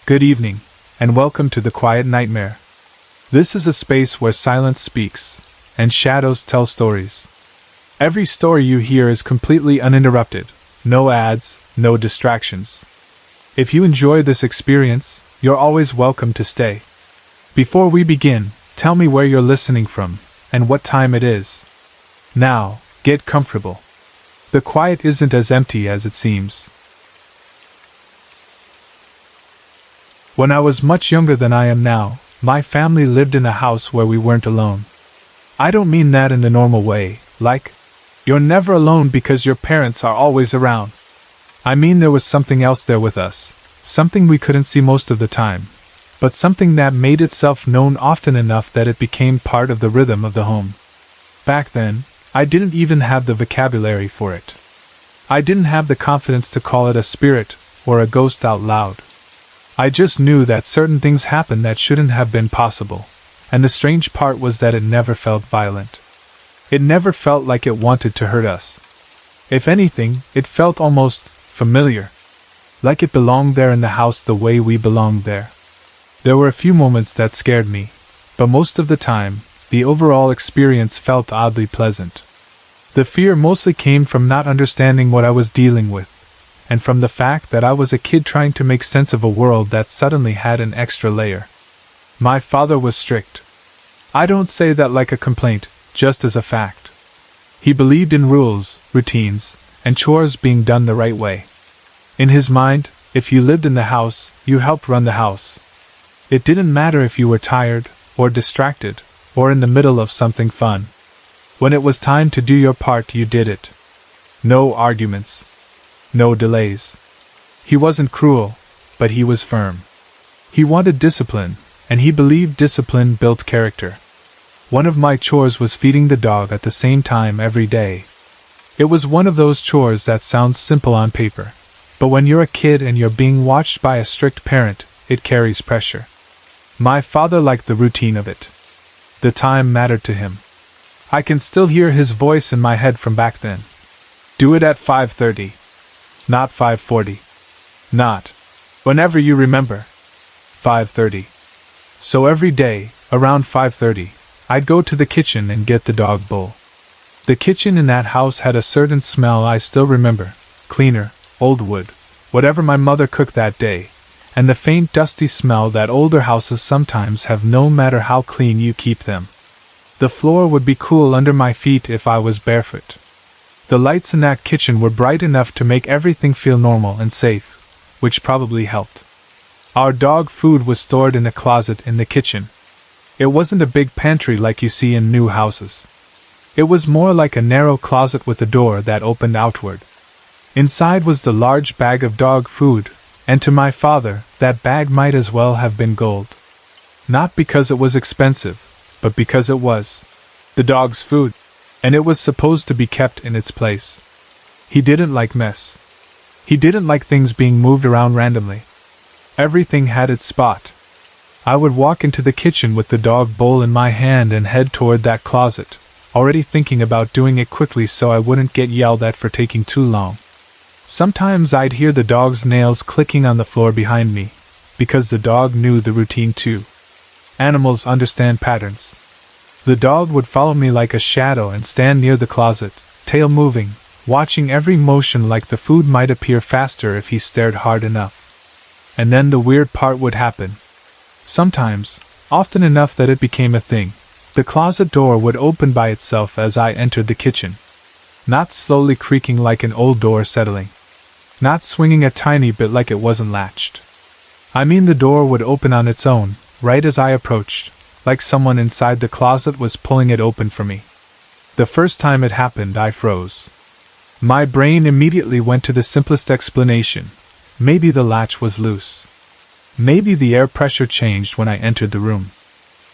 Good evening, and welcome to the Quiet Nightmare. This is a space where silence speaks, and shadows tell stories. Every story you hear is completely uninterrupted, no ads, no distractions. If you enjoy this experience, you're always welcome to stay. Before we begin, tell me where you're listening from, and what time it is. Now, get comfortable. The quiet isn't as empty as it seems. When I was much younger than I am now, my family lived in a house where we weren't alone. I don't mean that in the normal way, like, you're never alone because your parents are always around. I mean there was something else there with us, something we couldn't see most of the time, but something that made itself known often enough that it became part of the rhythm of the home. Back then, I didn't even have the vocabulary for it. I didn't have the confidence to call it a spirit or a ghost out loud. I just knew that certain things happened that shouldn't have been possible, and the strange part was that it never felt violent. It never felt like it wanted to hurt us. If anything, it felt almost familiar, like it belonged there in the house the way we belonged there. There were a few moments that scared me, but most of the time, the overall experience felt oddly pleasant. The fear mostly came from not understanding what I was dealing with, and from the fact that I was a kid trying to make sense of a world that suddenly had an extra layer. My father was strict. I don't say that like a complaint, just as a fact. He believed in rules, routines, and chores being done the right way. In his mind, if you lived in the house, you helped run the house. It didn't matter if you were tired, or distracted, or in the middle of something fun. When it was time to do your part, you did it. No arguments. No delays. He wasn't cruel, but he was firm. He wanted discipline, and he believed discipline built character. One of my chores was feeding the dog at the same time every day. It was one of those chores that sounds simple on paper, but when you're a kid and you're being watched by a strict parent, it carries pressure. My father liked the routine of it. The time mattered to him. I can still hear his voice in my head from back then. Do it at 5:30. Not 5:40. Not. Whenever you remember. 5:30. So every day, around 5:30, I'd go to the kitchen and get the dog bowl. The kitchen in that house had a certain smell I still remember. Cleaner, old wood, whatever my mother cooked that day, and the faint dusty smell that older houses sometimes have no matter how clean you keep them. The floor would be cool under my feet if I was barefoot. The lights in that kitchen were bright enough to make everything feel normal and safe, which probably helped. Our dog food was stored in a closet in the kitchen. It wasn't a big pantry like you see in new houses. It was more like a narrow closet with a door that opened outward. Inside was the large bag of dog food, and to my father, that bag might as well have been gold. Not because it was expensive, but because it was the dog's food. And it was supposed to be kept in its place. He didn't like mess. He didn't like things being moved around randomly. Everything had its spot. I would walk into the kitchen with the dog bowl in my hand and head toward that closet, already thinking about doing it quickly so I wouldn't get yelled at for taking too long. Sometimes I'd hear the dog's nails clicking on the floor behind me, because the dog knew the routine too. Animals understand patterns. The dog would follow me like a shadow and stand near the closet, tail moving, watching every motion like the food might appear faster if he stared hard enough. And then the weird part would happen. Sometimes, often enough that it became a thing, the closet door would open by itself as I entered the kitchen. Not slowly creaking like an old door settling. Not swinging a tiny bit like it wasn't latched. I mean the door would open on its own, right as I approached, like someone inside the closet was pulling it open for me. The first time it happened, I froze. My brain immediately went to the simplest explanation. Maybe the latch was loose. Maybe the air pressure changed when I entered the room.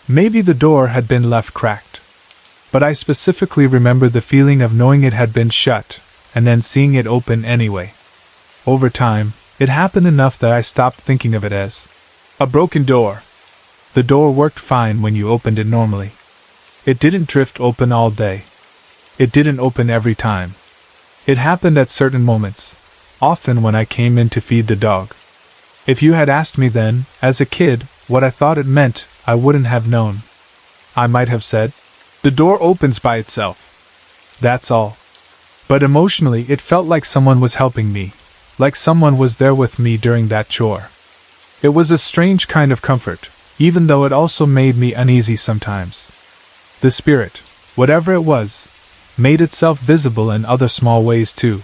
Maybe the door had been left cracked. But I specifically remember the feeling of knowing it had been shut, and then seeing it open anyway. Over time, it happened enough that I stopped thinking of it as a broken door. The door worked fine when you opened it normally. It didn't drift open all day. It didn't open every time. It happened at certain moments, often when I came in to feed the dog. If you had asked me then, as a kid, what I thought it meant, I wouldn't have known. I might have said, "The door opens by itself." That's all. But emotionally, it felt like someone was helping me, like someone was there with me during that chore. It was a strange kind of comfort, even though it also made me uneasy sometimes. The spirit, whatever it was, made itself visible in other small ways too.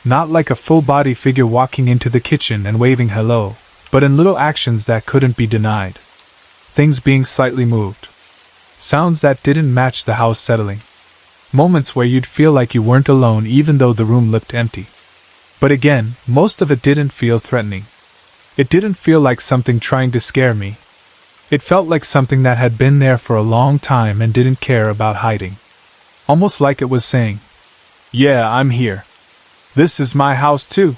Not like a full-body figure walking into the kitchen and waving hello, but in little actions that couldn't be denied. Things being slightly moved. Sounds that didn't match the house settling. Moments where you'd feel like you weren't alone even though the room looked empty. But again, most of it didn't feel threatening. It didn't feel like something trying to scare me. It felt like something that had been there for a long time and didn't care about hiding. Almost like it was saying, "Yeah, I'm here. This is my house too."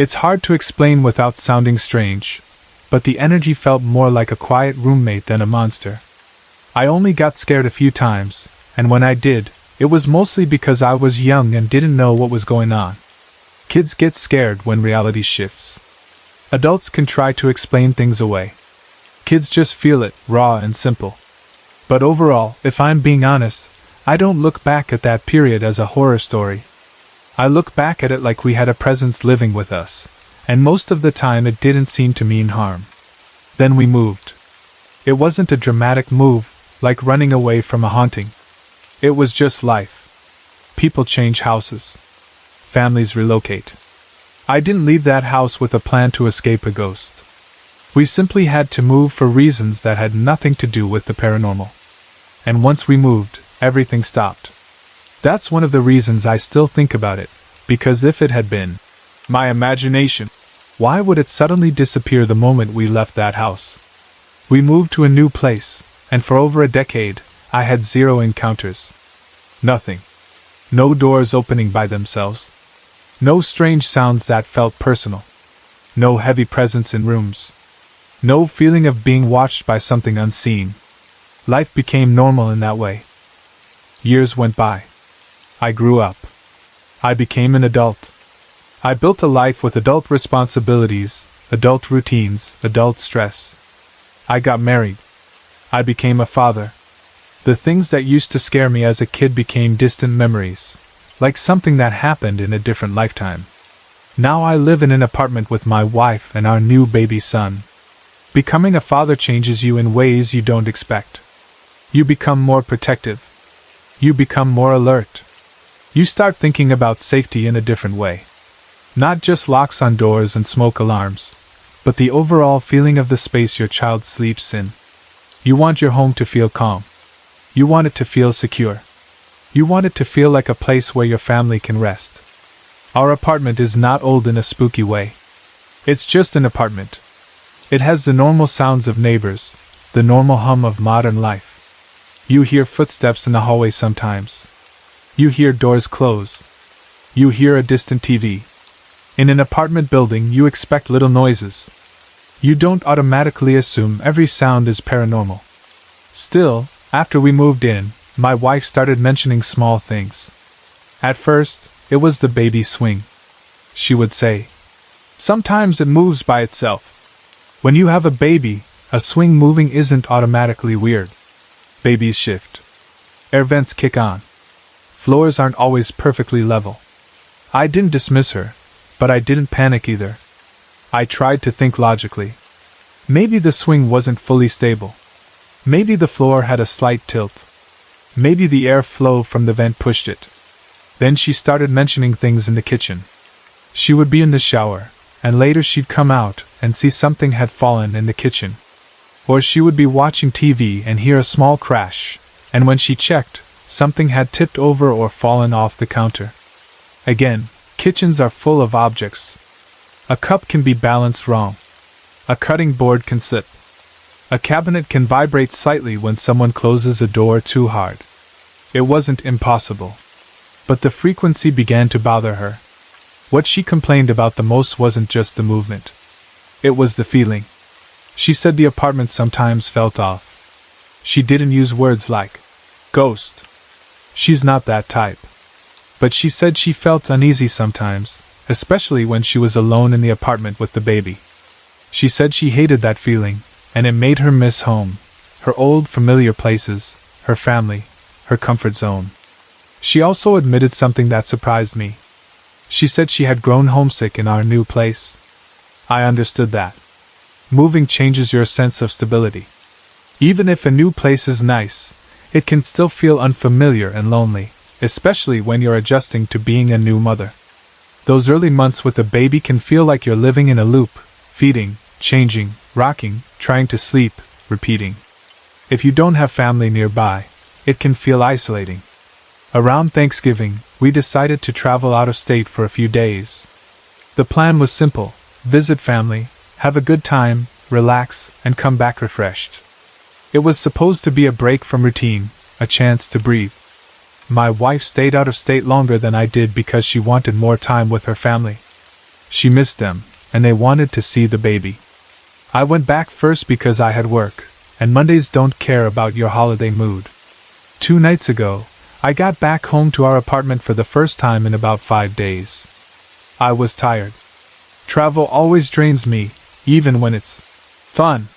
It's hard to explain without sounding strange, but the energy felt more like a quiet roommate than a monster. I only got scared a few times, and when I did, it was mostly because I was young and didn't know what was going on. Kids get scared when reality shifts. Adults can try to explain things away. Kids just feel it, raw and simple. But overall, if I'm being honest, I don't look back at that period as a horror story. I look back at it like we had a presence living with us, and most of the time it didn't seem to mean harm. Then we moved. It wasn't a dramatic move, like running away from a haunting. It was just life. People change houses. Families relocate. I didn't leave that house with a plan to escape a ghost. We simply had to move for reasons that had nothing to do with the paranormal. And once we moved, everything stopped. That's one of the reasons I still think about it, because if it had been my imagination, why would it suddenly disappear the moment we left that house? We moved to a new place, and for over a decade, I had zero encounters. Nothing. No doors opening by themselves. No strange sounds that felt personal. No heavy presence in rooms. No feeling of being watched by something unseen. Life became normal in that way. Years went by. I grew up. I became an adult. I built a life with adult responsibilities, adult routines, adult stress. I got married. I became a father. The things that used to scare me as a kid became distant memories, like something that happened in a different lifetime. Now I live in an apartment with my wife and our new baby son. Becoming a father changes you in ways you don't expect. You become more protective. You become more alert. You start thinking about safety in a different way. Not just locks on doors and smoke alarms, but the overall feeling of the space your child sleeps in. You want your home to feel calm. You want it to feel secure. You want it to feel like a place where your family can rest. Our apartment is not old in a spooky way. It's just an apartment. It has the normal sounds of neighbors, the normal hum of modern life. You hear footsteps in the hallway sometimes. You hear doors close. You hear a distant TV. In an apartment building, you expect little noises. You don't automatically assume every sound is paranormal. Still, after we moved in, my wife started mentioning small things. At first, it was the baby swing. She would say, "Sometimes it moves by itself." When you have a baby, a swing moving isn't automatically weird. Babies shift. Air vents kick on. Floors aren't always perfectly level. I didn't dismiss her, but I didn't panic either. I tried to think logically. Maybe the swing wasn't fully stable. Maybe the floor had a slight tilt. Maybe the airflow from the vent pushed it. Then she started mentioning things in the kitchen. She would be in the shower, and later she'd come out and see something had fallen in the kitchen. Or she would be watching TV and hear a small crash, and when she checked, something had tipped over or fallen off the counter. Again, kitchens are full of objects. A cup can be balanced wrong. A cutting board can slip. A cabinet can vibrate slightly when someone closes a door too hard. It wasn't impossible. But the frequency began to bother her. What she complained about the most wasn't just the movement. It was the feeling. She said the apartment sometimes felt off. She didn't use words like ghost. She's not that type. But she said she felt uneasy sometimes, especially when she was alone in the apartment with the baby. She said she hated that feeling, and it made her miss home, her old familiar places, her family, her comfort zone. She also admitted something that surprised me. She said she had grown homesick in our new place. I understood that. Moving changes your sense of stability. Even if a new place is nice, it can still feel unfamiliar and lonely, especially when you're adjusting to being a new mother. Those early months with a baby can feel like you're living in a loop, feeding, changing, rocking, trying to sleep, repeating. If you don't have family nearby, it can feel isolating. Around Thanksgiving, we decided to travel out of state for a few days. The plan was simple: visit family, have a good time, relax, and come back refreshed. It was supposed to be a break from routine, a chance to breathe. My wife stayed out of state longer than I did because she wanted more time with her family. She missed them, and they wanted to see the baby. I went back first because I had work, and Mondays don't care about your holiday mood. 2 nights ago, I got back home to our apartment for the first time in about 5 days. I was tired. Travel always drains me, even when it's fun.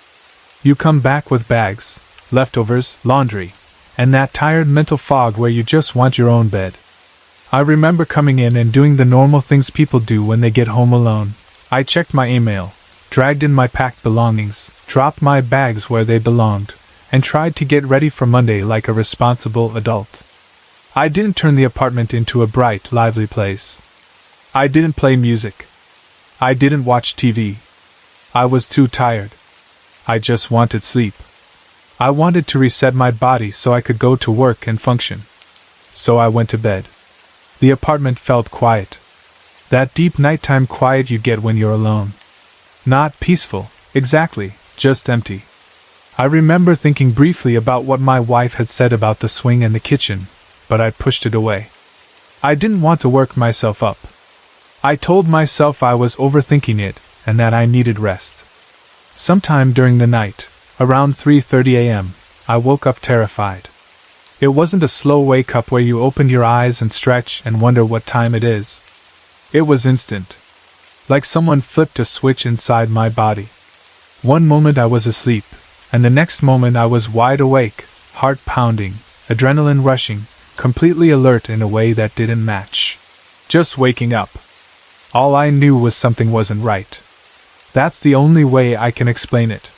You come back with bags, leftovers, laundry, and that tired mental fog where you just want your own bed. I remember coming in and doing the normal things people do when they get home alone. I checked my email, dragged in my packed belongings, dropped my bags where they belonged, and tried to get ready for Monday like a responsible adult. I didn't turn the apartment into a bright, lively place. I didn't play music. I didn't watch TV. I was too tired. I just wanted sleep. I wanted to reset my body so I could go to work and function. So I went to bed. The apartment felt quiet. That deep nighttime quiet you get when you're alone. Not peaceful, exactly, just empty. I remember thinking briefly about what my wife had said about the swing and the kitchen, but I pushed it away. I didn't want to work myself up. I told myself I was overthinking it and that I needed rest. Sometime during the night, around 3:30 a.m., I woke up terrified. It wasn't a slow wake-up where you open your eyes and stretch and wonder what time it is. It was instant. Like someone flipped a switch inside my body. One moment I was asleep, and the next moment I was wide awake, heart pounding, adrenaline rushing, completely alert in a way that didn't match. Just waking up. All I knew was something wasn't right. That's the only way I can explain it.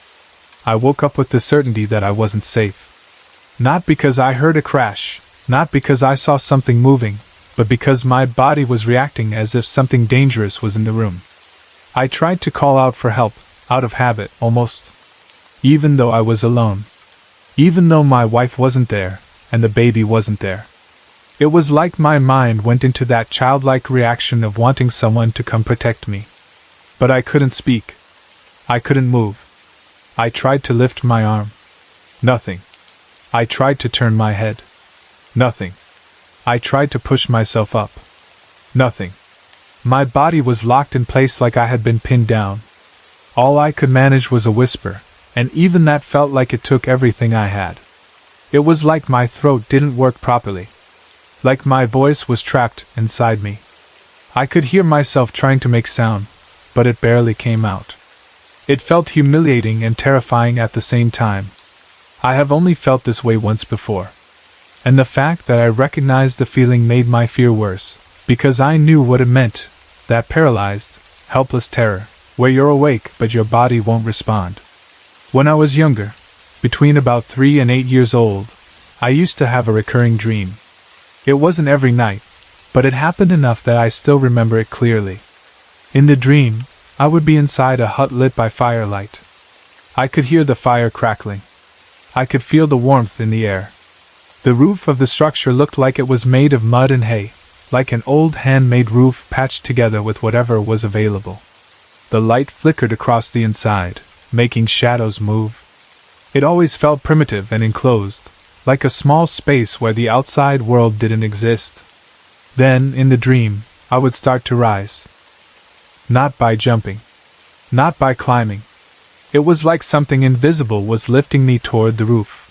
I woke up with the certainty that I wasn't safe. Not because I heard a crash, not because I saw something moving, but because my body was reacting as if something dangerous was in the room. I tried to call out for help, out of habit, almost. Even though I was alone. Even though my wife wasn't there, and the baby wasn't there. It was like my mind went into that childlike reaction of wanting someone to come protect me. But I couldn't speak. I couldn't move. I tried to lift my arm. Nothing. I tried to turn my head. Nothing. I tried to push myself up. Nothing. My body was locked in place like I had been pinned down. All I could manage was a whisper, and even that felt like it took everything I had. It was like my throat didn't work properly. Like my voice was trapped inside me. I could hear myself trying to make sound, but it barely came out. It felt humiliating and terrifying at the same time. I have only felt this way once before. And the fact that I recognized the feeling made my fear worse, because I knew what it meant, that paralyzed, helpless terror, where you're awake but your body won't respond. When I was younger, between about 3 and 8 years old, I used to have a recurring dream. It wasn't every night, but it happened enough that I still remember it clearly. In the dream, I would be inside a hut lit by firelight. I could hear the fire crackling. I could feel the warmth in the air. The roof of the structure looked like it was made of mud and hay, like an old handmade roof patched together with whatever was available. The light flickered across the inside, making shadows move. It always felt primitive and enclosed, like a small space where the outside world didn't exist. Then, in the dream, I would start to rise. Not by jumping. Not by climbing. It was like something invisible was lifting me toward the roof.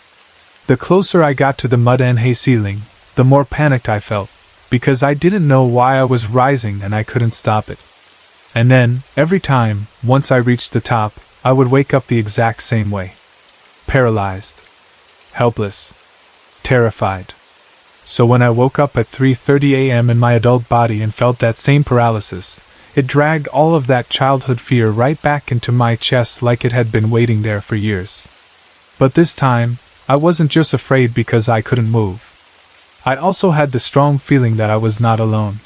The closer I got to the mud and hay ceiling, the more panicked I felt, because I didn't know why I was rising and I couldn't stop it. And then, every time, once I reached the top, I would wake up the exact same way. Paralyzed. Helpless. Terrified. So when I woke up at 3:30 a.m. in my adult body and felt that same paralysis, it dragged all of that childhood fear right back into my chest like it had been waiting there for years. But this time, I wasn't just afraid because I couldn't move. I also had the strong feeling that I was not alone.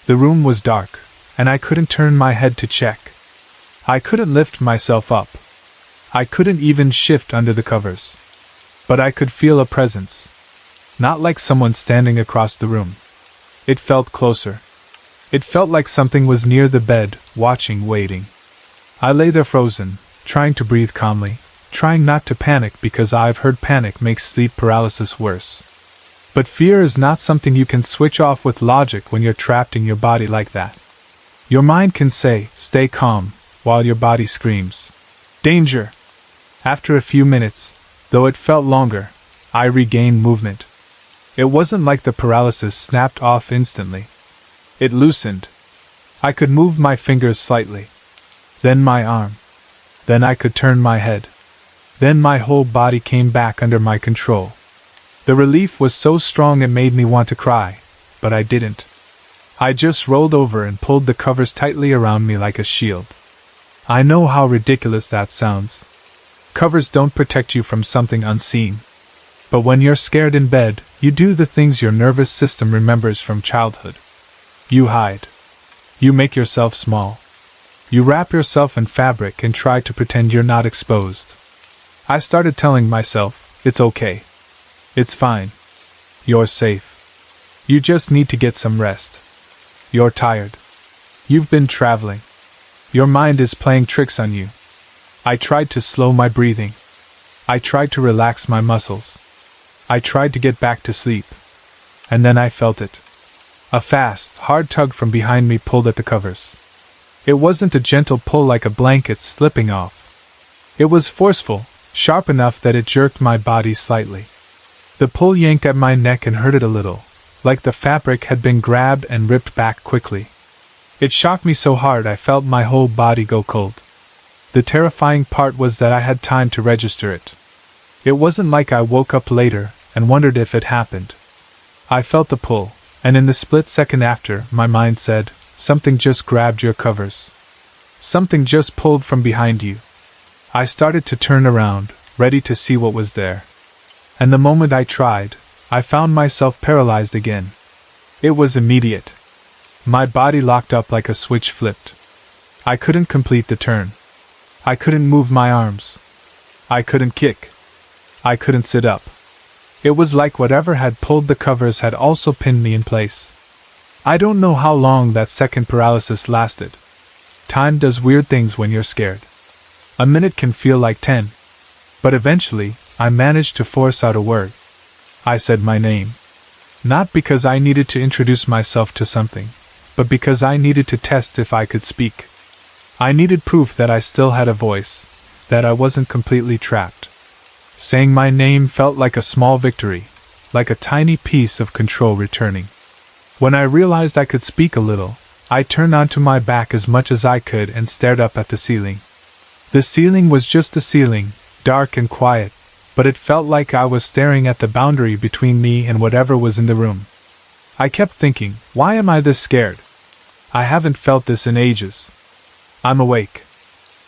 The room was dark, and I couldn't turn my head to check. I couldn't lift myself up. I couldn't even shift under the covers. But I could feel a presence. Not like someone standing across the room. It felt closer. It felt like something was near the bed, watching, waiting. I lay there frozen, trying to breathe calmly, trying not to panic because I've heard panic makes sleep paralysis worse. But fear is not something you can switch off with logic when you're trapped in your body like that. Your mind can say, "Stay calm," while your body screams, "Danger!" After a few minutes, though it felt longer, I regained movement. It wasn't like the paralysis snapped off instantly. It loosened. I could move my fingers slightly. Then my arm. Then I could turn my head. Then my whole body came back under my control. The relief was so strong it made me want to cry, but I didn't. I just rolled over and pulled the covers tightly around me like a shield. I know how ridiculous that sounds. Covers don't protect you from something unseen. But when you're scared in bed, you do the things your nervous system remembers from childhood. You hide. You make yourself small. You wrap yourself in fabric and try to pretend you're not exposed. I started telling myself, "It's okay. It's fine. You're safe. You just need to get some rest. You're tired. You've been traveling. Your mind is playing tricks on you." I tried to slow my breathing. I tried to relax my muscles. I tried to get back to sleep. And then I felt it. A fast, hard tug from behind me pulled at the covers. It wasn't a gentle pull like a blanket slipping off. It was forceful, sharp enough that it jerked my body slightly. The pull yanked at my neck and hurt it a little, like the fabric had been grabbed and ripped back quickly. It shocked me so hard I felt my whole body go cold. The terrifying part was that I had time to register it. It wasn't like I woke up later and wondered if it happened. I felt the pull, and in the split second after, my mind said, "Something just grabbed your covers. Something just pulled from behind you." I started to turn around, ready to see what was there. And the moment I tried, I found myself paralyzed again. It was immediate. My body locked up like a switch flipped. I couldn't complete the turn. I couldn't move my arms. I couldn't kick. I couldn't sit up. It was like whatever had pulled the covers had also pinned me in place. I don't know how long that second paralysis lasted. Time does weird things when you're scared. A minute can feel like 10. But eventually, I managed to force out a word. I said my name. Not because I needed to introduce myself to something, but because I needed to test if I could speak. I needed proof that I still had a voice, that I wasn't completely trapped. Saying my name felt like a small victory, like a tiny piece of control returning. When I realized I could speak a little, I turned onto my back as much as I could and stared up at the ceiling. The ceiling was just the ceiling, dark and quiet, but it felt like I was staring at the boundary between me and whatever was in the room. I kept thinking, why am I this scared? I haven't felt this in ages. I'm awake.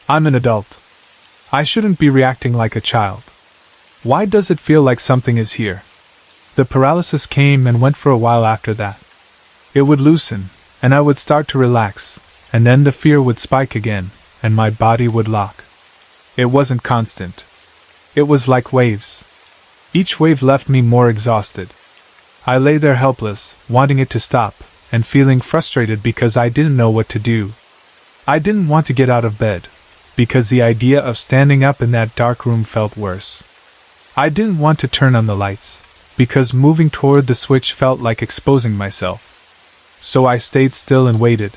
I'm an adult. I shouldn't be reacting like a child. Why does it feel like something is here? The paralysis came and went for a while after that. It would loosen, and I would start to relax, and then the fear would spike again, and my body would lock. It wasn't constant. It was like waves. Each wave left me more exhausted. I lay there helpless, wanting it to stop, and feeling frustrated because I didn't know what to do. I didn't want to get out of bed, because the idea of standing up in that dark room felt worse. I didn't want to turn on the lights, because moving toward the switch felt like exposing myself. So I stayed still and waited.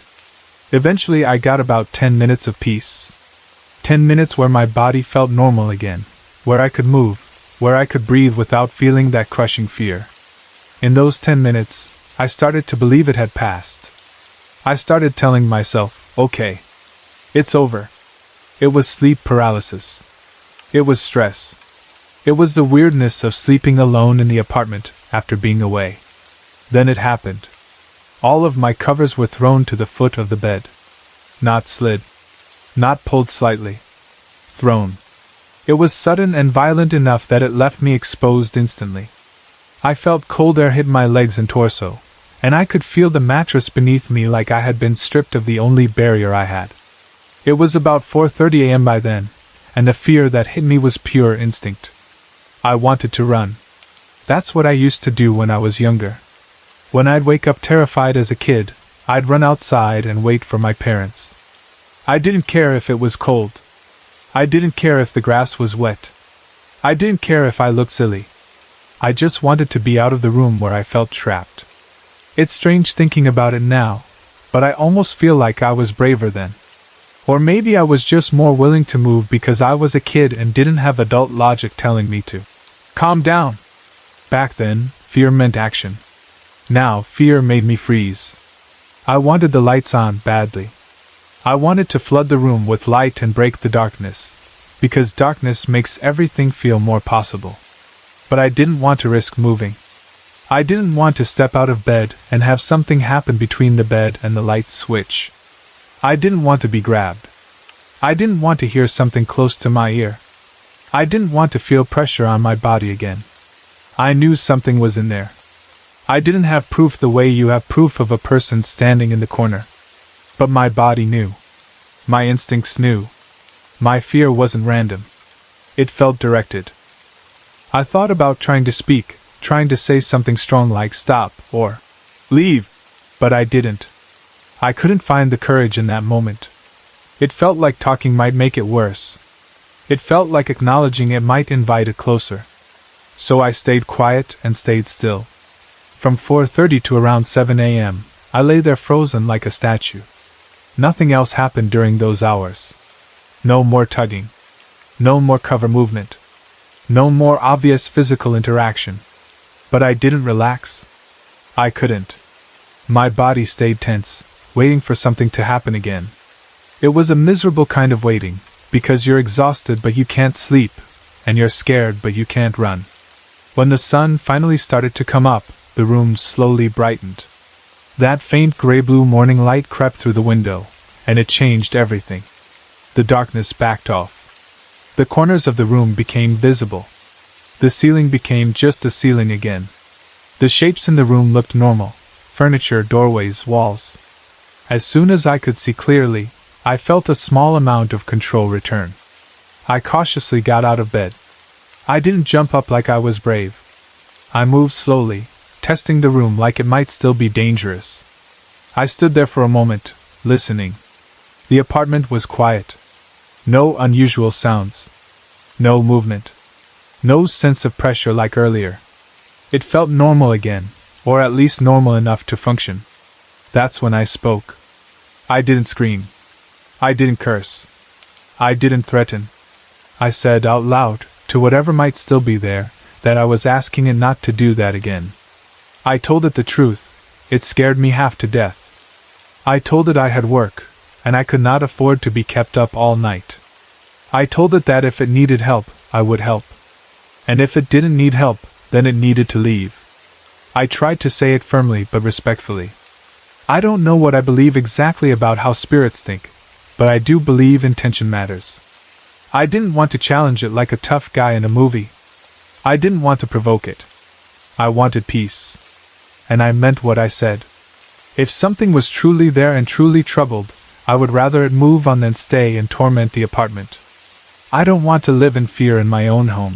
Eventually I got about 10 minutes of peace. 10 minutes where my body felt normal again, where I could move, where I could breathe without feeling that crushing fear. In those 10 minutes, I started to believe it had passed. I started telling myself, okay, it's over. It was sleep paralysis. It was stress. It was the weirdness of sleeping alone in the apartment after being away. Then it happened. All of my covers were thrown to the foot of the bed. Not slid. Not pulled slightly. Thrown. It was sudden and violent enough that it left me exposed instantly. I felt cold air hit my legs and torso, and I could feel the mattress beneath me like I had been stripped of the only barrier I had. It was about 4:30 a.m. by then, and the fear that hit me was pure instinct. I wanted to run. That's what I used to do when I was younger. When I'd wake up terrified as a kid, I'd run outside and wait for my parents. I didn't care if it was cold. I didn't care if the grass was wet. I didn't care if I looked silly. I just wanted to be out of the room where I felt trapped. It's strange thinking about it now, but I almost feel like I was braver then. Or maybe I was just more willing to move because I was a kid and didn't have adult logic telling me to. Calm down. Back then, fear meant action. Now, fear made me freeze. I wanted the lights on badly. I wanted to flood the room with light and break the darkness, because darkness makes everything feel more possible. But I didn't want to risk moving. I didn't want to step out of bed and have something happen between the bed and the light switch. I didn't want to be grabbed. I didn't want to hear something close to my ear. I didn't want to feel pressure on my body again. I knew something was in there. I didn't have proof the way you have proof of a person standing in the corner. But my body knew. My instincts knew. My fear wasn't random. It felt directed. I thought about trying to speak, trying to say something strong like stop or leave, but I didn't. I couldn't find the courage in that moment. It felt like talking might make it worse. It felt like acknowledging it might invite it closer. So I stayed quiet and stayed still. From 4:30 to around 7 a.m., I lay there frozen like a statue. Nothing else happened during those hours. No more tugging. No more cover movement. No more obvious physical interaction. But I didn't relax. I couldn't. My body stayed tense, waiting for something to happen again. It was a miserable kind of waiting, because you're exhausted but you can't sleep, and you're scared but you can't run. When the sun finally started to come up, the room slowly brightened. That faint gray-blue morning light crept through the window, and it changed everything. The darkness backed off. The corners of the room became visible. The ceiling became just the ceiling again. The shapes in the room looked normal: furniture, doorways, walls. As soon as I could see clearly, I felt a small amount of control return. I cautiously got out of bed. I didn't jump up like I was brave. I moved slowly, testing the room like it might still be dangerous. I stood there for a moment, listening. The apartment was quiet. No unusual sounds. No movement. No sense of pressure like earlier. It felt normal again, or at least normal enough to function. That's when I spoke. I didn't scream. I didn't curse. I didn't threaten. I said out loud, to whatever might still be there, that I was asking it not to do that again. I told it the truth. It scared me half to death. I told it I had work, and I could not afford to be kept up all night. I told it that if it needed help, I would help. And if it didn't need help, then it needed to leave. I tried to say it firmly but respectfully. I don't know what I believe exactly about how spirits think, but I do believe intention matters. I didn't want to challenge it like a tough guy in a movie. I didn't want to provoke it. I wanted peace. And I meant what I said. If something was truly there and truly troubled, I would rather it move on than stay and torment the apartment. I don't want to live in fear in my own home.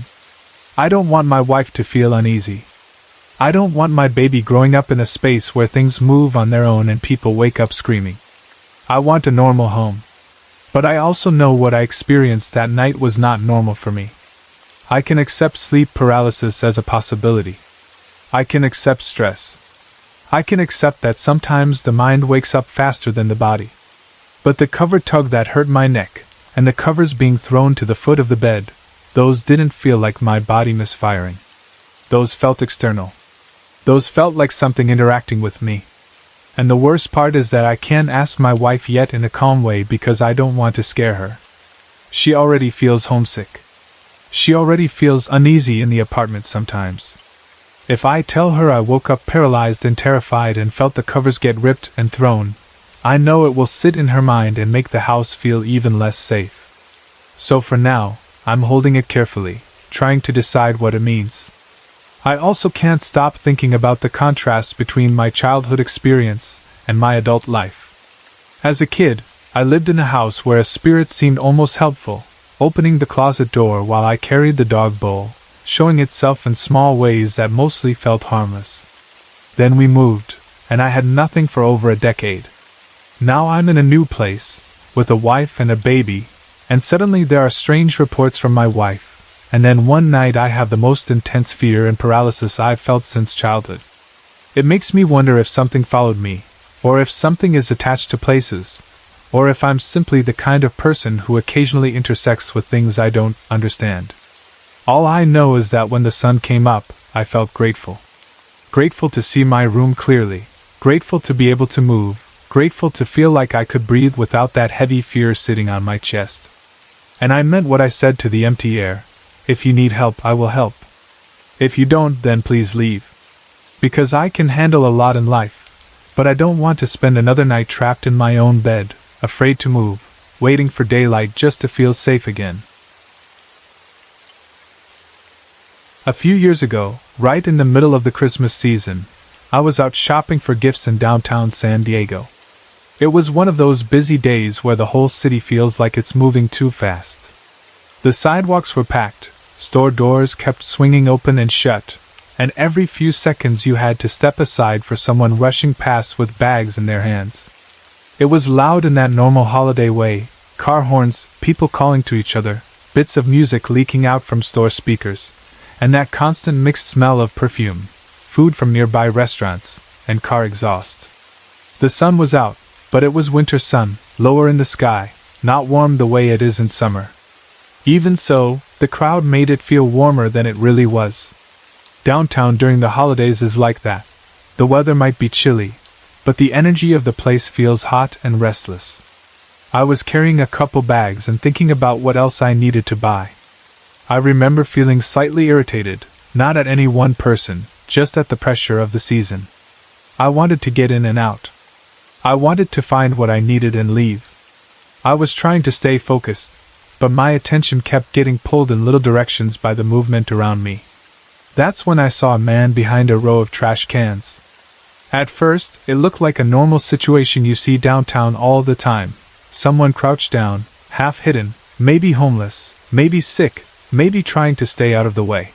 I don't want my wife to feel uneasy. I don't want my baby growing up in a space where things move on their own and people wake up screaming. I want a normal home. But I also know what I experienced that night was not normal for me. I can accept sleep paralysis as a possibility. I can accept stress. I can accept that sometimes the mind wakes up faster than the body. But the cover tug that hurt my neck, and the covers being thrown to the foot of the bed, those didn't feel like my body misfiring. Those felt external. Those felt like something interacting with me. And the worst part is that I can't ask my wife yet in a calm way because I don't want to scare her. She already feels homesick. She already feels uneasy in the apartment sometimes. If I tell her I woke up paralyzed and terrified and felt the covers get ripped and thrown, I know it will sit in her mind and make the house feel even less safe. So for now, I'm holding it carefully, trying to decide what it means. I also can't stop thinking about the contrast between my childhood experience and my adult life. As a kid, I lived in a house where a spirit seemed almost helpful, opening the closet door while I carried the dog bowl, showing itself in small ways that mostly felt harmless. Then we moved, and I had nothing for over a decade. Now I'm in a new place, with a wife and a baby, and suddenly there are strange reports from my wife. And then one night I have the most intense fear and paralysis I've felt since childhood. It makes me wonder if something followed me, or if something is attached to places, or if I'm simply the kind of person who occasionally intersects with things I don't understand. All I know is that when the sun came up, I felt grateful. Grateful to see my room clearly, grateful to be able to move, grateful to feel like I could breathe without that heavy fear sitting on my chest. And I meant what I said to the empty air. If you need help, I will help. If you don't, then please leave. Because I can handle a lot in life, but I don't want to spend another night trapped in my own bed, afraid to move, waiting for daylight just to feel safe again. A few years ago, right in the middle of the Christmas season, I was out shopping for gifts in downtown San Diego. It was one of those busy days where the whole city feels like it's moving too fast. The sidewalks were packed. Store doors kept swinging open and shut, and every few seconds you had to step aside for someone rushing past with bags in their hands. It was loud in that normal holiday way, car horns, people calling to each other, bits of music leaking out from store speakers, and that constant mixed smell of perfume, food from nearby restaurants, and car exhaust. The sun was out, but it was winter sun, lower in the sky, not warm the way it is in summer. Even so, the crowd made it feel warmer than it really was. Downtown during the holidays is like that. The weather might be chilly, but the energy of the place feels hot and restless. I was carrying a couple bags and thinking about what else I needed to buy. I remember feeling slightly irritated, not at any one person, just at the pressure of the season. I wanted to get in and out. I wanted to find what I needed and leave. I was trying to stay focused, but my attention kept getting pulled in little directions by the movement around me. That's when I saw a man behind a row of trash cans. At first, it looked like a normal situation you see downtown all the time. Someone crouched down, half hidden, maybe homeless, maybe sick, maybe trying to stay out of the way.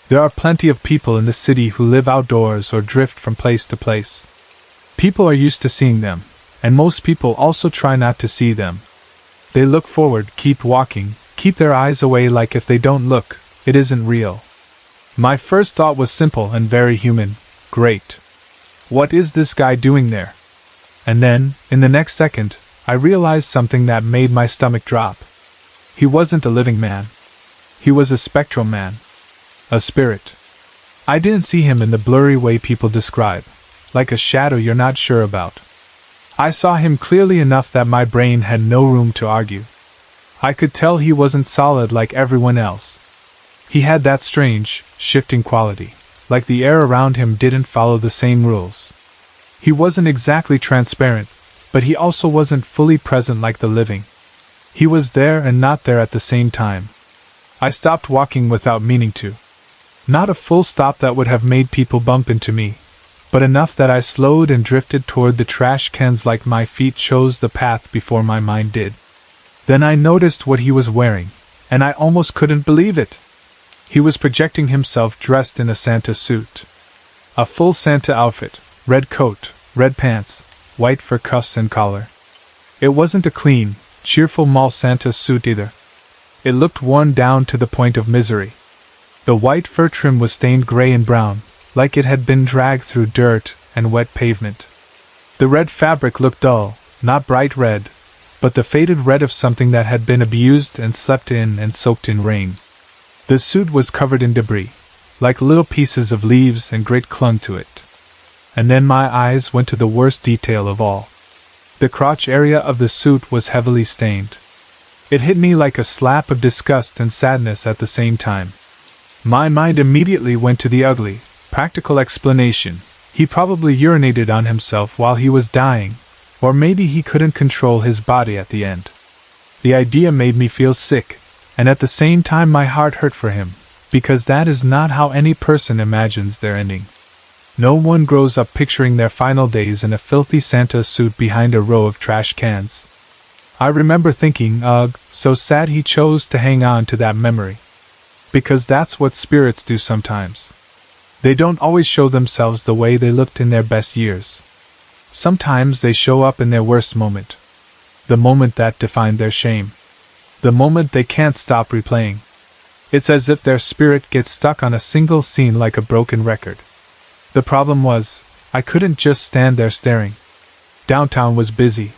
There are plenty of people in the city who live outdoors or drift from place to place. People are used to seeing them, and most people also try not to see them. They look forward, keep walking, keep their eyes away like if they don't look, it isn't real. My first thought was simple and very human. Great. What is this guy doing there? And then, in the next second, I realized something that made my stomach drop. He wasn't a living man. He was a spectral man. A spirit. I didn't see him in the blurry way people describe, like a shadow you're not sure about. I saw him clearly enough that my brain had no room to argue. I could tell he wasn't solid like everyone else. He had that strange, shifting quality, like the air around him didn't follow the same rules. He wasn't exactly transparent, but he also wasn't fully present like the living. He was there and not there at the same time. I stopped walking without meaning to. Not a full stop that would have made people bump into me, but enough that I slowed and drifted toward the trash cans like my feet chose the path before my mind did. Then I noticed what he was wearing, and I almost couldn't believe it. He was projecting himself dressed in a Santa suit. A full Santa outfit, red coat, red pants, white fur cuffs and collar. It wasn't a clean, cheerful mall Santa suit either. It looked worn down to the point of misery. The white fur trim was stained gray and brown, like it had been dragged through dirt and wet pavement. The red fabric looked dull, not bright red, but the faded red of something that had been abused and slept in and soaked in rain. The suit was covered in debris, like little pieces of leaves and grit clung to it. and then my eyes went to the worst detail of all. The crotch area of the suit was heavily stained. It hit me like a slap of disgust and sadness at the same time. My mind immediately went to the ugly, practical explanation. He probably urinated on himself while he was dying, or maybe he couldn't control his body at the end. The idea made me feel sick, and at the same time my heart hurt for him, because that is not how any person imagines their ending. No one grows up picturing their final days in a filthy Santa suit behind a row of trash cans. I remember thinking, ugh, so sad he chose to hang on to that memory. Because that's what spirits do sometimes. They don't always show themselves the way they looked in their best years. Sometimes they show up in their worst moment. The moment that defined their shame. The moment they can't stop replaying. It's as if their spirit gets stuck on a single scene like a broken record. The problem was, I couldn't just stand there staring. Downtown was busy.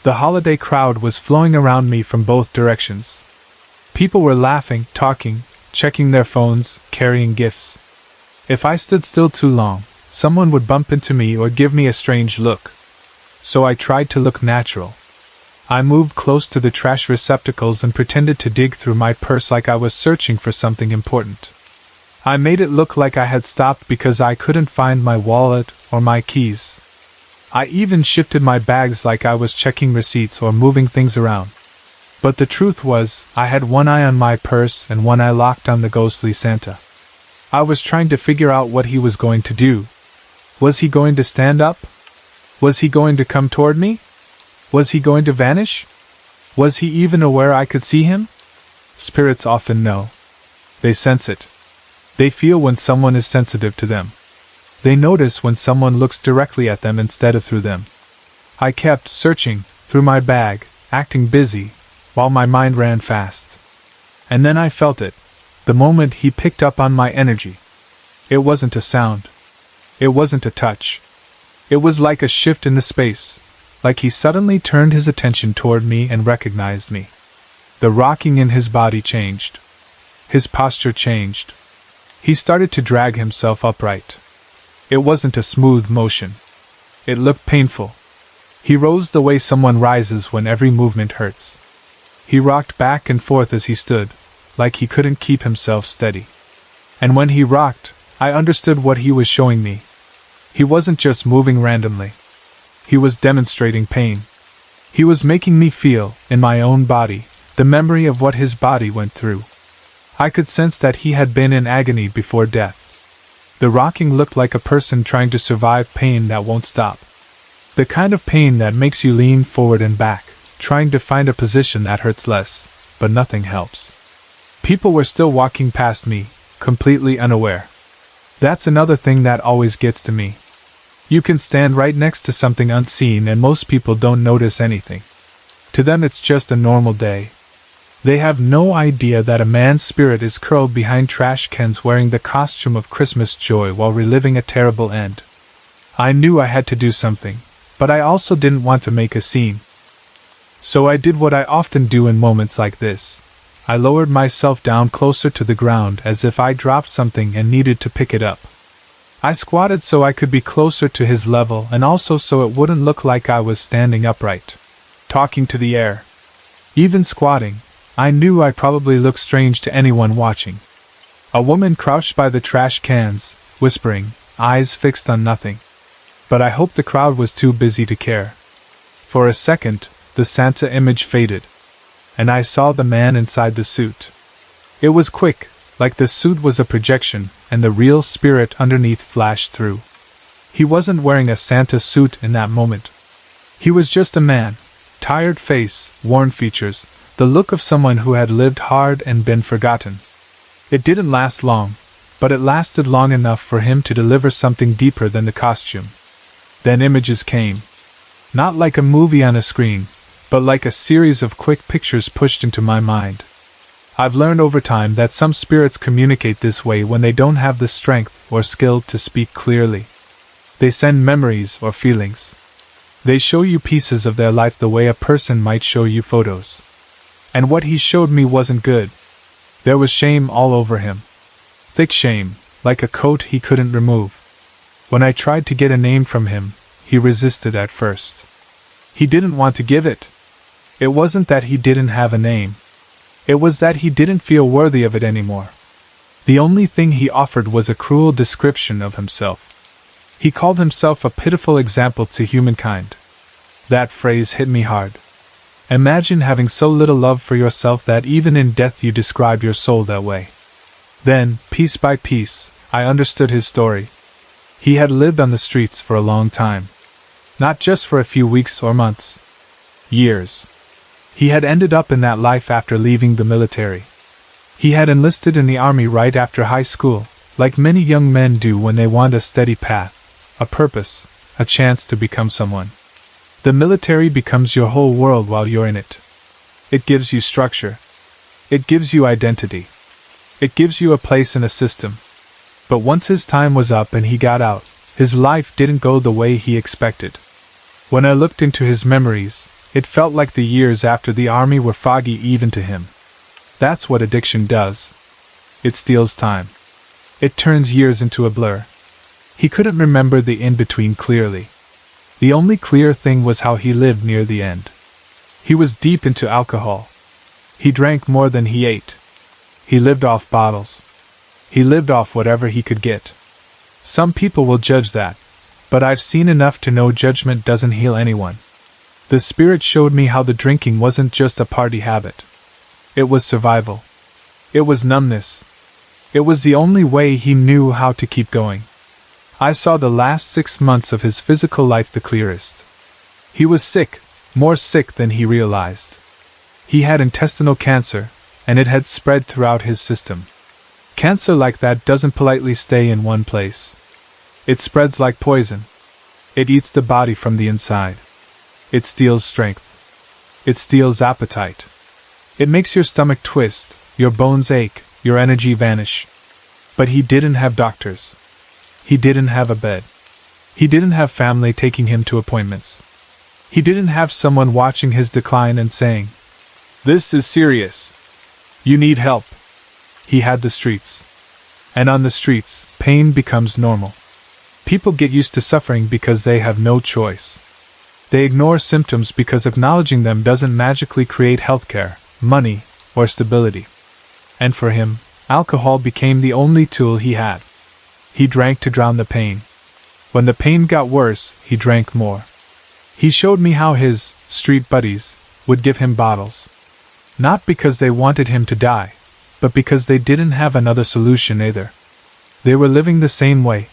The holiday crowd was flowing around me from both directions. People were laughing, talking, checking their phones, carrying gifts. If I stood still too long, someone would bump into me or give me a strange look. So I tried to look natural. I moved close to the trash receptacles and pretended to dig through my purse like I was searching for something important. I made it look like I had stopped because I couldn't find my wallet or my keys. I even shifted my bags like I was checking receipts or moving things around. But the truth was, I had one eye on my purse and one eye locked on the ghostly Santa. I was trying to figure out what he was going to do. Was he going to stand up? Was he going to come toward me? Was he going to vanish? Was he even aware I could see him? Spirits often know. They sense it. They feel when someone is sensitive to them. They notice when someone looks directly at them instead of through them. I kept searching through my bag, acting busy, while my mind ran fast. And then I felt it, the moment he picked up on my energy. It wasn't a sound. It wasn't a touch. It was like a shift in the space, like he suddenly turned his attention toward me and recognized me. The rocking in his body changed. His posture changed. He started to drag himself upright. It wasn't a smooth motion. It looked painful. He rose the way someone rises when every movement hurts. He rocked back and forth as he stood, like he couldn't keep himself steady. And when he rocked, I understood what he was showing me. He wasn't just moving randomly. He was demonstrating pain. He was making me feel, in my own body, the memory of what his body went through. I could sense that he had been in agony before death. The rocking looked like a person trying to survive pain that won't stop. The kind of pain that makes you lean forward and back, trying to find a position that hurts less, but nothing helps. People were still walking past me, completely unaware. That's another thing that always gets to me. You can stand right next to something unseen and most people don't notice anything. To them it's just a normal day. They have no idea that a man's spirit is curled behind trash cans wearing the costume of Christmas joy while reliving a terrible end. I knew I had to do something, but I also didn't want to make a scene. So I did what I often do in moments like this. I lowered myself down closer to the ground as if I dropped something and needed to pick it up. I squatted so I could be closer to his level and also so it wouldn't look like I was standing upright, talking to the air. Even squatting, I knew I probably looked strange to anyone watching. A woman crouched by the trash cans, whispering, eyes fixed on nothing. But I hoped the crowd was too busy to care. For a second, the Santa image faded, and I saw the man inside the suit. It was quick, like the suit was a projection, and the real spirit underneath flashed through. He wasn't wearing a Santa suit in that moment. He was just a man, tired face, worn features, the look of someone who had lived hard and been forgotten. It didn't last long, but it lasted long enough for him to deliver something deeper than the costume. Then images came. Not like a movie on a screen, but like a series of quick pictures pushed into my mind. I've learned over time that some spirits communicate this way when they don't have the strength or skill to speak clearly. They send memories or feelings. They show you pieces of their life the way a person might show you photos. And what he showed me wasn't good. There was shame all over him. Thick shame, like a coat he couldn't remove. When I tried to get a name from him, he resisted at first. He didn't want to give it. It wasn't that he didn't have a name. It was that he didn't feel worthy of it anymore. The only thing he offered was a cruel description of himself. He called himself a pitiful example to humankind. That phrase hit me hard. Imagine having so little love for yourself that even in death you describe your soul that way. Then, piece by piece, I understood his story. He had lived on the streets for a long time. Not just for a few weeks or months. Years. He had ended up in that life after leaving the military. He had enlisted in the army right after high school, like many young men do when they want a steady path, a purpose, a chance to become someone. The military becomes your whole world while you're in it. It gives you structure. It gives you identity. It gives you a place in a system. But once his time was up and he got out, his life didn't go the way he expected. When I looked into his memories, it felt like the years after the army were foggy even to him. That's what addiction does. It steals time. It turns years into a blur. He couldn't remember the in-between clearly. The only clear thing was how he lived near the end. He was deep into alcohol. He drank more than he ate. He lived off bottles. He lived off whatever he could get. Some people will judge that, but I've seen enough to know judgment doesn't heal anyone. The Spirit showed me how the drinking wasn't just a party habit. It was survival. It was numbness. It was the only way he knew how to keep going. I saw the last 6 months of his physical life the clearest. He was sick, more sick than he realized. He had intestinal cancer, and it had spread throughout his system. Cancer like that doesn't politely stay in one place. It spreads like poison. It eats the body from the inside. It steals strength. It steals appetite. It makes your stomach twist, your bones ache, your energy vanish. But he didn't have doctors. He didn't have a bed. He didn't have family taking him to appointments. He didn't have someone watching his decline and saying, "This is serious. You need help." He had the streets. And on the streets, pain becomes normal. People get used to suffering because they have no choice. They ignore symptoms because acknowledging them doesn't magically create healthcare, money, or stability. And for him, alcohol became the only tool he had. He drank to drown the pain. When the pain got worse, he drank more. He showed me how his street buddies would give him bottles. Not because they wanted him to die, but because they didn't have another solution either. They were living the same way.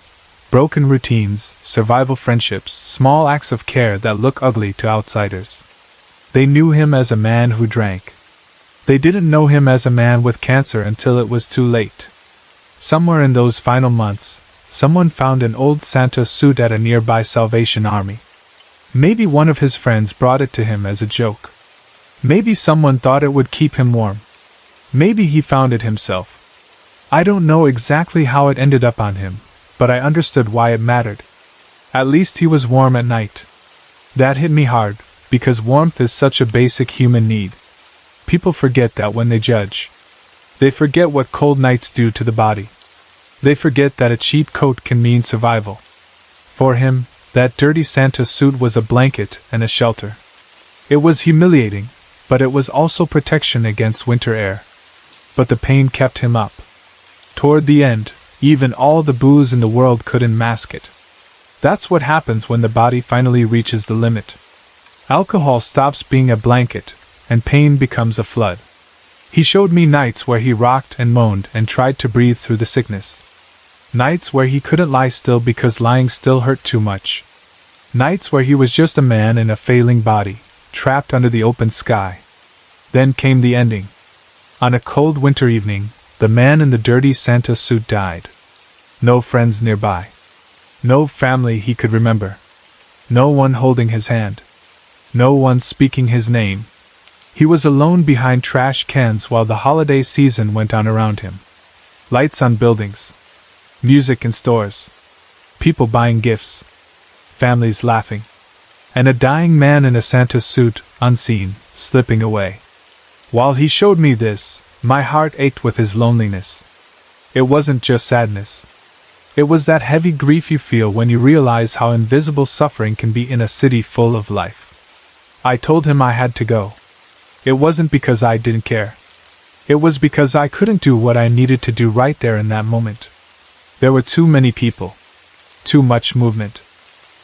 Broken routines, survival friendships, small acts of care that look ugly to outsiders. They knew him as a man who drank. They didn't know him as a man with cancer until it was too late. Somewhere in those final months, someone found an old Santa suit at a nearby Salvation Army. Maybe one of his friends brought it to him as a joke. Maybe someone thought it would keep him warm. Maybe he found it himself. I don't know exactly how it ended up on him, but I understood why it mattered. At least he was warm at night. That hit me hard, because warmth is such a basic human need. People forget that when they judge. They forget what cold nights do to the body. They forget that a cheap coat can mean survival. For him, that dirty Santa suit was a blanket and a shelter. It was humiliating, but it was also protection against winter air. But the pain kept him up. Toward the end, even all the booze in the world couldn't mask it. That's what happens when the body finally reaches the limit. Alcohol stops being a blanket, and pain becomes a flood. He showed me nights where he rocked and moaned and tried to breathe through the sickness. Nights where he couldn't lie still because lying still hurt too much. Nights where he was just a man in a failing body, trapped under the open sky. Then came the ending. On a cold winter evening, the man in the dirty Santa suit died. No friends nearby. No family he could remember. No one holding his hand. No one speaking his name. He was alone behind trash cans while the holiday season went on around him. Lights on buildings. Music in stores. People buying gifts. Families laughing. And a dying man in a Santa suit, unseen, slipping away. While he showed me this, my heart ached with his loneliness. It wasn't just sadness. It was that heavy grief you feel when you realize how invisible suffering can be in a city full of life. I told him I had to go. It wasn't because I didn't care. It was because I couldn't do what I needed to do right there in that moment. There were too many people. Too much movement.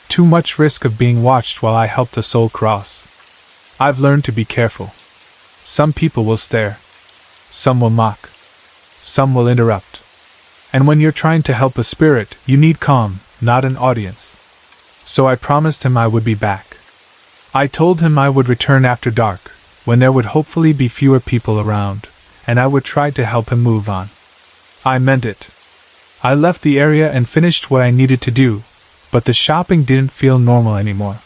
Too much risk of being watched while I helped a soul cross. I've learned to be careful. Some people will stare. Some will mock. Some will interrupt. And when you're trying to help a spirit, you need calm, not an audience. So I promised him I would be back. I told him I would return after dark, when there would hopefully be fewer people around, and I would try to help him move on. I meant it. I left the area and finished what I needed to do, but the shopping didn't feel normal anymore.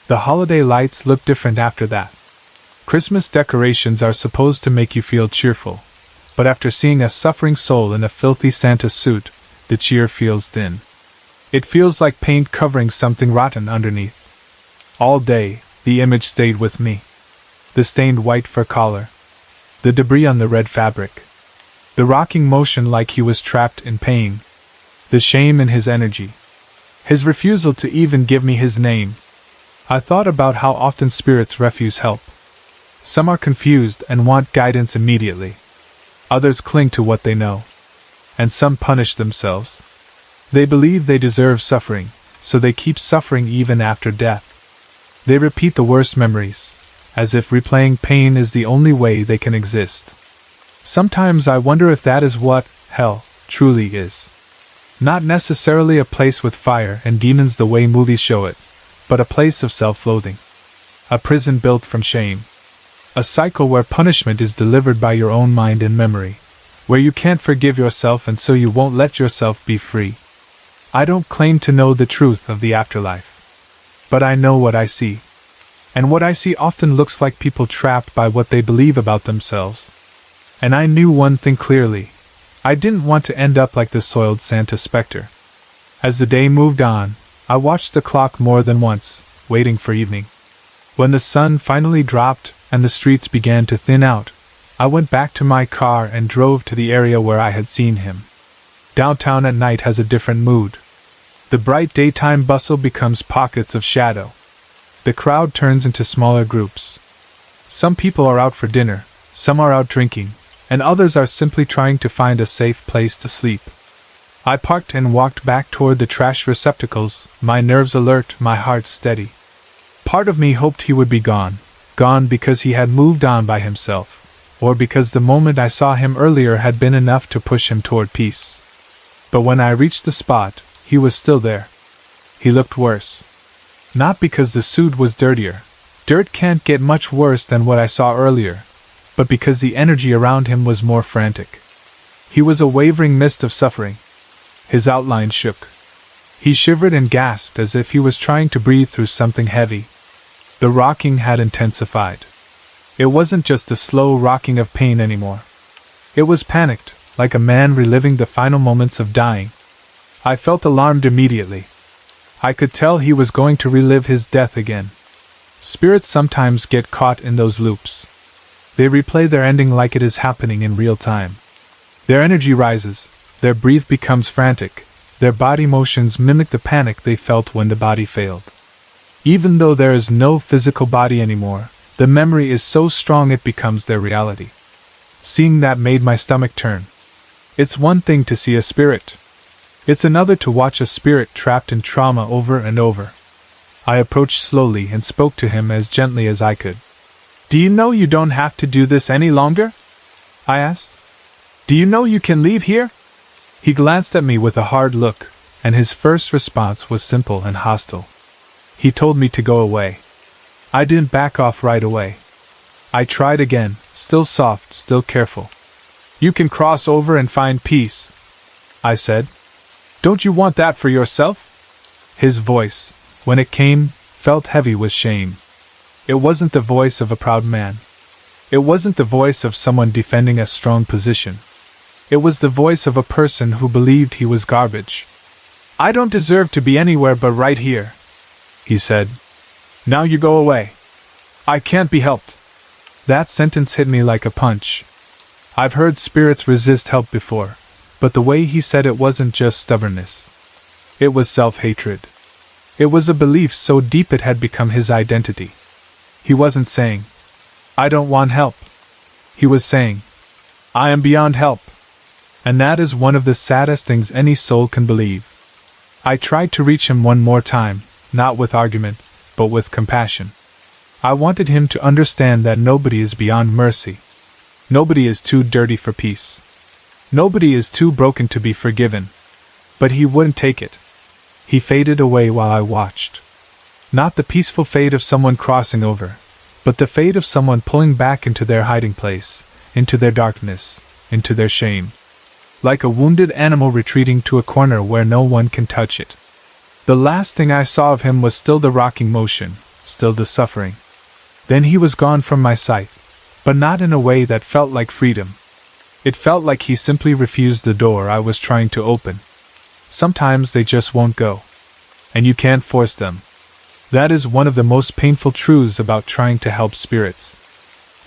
The holiday lights looked different after that. Christmas decorations are supposed to make you feel cheerful, but after seeing a suffering soul in a filthy Santa suit, the cheer feels thin. It feels like paint covering something rotten underneath. All day, the image stayed with me. The stained white fur collar. The debris on the red fabric. The rocking motion like he was trapped in pain. The shame in his energy. His refusal to even give me his name. I thought about how often spirits refuse help. Some are confused and want guidance immediately. Others cling to what they know. And some punish themselves. They believe they deserve suffering, so they keep suffering even after death. They repeat the worst memories, as if replaying pain is the only way they can exist. Sometimes I wonder if that is what hell truly is. Not necessarily a place with fire and demons the way movies show it, but a place of self-loathing. A prison built from shame. A cycle where punishment is delivered by your own mind and memory, where you can't forgive yourself and so you won't let yourself be free. I don't claim to know the truth of the afterlife, but I know what I see. And what I see often looks like people trapped by what they believe about themselves. And I knew one thing clearly. I didn't want to end up like the soiled Santa specter. As the day moved on, I watched the clock more than once, waiting for evening. When the sun finally dropped and the streets began to thin out, I went back to my car and drove to the area where I had seen him. Downtown at night has a different mood. The bright daytime bustle becomes pockets of shadow. The crowd turns into smaller groups. Some people are out for dinner, some are out drinking, and others are simply trying to find a safe place to sleep. I parked and walked back toward the trash receptacles, my nerves alert, my heart steady. Part of me hoped he would be gone because he had moved on by himself, or because the moment I saw him earlier had been enough to push him toward peace. But when I reached the spot, he was still there. He looked worse. Not because the suit was dirtier. Dirt can't get much worse than what I saw earlier, but because the energy around him was more frantic. He was a wavering mist of suffering. His outline shook. He shivered and gasped as if he was trying to breathe through something heavy. The rocking had intensified. It wasn't just the slow rocking of pain anymore. It was panicked, like a man reliving the final moments of dying. I felt alarmed immediately. I could tell he was going to relive his death again. Spirits sometimes get caught in those loops. They replay their ending like it is happening in real time. Their energy rises, their breath becomes frantic, their body motions mimic the panic they felt when the body failed. Even though there is no physical body anymore, the memory is so strong it becomes their reality. Seeing that made my stomach turn. It's one thing to see a spirit. It's another to watch a spirit trapped in trauma over and over. I approached slowly and spoke to him as gently as I could. "Do you know you don't have to do this any longer?" I asked. "Do you know you can leave here?" He glanced at me with a hard look, and his first response was simple and hostile. He told me to go away. I didn't back off right away. I tried again, still soft, still careful. "You can cross over and find peace," I said. "Don't you want that for yourself?" His voice, when it came, felt heavy with shame. It wasn't the voice of a proud man. It wasn't the voice of someone defending a strong position. It was the voice of a person who believed he was garbage. "I don't deserve to be anywhere but right here," he said. "Now you go away. I can't be helped." That sentence hit me like a punch. I've heard spirits resist help before, but the way he said it wasn't just stubbornness. It was self-hatred. It was a belief so deep it had become his identity. He wasn't saying, "I don't want help." He was saying, "I am beyond help." And that is one of the saddest things any soul can believe. I tried to reach him one more time, not with argument, but with compassion. I wanted him to understand that nobody is beyond mercy. Nobody is too dirty for peace. Nobody is too broken to be forgiven. But he wouldn't take it. He faded away while I watched. Not the peaceful fade of someone crossing over, but the fade of someone pulling back into their hiding place, into their darkness, into their shame. Like a wounded animal retreating to a corner where no one can touch it. The last thing I saw of him was still the rocking motion, still the suffering. Then he was gone from my sight, but not in a way that felt like freedom. It felt like he simply refused the door I was trying to open. Sometimes they just won't go. And you can't force them. That is one of the most painful truths about trying to help spirits.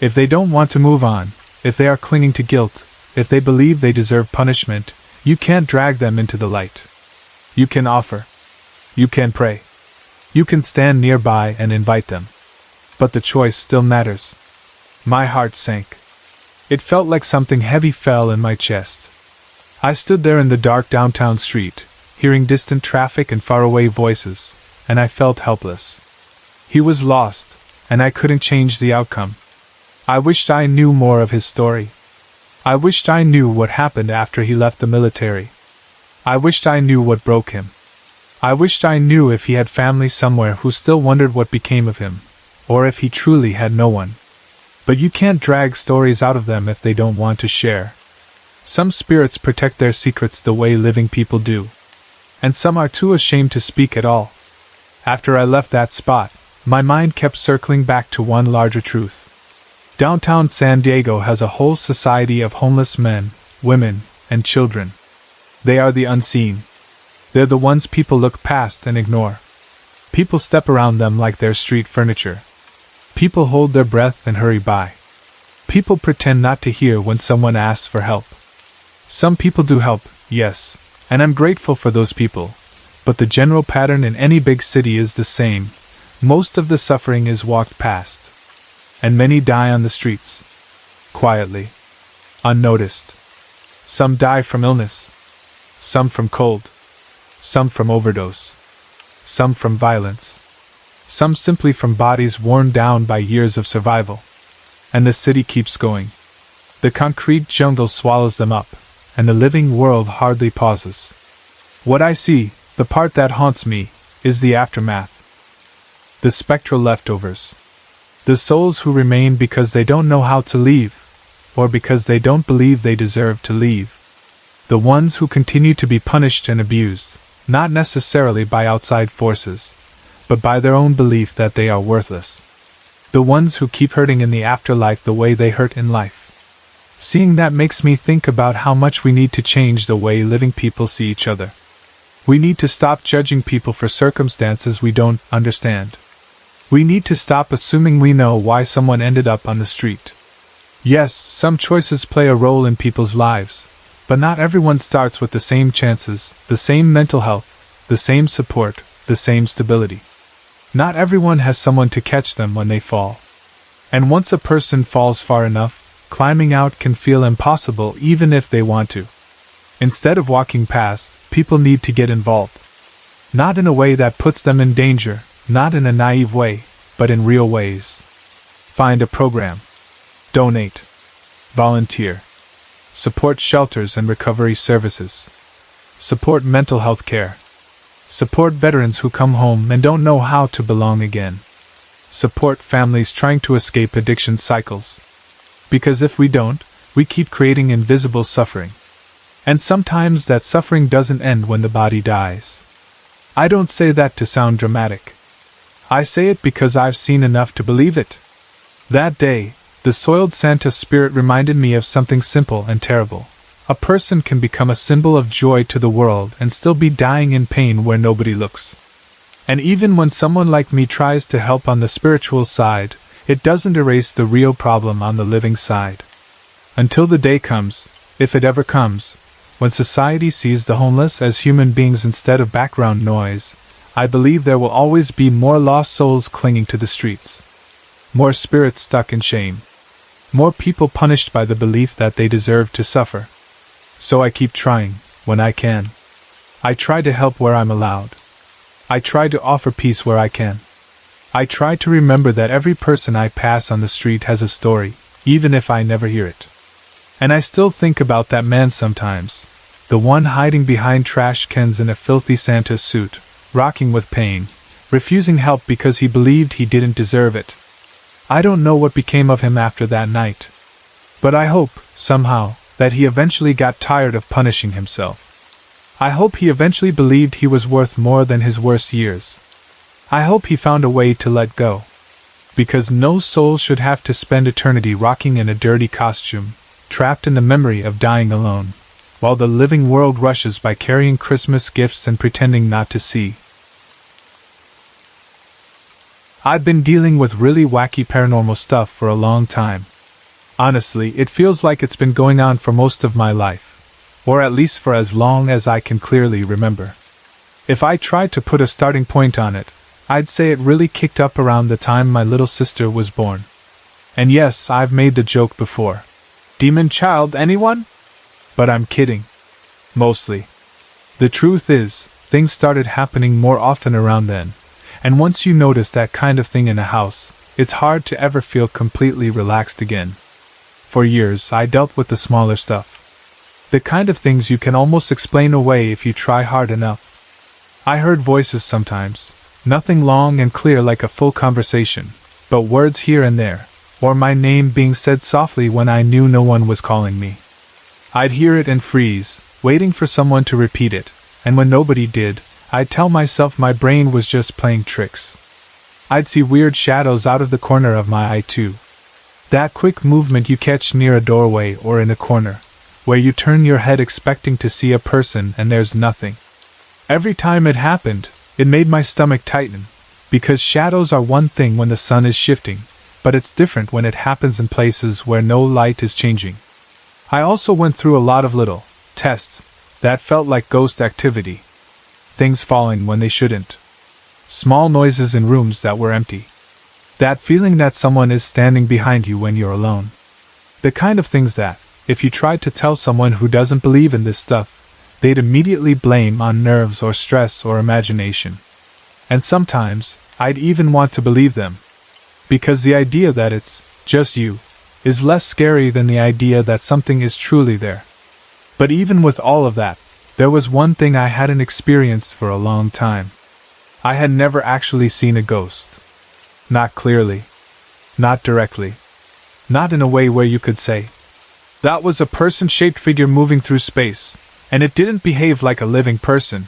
If they don't want to move on, if they are clinging to guilt, if they believe they deserve punishment, you can't drag them into the light. You can offer. You can pray. You can stand nearby and invite them. But the choice still matters. My heart sank. It felt like something heavy fell in my chest. I stood there in the dark downtown street, hearing distant traffic and faraway voices, and I felt helpless. He was lost, and I couldn't change the outcome. I wished I knew more of his story. I wished I knew what happened after he left the military. I wished I knew what broke him. I wished I knew if he had family somewhere who still wondered what became of him, or if he truly had no one. But you can't drag stories out of them if they don't want to share. Some spirits protect their secrets the way living people do. And some are too ashamed to speak at all. After I left that spot, my mind kept circling back to one larger truth. Downtown San Diego has a whole society of homeless men, women, and children. They are the unseen. They're the ones people look past and ignore. People step around them like they're street furniture. People hold their breath and hurry by. People pretend not to hear when someone asks for help. Some people do help, yes, and I'm grateful for those people, but the general pattern in any big city is the same. Most of the suffering is walked past. And many die on the streets. Quietly. Unnoticed. Some die from illness. Some from cold. Some from overdose. Some from violence. Some simply from bodies worn down by years of survival. And the city keeps going. The concrete jungle swallows them up, and the living world hardly pauses. What I see, the part that haunts me, is the aftermath. The spectral leftovers. The souls who remain because they don't know how to leave, or because they don't believe they deserve to leave. The ones who continue to be punished and abused, not necessarily by outside forces, but by their own belief that they are worthless. The ones who keep hurting in the afterlife the way they hurt in life. Seeing that makes me think about how much we need to change the way living people see each other. We need to stop judging people for circumstances we don't understand. We need to stop assuming we know why someone ended up on the street. Yes, some choices play a role in people's lives, but not everyone starts with the same chances, the same mental health, the same support, the same stability. Not everyone has someone to catch them when they fall. And once a person falls far enough, climbing out can feel impossible even if they want to. Instead of walking past, people need to get involved. Not in a way that puts them in danger, not in a naive way, but in real ways. Find a program. Donate. Volunteer. Support shelters and recovery services. Support mental health care. Support veterans who come home and don't know how to belong again. Support families trying to escape addiction cycles. Because if we don't, we keep creating invisible suffering. And sometimes that suffering doesn't end when the body dies. I don't say that to sound dramatic. I say it because I've seen enough to believe it. That day, the soiled Santa spirit reminded me of something simple and terrible. A person can become a symbol of joy to the world and still be dying in pain where nobody looks. And even when someone like me tries to help on the spiritual side, it doesn't erase the real problem on the living side. Until the day comes, if it ever comes, when society sees the homeless as human beings instead of background noise, I believe there will always be more lost souls clinging to the streets. More spirits stuck in shame. More people punished by the belief that they deserve to suffer. So I keep trying, when I can. I try to help where I'm allowed. I try to offer peace where I can. I try to remember that every person I pass on the street has a story, even if I never hear it. And I still think about that man sometimes, the one hiding behind trash cans in a filthy Santa suit, rocking with pain, refusing help because he believed he didn't deserve it. I don't know what became of him after that night. But I hope, somehow, that he eventually got tired of punishing himself. I hope he eventually believed he was worth more than his worst years. I hope he found a way to let go. Because no soul should have to spend eternity rocking in a dirty costume, trapped in the memory of dying alone, while the living world rushes by carrying Christmas gifts and pretending not to see. I've been dealing with really wacky paranormal stuff for a long time. Honestly, it feels like it's been going on for most of my life, or at least for as long as I can clearly remember. If I tried to put a starting point on it, I'd say it really kicked up around the time my little sister was born. And yes, I've made the joke before. Demon child, anyone? But I'm kidding. Mostly. The truth is, things started happening more often around then. And once you notice that kind of thing in a house, it's hard to ever feel completely relaxed again. For years, I dealt with the smaller stuff. The kind of things you can almost explain away if you try hard enough. I heard voices sometimes, nothing long and clear like a full conversation, but words here and there, or my name being said softly when I knew no one was calling me. I'd hear it and freeze, waiting for someone to repeat it, and when nobody did, I'd tell myself my brain was just playing tricks. I'd see weird shadows out of the corner of my eye too. That quick movement you catch near a doorway or in a corner, where you turn your head expecting to see a person and there's nothing. Every time it happened, it made my stomach tighten, because shadows are one thing when the sun is shifting, but it's different when it happens in places where no light is changing. I also went through a lot of little tests that felt like ghost activity. Things falling when they shouldn't. Small noises in rooms that were empty. That feeling that someone is standing behind you when you're alone. The kind of things that, if you tried to tell someone who doesn't believe in this stuff, they'd immediately blame on nerves or stress or imagination. And sometimes, I'd even want to believe them. Because the idea that it's just you is less scary than the idea that something is truly there. But even with all of that, there was one thing I hadn't experienced for a long time. I had never actually seen a ghost. Not clearly. Not directly. Not in a way where you could say, that was a person-shaped figure moving through space, and it didn't behave like a living person.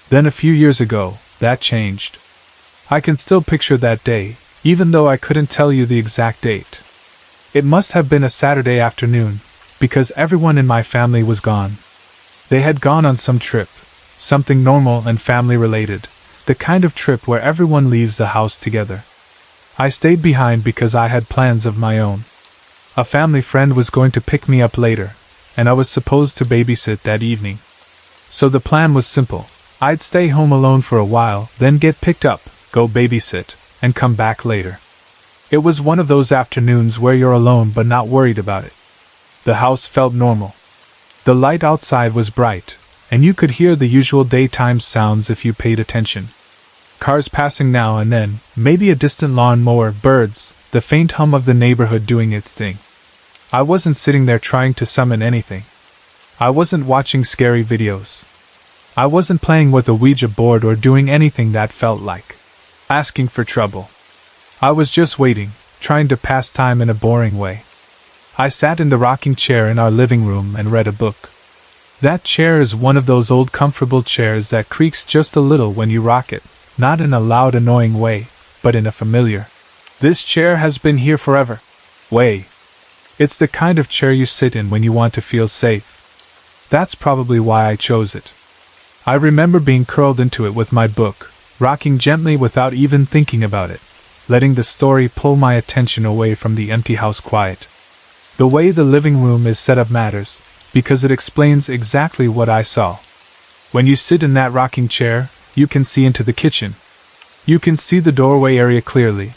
Then a few years ago, that changed. I can still picture that day, even though I couldn't tell you the exact date. It must have been a Saturday afternoon, because everyone in my family was gone. They had gone on some trip, something normal and family-related, the kind of trip where everyone leaves the house together. I stayed behind because I had plans of my own. A family friend was going to pick me up later, and I was supposed to babysit that evening. So the plan was simple. I'd stay home alone for a while, then get picked up, go babysit, and come back later. It was one of those afternoons where you're alone but not worried about it. The house felt normal. The light outside was bright, and you could hear the usual daytime sounds if you paid attention. Cars passing now and then, maybe a distant lawn-mower, birds, the faint hum of the neighborhood doing its thing. I wasn't sitting there trying to summon anything. I wasn't watching scary videos. I wasn't playing with a Ouija board or doing anything that felt like asking for trouble. I was just waiting, trying to pass time in a boring way. I sat in the rocking chair in our living room and read a book. That chair is one of those old comfortable chairs that creaks just a little when you rock it, not in a loud annoying way, but in a familiar, this chair has been here forever way. It's the kind of chair you sit in when you want to feel safe. That's probably why I chose it. I remember being curled into it with my book, rocking gently without even thinking about it, letting the story pull my attention away from the empty house quiet. The way the living room is set up matters, because it explains exactly what I saw. When you sit in that rocking chair, you can see into the kitchen. You can see the doorway area clearly,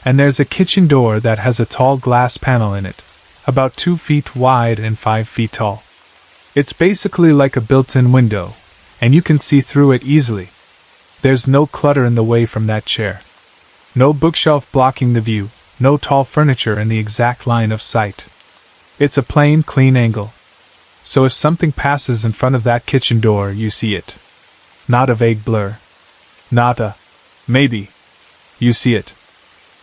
and there's a kitchen door that has a tall glass panel in it, about 2 feet wide and 5 feet tall. It's basically like a built-in window, and you can see through it easily. There's no clutter in the way from that chair. No bookshelf blocking the view, no tall furniture in the exact line of sight. It's a plain, clean angle. So if something passes in front of that kitchen door, you see it. Not a vague blur. Not a maybe. You see it.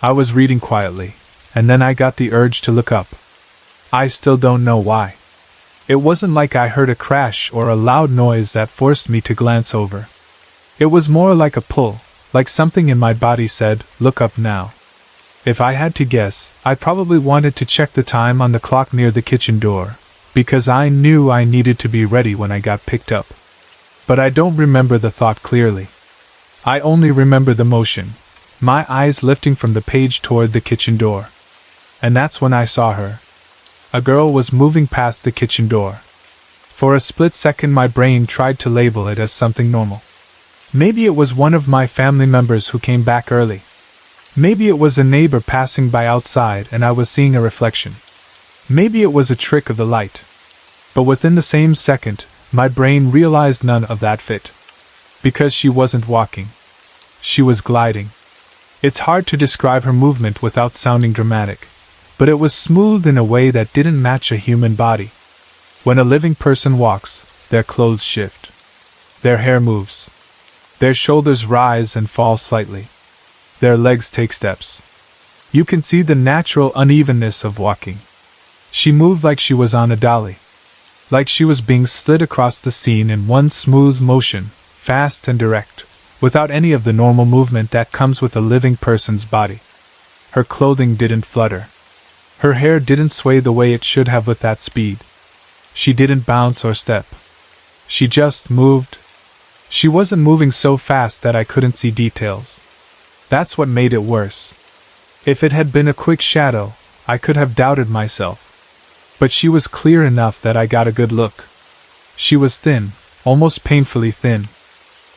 I was reading quietly, and then I got the urge to look up. I still don't know why. It wasn't like I heard a crash or a loud noise that forced me to glance over. It was more like a pull, like something in my body said, "Look up now." If I had to guess, I probably wanted to check the time on the clock near the kitchen door, because I knew I needed to be ready when I got picked up. But I don't remember the thought clearly. I only remember the motion, my eyes lifting from the page toward the kitchen door. And that's when I saw her. A girl was moving past the kitchen door. For a split second my brain tried to label it as something normal. Maybe it was one of my family members who came back early. Maybe it was a neighbor passing by outside and I was seeing a reflection. Maybe it was a trick of the light. But within the same second, my brain realized none of that fit. Because she wasn't walking. She was gliding. It's hard to describe her movement without sounding dramatic, but it was smooth in a way that didn't match a human body. When a living person walks, their clothes shift. Their hair moves. Their shoulders rise and fall slightly. Their legs take steps. You can see the natural unevenness of walking. She moved like she was on a dolly. Like she was being slid across the scene in one smooth motion, fast and direct, without any of the normal movement that comes with a living person's body. Her clothing didn't flutter. Her hair didn't sway the way it should have with that speed. She didn't bounce or step. She just moved. She wasn't moving so fast that I couldn't see details. That's what made it worse. If it had been a quick shadow, I could have doubted myself. But she was clear enough that I got a good look. She was thin, almost painfully thin.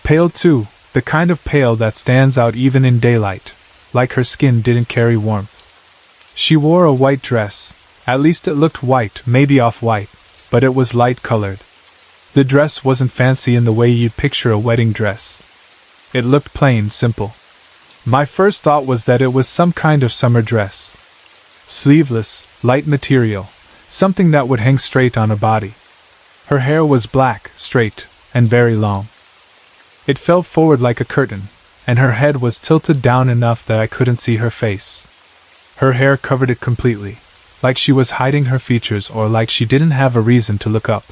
Pale too, the kind of pale that stands out even in daylight, like her skin didn't carry warmth. She wore a white dress, at least it looked white, maybe off-white, but it was light-colored. The dress wasn't fancy in the way you'd picture a wedding dress. It looked plain, simple. My first thought was that it was some kind of summer dress. Sleeveless, light material, something that would hang straight on a body. Her hair was black, straight, and very long. It fell forward like a curtain, and her head was tilted down enough that I couldn't see her face. Her hair covered it completely, like she was hiding her features or like she didn't have a reason to look up.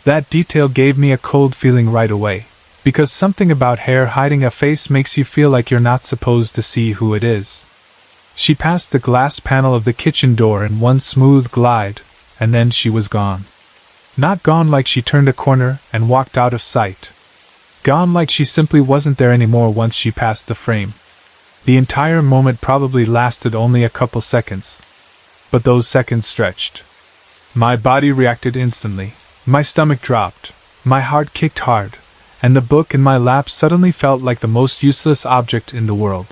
That detail gave me a cold feeling right away, because something about hair hiding a face makes you feel like you're not supposed to see who it is. She passed the glass panel of the kitchen door in one smooth glide, and then she was gone. Not gone like she turned a corner and walked out of sight. Gone like she simply wasn't there anymore once she passed the frame. The entire moment probably lasted only a couple seconds. But those seconds stretched. My body reacted instantly, my stomach dropped, my heart kicked hard, and the book in my lap suddenly felt like the most useless object in the world.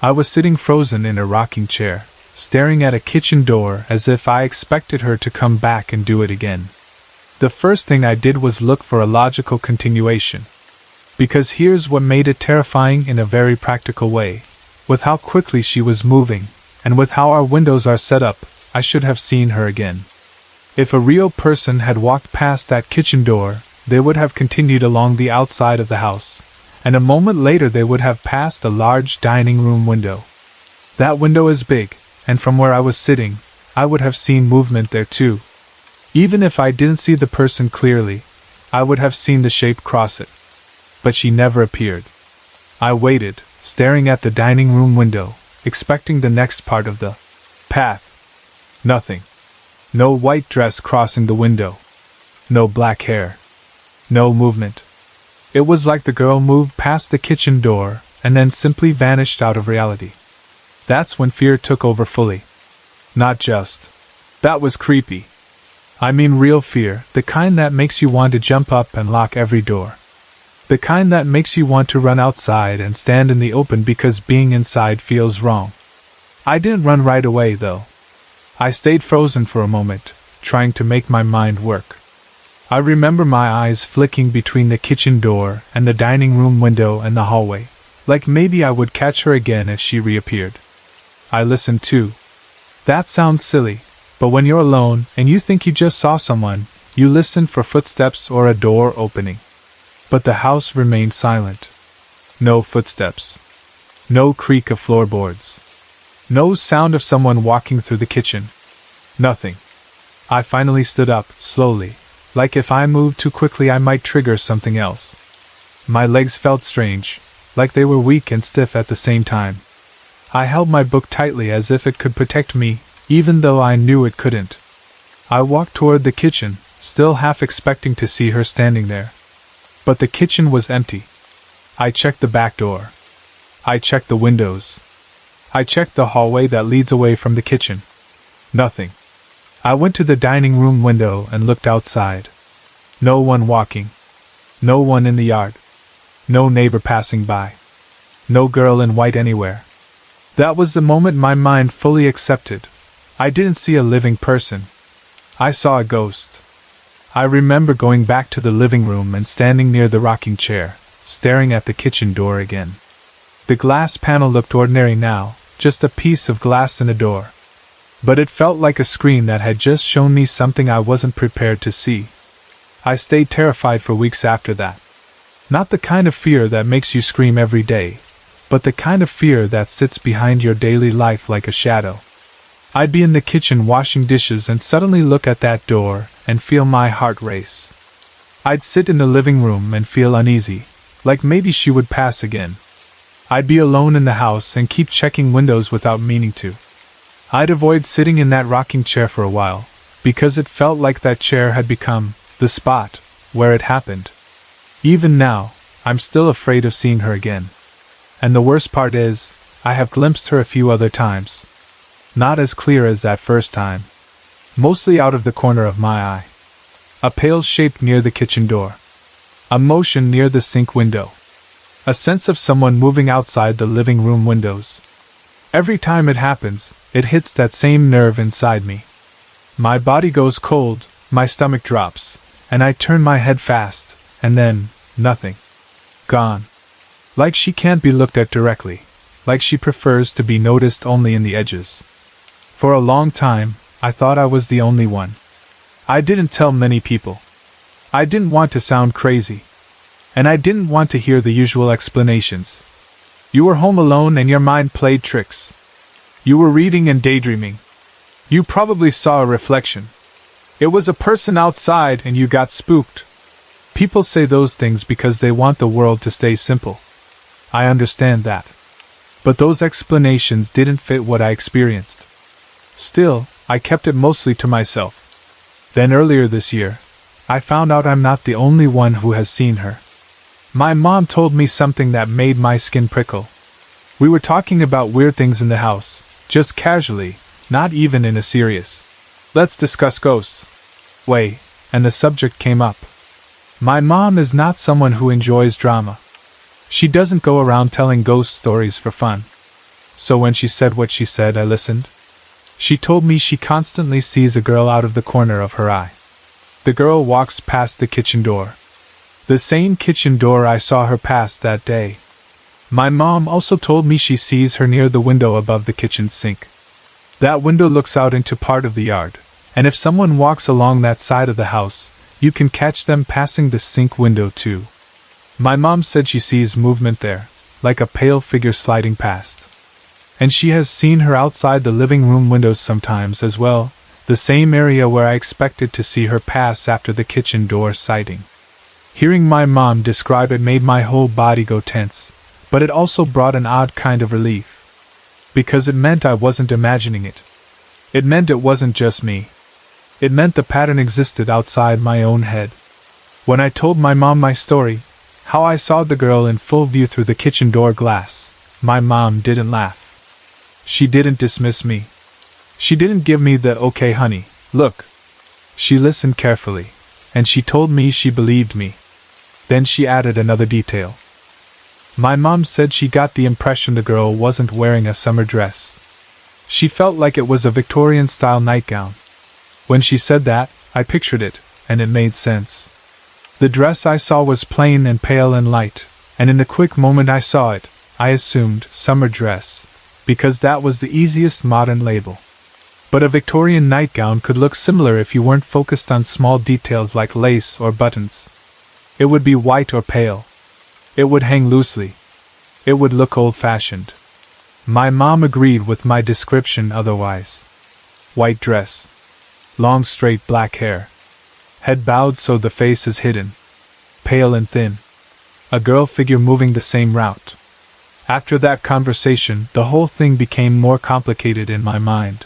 I was sitting frozen in a rocking chair, staring at a kitchen door as if I expected her to come back and do it again. The first thing I did was look for a logical continuation. Because here's what made it terrifying in a very practical way. With how quickly she was moving, and with how our windows are set up, I should have seen her again. If a real person had walked past that kitchen door, they would have continued along the outside of the house, and a moment later they would have passed a large dining room window. That window is big, and from where I was sitting, I would have seen movement there too. Even if I didn't see the person clearly, I would have seen the shape cross it. But she never appeared. I waited, staring at the dining room window, expecting the next part of the path. Nothing. No white dress crossing the window. No black hair. No movement. It was like the girl moved past the kitchen door and then simply vanished out of reality. That's when fear took over fully. Not just. That was creepy. I mean real fear, the kind that makes you want to jump up and lock every door. The kind that makes you want to run outside and stand in the open because being inside feels wrong. I didn't run right away, though. I stayed frozen for a moment, trying to make my mind work. I remember my eyes flicking between the kitchen door and the dining room window and the hallway, like maybe I would catch her again if she reappeared. I listened too. That sounds silly, but when you're alone and you think you just saw someone, you listen for footsteps or a door opening. But the house remained silent. No footsteps. No creak of floorboards. No sound of someone walking through the kitchen. Nothing. I finally stood up, slowly, like if I moved too quickly I might trigger something else. My legs felt strange, like they were weak and stiff at the same time. I held my book tightly as if it could protect me, even though I knew it couldn't. I walked toward the kitchen, still half expecting to see her standing there. But the kitchen was empty. I checked the back door. I checked the windows. I checked the hallway that leads away from the kitchen. Nothing. I went to the dining room window and looked outside. No one walking. No one in the yard. No neighbor passing by. No girl in white anywhere. That was the moment my mind fully accepted. I didn't see a living person. I saw a ghost. I remember going back to the living room and standing near the rocking chair, staring at the kitchen door again. The glass panel looked ordinary now, just a piece of glass in a door. But it felt like a screen that had just shown me something I wasn't prepared to see. I stayed terrified for weeks after that. Not the kind of fear that makes you scream every day, but the kind of fear that sits behind your daily life like a shadow. I'd be in the kitchen washing dishes and suddenly look at that door and feel my heart race. I'd sit in the living room and feel uneasy, like maybe she would pass again. I'd be alone in the house and keep checking windows without meaning to. I'd avoid sitting in that rocking chair for a while, because it felt like that chair had become the spot where it happened. Even now, I'm still afraid of seeing her again. And the worst part is, I have glimpsed her a few other times. Not as clear as that first time. Mostly out of the corner of my eye. A pale shape near the kitchen door. A motion near the sink window. A sense of someone moving outside the living room windows. Every time it happens, it hits that same nerve inside me. My body goes cold, my stomach drops, and I turn my head fast, and then, nothing. Gone. Like she can't be looked at directly. Like she prefers to be noticed only in the edges. For a long time, I thought I was the only one. I didn't tell many people. I didn't want to sound crazy. And I didn't want to hear the usual explanations. You were home alone and your mind played tricks. You were reading and daydreaming. You probably saw a reflection. It was a person outside and you got spooked. People say those things because they want the world to stay simple. I understand that. But those explanations didn't fit what I experienced. Still, I kept it mostly to myself. Then earlier this year, I found out I'm not the only one who has seen her. My mom told me something that made my skin prickle. We were talking about weird things in the house, just casually, not even in a serious "let's discuss ghosts" way, and the subject came up. My mom is not someone who enjoys drama. She doesn't go around telling ghost stories for fun. So when she said what she said, I listened. She told me she constantly sees a girl out of the corner of her eye. The girl walks past the kitchen door. The same kitchen door I saw her pass that day. My mom also told me she sees her near the window above the kitchen sink. That window looks out into part of the yard, and if someone walks along that side of the house, you can catch them passing the sink window too. My mom said she sees movement there, like a pale figure sliding past. And she has seen her outside the living room windows sometimes as well, the same area where I expected to see her pass after the kitchen door sighting. Hearing my mom describe it made my whole body go tense, but it also brought an odd kind of relief. Because it meant I wasn't imagining it. It meant it wasn't just me. It meant the pattern existed outside my own head. When I told my mom my story, how I saw the girl in full view through the kitchen door glass, my mom didn't laugh. She didn't dismiss me. She didn't give me the "okay honey, look." She listened carefully, and she told me she believed me. Then she added another detail. My mom said she got the impression the girl wasn't wearing a summer dress. She felt like it was a Victorian-style nightgown. When she said that, I pictured it, and it made sense. The dress I saw was plain and pale and light, and in the quick moment I saw it, I assumed summer dress, because that was the easiest modern label. But a Victorian nightgown could look similar if you weren't focused on small details like lace or buttons. It would be white or pale. It would hang loosely. It would look old-fashioned. My mom agreed with my description otherwise. White dress. Long straight black hair. Head bowed so the face is hidden. Pale and thin. A girl figure moving the same route. After that conversation, the whole thing became more complicated in my mind.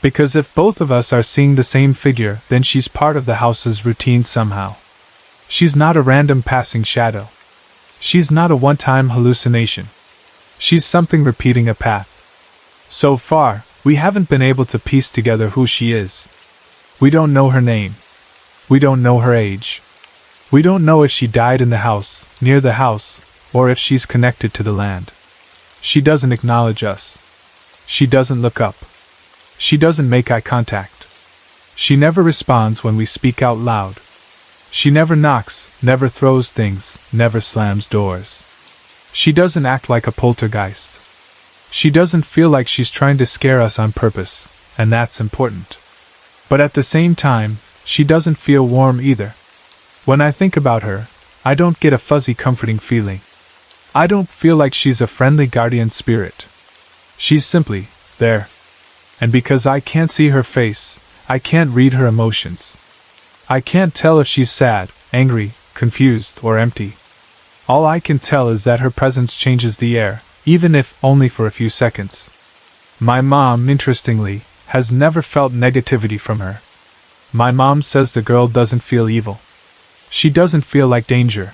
Because if both of us are seeing the same figure, then she's part of the house's routine somehow. She's not a random passing shadow. She's not a one-time hallucination. She's something repeating a path. So far, we haven't been able to piece together who she is. We don't know her name. We don't know her age. We don't know if she died in the house, near the house, or if she's connected to the land. She doesn't acknowledge us. She doesn't look up. She doesn't make eye contact. She never responds when we speak out loud. She never knocks, never throws things, never slams doors. She doesn't act like a poltergeist. She doesn't feel like she's trying to scare us on purpose, and that's important. But at the same time, she doesn't feel warm either. When I think about her, I don't get a fuzzy comforting feeling. I don't feel like she's a friendly guardian spirit. She's simply there. And because I can't see her face, I can't read her emotions. I can't tell if she's sad, angry, confused, or empty. All I can tell is that her presence changes the air, even if only for a few seconds. My mom, interestingly, has never felt negativity from her. My mom says the girl doesn't feel evil. She doesn't feel like danger.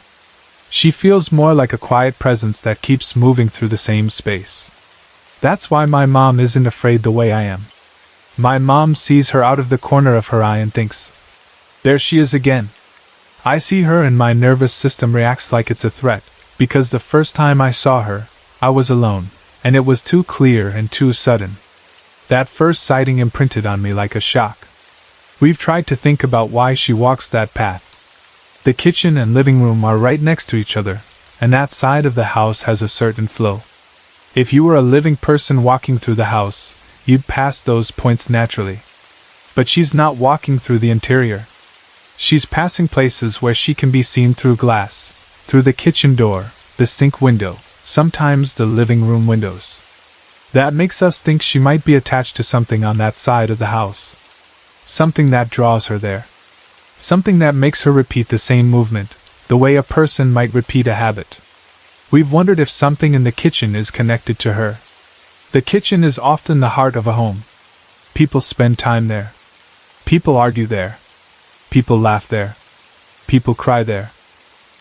She feels more like a quiet presence that keeps moving through the same space. That's why my mom isn't afraid the way I am. My mom sees her out of the corner of her eye and thinks, there she is again. I see her and my nervous system reacts like it's a threat, because the first time I saw her, I was alone, and it was too clear and too sudden. That first sighting imprinted on me like a shock. We've tried to think about why she walks that path. The kitchen and living room are right next to each other, and that side of the house has a certain flow. If you were a living person walking through the house, you'd pass those points naturally. But she's not walking through the interior. She's passing places where she can be seen through glass, through the kitchen door, the sink window, sometimes the living room windows. That makes us think she might be attached to something on that side of the house. Something that draws her there. Something that makes her repeat the same movement, the way a person might repeat a habit. We've wondered if something in the kitchen is connected to her. The kitchen is often the heart of a home. People spend time there. People argue there. People laugh there. People cry there.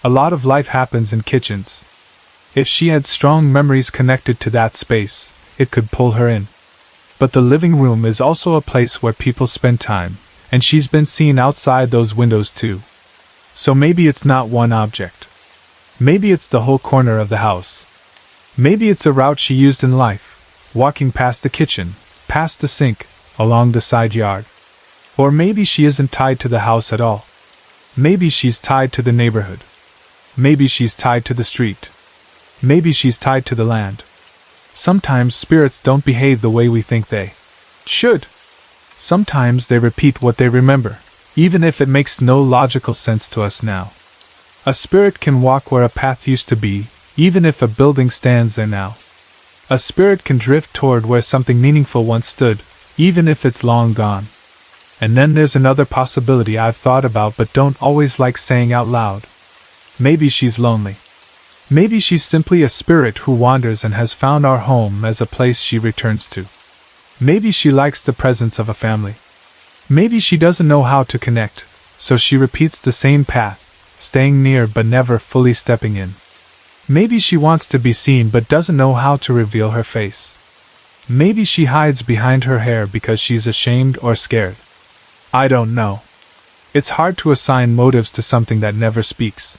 A lot of life happens in kitchens. If she had strong memories connected to that space, it could pull her in. But the living room is also a place where people spend time, and she's been seen outside those windows too. So maybe it's not one object. Maybe it's the whole corner of the house. Maybe it's a route she used in life, walking past the kitchen, past the sink, along the side yard. Or maybe she isn't tied to the house at all. Maybe she's tied to the neighborhood. Maybe she's tied to the street. Maybe she's tied to the land. Sometimes spirits don't behave the way we think they should. Sometimes they repeat what they remember, even if it makes no logical sense to us now. A spirit can walk where a path used to be, even if a building stands there now. A spirit can drift toward where something meaningful once stood, even if it's long gone. And then there's another possibility I've thought about but don't always like saying out loud. Maybe she's lonely. Maybe she's simply a spirit who wanders and has found our home as a place she returns to. Maybe she likes the presence of a family. Maybe she doesn't know how to connect, so she repeats the same path, staying near but never fully stepping in. Maybe she wants to be seen but doesn't know how to reveal her face. Maybe she hides behind her hair because she's ashamed or scared. I don't know. It's hard to assign motives to something that never speaks.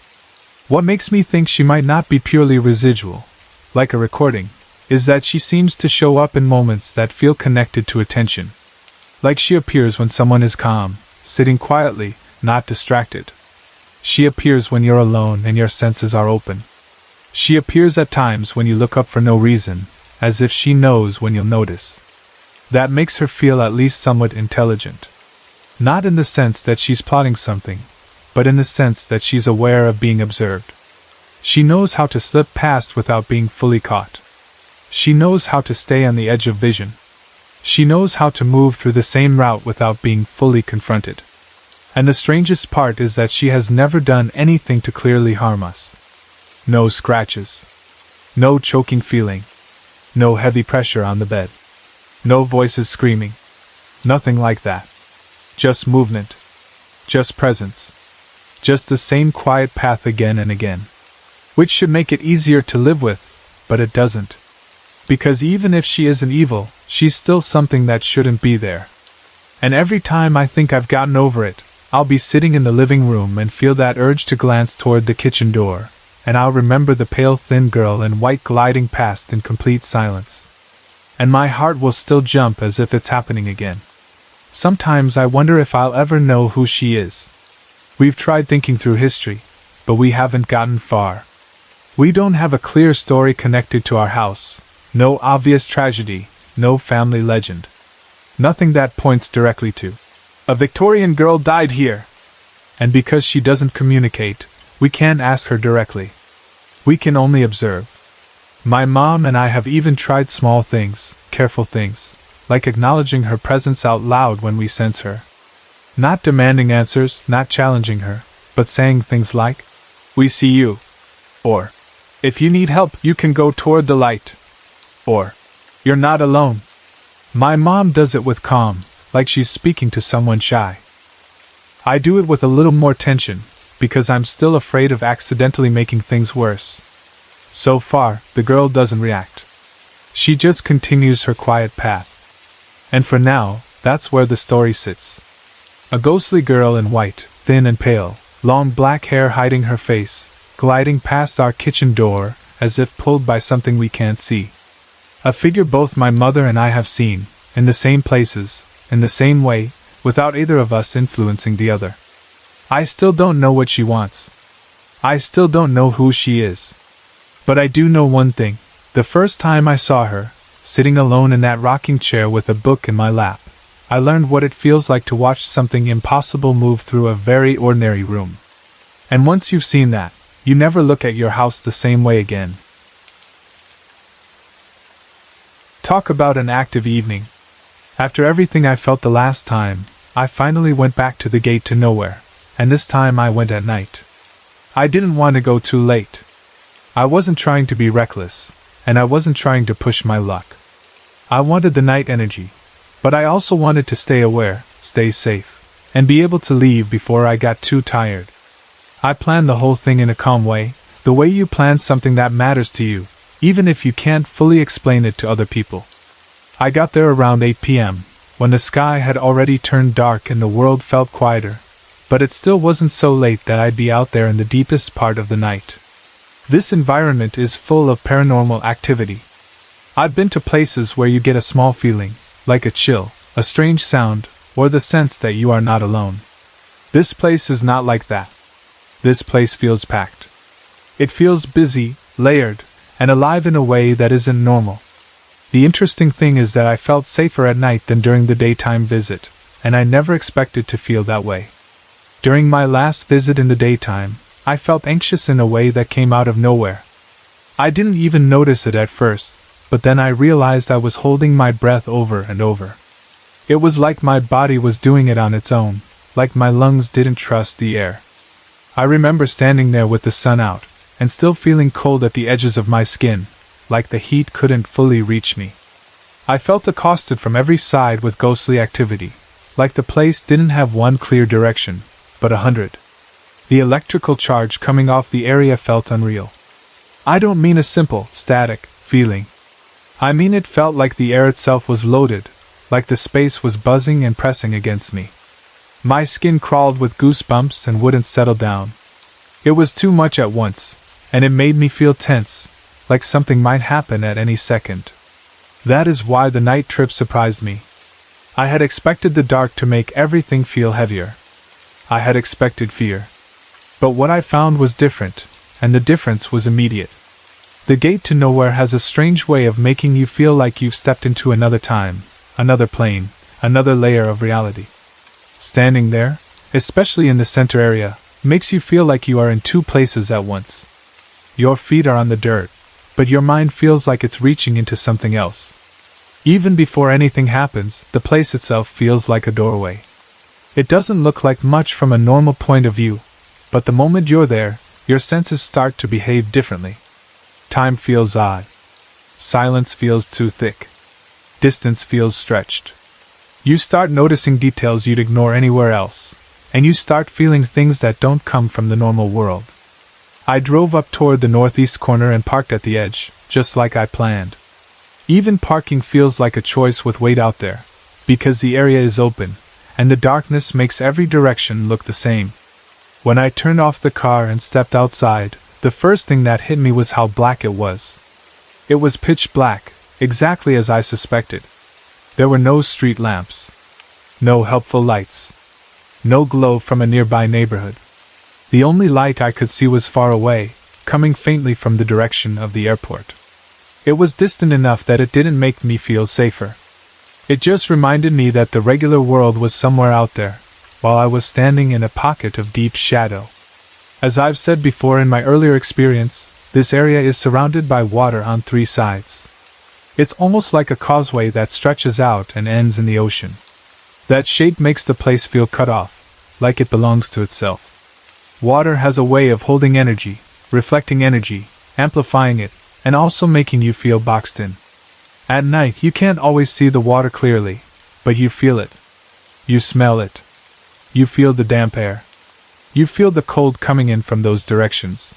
What makes me think she might not be purely residual, like a recording, is that she seems to show up in moments that feel connected to attention. Like she appears when someone is calm, sitting quietly, not distracted. She appears when you're alone and your senses are open. She appears at times when you look up for no reason, as if she knows when you'll notice. That makes her feel at least somewhat intelligent. Not in the sense that she's plotting something, but in the sense that she's aware of being observed. She knows how to slip past without being fully caught. She knows how to stay on the edge of vision. She knows how to move through the same route without being fully confronted. And the strangest part is that she has never done anything to clearly harm us. No scratches. No choking feeling. No heavy pressure on the bed. No voices screaming. Nothing like that. Just movement. Just presence. Just the same quiet path again and again. Which should make it easier to live with, but it doesn't. Because even if she isn't evil, she's still something that shouldn't be there. And every time I think I've gotten over it, I'll be sitting in the living room and feel that urge to glance toward the kitchen door, and I'll remember the pale thin girl in white gliding past in complete silence. And my heart will still jump as if it's happening again. Sometimes I wonder if I'll ever know who she is. We've tried thinking through history, but we haven't gotten far. We don't have a clear story connected to our house, no obvious tragedy, no family legend. Nothing that points directly to a Victorian girl died here. And because she doesn't communicate, we can't ask her directly. We can only observe. My mom and I have even tried small things, careful things, like acknowledging her presence out loud when we sense her. Not demanding answers, not challenging her, but saying things like, "We see you," or, "If you need help, you can go toward the light," or, "You're not alone." My mom does it with calm, like she's speaking to someone shy. I do it with a little more tension, because I'm still afraid of accidentally making things worse. So far, the girl doesn't react. She just continues her quiet path. And for now, that's where the story sits. A ghostly girl in white, thin and pale, long black hair hiding her face, gliding past our kitchen door, as if pulled by something we can't see. A figure both my mother and I have seen, in the same places, in the same way, without either of us influencing the other. I still don't know what she wants. I still don't know who she is. But I do know one thing. The first time I saw her, sitting alone in that rocking chair with a book in my lap, I learned what it feels like to watch something impossible move through a very ordinary room. And once you've seen that, you never look at your house the same way again. Talk about an active evening. After everything I felt the last time, I finally went back to the gate to nowhere, and this time I went at night. I didn't want to go too late. I wasn't trying to be reckless, and I wasn't trying to push my luck. I wanted the night energy, but I also wanted to stay aware, stay safe, and be able to leave before I got too tired. I planned the whole thing in a calm way, the way you plan something that matters to you, even if you can't fully explain it to other people. I got there around 8 p.m., when the sky had already turned dark and the world felt quieter, but it still wasn't so late that I'd be out there in the deepest part of the night. This environment is full of paranormal activity. I've been to places where you get a small feeling, like a chill, a strange sound, or the sense that you are not alone. This place is not like that. This place feels packed. It feels busy, layered, and alive in a way that isn't normal. The interesting thing is that I felt safer at night than during the daytime visit, and I never expected to feel that way. During my last visit in the daytime, I felt anxious in a way that came out of nowhere. I didn't even notice it at first, but then I realized I was holding my breath over and over. It was like my body was doing it on its own, like my lungs didn't trust the air. I remember standing there with the sun out, and still feeling cold at the edges of my skin, like the heat couldn't fully reach me. I felt accosted from every side with ghostly activity, like the place didn't have one clear direction, but 100. The electrical charge coming off the area felt unreal. I don't mean a simple, static feeling. I mean it felt like the air itself was loaded, like the space was buzzing and pressing against me. My skin crawled with goosebumps and wouldn't settle down. It was too much at once, and it made me feel tense, like something might happen at any second. That is why the night trip surprised me. I had expected the dark to make everything feel heavier. I had expected fear. But what I found was different, and the difference was immediate. The gate to nowhere has a strange way of making you feel like you've stepped into another time, another plane, another layer of reality. Standing there, especially in the center area, makes you feel like you are in two places at once. Your feet are on the dirt, but your mind feels like it's reaching into something else. Even before anything happens, the place itself feels like a doorway. It doesn't look like much from a normal point of view, but the moment you're there, your senses start to behave differently. Time feels odd. Silence feels too thick. Distance feels stretched. You start noticing details you'd ignore anywhere else, and you start feeling things that don't come from the normal world. I drove up toward the northeast corner and parked at the edge, just like I planned. Even parking feels like a choice with weight out there, because the area is open, and the darkness makes every direction look the same. When I turned off the car and stepped outside, the first thing that hit me was how black it was. It was pitch black, exactly as I suspected. There were no street lamps. No helpful lights. No glow from a nearby neighborhood. The only light I could see was far away, coming faintly from the direction of the airport. It was distant enough that it didn't make me feel safer. It just reminded me that the regular world was somewhere out there, while I was standing in a pocket of deep shadow. As I've said before in my earlier experience, this area is surrounded by water on three sides. It's almost like a causeway that stretches out and ends in the ocean. That shape makes the place feel cut off, like it belongs to itself. Water has a way of holding energy, reflecting energy, amplifying it, and also making you feel boxed in. At night you can't always see the water clearly, but you feel it. You smell it. You feel the damp air. You feel the cold coming in from those directions.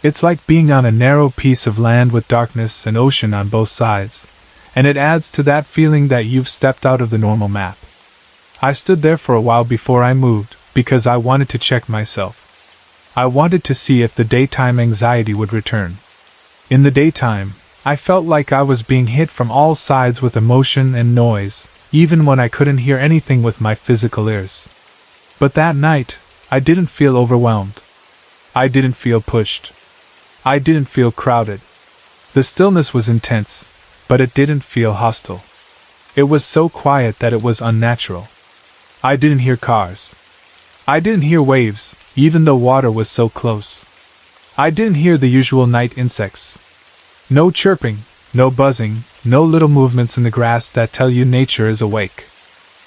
It's like being on a narrow piece of land with darkness and ocean on both sides, and it adds to that feeling that you've stepped out of the normal map. I stood there for a while before I moved, because I wanted to check myself. I wanted to see if the daytime anxiety would return. In the daytime, I felt like I was being hit from all sides with emotion and noise, even when I couldn't hear anything with my physical ears. But that night, I didn't feel overwhelmed. I didn't feel pushed. I didn't feel crowded. The stillness was intense, but it didn't feel hostile. It was so quiet that it was unnatural. I didn't hear cars. I didn't hear waves, even though water was so close. I didn't hear the usual night insects. No chirping, no buzzing, no little movements in the grass that tell you nature is awake.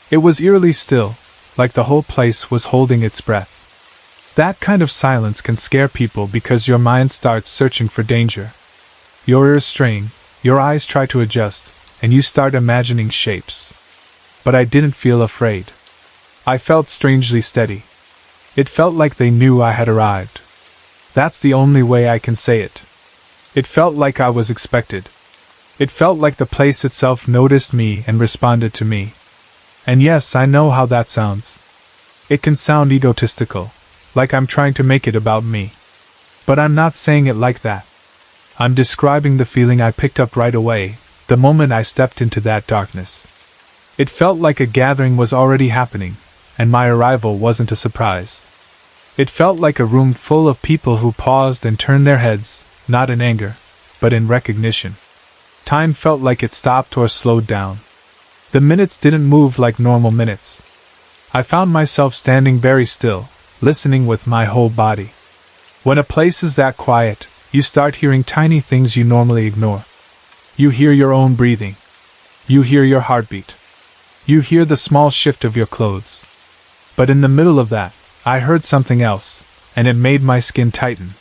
It was eerily still, like the whole place was holding its breath. That kind of silence can scare people because your mind starts searching for danger. Your ears strain, your eyes try to adjust, and you start imagining shapes. But I didn't feel afraid. I felt strangely steady. It felt like they knew I had arrived. That's the only way I can say it. It felt like I was expected. It felt like the place itself noticed me and responded to me. And yes, I know how that sounds. It can sound egotistical, like I'm trying to make it about me. But I'm not saying it like that. I'm describing the feeling I picked up right away, the moment I stepped into that darkness. It felt like a gathering was already happening, and my arrival wasn't a surprise. It felt like a room full of people who paused and turned their heads, not in anger, but in recognition. Time felt like it stopped or slowed down. The minutes didn't move like normal minutes. I found myself standing very still, listening with my whole body. When a place is that quiet, you start hearing tiny things you normally ignore. You hear your own breathing. You hear your heartbeat. You hear the small shift of your clothes. But in the middle of that, I heard something else, and it made my skin tighten.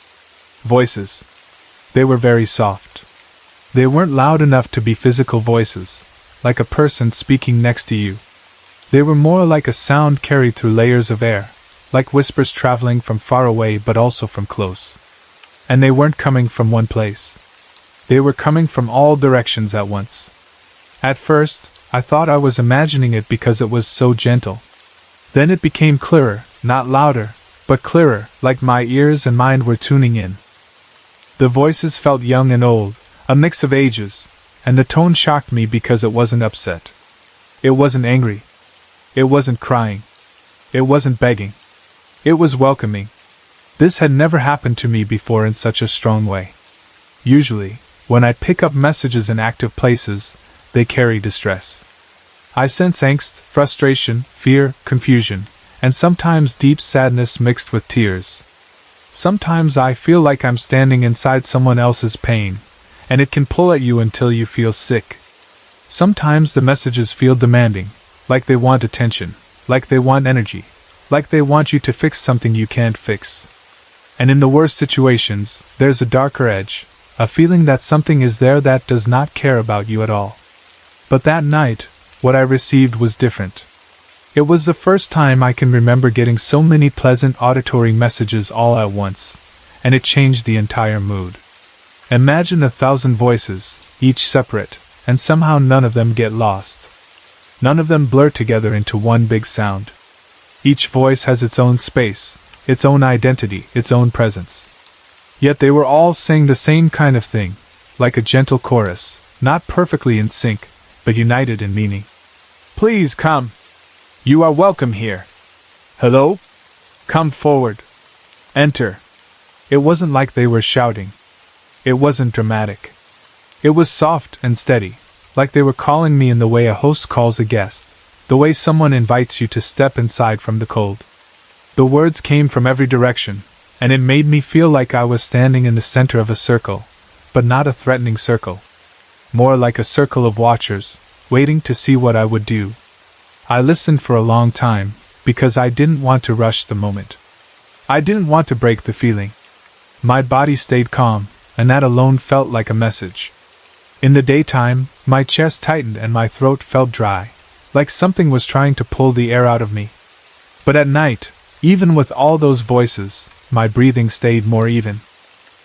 Voices. They were very soft. They weren't loud enough to be physical voices, like a person speaking next to you. They were more like a sound carried through layers of air, like whispers traveling from far away but also from close. And they weren't coming from one place. They were coming from all directions at once. At first, I thought I was imagining it because it was so gentle. Then it became clearer, not louder, but clearer, like my ears and mind were tuning in. The voices felt young and old, a mix of ages, and the tone shocked me because it wasn't upset. It wasn't angry. It wasn't crying. It wasn't begging. It was welcoming. This had never happened to me before in such a strong way. Usually, when I pick up messages in active places, they carry distress. I sense angst, frustration, fear, confusion, and sometimes deep sadness mixed with tears. Sometimes I feel like I'm standing inside someone else's pain, and it can pull at you until you feel sick. Sometimes the messages feel demanding, like they want attention, like they want energy, like they want you to fix something you can't fix. And in the worst situations, there's a darker edge, a feeling that something is there that does not care about you at all. But that night, what I received was different. It was the first time I can remember getting so many pleasant auditory messages all at once, and it changed the entire mood. Imagine 1,000 voices, each separate, and somehow none of them get lost. None of them blur together into one big sound. Each voice has its own space, its own identity, its own presence. Yet they were all saying the same kind of thing, like a gentle chorus, not perfectly in sync, but united in meaning. Please come. You are welcome here. Hello? Come forward. Enter. It wasn't like they were shouting. It wasn't dramatic. It was soft and steady, like they were calling me in the way a host calls a guest, the way someone invites you to step inside from the cold. The words came from every direction, and it made me feel like I was standing in the center of a circle, but not a threatening circle. More like a circle of watchers, waiting to see what I would do. I listened for a long time, because I didn't want to rush the moment. I didn't want to break the feeling. My body stayed calm, and that alone felt like a message. In the daytime, my chest tightened and my throat felt dry, like something was trying to pull the air out of me. But at night, even with all those voices, my breathing stayed more even.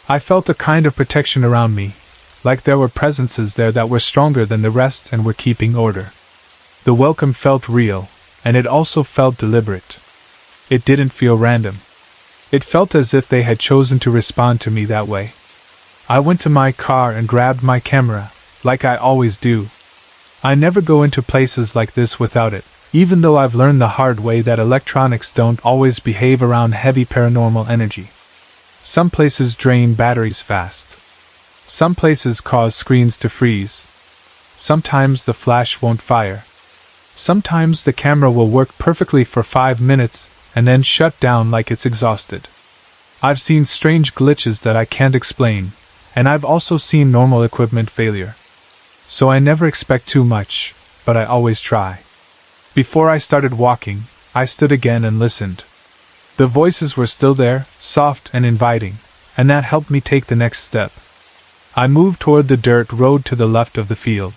I felt a kind of protection around me, like there were presences there that were stronger than the rest and were keeping order. The welcome felt real, and it also felt deliberate. It didn't feel random. It felt as if they had chosen to respond to me that way. I went to my car and grabbed my camera, like I always do. I never go into places like this without it, even though I've learned the hard way that electronics don't always behave around heavy paranormal energy. Some places drain batteries fast. Some places cause screens to freeze. Sometimes the flash won't fire. Sometimes the camera will work perfectly for 5 minutes and then shut down like it's exhausted. I've seen strange glitches that I can't explain, and I've also seen normal equipment failure. So I never expect too much, but I always try. Before I started walking, I stood again and listened. The voices were still there, soft and inviting, and that helped me take the next step. I moved toward the dirt road to the left of the field.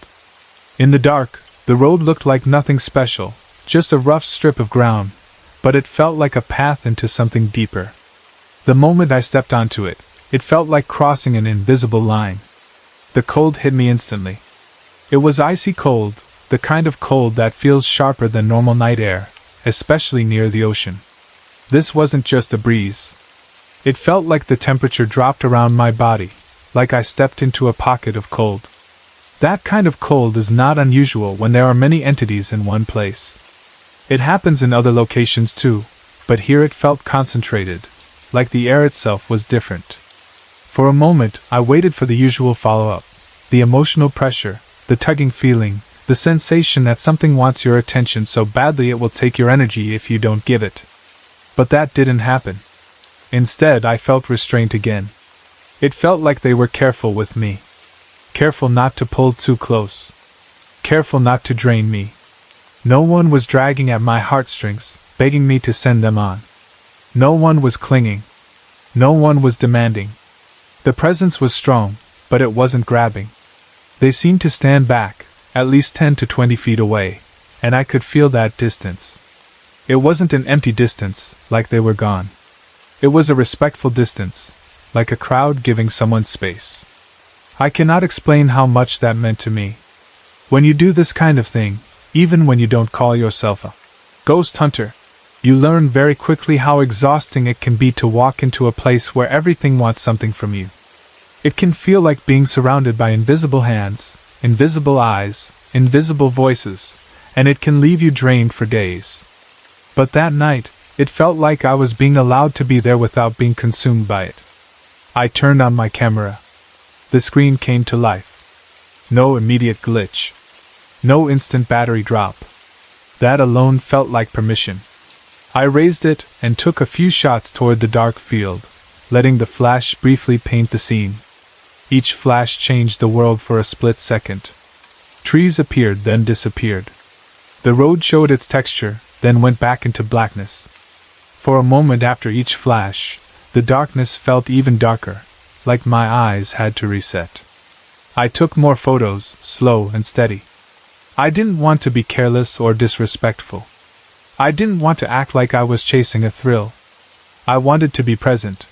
In the dark, the road looked like nothing special, just a rough strip of ground, but it felt like a path into something deeper. The moment I stepped onto it, it felt like crossing an invisible line. The cold hit me instantly. It was icy cold, the kind of cold that feels sharper than normal night air, especially near the ocean. This wasn't just a breeze. It felt like the temperature dropped around my body, like I stepped into a pocket of cold. That kind of cold is not unusual when there are many entities in one place. It happens in other locations too, but here it felt concentrated, like the air itself was different. For a moment, I waited for the usual follow-up, the emotional pressure, the tugging feeling, the sensation that something wants your attention so badly it will take your energy if you don't give it. But that didn't happen. Instead, I felt restraint again. It felt like they were careful with me. Careful not to pull too close. Careful not to drain me. No one was dragging at my heartstrings, begging me to send them on. No one was clinging. No one was demanding. The presence was strong, but it wasn't grabbing. They seemed to stand back, at least 10 to 20 feet away, and I could feel that distance. It wasn't an empty distance, like they were gone. It was a respectful distance, like a crowd giving someone space. I cannot explain how much that meant to me. When you do this kind of thing, even when you don't call yourself a ghost hunter, You learn very quickly how exhausting it can be to walk into a place where everything wants something from you. It can feel like being surrounded by invisible hands, invisible eyes, invisible voices, and it can leave you drained for days. But that night, it felt like I was being allowed to be there without being consumed by it. I turned on my camera. The screen came to life. No immediate glitch. No instant battery drop. That alone felt like permission. I raised it and took a few shots toward the dark field, letting the flash briefly paint the scene. Each flash changed the world for a split second. Trees appeared, then disappeared. The road showed its texture, then went back into blackness. For a moment after each flash, the darkness felt even darker, like my eyes had to reset. I took more photos, slow and steady. I didn't want to be careless or disrespectful. I didn't want to act like I was chasing a thrill. I wanted to be present.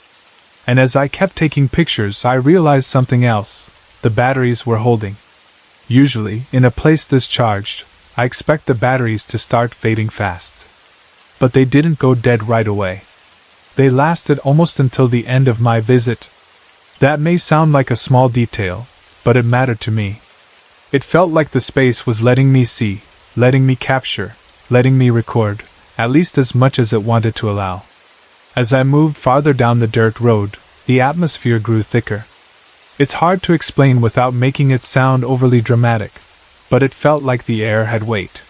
And as I kept taking pictures, I realized something else. The batteries were holding. Usually, in a place this charged, I expect the batteries to start fading fast. But they didn't go dead right away. They lasted almost until the end of my visit. That may sound like a small detail, but it mattered to me. It felt like the space was letting me see, letting me capture, letting me record, at least as much as it wanted to allow. As I moved farther down the dirt road, the atmosphere grew thicker. It's hard to explain without making it sound overly dramatic, but it felt like the air had weight.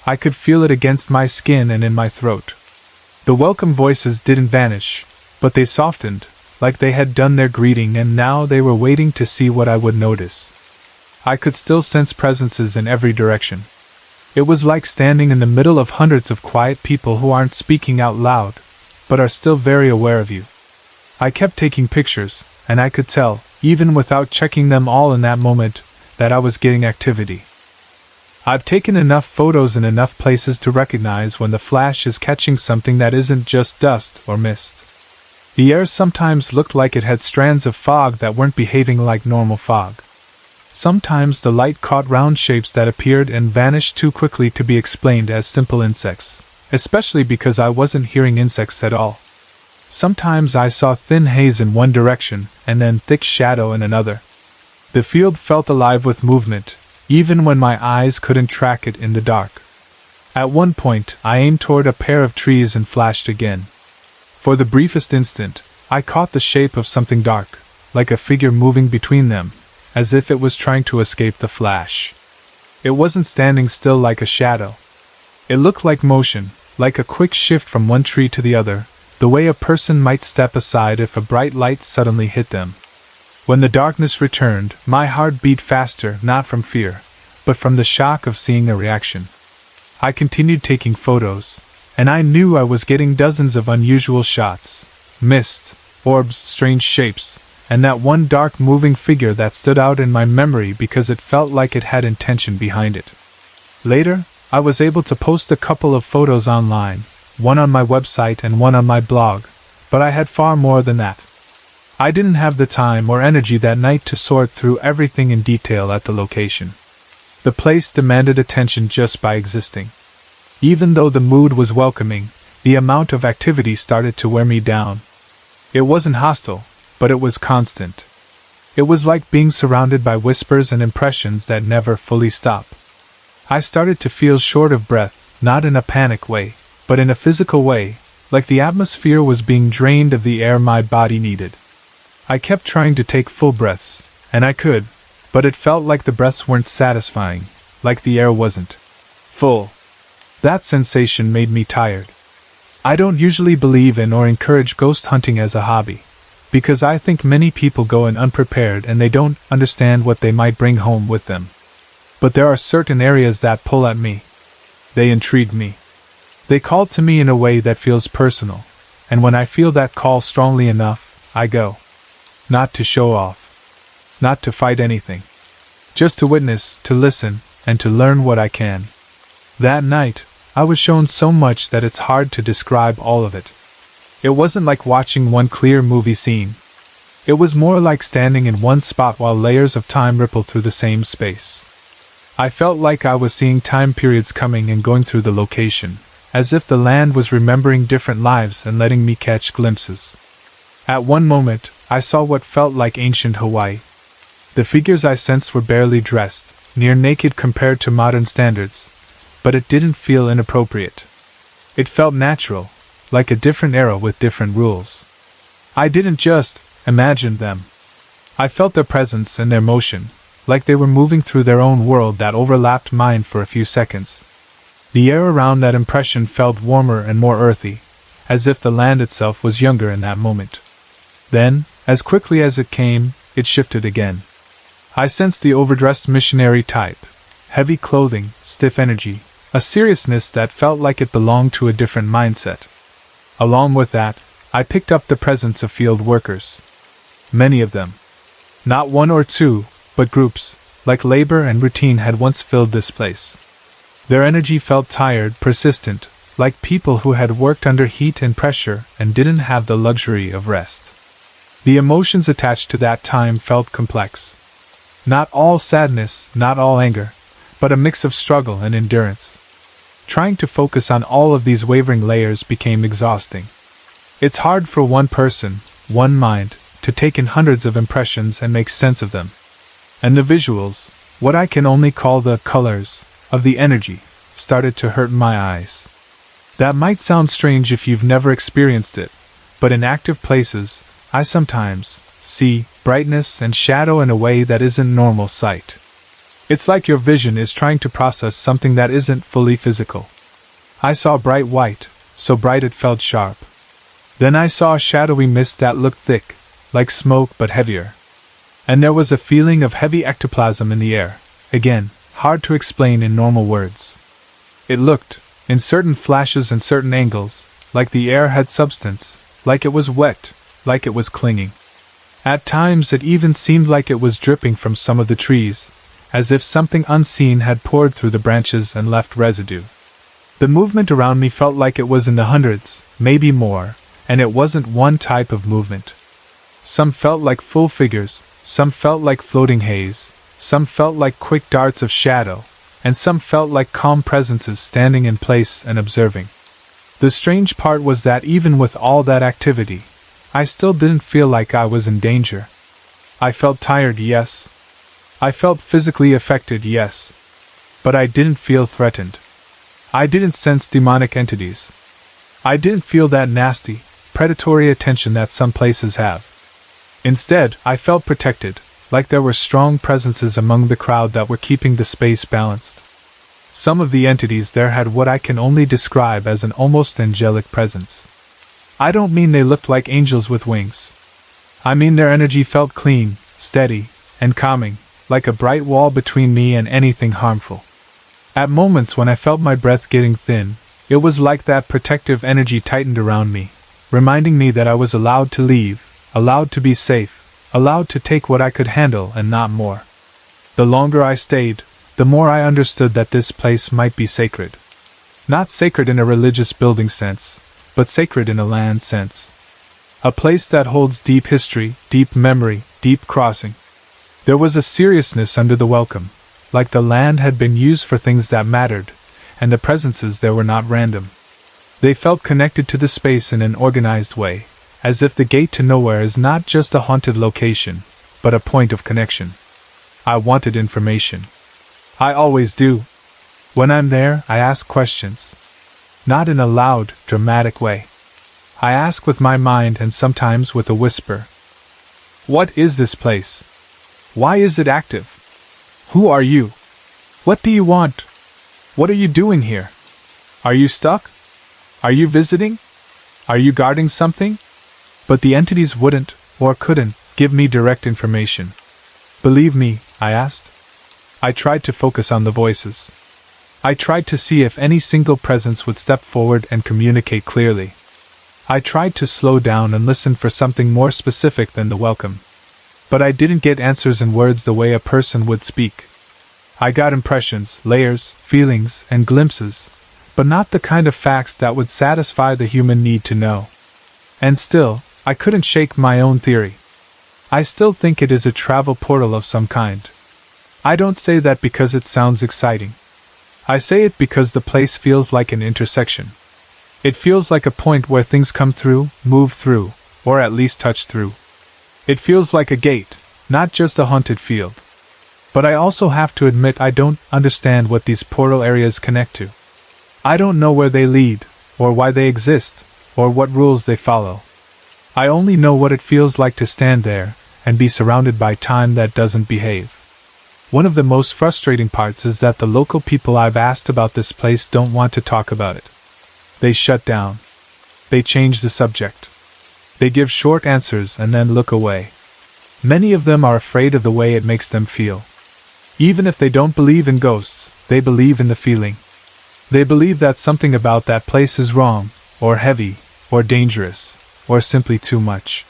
I could feel it against my skin and in my throat. The welcome voices didn't vanish, but they softened, like they had done their greeting and now they were waiting to see what I would notice. I could still sense presences in every direction. It was like standing in the middle of hundreds of quiet people who aren't speaking out loud, but are still very aware of you. I kept taking pictures, and I could tell, even without checking them all in that moment, that I was getting activity. I've taken enough photos in enough places to recognize when the flash is catching something that isn't just dust or mist. The air sometimes looked like it had strands of fog that weren't behaving like normal fog. Sometimes the light caught round shapes that appeared and vanished too quickly to be explained as simple insects, especially because I wasn't hearing insects at all. Sometimes I saw thin haze in one direction and then thick shadow in another. The field felt alive with movement, even when my eyes couldn't track it in the dark. At one point, I aimed toward a pair of trees and flashed again. For the briefest instant, I caught the shape of something dark, like a figure moving between them, as if it was trying to escape the flash. It wasn't standing still like a shadow. It looked like motion, like a quick shift from one tree to the other, the way a person might step aside if a bright light suddenly hit them. When the darkness returned, my heart beat faster, not from fear, but from the shock of seeing a reaction. I continued taking photos, and I knew I was getting dozens of unusual shots, mist, orbs, strange shapes, and that one dark moving figure that stood out in my memory because it felt like it had intention behind it. Later, I was able to post a couple of photos online, one on my website and one on my blog, but I had far more than that. I didn't have the time or energy that night to sort through everything in detail at the location. The place demanded attention just by existing. Even though the mood was welcoming, the amount of activity started to wear me down. It wasn't hostile, but it was constant. It was like being surrounded by whispers and impressions that never fully stop. I started to feel short of breath, not in a panic way, but in a physical way, like the atmosphere was being drained of the air my body needed. I kept trying to take full breaths, and I could, but it felt like the breaths weren't satisfying, like the air wasn't full. That sensation made me tired. I don't usually believe in or encourage ghost hunting as a hobby, because I think many people go in unprepared and they don't understand what they might bring home with them. But there are certain areas that pull at me. They intrigue me. They call to me in a way that feels personal, and when I feel that call strongly enough, I go. Not to show off. Not to fight anything. Just to witness, to listen, and to learn what I can. That night, I was shown so much that it's hard to describe all of it. It wasn't like watching one clear movie scene. It was more like standing in one spot while layers of time rippled through the same space. I felt like I was seeing time periods coming and going through the location, as if the land was remembering different lives and letting me catch glimpses. At one moment, I saw what felt like ancient Hawaii. The figures I sensed were barely dressed, near naked compared to modern standards, but it didn't feel inappropriate. It felt natural, like a different era with different rules. I didn't just imagine them. I felt their presence and their motion, like they were moving through their own world that overlapped mine for a few seconds. The air around that impression felt warmer and more earthy, as if the land itself was younger in that moment. Then, as quickly as it came, it shifted again. I sensed the overdressed missionary type, heavy clothing, stiff energy, a seriousness that felt like it belonged to a different mindset. Along with that, I picked up the presence of field workers. Many of them. Not one or two, but groups, like labor and routine had once filled this place. Their energy felt tired, persistent, like people who had worked under heat and pressure and didn't have the luxury of rest. The emotions attached to that time felt complex. Not all sadness, not all anger, but a mix of struggle and endurance. Trying to focus on all of these wavering layers became exhausting. It's hard for one person, one mind, to take in hundreds of impressions and make sense of them. And the visuals, what I can only call the colors, of the energy, started to hurt my eyes. That might sound strange if you've never experienced it, but in active places, I sometimes see brightness and shadow in a way that isn't normal sight. It's like your vision is trying to process something that isn't fully physical. I saw bright white, so bright it felt sharp. Then I saw a shadowy mist that looked thick, like smoke but heavier. And there was a feeling of heavy ectoplasm in the air, again, hard to explain in normal words. It looked, in certain flashes and certain angles, like the air had substance, like it was wet, like it was clinging. At times it even seemed like it was dripping from some of the trees, as if something unseen had poured through the branches and left residue. The movement around me felt like it was in the hundreds, maybe more, and it wasn't one type of movement. Some felt like full figures, some felt like floating haze, some felt like quick darts of shadow, and some felt like calm presences standing in place and observing. The strange part was that even with all that activity, I still didn't feel like I was in danger. I felt tired, yes. I felt physically affected, yes. But I didn't feel threatened. I didn't sense demonic entities. I didn't feel that nasty, predatory attention that some places have. Instead, I felt protected, like there were strong presences among the crowd that were keeping the space balanced. Some of the entities there had what I can only describe as an almost angelic presence. I don't mean they looked like angels with wings. I mean their energy felt clean, steady, and calming, like a bright wall between me and anything harmful. At moments when I felt my breath getting thin, it was like that protective energy tightened around me, reminding me that I was allowed to leave, allowed to be safe, allowed to take what I could handle and not more. The longer I stayed, the more I understood that this place might be sacred. Not sacred in a religious building sense, but sacred in a land sense. A place that holds deep history, deep memory, deep crossing. There was a seriousness under the welcome, like the land had been used for things that mattered, and the presences there were not random. They felt connected to the space in an organized way, as if the gate to nowhere is not just a haunted location, but a point of connection. I wanted information. I always do. When I'm there, I ask questions. Not in a loud, dramatic way. I ask with my mind and sometimes with a whisper. What is this place? Why is it active? Who are you? What do you want? What are you doing here? Are you stuck? Are you visiting? Are you guarding something? But the entities wouldn't, or couldn't, give me direct information. Believe me, I asked. I tried to focus on the voices. I tried to see if any single presence would step forward and communicate clearly. I tried to slow down and listen for something more specific than the welcome. But I didn't get answers in words the way a person would speak. I got impressions, layers, feelings, and glimpses, but not the kind of facts that would satisfy the human need to know. And still, I couldn't shake my own theory. I still think it is a travel portal of some kind. I don't say that because it sounds exciting. I say it because the place feels like an intersection, It feels like a point where things come through, move through, or at least touch through. It feels like a gate, not just a haunted field. But I also have to admit I don't understand what these portal areas connect to. I don't know where they lead, or why they exist, or what rules they follow. I only know what it feels like to stand there and be surrounded by time that doesn't behave. One of the most frustrating parts is that the local people I've asked about this place don't want to talk about it. They shut down. They change the subject. They give short answers and then look away. Many of them are afraid of the way it makes them feel. Even if they don't believe in ghosts, they believe in the feeling. They believe that something about that place is wrong, or heavy, or dangerous, or simply too much.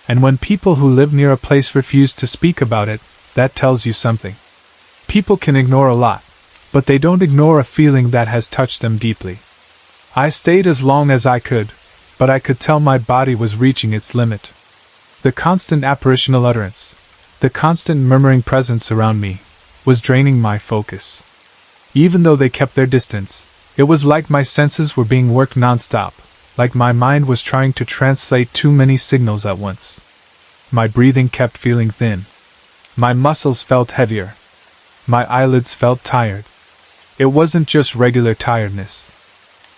And when people who live near a place refuse to speak about it, that tells you something. People can ignore a lot, but they don't ignore a feeling that has touched them deeply. I stayed as long as I could, but I could tell my body was reaching its limit. The constant apparitional utterance, the constant murmuring presence around me, was draining my focus. Even though they kept their distance, it was like my senses were being worked non-stop, like my mind was trying to translate too many signals at once. My breathing kept feeling thin. My muscles felt heavier. My eyelids felt tired. It wasn't just regular tiredness.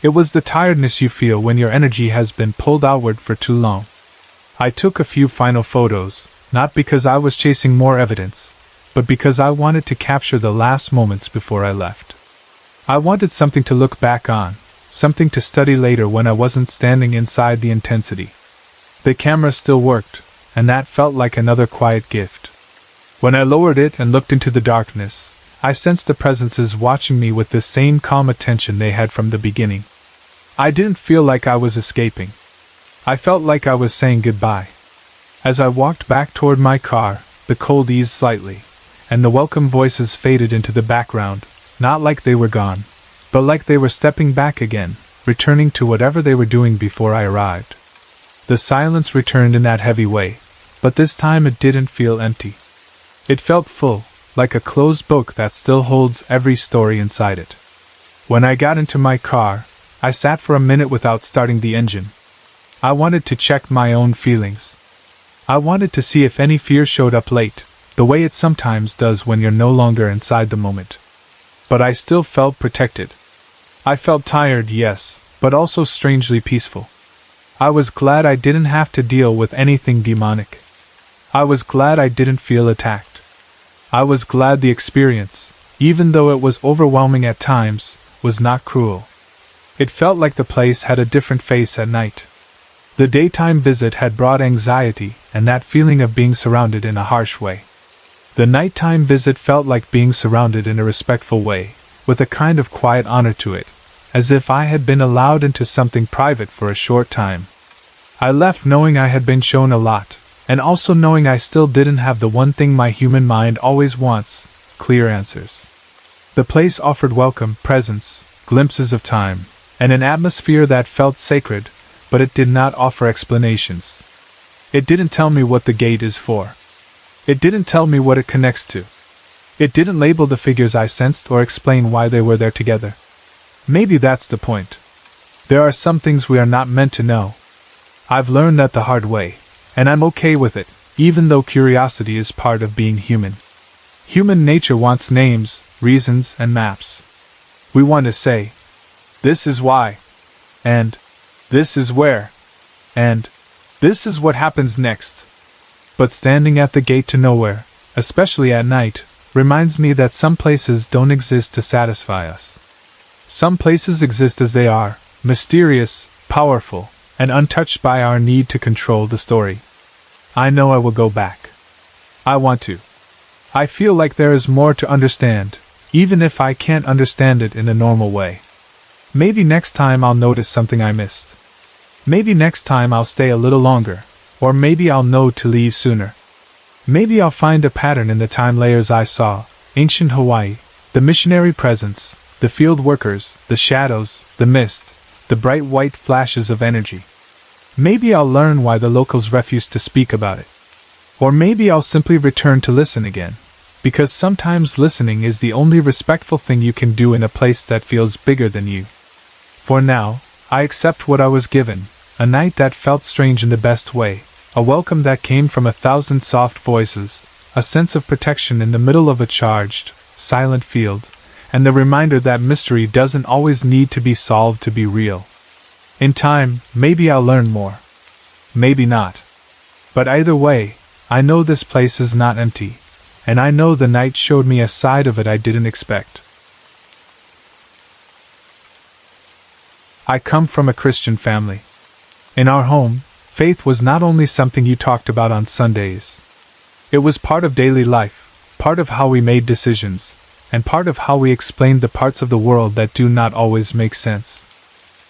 It was the tiredness you feel when your energy has been pulled outward for too long. I took a few final photos, not because I was chasing more evidence, but because I wanted to capture the last moments before I left. I wanted something to look back on, something to study later when I wasn't standing inside the intensity. The camera still worked, and that felt like another quiet gift. When I lowered it and looked into the darkness, I sensed the presences watching me with the same calm attention they had from the beginning. I didn't feel like I was escaping. I felt like I was saying goodbye. As I walked back toward my car, the cold eased slightly, and the welcome voices faded into the background, not like they were gone, but like they were stepping back again, returning to whatever they were doing before I arrived. The silence returned in that heavy way, but this time it didn't feel empty. It felt full, like a closed book that still holds every story inside it. When I got into my car, I sat for a minute without starting the engine. I wanted to check my own feelings. I wanted to see if any fear showed up late, the way it sometimes does when you're no longer inside the moment. But I still felt protected. I felt tired, yes, but also strangely peaceful. I was glad I didn't have to deal with anything demonic. I was glad I didn't feel attacked. I was glad the experience, even though it was overwhelming at times, was not cruel. It felt like the place had a different face at night. The daytime visit had brought anxiety and that feeling of being surrounded in a harsh way. The nighttime visit felt like being surrounded in a respectful way, with a kind of quiet honor to it, as if I had been allowed into something private for a short time. I left knowing I had been shown a lot, and also knowing I still didn't have the one thing my human mind always wants: clear answers. The place offered welcome, presence, glimpses of time, and an atmosphere that felt sacred, but it did not offer explanations. It didn't tell me what the gate is for. It didn't tell me what it connects to. It didn't label the figures I sensed or explain why they were there together. Maybe that's the point. There are some things we are not meant to know. I've learned that the hard way, and I'm okay with it, even though curiosity is part of being human. Human nature wants names, reasons, and maps. We want to say, this is why, and this is where, and this is what happens next. But standing at the gate to nowhere, especially at night, reminds me that some places don't exist to satisfy us. Some places exist as they are, mysterious, powerful, and untouched by our need to control the story. I know I will go back. I want to. I feel like there is more to understand, even if I can't understand it in a normal way. Maybe next time I'll notice something I missed. Maybe next time I'll stay a little longer, or maybe I'll know to leave sooner. Maybe I'll find a pattern in the time layers I saw: ancient Hawaii, the missionary presence, the field workers, the shadows, the mist, the bright white flashes of energy. Maybe I'll learn why the locals refuse to speak about it. Or maybe I'll simply return to listen again, because sometimes listening is the only respectful thing you can do in a place that feels bigger than you. For now, I accept what I was given, a night that felt strange in the best way, a welcome that came from 1,000 soft voices, a sense of protection in the middle of a charged, silent field, and the reminder that mystery doesn't always need to be solved to be real. In time, maybe I'll learn more. Maybe not. But either way, I know this place is not empty, and I know the night showed me a side of it I didn't expect. I come from a Christian family. In our home, faith was not only something you talked about on Sundays. It was part of daily life, part of how we made decisions, and part of how we explained the parts of the world that do not always make sense.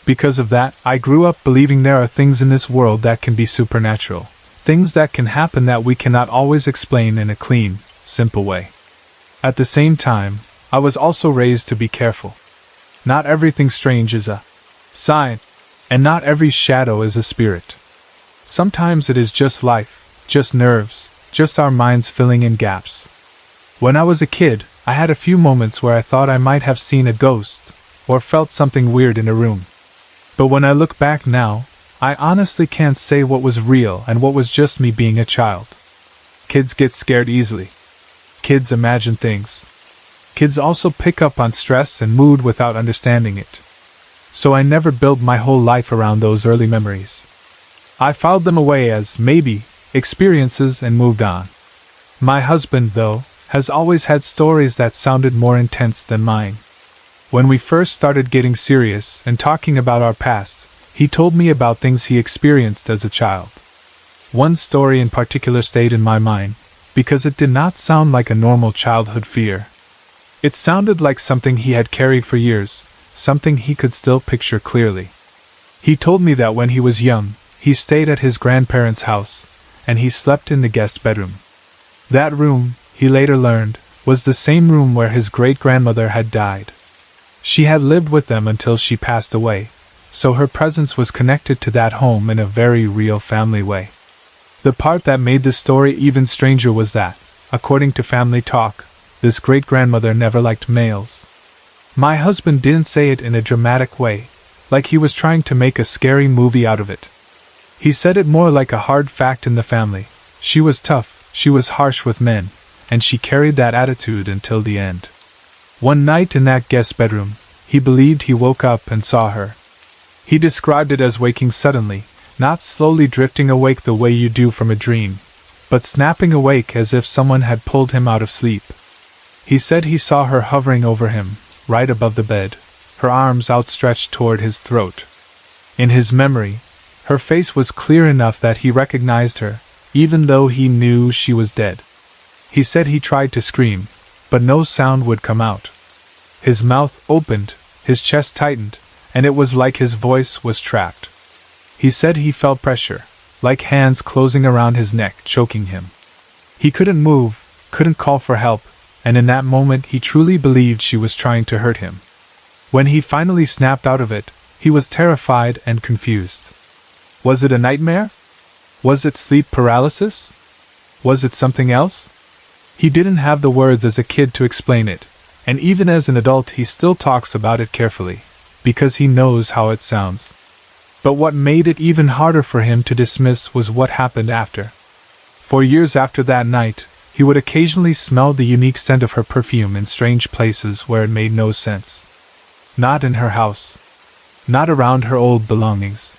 Because of that, I grew up believing there are things in this world that can be supernatural, things that can happen that we cannot always explain in a clean, simple way. At the same time, I was also raised to be careful. Not everything strange is a sign, and not every shadow is a spirit. Sometimes it is just life, just nerves, just our minds filling in gaps. When I was a kid, I had a few moments where I thought I might have seen a ghost, or felt something weird in a room. But when I look back now, I honestly can't say what was real and what was just me being a child. Kids get scared easily. Kids imagine things. Kids also pick up on stress and mood without understanding it. So I never built my whole life around those early memories. I filed them away as, maybe, experiences and moved on. My husband, though, has always had stories that sounded more intense than mine. When we first started getting serious and talking about our past, he told me about things he experienced as a child. One story in particular stayed in my mind, because it did not sound like a normal childhood fear. It sounded like something he had carried for years, something he could still picture clearly. He told me that when he was young, he stayed at his grandparents' house, and he slept in the guest bedroom. That room, he later learned, was the same room where his great-grandmother had died. She had lived with them until she passed away, so her presence was connected to that home in a very real family way. The part that made this story even stranger was that, according to family talk, this great-grandmother never liked males. My husband didn't say it in a dramatic way, like he was trying to make a scary movie out of it. He said it more like a hard fact in the family. She was tough, she was harsh with men, and she carried that attitude until the end. One night in that guest bedroom, he believed he woke up and saw her. He described it as waking suddenly, not slowly drifting awake the way you do from a dream, but snapping awake as if someone had pulled him out of sleep. He said he saw her hovering over him, right above the bed, her arms outstretched toward his throat. In his memory, her face was clear enough that he recognized her, even though he knew she was dead. He said he tried to scream, but no sound would come out. His mouth opened, his chest tightened, and it was like his voice was trapped. He said he felt pressure, like hands closing around his neck, choking him. He couldn't move, couldn't call for help, and in that moment he truly believed she was trying to hurt him. When he finally snapped out of it, he was terrified and confused. Was it a nightmare? Was it sleep paralysis? Was it something else? He didn't have the words as a kid to explain it, and even as an adult he still talks about it carefully, because he knows how it sounds. But what made it even harder for him to dismiss was what happened after. For years after that night, he would occasionally smell the unique scent of her perfume in strange places where it made no sense. Not in her house. Not around her old belongings.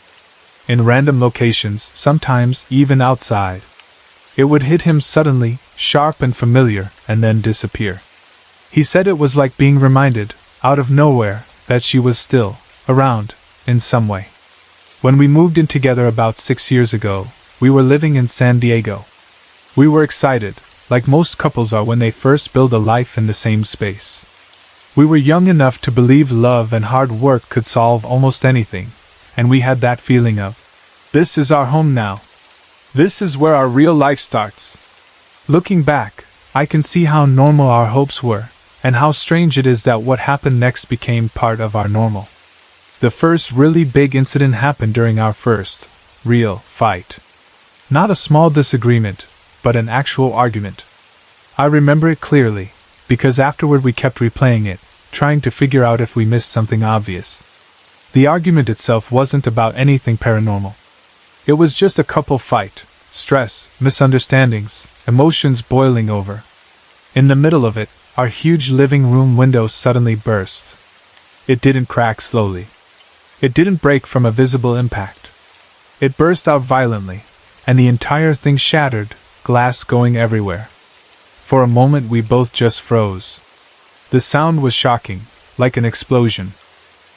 In random locations, sometimes even outside. It would hit him suddenly, sharp and familiar, and then disappear. He said it was like being reminded, out of nowhere, that she was still around, in some way. When we moved in together about 6 years ago, we were living in San Diego. We were excited, like most couples are when they first build a life in the same space. We were young enough to believe love and hard work could solve almost anything, and we had that feeling of, this is our home now. This is where our real life starts. Looking back, I can see how normal our hopes were, and how strange it is that what happened next became part of our normal. The first really big incident happened during our first, real, fight. Not a small disagreement, but an actual argument. I remember it clearly, because afterward we kept replaying it, trying to figure out if we missed something obvious. The argument itself wasn't about anything paranormal. It was just a couple fight, stress, misunderstandings, emotions boiling over. In the middle of it, our huge living room window suddenly burst. It didn't crack slowly. It didn't break from a visible impact. It burst out violently, and the entire thing shattered, glass going everywhere. For a moment we both just froze. The sound was shocking, like an explosion.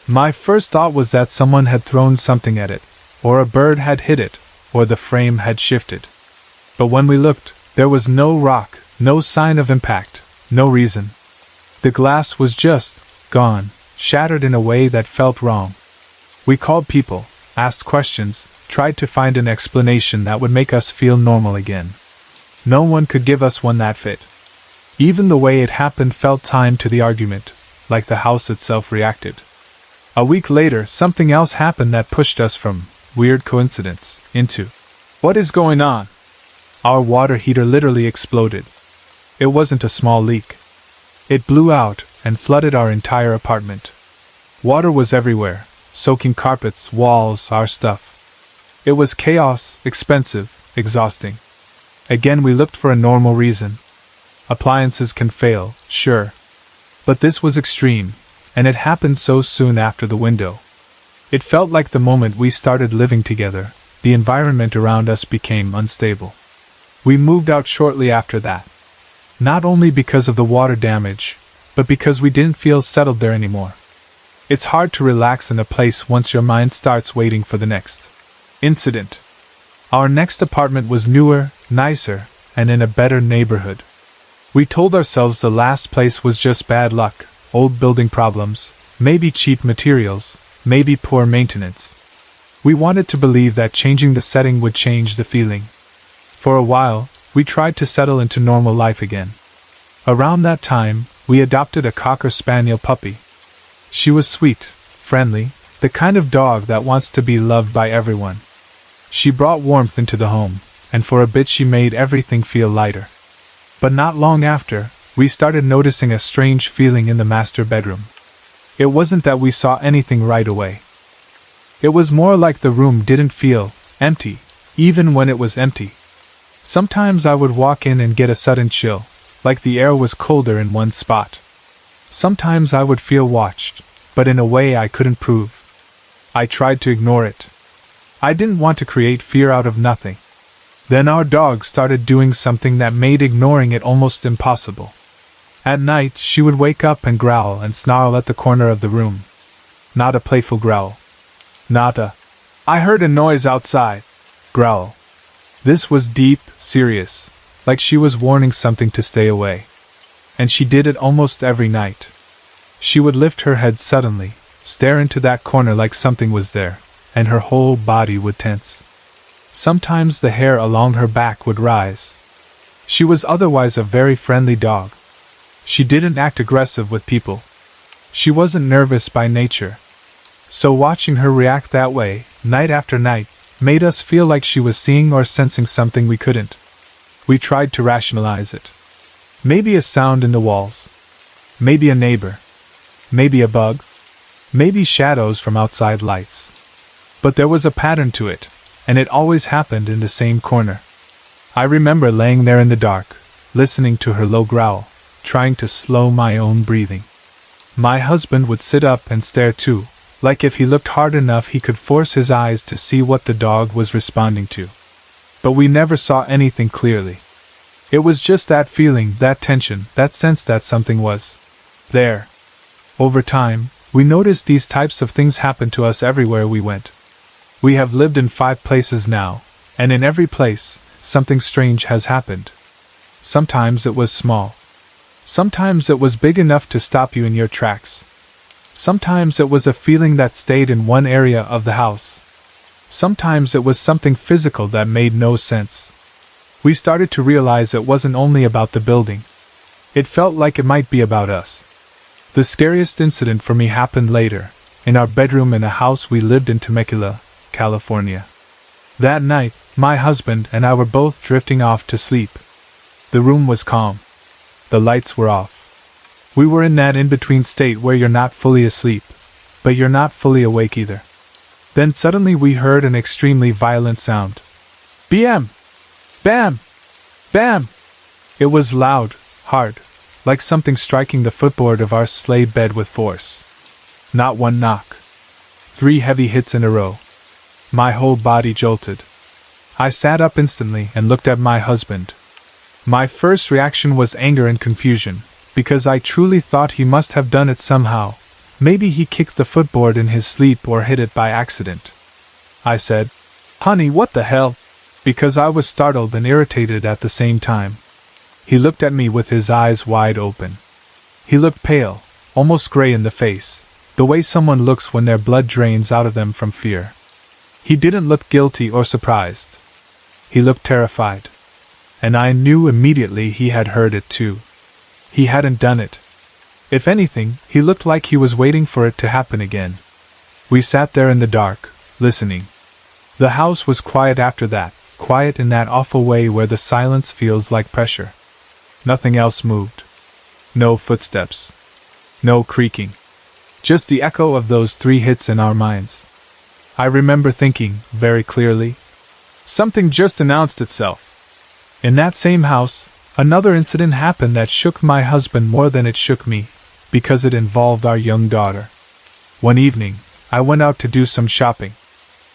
My first thought was that someone had thrown something at it, or a bird had hit it, or the frame had shifted. But when we looked, there was no rock, no sign of impact, no reason. The glass was just gone, shattered in a way that felt wrong. We called people, asked questions, tried to find an explanation that would make us feel normal again. No one could give us one that fit. Even the way it happened felt timed to the argument, like the house itself reacted. A week later, something else happened that pushed us from weird coincidence into what is going on? Our water heater literally exploded. It wasn't a small leak. It blew out and flooded our entire apartment. Water was everywhere, soaking carpets, walls, our stuff. It was chaos, expensive, exhausting. Again we looked for a normal reason. Appliances can fail, sure. But this was extreme, and it happened so soon after the window. It felt like the moment we started living together, the environment around us became unstable. We moved out shortly after that. Not only because of the water damage, but because we didn't feel settled there anymore. It's hard to relax in a place once your mind starts waiting for the next incident. Our next apartment was newer, nicer, and in a better neighborhood. We told ourselves the last place was just bad luck, old building problems, maybe cheap materials, maybe poor maintenance. We wanted to believe that changing the setting would change the feeling. For a while, we tried to settle into normal life again. Around that time, we adopted a Cocker Spaniel puppy. She was sweet, friendly, the kind of dog that wants to be loved by everyone. She brought warmth into the home, and for a bit she made everything feel lighter. But not long after, we started noticing a strange feeling in the master bedroom. It wasn't that we saw anything right away. It was more like the room didn't feel empty, even when it was empty. Sometimes I would walk in and get a sudden chill, like the air was colder in one spot. Sometimes I would feel watched, but in a way I couldn't prove. I tried to ignore it. I didn't want to create fear out of nothing. Then our dog started doing something that made ignoring it almost impossible. At night, she would wake up and growl and snarl at the corner of the room. Not a playful growl. Not a, "I heard a noise outside," growl. This was deep, serious, like she was warning something to stay away. And she did it almost every night. She would lift her head suddenly, stare into that corner like something was there, and her whole body would tense. Sometimes the hair along her back would rise. She was otherwise a very friendly dog. She didn't act aggressive with people. She wasn't nervous by nature. So watching her react that way, night after night, made us feel like she was seeing or sensing something we couldn't. We tried to rationalize it. Maybe a sound in the walls. Maybe a neighbor. Maybe a bug. Maybe shadows from outside lights. But there was a pattern to it, and it always happened in the same corner. I remember laying there in the dark, listening to her low growl, trying to slow my own breathing. My husband would sit up and stare too, like if he looked hard enough he could force his eyes to see what the dog was responding to. But we never saw anything clearly. It was just that feeling, that tension, that sense that something was there. Over time, we noticed these types of things happen to us everywhere we went. We have lived in 5 places now, and in every place, something strange has happened. Sometimes it was small. Sometimes it was big enough to stop you in your tracks. Sometimes it was a feeling that stayed in one area of the house. Sometimes it was something physical that made no sense. We started to realize it wasn't only about the building. It felt like it might be about us. The scariest incident for me happened later, in our bedroom in a house we lived in Temecula, California. That night, my husband and I were both drifting off to sleep. The room was calm. The lights were off. We were in that in-between state where you're not fully asleep, but you're not fully awake either. Then suddenly we heard an extremely violent sound. BM! Bam! Bam! It was loud, hard, like something striking the footboard of our sleigh bed with force. Not one knock. 3 heavy hits in a row. My whole body jolted. I sat up instantly and looked at my husband. My first reaction was anger and confusion, because I truly thought he must have done it somehow. Maybe he kicked the footboard in his sleep or hit it by accident. I said, "Honey, what the hell?" because I was startled and irritated at the same time. He looked at me with his eyes wide open. He looked pale, almost gray in the face, the way someone looks when their blood drains out of them from fear. He didn't look guilty or surprised. He looked terrified. And I knew immediately he had heard it too. He hadn't done it. If anything, he looked like he was waiting for it to happen again. We sat there in the dark, listening. The house was quiet after that, quiet in that awful way where the silence feels like pressure. Nothing else moved. No footsteps. No creaking. Just the echo of those 3 hits in our minds. I remember thinking, very clearly, something just announced itself. In that same house, another incident happened that shook my husband more than it shook me, because it involved our young daughter. One evening, I went out to do some shopping.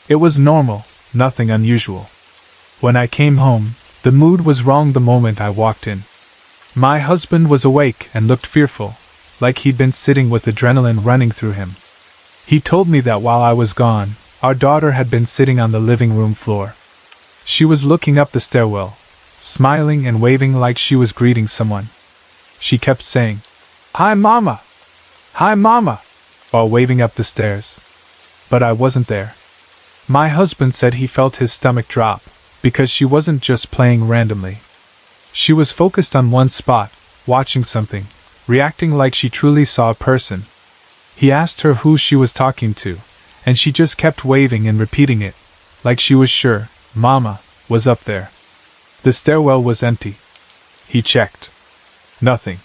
It was normal, nothing unusual. When I came home, the mood was wrong the moment I walked in. My husband was awake and looked fearful, like he'd been sitting with adrenaline running through him. He told me that while I was gone, our daughter had been sitting on the living room floor. She was looking up the stairwell, smiling and waving like she was greeting someone. She kept saying, "Hi, Mama! Hi, Mama!" while waving up the stairs. But I wasn't there. My husband said he felt his stomach drop, because she wasn't just playing randomly. She was focused on one spot, watching something, reacting like she truly saw a person. He asked her who she was talking to, and she just kept waving and repeating it, like she was sure Mama was up there. The stairwell was empty. He checked. Nothing.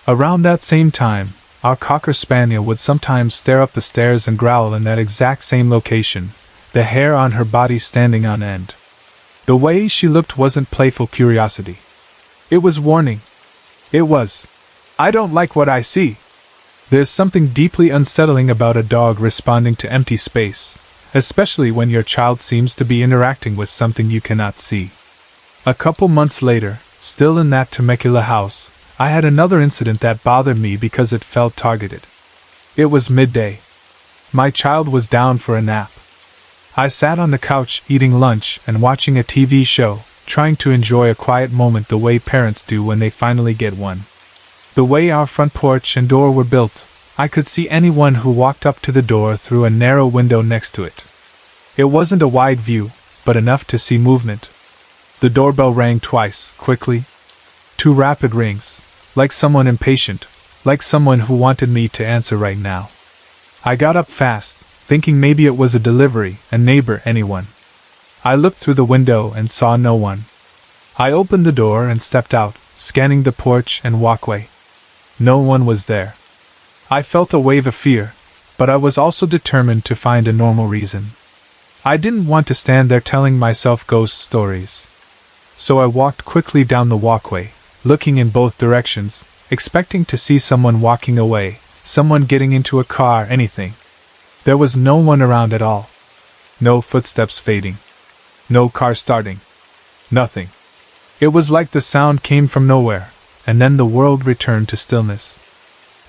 Around that same time, our Cocker Spaniel would sometimes stare up the stairs and growl in that exact same location, the hair on her body standing on end. The way she looked wasn't playful curiosity. It was warning. It was, "I don't like what I see." There's something deeply unsettling about a dog responding to empty space, especially when your child seems to be interacting with something you cannot see. A couple months later, still in that Temecula house, I had another incident that bothered me because it felt targeted. It was midday. My child was down for a nap. I sat on the couch eating lunch and watching a TV show, trying to enjoy a quiet moment the way parents do when they finally get one. The way our front porch and door were built, I could see anyone who walked up to the door through a narrow window next to it. It wasn't a wide view, but enough to see movement. The doorbell rang twice, quickly. 2 rapid rings, like someone impatient, like someone who wanted me to answer right now. I got up fast, thinking maybe it was a delivery, a neighbor, anyone. I looked through the window and saw no one. I opened the door and stepped out, scanning the porch and walkway. No one was there. I felt a wave of fear, but I was also determined to find a normal reason. I didn't want to stand there telling myself ghost stories. So I walked quickly down the walkway, looking in both directions, expecting to see someone walking away, someone getting into a car, anything. There was no one around at all. No footsteps fading. No car starting. Nothing. It was like the sound came from nowhere, and then the world returned to stillness.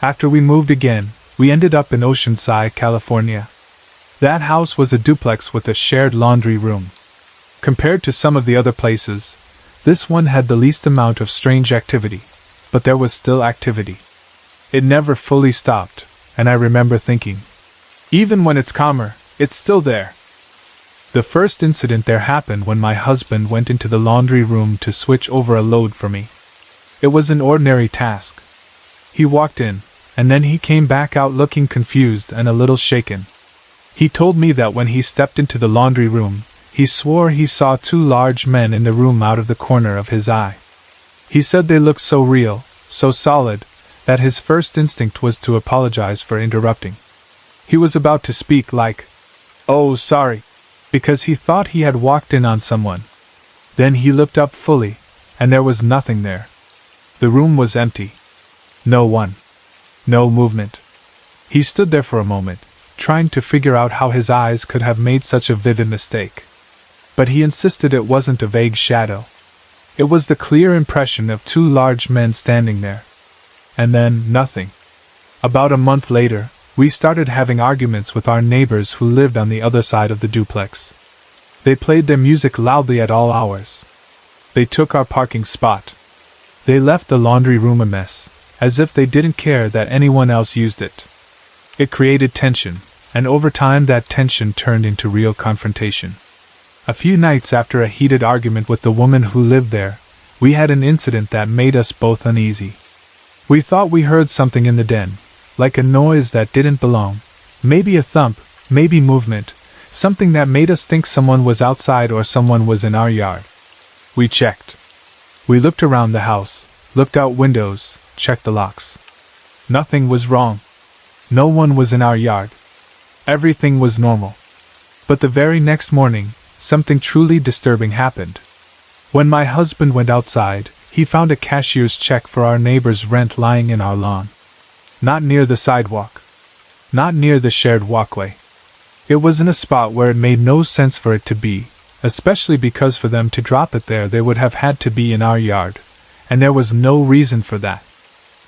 After we moved again, we ended up in Oceanside, California. That house was a duplex with a shared laundry room. Compared to some of the other places, this one had the least amount of strange activity, but there was still activity. It never fully stopped, and I remember thinking, even when it's calmer, it's still there. The first incident there happened when my husband went into the laundry room to switch over a load for me. It was an ordinary task. He walked in, and then he came back out looking confused and a little shaken. He told me that when he stepped into the laundry room, he swore he saw 2 large men in the room out of the corner of his eye. He said they looked so real, so solid, that his first instinct was to apologize for interrupting. He was about to speak like, "Oh, sorry," because he thought he had walked in on someone. Then he looked up fully, and there was nothing there. The room was empty. No one. No movement. He stood there for a moment, trying to figure out how his eyes could have made such a vivid mistake. But he insisted it wasn't a vague shadow. It was the clear impression of two large men standing there. And then, nothing. About a month later, we started having arguments with our neighbors who lived on the other side of the duplex. They played their music loudly at all hours. They took our parking spot. They left the laundry room a mess, as if they didn't care that anyone else used it. It created tension, and over time that tension turned into real confrontation. A few nights after a heated argument with the woman who lived there, we had an incident that made us both uneasy. We thought we heard something in the den, like a noise that didn't belong, maybe a thump, maybe movement, something that made us think someone was outside or someone was in our yard. We checked. We looked around the house, looked out windows, checked the locks. Nothing was wrong. No one was in our yard. Everything was normal. But the very next morning, something truly disturbing happened. When my husband went outside, he found a cashier's check for our neighbor's rent lying in our lawn. Not near the sidewalk. Not near the shared walkway. It was in a spot where it made no sense for it to be, especially because for them to drop it there they would have had to be in our yard, and there was no reason for that.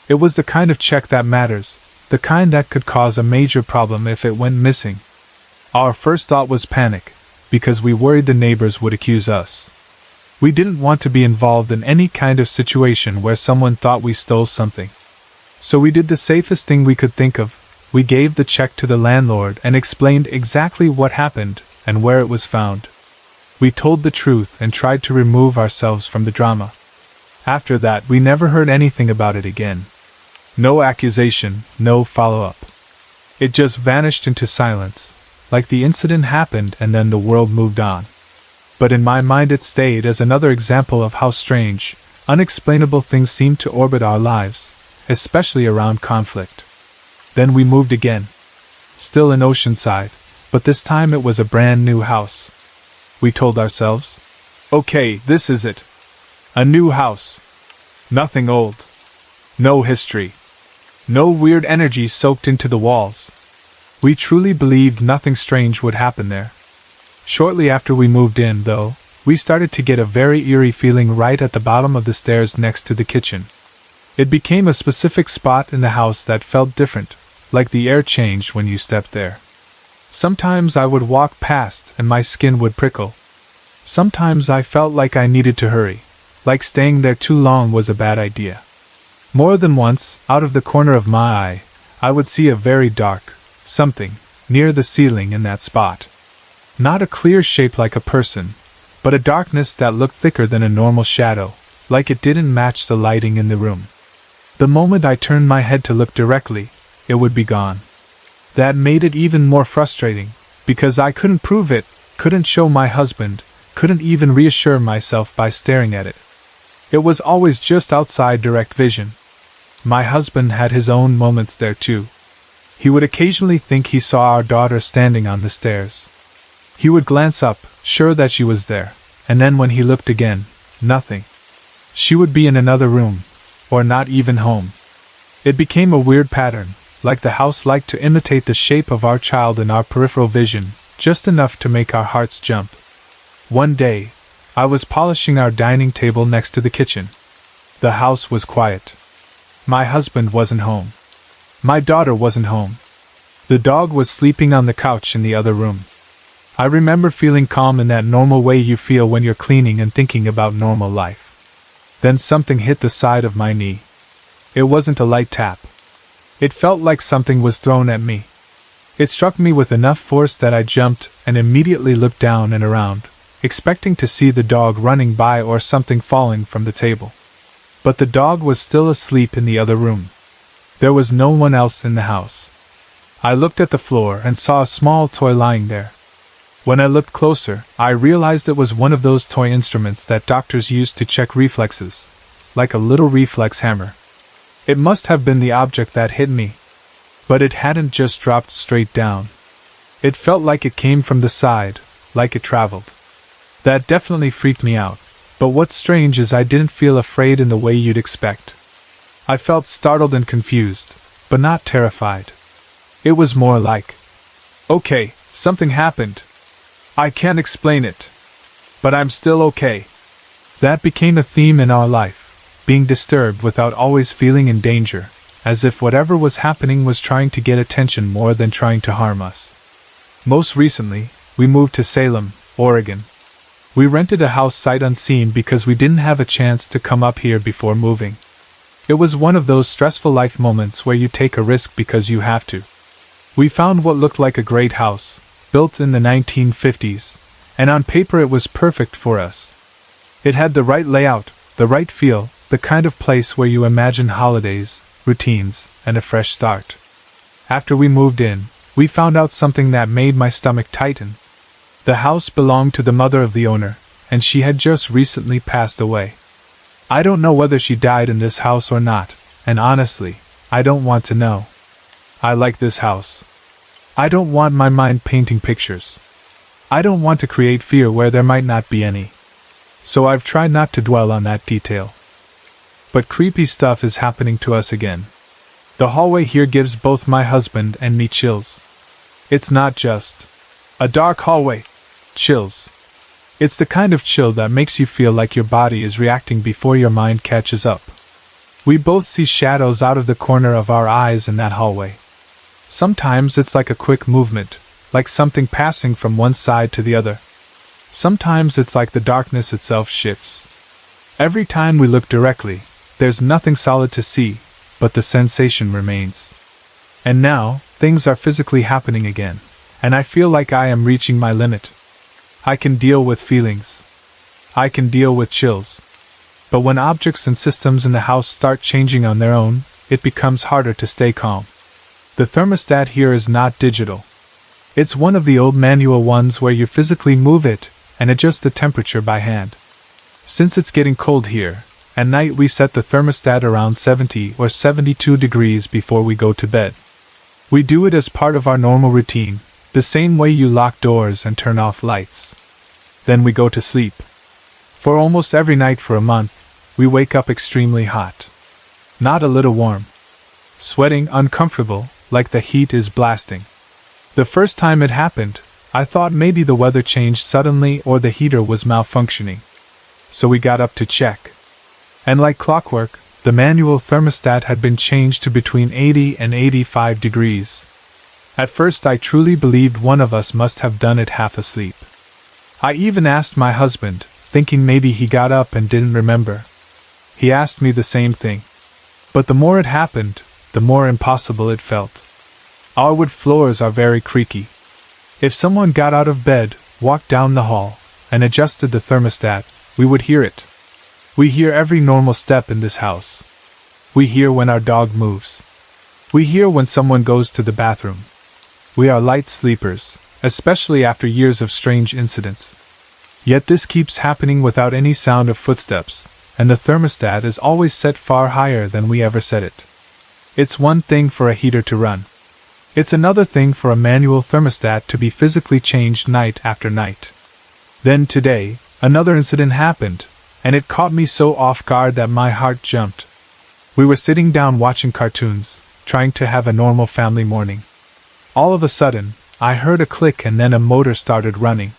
It was the kind of check that matters, the kind that could cause a major problem if it went missing. Our first thought was panic, because we worried the neighbors would accuse us. We didn't want to be involved in any kind of situation where someone thought we stole something. So we did the safest thing we could think of. We gave the check to the landlord and explained exactly what happened and where it was found. We told the truth and tried to remove ourselves from the drama. After that, we never heard anything about it again. No accusation, no follow-up. It just vanished into silence, like the incident happened and then the world moved on. But in my mind it stayed as another example of how strange, unexplainable things seem to orbit our lives, especially around conflict. Then we moved again. Still in Oceanside, but this time it was a brand new house. We told ourselves, okay, this is it. A new house. Nothing old. No history. No weird energy soaked into the walls. We truly believed nothing strange would happen there. Shortly after we moved in, though, we started to get a very eerie feeling right at the bottom of the stairs next to the kitchen. It became a specific spot in the house that felt different, like the air changed when you stepped there. Sometimes I would walk past and my skin would prickle. Sometimes I felt like I needed to hurry, like staying there too long was a bad idea. More than once, out of the corner of my eye, I would see a very dark something near the ceiling in that spot. Not a clear shape like a person, but a darkness that looked thicker than a normal shadow, like it didn't match the lighting in the room. The moment I turned my head to look directly, it would be gone. That made it even more frustrating, because I couldn't prove it, couldn't show my husband, couldn't even reassure myself by staring at it. It was always just outside direct vision. My husband had his own moments there too. He would occasionally think he saw our daughter standing on the stairs. He would glance up, sure that she was there, and then when he looked again, nothing. She would be in another room, or not even home. It became a weird pattern, like the house liked to imitate the shape of our child in our peripheral vision, just enough to make our hearts jump. One day, I was polishing our dining table next to the kitchen. The house was quiet. My husband wasn't home. My daughter wasn't home. The dog was sleeping on the couch in the other room. I remember feeling calm in that normal way you feel when you're cleaning and thinking about normal life. Then something hit the side of my knee. It wasn't a light tap. It felt like something was thrown at me. It struck me with enough force that I jumped and immediately looked down and around, expecting to see the dog running by or something falling from the table. But the dog was still asleep in the other room. There was no one else in the house. I looked at the floor and saw a small toy lying there. When I looked closer, I realized it was one of those toy instruments that doctors use to check reflexes, like a little reflex hammer. It must have been the object that hit me. But it hadn't just dropped straight down. It felt like it came from the side, like it traveled. That definitely freaked me out, but what's strange is I didn't feel afraid in the way you'd expect. I felt startled and confused, but not terrified. It was more like, okay, something happened. I can't explain it. But I'm still okay. That became a theme in our life, being disturbed without always feeling in danger, as if whatever was happening was trying to get attention more than trying to harm us. Most recently, we moved to Salem, Oregon. We rented a house sight unseen because we didn't have a chance to come up here before moving. It was one of those stressful life moments where you take a risk because you have to. We found what looked like a great house, built in the 1950s, and on paper it was perfect for us. It had the right layout, the right feel, the kind of place where you imagine holidays, routines, and a fresh start. After we moved in, we found out something that made my stomach tighten. The house belonged to the mother of the owner, and she had just recently passed away. I don't know whether she died in this house or not, and honestly, I don't want to know. I like this house. I don't want my mind painting pictures. I don't want to create fear where there might not be any. So I've tried not to dwell on that detail. But creepy stuff is happening to us again. The hallway here gives both my husband and me chills. It's not just a dark hallway. Chills. It's the kind of chill that makes you feel like your body is reacting before your mind catches up. We both see shadows out of the corner of our eyes in that hallway. Sometimes it's like a quick movement, like something passing from one side to the other. Sometimes it's like the darkness itself shifts. Every time we look directly, there's nothing solid to see, but the sensation remains. And now, things are physically happening again, and I feel like I am reaching my limit. I can deal with feelings. I can deal with chills. But when objects and systems in the house start changing on their own, it becomes harder to stay calm. The thermostat here is not digital. It's one of the old manual ones where you physically move it and adjust the temperature by hand. Since it's getting cold here, at night we set the thermostat around 70 or 72 degrees before we go to bed. We do it as part of our normal routine, the same way you lock doors and turn off lights. Then we go to sleep. For almost every night for a month, we wake up extremely hot. Not a little warm. Sweating, uncomfortable, like the heat is blasting. The first time it happened, I thought maybe the weather changed suddenly or the heater was malfunctioning. So we got up to check. And like clockwork, the manual thermostat had been changed to between 80 and 85 degrees. At first I truly believed one of us must have done it half asleep. I even asked my husband, thinking maybe he got up and didn't remember. He asked me the same thing. But the more it happened, the more impossible it felt. Our wood floors are very creaky. If someone got out of bed, walked down the hall, and adjusted the thermostat, we would hear it. We hear every normal step in this house. We hear when our dog moves. We hear when someone goes to the bathroom. We are light sleepers, especially after years of strange incidents. Yet this keeps happening without any sound of footsteps, and the thermostat is always set far higher than we ever set it. It's one thing for a heater to run. It's another thing for a manual thermostat to be physically changed night after night. Then today, another incident happened, and it caught me so off guard that my heart jumped. We were sitting down watching cartoons, trying to have a normal family morning. All of a sudden, I heard a click and then a motor started running.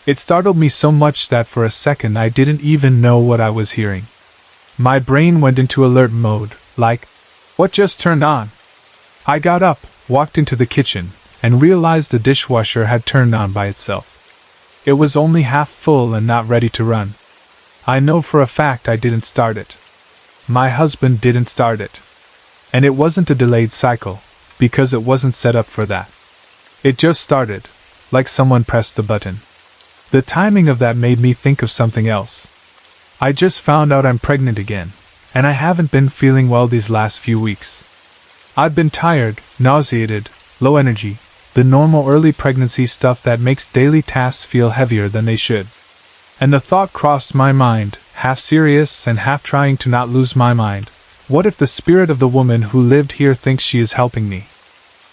It startled me so much that for a second I didn't even know what I was hearing. My brain went into alert mode, like, what just turned on? I got up, walked into the kitchen, and realized the dishwasher had turned on by itself. It was only half full and not ready to run. I know for a fact I didn't start it. My husband didn't start it. And it wasn't a delayed cycle, because it wasn't set up for that. It just started, like someone pressed the button. The timing of that made me think of something else. I just found out I'm pregnant again, and I haven't been feeling well these last few weeks. I've been tired, nauseated, low energy, the normal early pregnancy stuff that makes daily tasks feel heavier than they should. And the thought crossed my mind, half serious and half trying to not lose my mind. What if the spirit of the woman who lived here thinks she is helping me?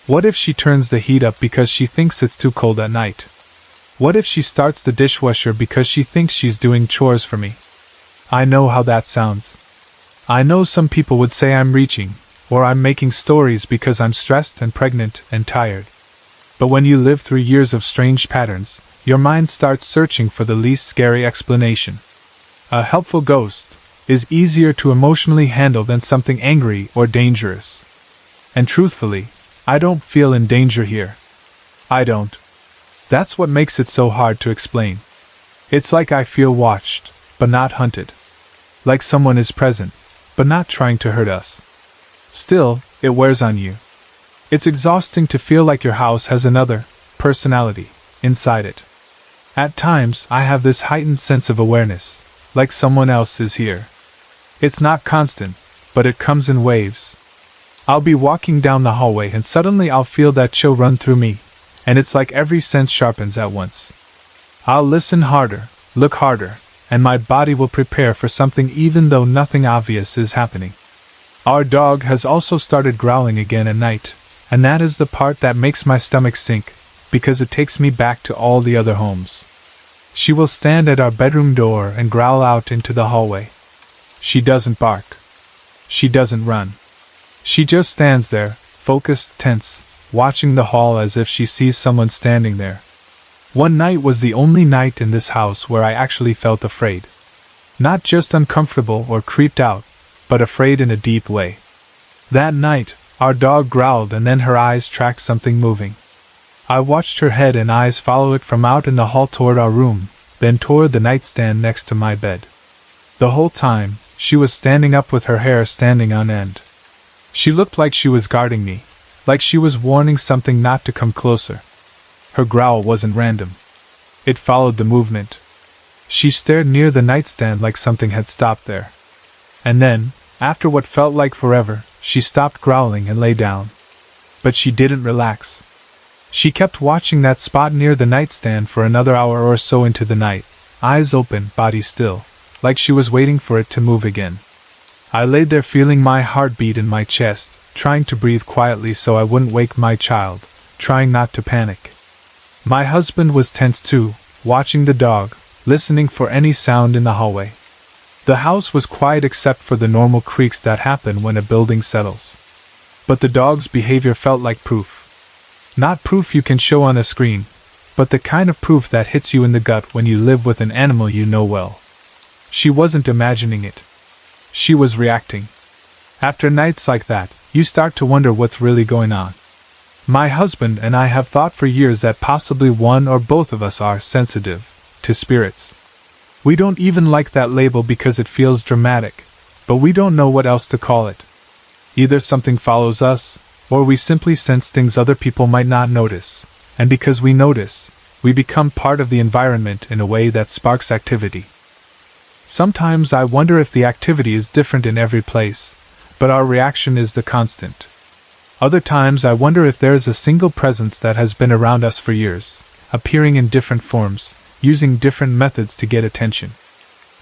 What if she turns the heat up because she thinks it's too cold at night? What if she starts the dishwasher because she thinks she's doing chores for me? I know how that sounds. I know some people would say I'm reaching, or I'm making stories because I'm stressed and pregnant and tired. But when you live through years of strange patterns, your mind starts searching for the least scary explanation. A helpful ghost is easier to emotionally handle than something angry or dangerous. And truthfully, I don't feel in danger here. I don't. That's what makes it so hard to explain. It's like I feel watched, but not hunted. Like someone is present, but not trying to hurt us. Still, it wears on you. It's exhausting to feel like your house has another personality inside it. At times, I have this heightened sense of awareness, like someone else is here. It's not constant, but it comes in waves. I'll be walking down the hallway and suddenly I'll feel that chill run through me, and it's like every sense sharpens at once. I'll listen harder, look harder, and my body will prepare for something even though nothing obvious is happening. Our dog has also started growling again at night, and that is the part that makes my stomach sink, because it takes me back to all the other homes. She will stand at our bedroom door and growl out into the hallway. She doesn't bark. She doesn't run. She just stands there, focused, tense, watching the hall as if she sees someone standing there. One night was the only night in this house where I actually felt afraid. Not just uncomfortable or creeped out, but afraid in a deep way. That night, our dog growled and then her eyes tracked something moving. I watched her head and eyes follow it from out in the hall toward our room, then toward the nightstand next to my bed. The whole time, she was standing up with her hair standing on end. She looked like she was guarding me, like she was warning something not to come closer. Her growl wasn't random. It followed the movement. She stared near the nightstand like something had stopped there. And then, after what felt like forever, she stopped growling and lay down. But she didn't relax. She kept watching that spot near the nightstand for another hour or so into the night, eyes open, body still, like she was waiting for it to move again. I laid there feeling my heart beat in my chest, trying to breathe quietly so I wouldn't wake my child, trying not to panic. My husband was tense too, watching the dog, listening for any sound in the hallway. The house was quiet except for the normal creaks that happen when a building settles. But the dog's behavior felt like proof. Not proof you can show on a screen, but the kind of proof that hits you in the gut when you live with an animal you know well. She wasn't imagining it. She was reacting. After nights like that, you start to wonder what's really going on. My husband and I have thought for years that possibly one or both of us are sensitive to spirits. We don't even like that label because it feels dramatic, but we don't know what else to call it. Either something follows us, or we simply sense things other people might not notice, and because we notice, we become part of the environment in a way that sparks activity. Sometimes I wonder if the activity is different in every place, but our reaction is the constant. Other times I wonder if there is a single presence that has been around us for years, appearing in different forms, using different methods to get attention.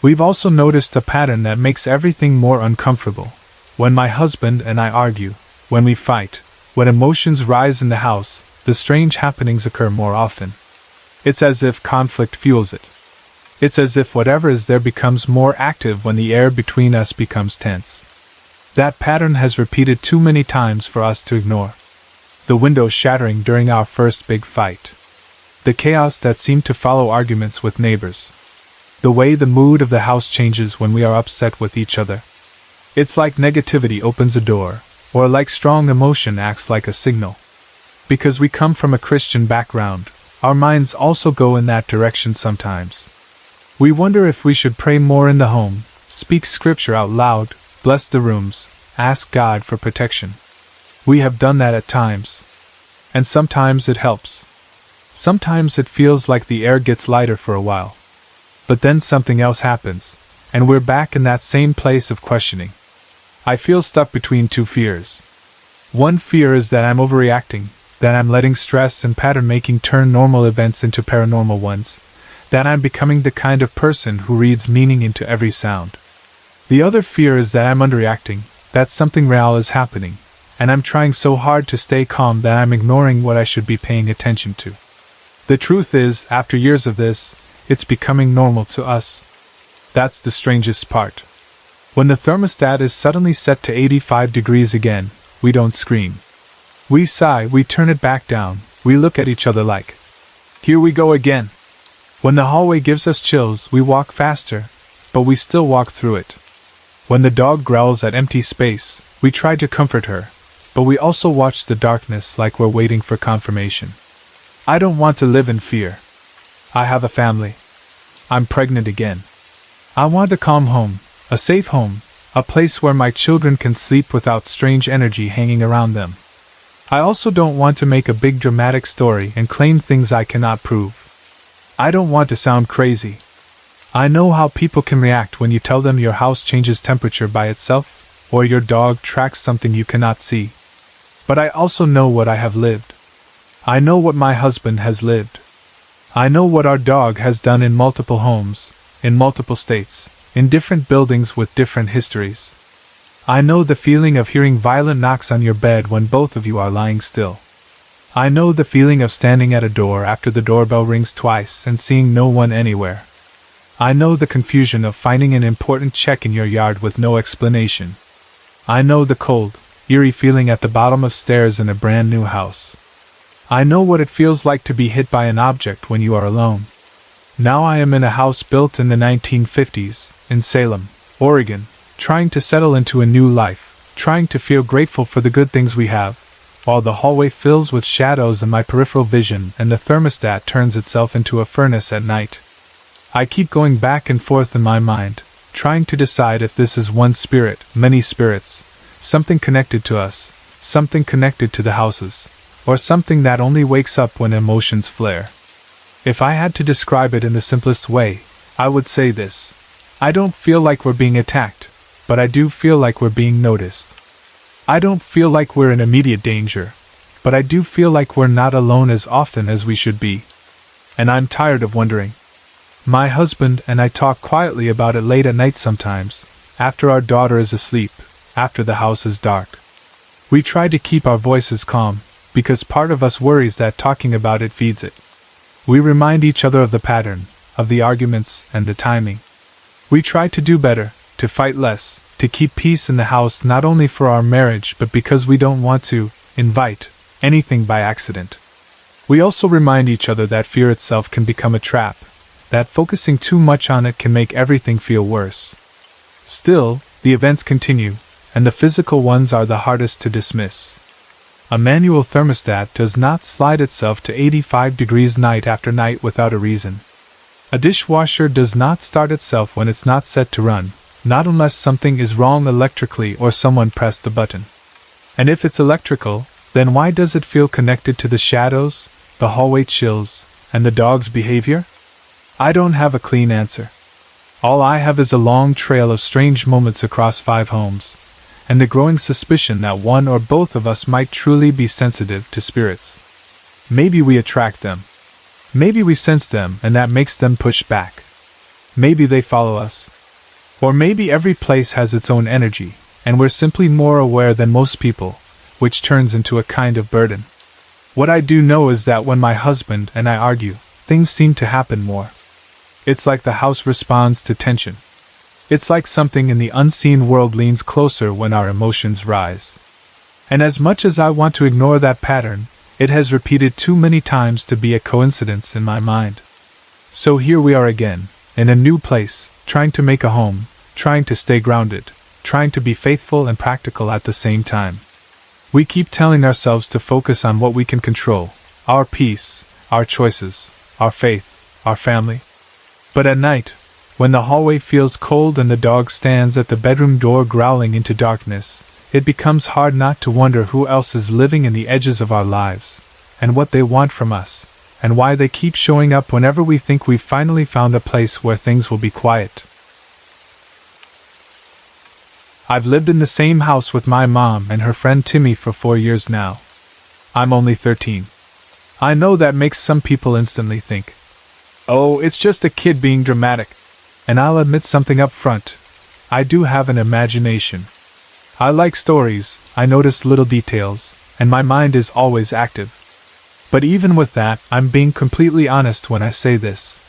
We've also noticed a pattern that makes everything more uncomfortable. When my husband and I argue, when we fight, when emotions rise in the house, the strange happenings occur more often. It's as if conflict fuels it. It's as if whatever is there becomes more active when the air between us becomes tense. That pattern has repeated too many times for us to ignore. The window shattering during our first big fight. The chaos that seemed to follow arguments with neighbors. The way the mood of the house changes when we are upset with each other. It's like negativity opens a door, or like strong emotion acts like a signal. Because we come from a Christian background, our minds also go in that direction sometimes. We wonder if we should pray more in the home, speak scripture out loud, bless the rooms, ask God for protection. We have done that at times. And sometimes it helps. Sometimes it feels like the air gets lighter for a while. But then something else happens, and we're back in that same place of questioning. I feel stuck between two fears. One fear is that I'm overreacting, that I'm letting stress and pattern making turn normal events into paranormal ones, that I'm becoming the kind of person who reads meaning into every sound. The other fear is that I'm underreacting, that something real is happening, and I'm trying so hard to stay calm that I'm ignoring what I should be paying attention to. The truth is, after years of this, it's becoming normal to us. That's the strangest part. When the thermostat is suddenly set to 85 degrees again, we don't scream. We sigh, we turn it back down, we look at each other like, here we go again. When the hallway gives us chills, we walk faster, but we still walk through it. When the dog growls at empty space, we try to comfort her, but we also watch the darkness like we're waiting for confirmation. I don't want to live in fear. I have a family. I'm pregnant again. I want a calm home, a safe home, a place where my children can sleep without strange energy hanging around them. I also don't want to make a big dramatic story and claim things I cannot prove. I don't want to sound crazy. I know how people can react when you tell them your house changes temperature by itself, or your dog tracks something you cannot see. But I also know what I have lived. I know what my husband has lived. I know what our dog has done in multiple homes, in multiple states, in different buildings with different histories. I know the feeling of hearing violent knocks on your bed when both of you are lying still. I know the feeling of standing at a door after the doorbell rings twice and seeing no one anywhere. I know the confusion of finding an important check in your yard with no explanation. I know the cold, eerie feeling at the bottom of stairs in a brand new house. I know what it feels like to be hit by an object when you are alone. Now I am in a house built in the 1950s, in Salem, Oregon, trying to settle into a new life, trying to feel grateful for the good things we have, while the hallway fills with shadows in my peripheral vision and the thermostat turns itself into a furnace at night. I keep going back and forth in my mind, trying to decide if this is one spirit, many spirits, something connected to us, something connected to the houses, or something that only wakes up when emotions flare. If I had to describe it in the simplest way, I would say this. I don't feel like we're being attacked, but I do feel like we're being noticed. I don't feel like we're in immediate danger, but I do feel like we're not alone as often as we should be. And I'm tired of wondering. My husband and I talk quietly about it late at night sometimes, after our daughter is asleep, after the house is dark. We try to keep our voices calm, because part of us worries that talking about it feeds it. We remind each other of the pattern, of the arguments and the timing. We try to do better, to fight less, to keep peace in the house not only for our marriage but because we don't want to invite anything by accident. We also remind each other that fear itself can become a trap, that focusing too much on it can make everything feel worse. Still, the events continue, and the physical ones are the hardest to dismiss. A manual thermostat does not slide itself to 85 degrees night after night without a reason. A dishwasher does not start itself when it's not set to run, not unless something is wrong electrically or someone pressed the button. And if it's electrical, then why does it feel connected to the shadows, the hallway chills, and the dog's behavior? I don't have a clean answer. All I have is a long trail of strange moments across 5 homes, and the growing suspicion that one or both of us might truly be sensitive to spirits. Maybe we attract them. Maybe we sense them and that makes them push back. Maybe they follow us. Or maybe every place has its own energy, and we're simply more aware than most people, which turns into a kind of burden. What I do know is that when my husband and I argue, things seem to happen more. It's like the house responds to tension. It's like something in the unseen world leans closer when our emotions rise. And as much as I want to ignore that pattern, it has repeated too many times to be a coincidence in my mind. So here we are again, in a new place, trying to make a home, trying to stay grounded, trying to be faithful and practical at the same time. We keep telling ourselves to focus on what we can control, our peace, our choices, our faith, our family. But at night, when the hallway feels cold and the dog stands at the bedroom door growling into darkness, it becomes hard not to wonder who else is living in the edges of our lives, and what they want from us, and why they keep showing up whenever we think we've finally found a place where things will be quiet. I've lived in the same house with my mom and her friend Timmy for 4 years now. I'm only 13. I know that makes some people instantly think, oh, it's just a kid being dramatic. And I'll admit something up front. I do have an imagination. I like stories, I notice little details, and my mind is always active. But even with that, I'm being completely honest when I say this.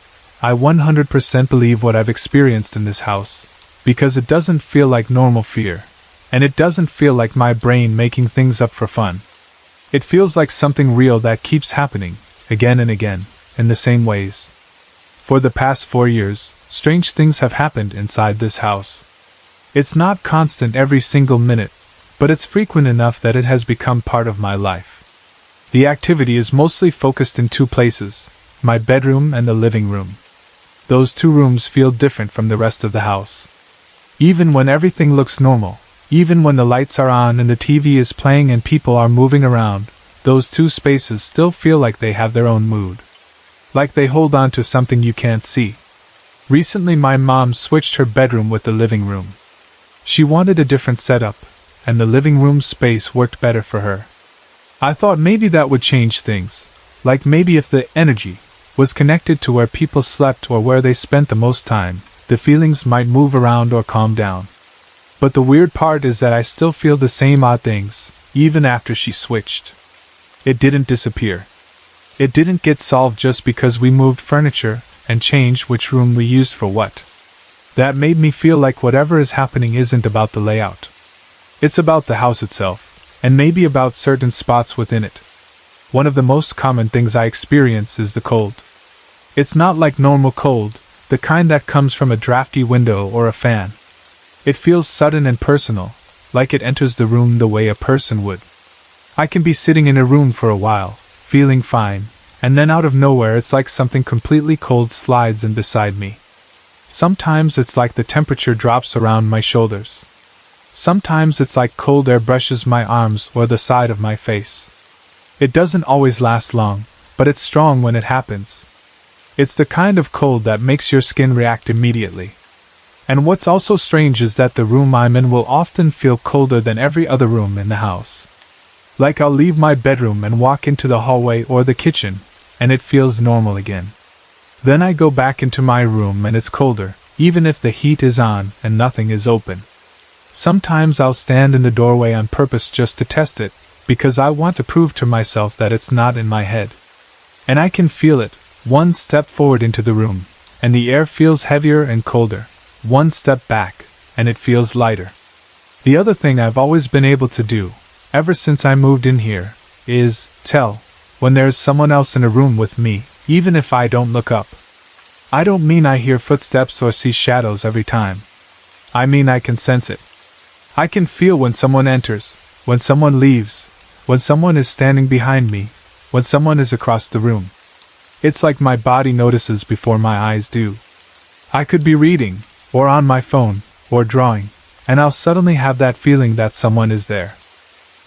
I 100% believe what I've experienced in this house, because it doesn't feel like normal fear, and it doesn't feel like my brain making things up for fun. It feels like something real that keeps happening, again and again, in the same ways. For the past 4 years, strange things have happened inside this house. It's not constant every single minute, but it's frequent enough that it has become part of my life. The activity is mostly focused in 2 places, my bedroom and the living room. Those 2 rooms feel different from the rest of the house. Even when everything looks normal, even when the lights are on and the TV is playing and people are moving around, those 2 spaces still feel like they have their own mood. Like they hold on to something you can't see. Recently my mom switched her bedroom with the living room. She wanted a different setup, and the living room space worked better for her. I thought maybe that would change things, like maybe if the energy was connected to where people slept or where they spent the most time, the feelings might move around or calm down. But the weird part is that I still feel the same odd things, even after she switched. It didn't disappear. It didn't get solved just because we moved furniture and changed which room we used for what. That made me feel like whatever is happening isn't about the layout. It's about the house itself, and maybe about certain spots within it. One of the most common things I experience is the cold. It's not like normal cold, the kind that comes from a drafty window or a fan. It feels sudden and personal, like it enters the room the way a person would. I can be sitting in a room for a while, feeling fine, and then out of nowhere it's like something completely cold slides in beside me. Sometimes it's like the temperature drops around my shoulders. Sometimes it's like cold air brushes my arms or the side of my face. It doesn't always last long, but it's strong when it happens. It's the kind of cold that makes your skin react immediately. And what's also strange is that the room I'm in will often feel colder than every other room in the house. Like I'll leave my bedroom and walk into the hallway or the kitchen, and it feels normal again. Then I go back into my room and it's colder, even if the heat is on and nothing is open. Sometimes I'll stand in the doorway on purpose just to test it, because I want to prove to myself that it's not in my head. And I can feel it, one step forward into the room, and the air feels heavier and colder. One step back, and it feels lighter. The other thing I've always been able to do, ever since I moved in here, is tell when there's someone else in a room with me, even if I don't look up. I don't mean I hear footsteps or see shadows every time. I mean I can sense it. I can feel when someone enters, when someone leaves, when someone is standing behind me, when someone is across the room. It's like my body notices before my eyes do. I could be reading, or on my phone, or drawing, and I'll suddenly have that feeling that someone is there.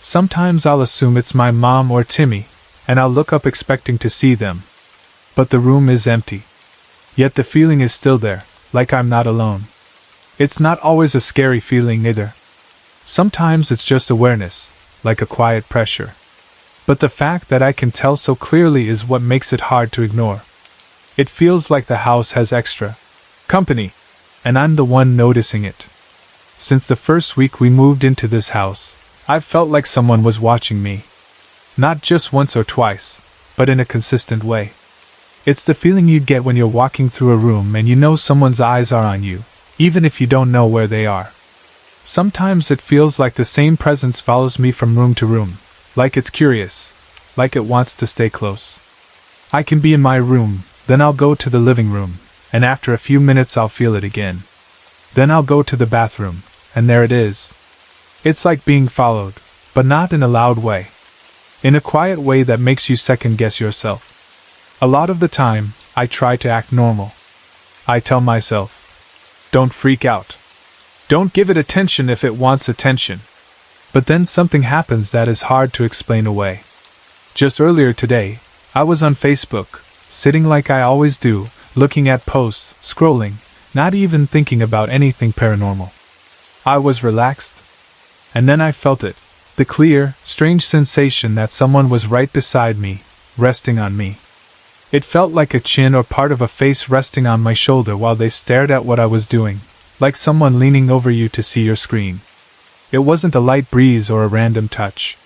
Sometimes I'll assume it's my mom or Timmy, and I'll look up expecting to see them. But the room is empty. Yet the feeling is still there, like I'm not alone. It's not always a scary feeling either. Sometimes it's just awareness, like a quiet pressure. But the fact that I can tell so clearly is what makes it hard to ignore. It feels like the house has extra company, and I'm the one noticing it. Since the first week we moved into this house, I've felt like someone was watching me. Not just once or twice, but in a consistent way. It's the feeling you get when you're walking through a room and you know someone's eyes are on you, even if you don't know where they are. Sometimes it feels like the same presence follows me from room to room, like it's curious, like it wants to stay close. I can be in my room, then I'll go to the living room, and after a few minutes I'll feel it again. Then I'll go to the bathroom, and there it is. It's like being followed, but not in a loud way. In a quiet way that makes you second-guess yourself. A lot of the time, I try to act normal. I tell myself, don't freak out. Don't give it attention if it wants attention. But then something happens that is hard to explain away. Just earlier today, I was on Facebook, sitting like I always do, looking at posts, scrolling, not even thinking about anything paranormal. I was relaxed. And then I felt it, the clear, strange sensation that someone was right beside me, resting on me. It felt like a chin or part of a face resting on my shoulder while they stared at what I was doing, like someone leaning over you to see your screen. It wasn't a light breeze or a random touch.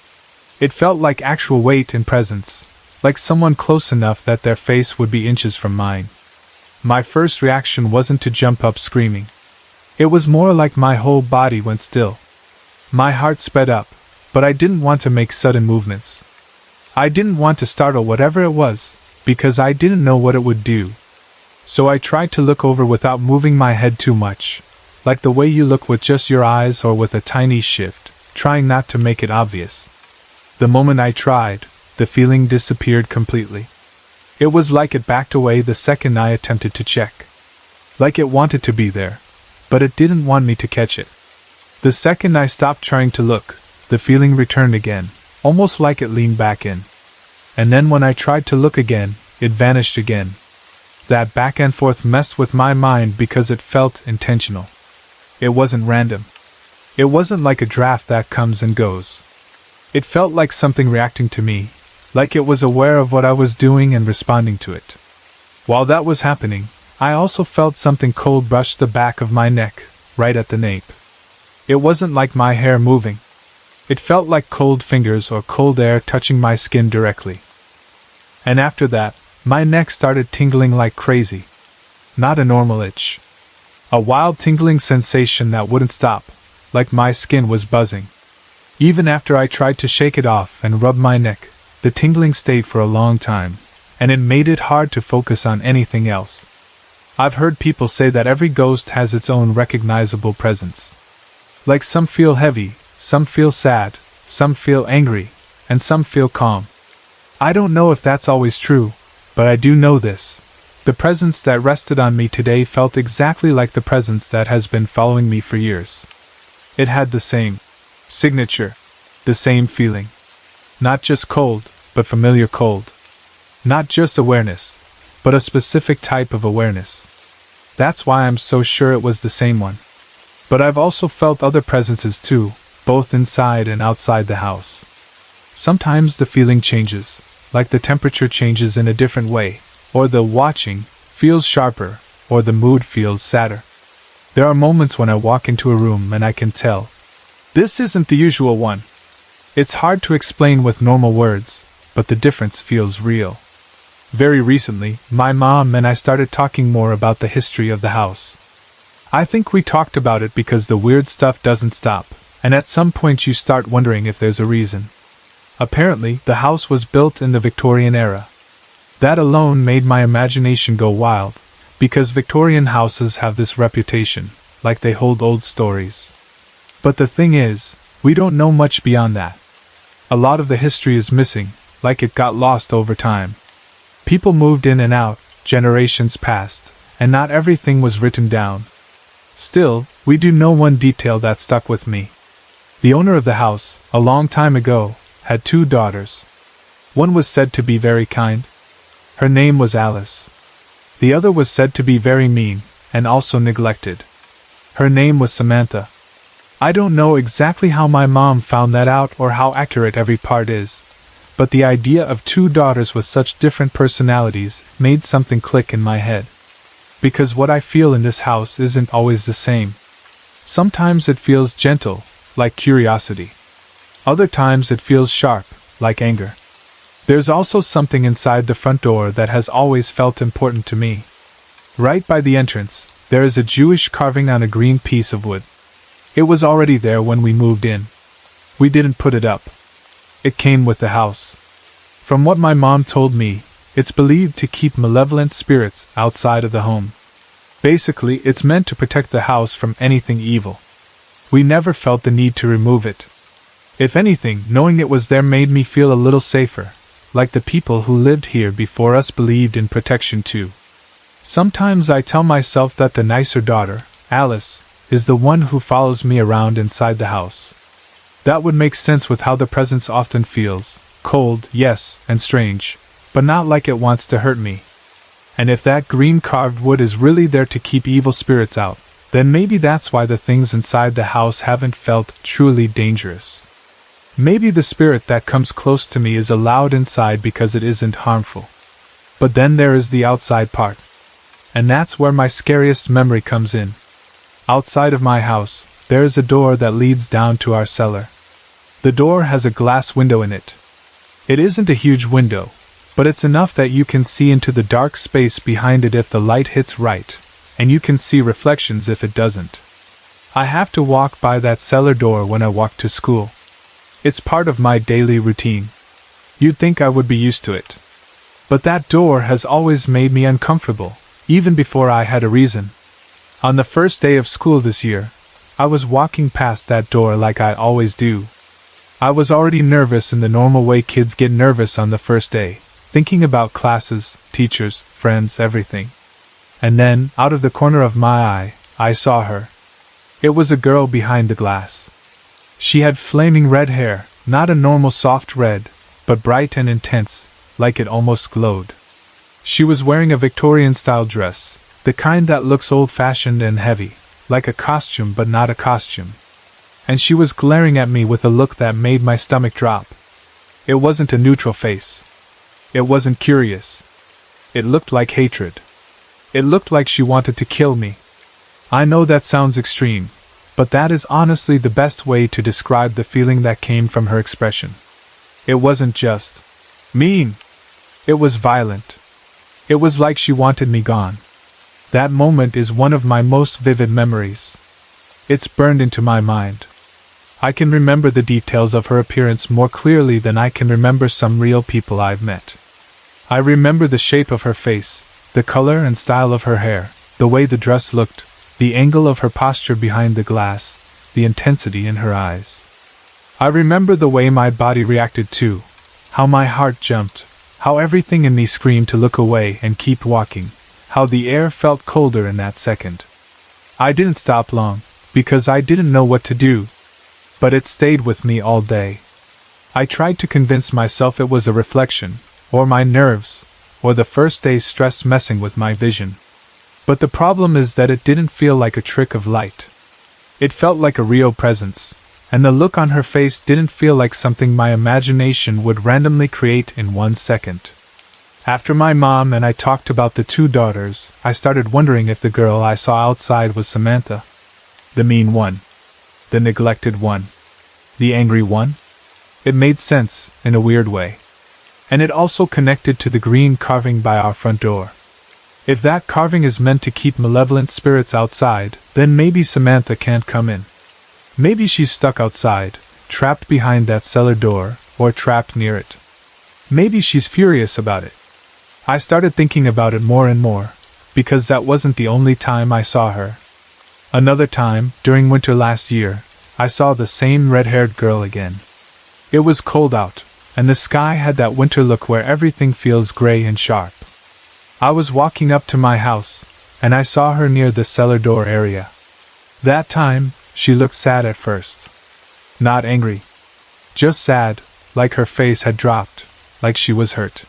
It felt like actual weight and presence, like someone close enough that their face would be inches from mine. My first reaction wasn't to jump up screaming. It was more like my whole body went still. My heart sped up, but I didn't want to make sudden movements. I didn't want to startle whatever it was, because I didn't know what it would do. So I tried to look over without moving my head too much, like the way you look with just your eyes or with a tiny shift, trying not to make it obvious. The moment I tried, the feeling disappeared completely. It was like it backed away the second I attempted to check. Like it wanted to be there, but it didn't want me to catch it. The second I stopped trying to look, the feeling returned again, almost like it leaned back in. And then when I tried to look again, it vanished again. That back and forth messed with my mind because it felt intentional. It wasn't random. It wasn't like a draft that comes and goes. It felt like something reacting to me, like it was aware of what I was doing and responding to it. While that was happening, I also felt something cold brush the back of my neck, right at the nape. It wasn't like my hair moving. It felt like cold fingers or cold air touching my skin directly. And after that, my neck started tingling like crazy. Not a normal itch. A wild tingling sensation that wouldn't stop, like my skin was buzzing. Even after I tried to shake it off and rub my neck, the tingling stayed for a long time, and it made it hard to focus on anything else. I've heard people say that every ghost has its own recognizable presence. Like some feel heavy, some feel sad, some feel angry, and some feel calm. I don't know if that's always true, but I do know this. The presence that rested on me today felt exactly like the presence that has been following me for years. It had the same signature, the same feeling. Not just cold, but familiar cold. Not just awareness, but a specific type of awareness. That's why I'm so sure it was the same one. But I've also felt other presences too, both inside and outside the house. Sometimes the feeling changes, like the temperature changes in a different way, or the watching feels sharper, or the mood feels sadder. There are moments when I walk into a room and I can tell, this isn't the usual one. It's hard to explain with normal words, but the difference feels real. Very recently, my mom and I started talking more about the history of the house. I think we talked about it because the weird stuff doesn't stop, and at some point you start wondering if there's a reason. Apparently, the house was built in the Victorian era. That alone made my imagination go wild, because Victorian houses have this reputation, like they hold old stories. But the thing is, we don't know much beyond that. A lot of the history is missing, like it got lost over time. People moved in and out, generations passed, and not everything was written down. Still, we do know one detail that stuck with me. The owner of the house, a long time ago, had 2 daughters. One was said to be very kind. Her name was Alice. The other was said to be very mean, and also neglected. Her name was Samantha. I don't know exactly how my mom found that out or how accurate every part is, but the idea of 2 daughters with such different personalities made something click in my head. Because what I feel in this house isn't always the same. Sometimes it feels gentle, like curiosity. Other times it feels sharp, like anger. There's also something inside the front door that has always felt important to me. Right by the entrance, there is a Jewish carving on a green piece of wood. It was already there when we moved in. We didn't put it up. It came with the house. From what my mom told me, it's believed to keep malevolent spirits outside of the home. Basically, it's meant to protect the house from anything evil. We never felt the need to remove it. If anything, knowing it was there made me feel a little safer, like the people who lived here before us believed in protection too. Sometimes I tell myself that the nicer daughter, Alice, is the one who follows me around inside the house. That would make sense with how the presence often feels, cold, yes, and strange, but not like it wants to hurt me. And if that green carved wood is really there to keep evil spirits out, then maybe that's why the things inside the house haven't felt truly dangerous. Maybe the spirit that comes close to me is allowed inside because it isn't harmful. But then there is the outside part. And that's where my scariest memory comes in. Outside of my house, there is a door that leads down to our cellar. The door has a glass window in it. It isn't a huge window, but it's enough that you can see into the dark space behind it if the light hits right, and you can see reflections if it doesn't. I have to walk by that cellar door when I walk to school. It's part of my daily routine. You'd think I would be used to it. But that door has always made me uncomfortable, even before I had a reason. On the first day of school this year, I was walking past that door like I always do. I was already nervous in the normal way kids get nervous on the first day, thinking about classes, teachers, friends, everything. And then, out of the corner of my eye, I saw her. It was a girl behind the glass. She had flaming red hair, not a normal soft red, but bright and intense, like it almost glowed. She was wearing a Victorian-style dress, the kind that looks old-fashioned and heavy, like a costume but not a costume. And she was glaring at me with a look that made my stomach drop. It wasn't a neutral face. It wasn't curious. It looked like hatred. It looked like she wanted to kill me. I know that sounds extreme, but that is honestly the best way to describe the feeling that came from her expression. It wasn't just mean. It was violent. It was like she wanted me gone. That moment is one of my most vivid memories. It's burned into my mind. I can remember the details of her appearance more clearly than I can remember some real people I've met. I remember the shape of her face, the color and style of her hair, the way the dress looked, the angle of her posture behind the glass, the intensity in her eyes. I remember the way my body reacted too, how my heart jumped, how everything in me screamed to look away and keep walking, how the air felt colder in that second. I didn't stop long, because I didn't know what to do. But it stayed with me all day. I tried to convince myself it was a reflection, or my nerves, or the first day's stress messing with my vision. But the problem is that it didn't feel like a trick of light. It felt like a real presence, and the look on her face didn't feel like something my imagination would randomly create in 1 second. After my mom and I talked about the two daughters, I started wondering if the girl I saw outside was Samantha. The mean one. The neglected one. The angry one? It made sense, in a weird way. And it also connected to the green carving by our front door. If that carving is meant to keep malevolent spirits outside, then maybe Samantha can't come in. Maybe she's stuck outside, trapped behind that cellar door, or trapped near it. Maybe she's furious about it. I started thinking about it more and more, because that wasn't the only time I saw her. Another time, during winter last year, I saw the same red-haired girl again. It was cold out, and the sky had that winter look where everything feels gray and sharp. I was walking up to my house, and I saw her near the cellar door area. That time, she looked sad at first. Not angry. Just sad, like her face had dropped, like she was hurt.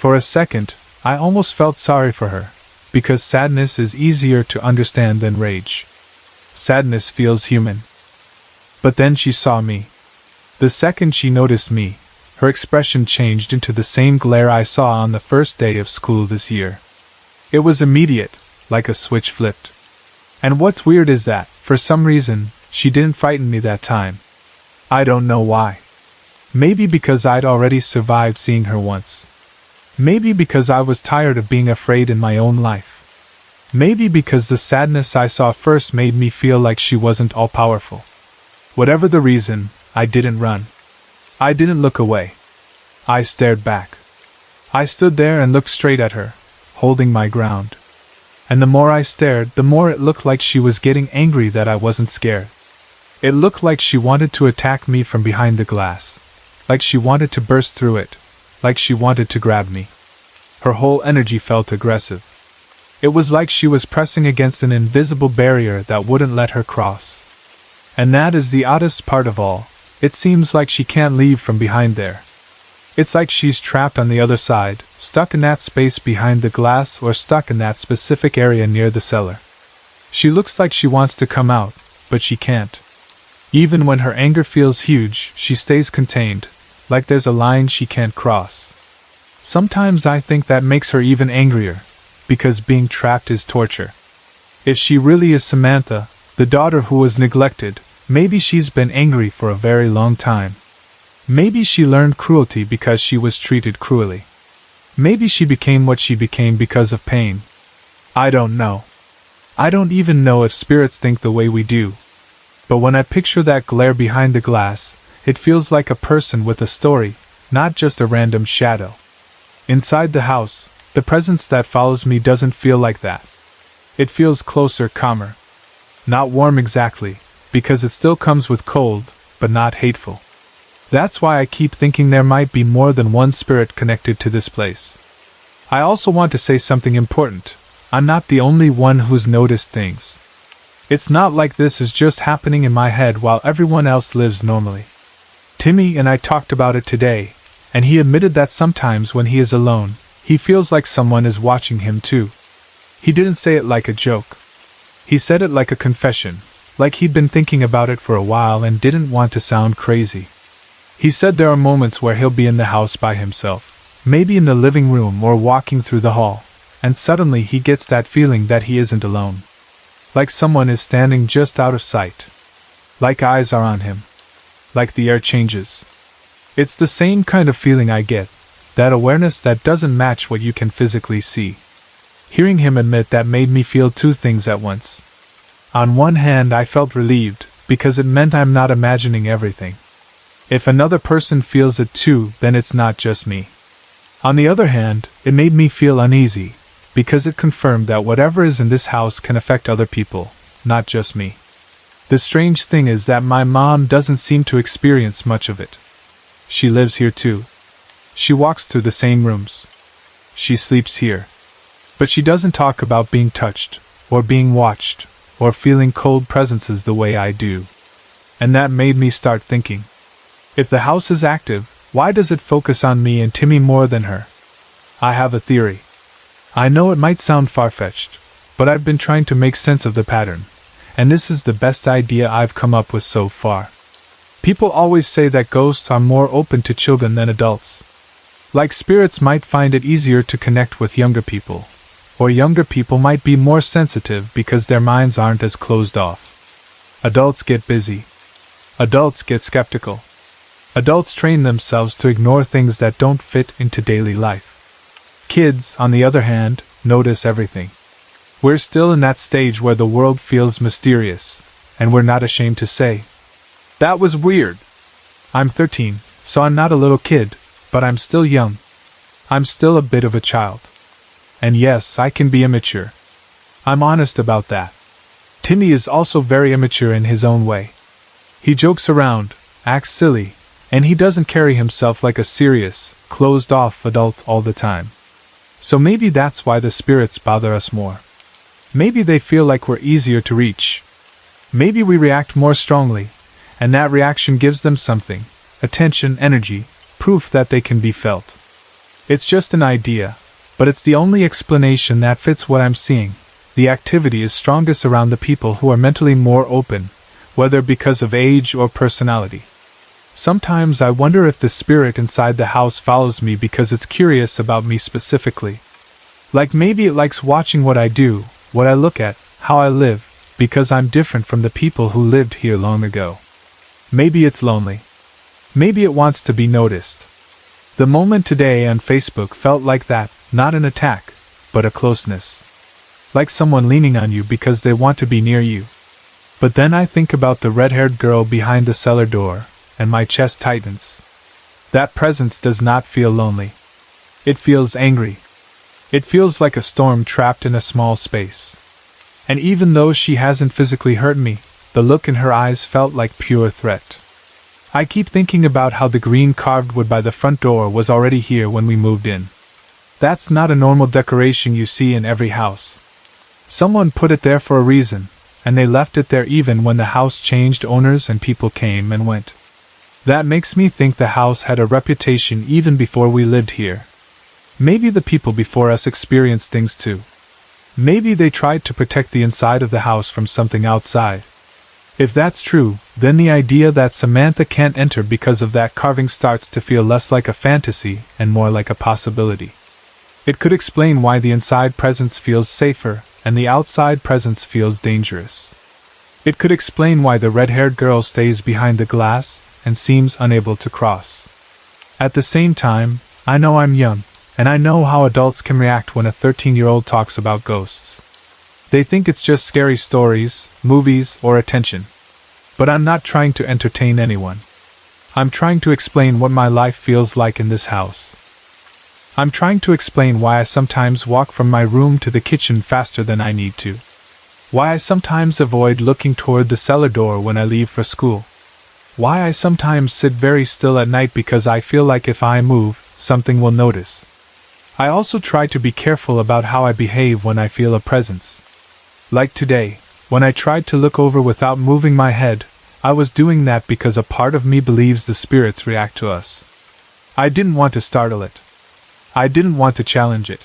For a second, I almost felt sorry for her, because sadness is easier to understand than rage. Sadness feels human. But then she saw me. The second she noticed me, her expression changed into the same glare I saw on the first day of school this year. It was immediate, like a switch flipped. And what's weird is that, for some reason, she didn't frighten me that time. I don't know why. Maybe because I'd already survived seeing her once. Maybe because I was tired of being afraid in my own life. Maybe because the sadness I saw first made me feel like she wasn't all-powerful. Whatever the reason, I didn't run. I didn't look away. I stared back. I stood there and looked straight at her, holding my ground. And the more I stared, the more it looked like she was getting angry that I wasn't scared. It looked like she wanted to attack me from behind the glass. Like she wanted to burst through it. Like she wanted to grab me. Her whole energy felt aggressive. It was like she was pressing against an invisible barrier that wouldn't let her cross. And that is the oddest part of all. It seems like she can't leave from behind there. It's like she's trapped on the other side, stuck in that space behind the glass or stuck in that specific area near the cellar. She looks like she wants to come out, but she can't. Even when her anger feels huge, she stays contained, like there's a line she can't cross. Sometimes I think that makes her even angrier, because being trapped is torture. If she really is Samantha, The daughter who was neglected, maybe she's been angry for a very long time. Maybe she learned cruelty because she was treated cruelly. Maybe she became what she became because of pain. I don't know. I don't even know if spirits think the way we do. But when I picture that glare behind the glass, it feels like a person with a story, not just a random shadow. Inside the house, the presence that follows me doesn't feel like that. It feels closer, calmer. Not warm exactly, because it still comes with cold, but not hateful. That's why I keep thinking there might be more than one spirit connected to this place. I also want to say something important. I'm not the only one who's noticed things. It's not like this is just happening in my head while everyone else lives normally. Timmy and I talked about it today, and he admitted that sometimes when he is alone, he feels like someone is watching him too. He didn't say it like a joke. He said it like a confession, like he'd been thinking about it for a while and didn't want to sound crazy. He said there are moments where he'll be in the house by himself, maybe in the living room or walking through the hall, and suddenly he gets that feeling that he isn't alone. Like someone is standing just out of sight. Like eyes are on him. Like the air changes. It's the same kind of feeling I get, that awareness that doesn't match what you can physically see. Hearing him admit that made me feel two things at once. On one hand, I felt relieved, because it meant I'm not imagining everything. If another person feels it too, then it's not just me. On the other hand, it made me feel uneasy, because it confirmed that whatever is in this house can affect other people, not just me. The strange thing is that my mom doesn't seem to experience much of it. She lives here too. She walks through the same rooms. She sleeps here. But she doesn't talk about being touched, or being watched, or feeling cold presences the way I do. And that made me start thinking. If the house is active, why does it focus on me and Timmy more than her? I have a theory. I know it might sound far-fetched, but I've been trying to make sense of the pattern, and this is the best idea I've come up with so far. People always say that ghosts are more open to children than adults. Like spirits might find it easier to connect with younger people, or younger people might be more sensitive because their minds aren't as closed off. Adults get busy. Adults get skeptical. Adults train themselves to ignore things that don't fit into daily life. Kids, on the other hand, notice everything. We're still in that stage where the world feels mysterious, and we're not ashamed to say, "That was weird." I'm 13, so I'm not a little kid, but I'm still young. I'm still a bit of a child. And yes, I can be immature. I'm honest about that. Timmy is also very immature in his own way. He jokes around, acts silly, and he doesn't carry himself like a serious, closed-off adult all the time. So maybe that's why the spirits bother us more. Maybe they feel like we're easier to reach. Maybe we react more strongly, and that reaction gives them something, attention, energy, proof that they can be felt. It's just an idea, but it's the only explanation that fits what I'm seeing. The activity is strongest around the people who are mentally more open, whether because of age or personality. Sometimes I wonder if the spirit inside the house follows me because it's curious about me specifically. Like maybe it likes watching what I do, what I look at, how I live, because I'm different from the people who lived here long ago. Maybe it's lonely. Maybe it wants to be noticed. The moment today on Facebook felt like that, not an attack, but a closeness. Like someone leaning on you because they want to be near you. But then I think about the red-haired girl behind the cellar door, and my chest tightens. That presence does not feel lonely. It feels angry. It feels like a storm trapped in a small space. And even though she hasn't physically hurt me, the look in her eyes felt like pure threat. I keep thinking about how the green carved wood by the front door was already here when we moved in. That's not a normal decoration you see in every house. Someone put it there for a reason, and they left it there even when the house changed owners and people came and went. That makes me think the house had a reputation even before we lived here. Maybe the people before us experienced things too. Maybe they tried to protect the inside of the house from something outside. If that's true, then the idea that Samantha can't enter because of that carving starts to feel less like a fantasy and more like a possibility. It could explain why the inside presence feels safer and the outside presence feels dangerous. It could explain why the red-haired girl stays behind the glass and seems unable to cross. At the same time, I know I'm young, and I know how adults can react when a 13-year-old talks about ghosts. They think it's just scary stories, movies, or attention. But I'm not trying to entertain anyone. I'm trying to explain what my life feels like in this house. I'm trying to explain why I sometimes walk from my room to the kitchen faster than I need to. Why I sometimes avoid looking toward the cellar door when I leave for school. Why I sometimes sit very still at night because I feel like if I move, something will notice. I also try to be careful about how I behave when I feel a presence. Like today, when I tried to look over without moving my head, I was doing that because a part of me believes the spirits react to us. I didn't want to startle it. I didn't want to challenge it.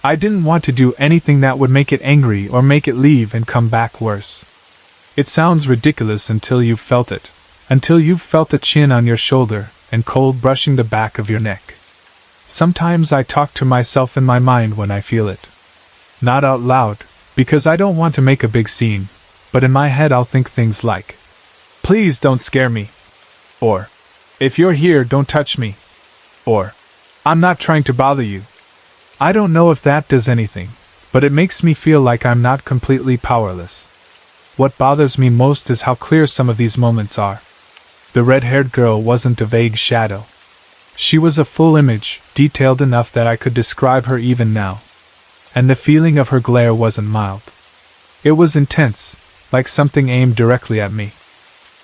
I didn't want to do anything that would make it angry or make it leave and come back worse. It sounds ridiculous until you've felt it. Until you've felt a chin on your shoulder and cold brushing the back of your neck. Sometimes I talk to myself in my mind when I feel it. Not out loud, because I don't want to make a big scene, but in my head I'll think things like, "Please don't scare me," or, "If you're here, don't touch me," or, "I'm not trying to bother you." I don't know if that does anything, but it makes me feel like I'm not completely powerless. What bothers me most is how clear some of these moments are. The red-haired girl wasn't a vague shadow. She was a full image, detailed enough that I could describe her even now. And the feeling of her glare wasn't mild. It was intense, like something aimed directly at me.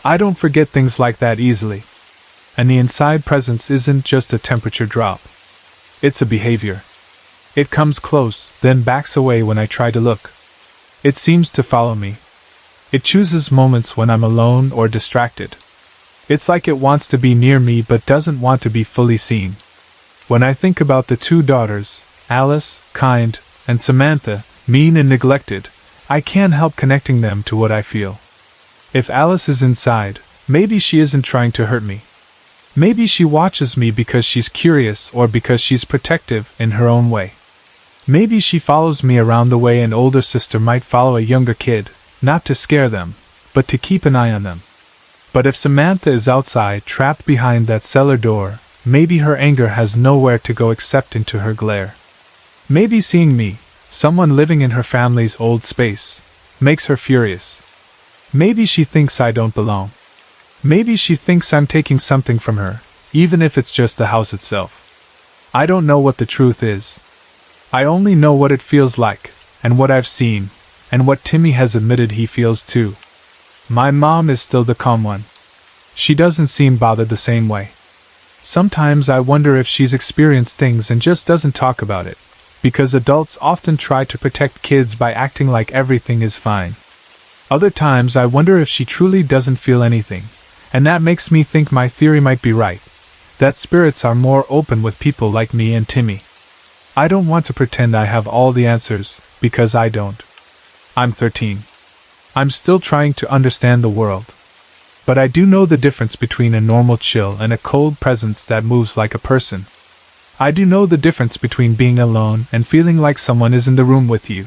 I don't forget things like that easily. And the inside presence isn't just a temperature drop. It's a behavior. It comes close, then backs away when I try to look. It seems to follow me. It chooses moments when I'm alone or distracted. It's like it wants to be near me but doesn't want to be fully seen. When I think about the two daughters, Alice, kind, and Samantha, mean and neglected, I can't help connecting them to what I feel. If Alice is inside, maybe she isn't trying to hurt me. Maybe she watches me because she's curious or because she's protective in her own way. Maybe she follows me around the way an older sister might follow a younger kid, not to scare them, but to keep an eye on them. But if Samantha is outside, trapped behind that cellar door, maybe her anger has nowhere to go except into her glare. Maybe seeing me, someone living in her family's old space, makes her furious. Maybe she thinks I don't belong. Maybe she thinks I'm taking something from her, even if it's just the house itself. I don't know what the truth is. I only know what it feels like, and what I've seen, and what Timmy has admitted he feels too. My mom is still the calm one. She doesn't seem bothered the same way. Sometimes I wonder if she's experienced things and just doesn't talk about it, because adults often try to protect kids by acting like everything is fine. Other times I wonder if she truly doesn't feel anything, and that makes me think my theory might be right, that spirits are more open with people like me and Timmy. I don't want to pretend I have all the answers, because I don't. I'm 13. I'm still trying to understand the world. But I do know the difference between a normal chill and a cold presence that moves like a person. I do know the difference between being alone and feeling like someone is in the room with you.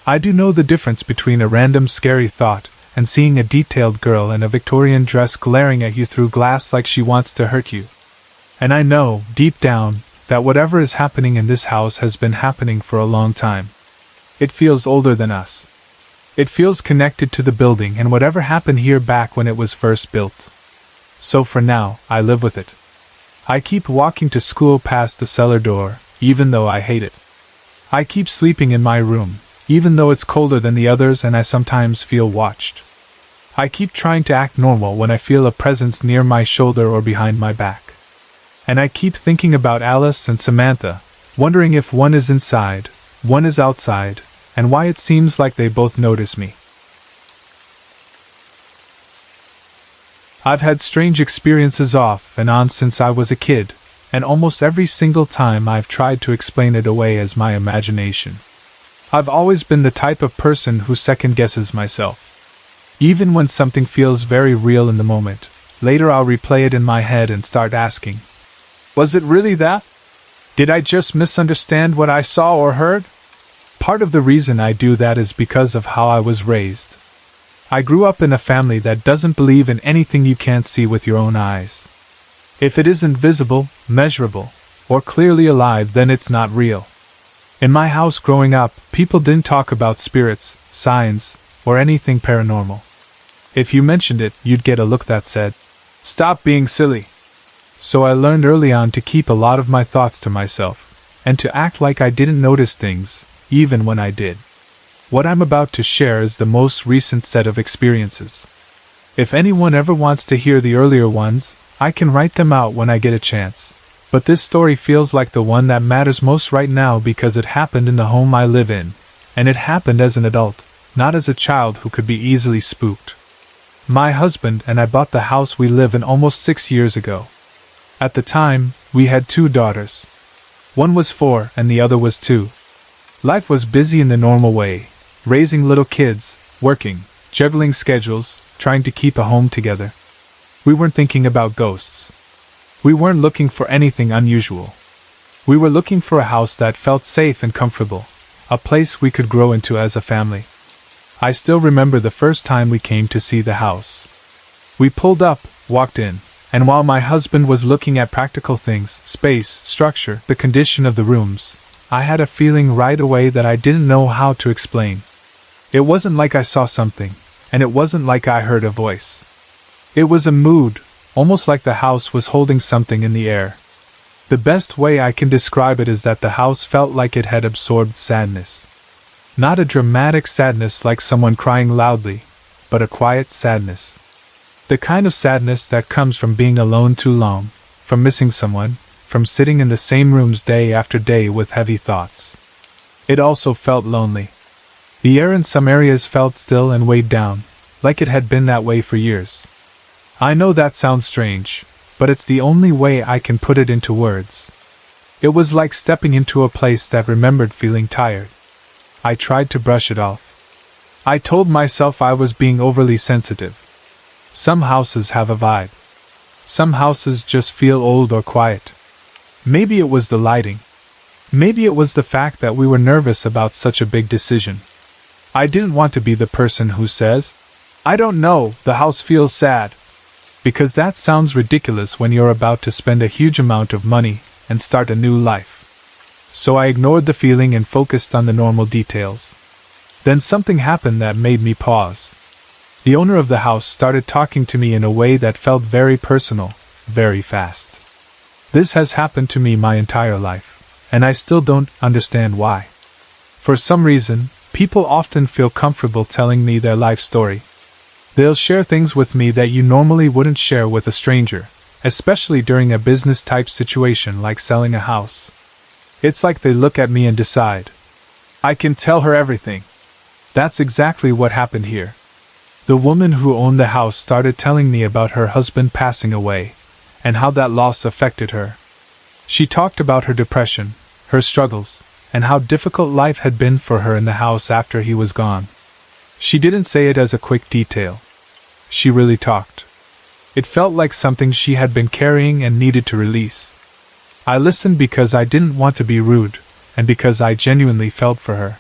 I do know the difference between a random scary thought and seeing a detailed girl in a Victorian dress glaring at you through glass like she wants to hurt you. And I know, deep down, that whatever is happening in this house has been happening for a long time. It feels older than us. It feels connected to the building and whatever happened here back when it was first built. So for now, I live with it. I keep walking to school past the cellar door, even though I hate it. I keep sleeping in my room, even though it's colder than the others and I sometimes feel watched. I keep trying to act normal when I feel a presence near my shoulder or behind my back. And I keep thinking about Alice and Samantha, wondering if one is inside, one is outside, and why it seems like they both notice me. I've had strange experiences off and on since I was a kid, and almost every single time I've tried to explain it away as my imagination. I've always been the type of person who second-guesses myself. Even when something feels very real in the moment, later I'll replay it in my head and start asking, was it really that? Did I just misunderstand what I saw or heard? Part of the reason I do that is because of how I was raised. I grew up in a family that doesn't believe in anything you can't see with your own eyes. If it isn't visible, measurable, or clearly alive, then it's not real. In my house growing up, people didn't talk about spirits, signs, or anything paranormal. If you mentioned it, you'd get a look that said, "Stop being silly." So I learned early on to keep a lot of my thoughts to myself, and to act like I didn't notice things, even when I did. What I'm about to share is the most recent set of experiences. If anyone ever wants to hear the earlier ones, I can write them out when I get a chance. But this story feels like the one that matters most right now because it happened in the home I live in, and it happened as an adult, not as a child who could be easily spooked. My husband and I bought the house we live in almost 6 years ago. At the time, we had 2 daughters. One was 4 and the other was 2. Life was busy in the normal way, raising little kids, working, juggling schedules, trying to keep a home together. We weren't thinking about ghosts. We weren't looking for anything unusual. We were looking for a house that felt safe and comfortable, a place we could grow into as a family. I still remember the first time we came to see the house. We pulled up, walked in, and while my husband was looking at practical things, space, structure, the condition of the rooms, I had a feeling right away that I didn't know how to explain. It wasn't like I saw something, and it wasn't like I heard a voice. It was a mood, almost like the house was holding something in the air. The best way I can describe it is that the house felt like it had absorbed sadness. Not a dramatic sadness like someone crying loudly, but a quiet sadness. The kind of sadness that comes from being alone too long, from missing someone, from sitting in the same rooms day after day with heavy thoughts. It also felt lonely. The air in some areas felt still and weighed down, like it had been that way for years. I know that sounds strange, but it's the only way I can put it into words. It was like stepping into a place that remembered feeling tired. I tried to brush it off. I told myself I was being overly sensitive. Some houses have a vibe. Some houses just feel old or quiet. Maybe it was the lighting. Maybe it was the fact that we were nervous about such a big decision. I didn't want to be the person who says, "I don't know, the house feels sad." Because that sounds ridiculous when you're about to spend a huge amount of money and start a new life. So I ignored the feeling and focused on the normal details. Then something happened that made me pause. The owner of the house started talking to me in a way that felt very personal, very fast. This has happened to me my entire life, and I still don't understand why. For some reason, people often feel comfortable telling me their life story. They'll share things with me that you normally wouldn't share with a stranger, especially during a business-type situation like selling a house. It's like they look at me and decide, "I can tell her everything." That's exactly what happened here. The woman who owned the house started telling me about her husband passing away, and how that loss affected her. She talked about her depression, her struggles, and how difficult life had been for her in the house after he was gone. She didn't say it as a quick detail. She really talked. It felt like something she had been carrying and needed to release. I listened because I didn't want to be rude, and because I genuinely felt for her.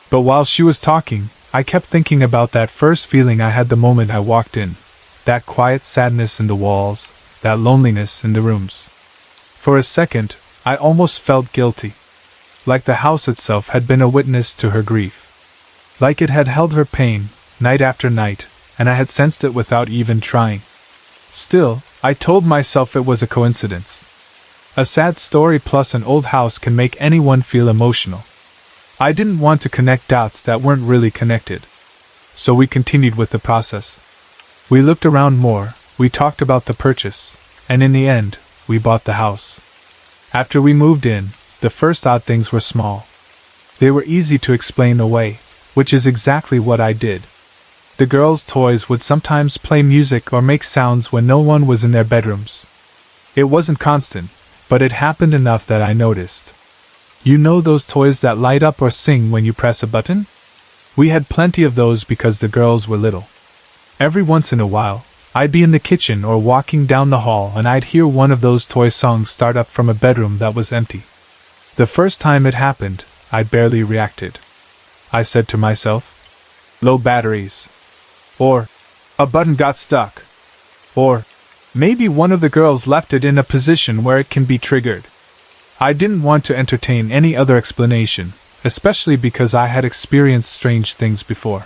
But while she was talking, I kept thinking about that first feeling I had the moment I walked in. That quiet sadness in the walls, that loneliness in the rooms. For a second, I almost felt guilty. Like the house itself had been a witness to her grief. Like it had held her pain, night after night, and I had sensed it without even trying. Still, I told myself it was a coincidence. A sad story plus an old house can make anyone feel emotional. I didn't want to connect dots that weren't really connected. So we continued with the process. We looked around more, we talked about the purchase, and in the end, we bought the house. After we moved in, the first odd things were small. They were easy to explain away, which is exactly what I did. The girls' toys would sometimes play music or make sounds when no one was in their bedrooms. It wasn't constant, but it happened enough that I noticed. You know those toys that light up or sing when you press a button? We had plenty of those because the girls were little. Every once in a while, I'd be in the kitchen or walking down the hall and I'd hear one of those toy songs start up from a bedroom that was empty. The first time it happened, I barely reacted. I said to myself, "Low batteries." Or, a button got stuck. Or, maybe one of the girls left it in a position where it can be triggered. I didn't want to entertain any other explanation, especially because I had experienced strange things before.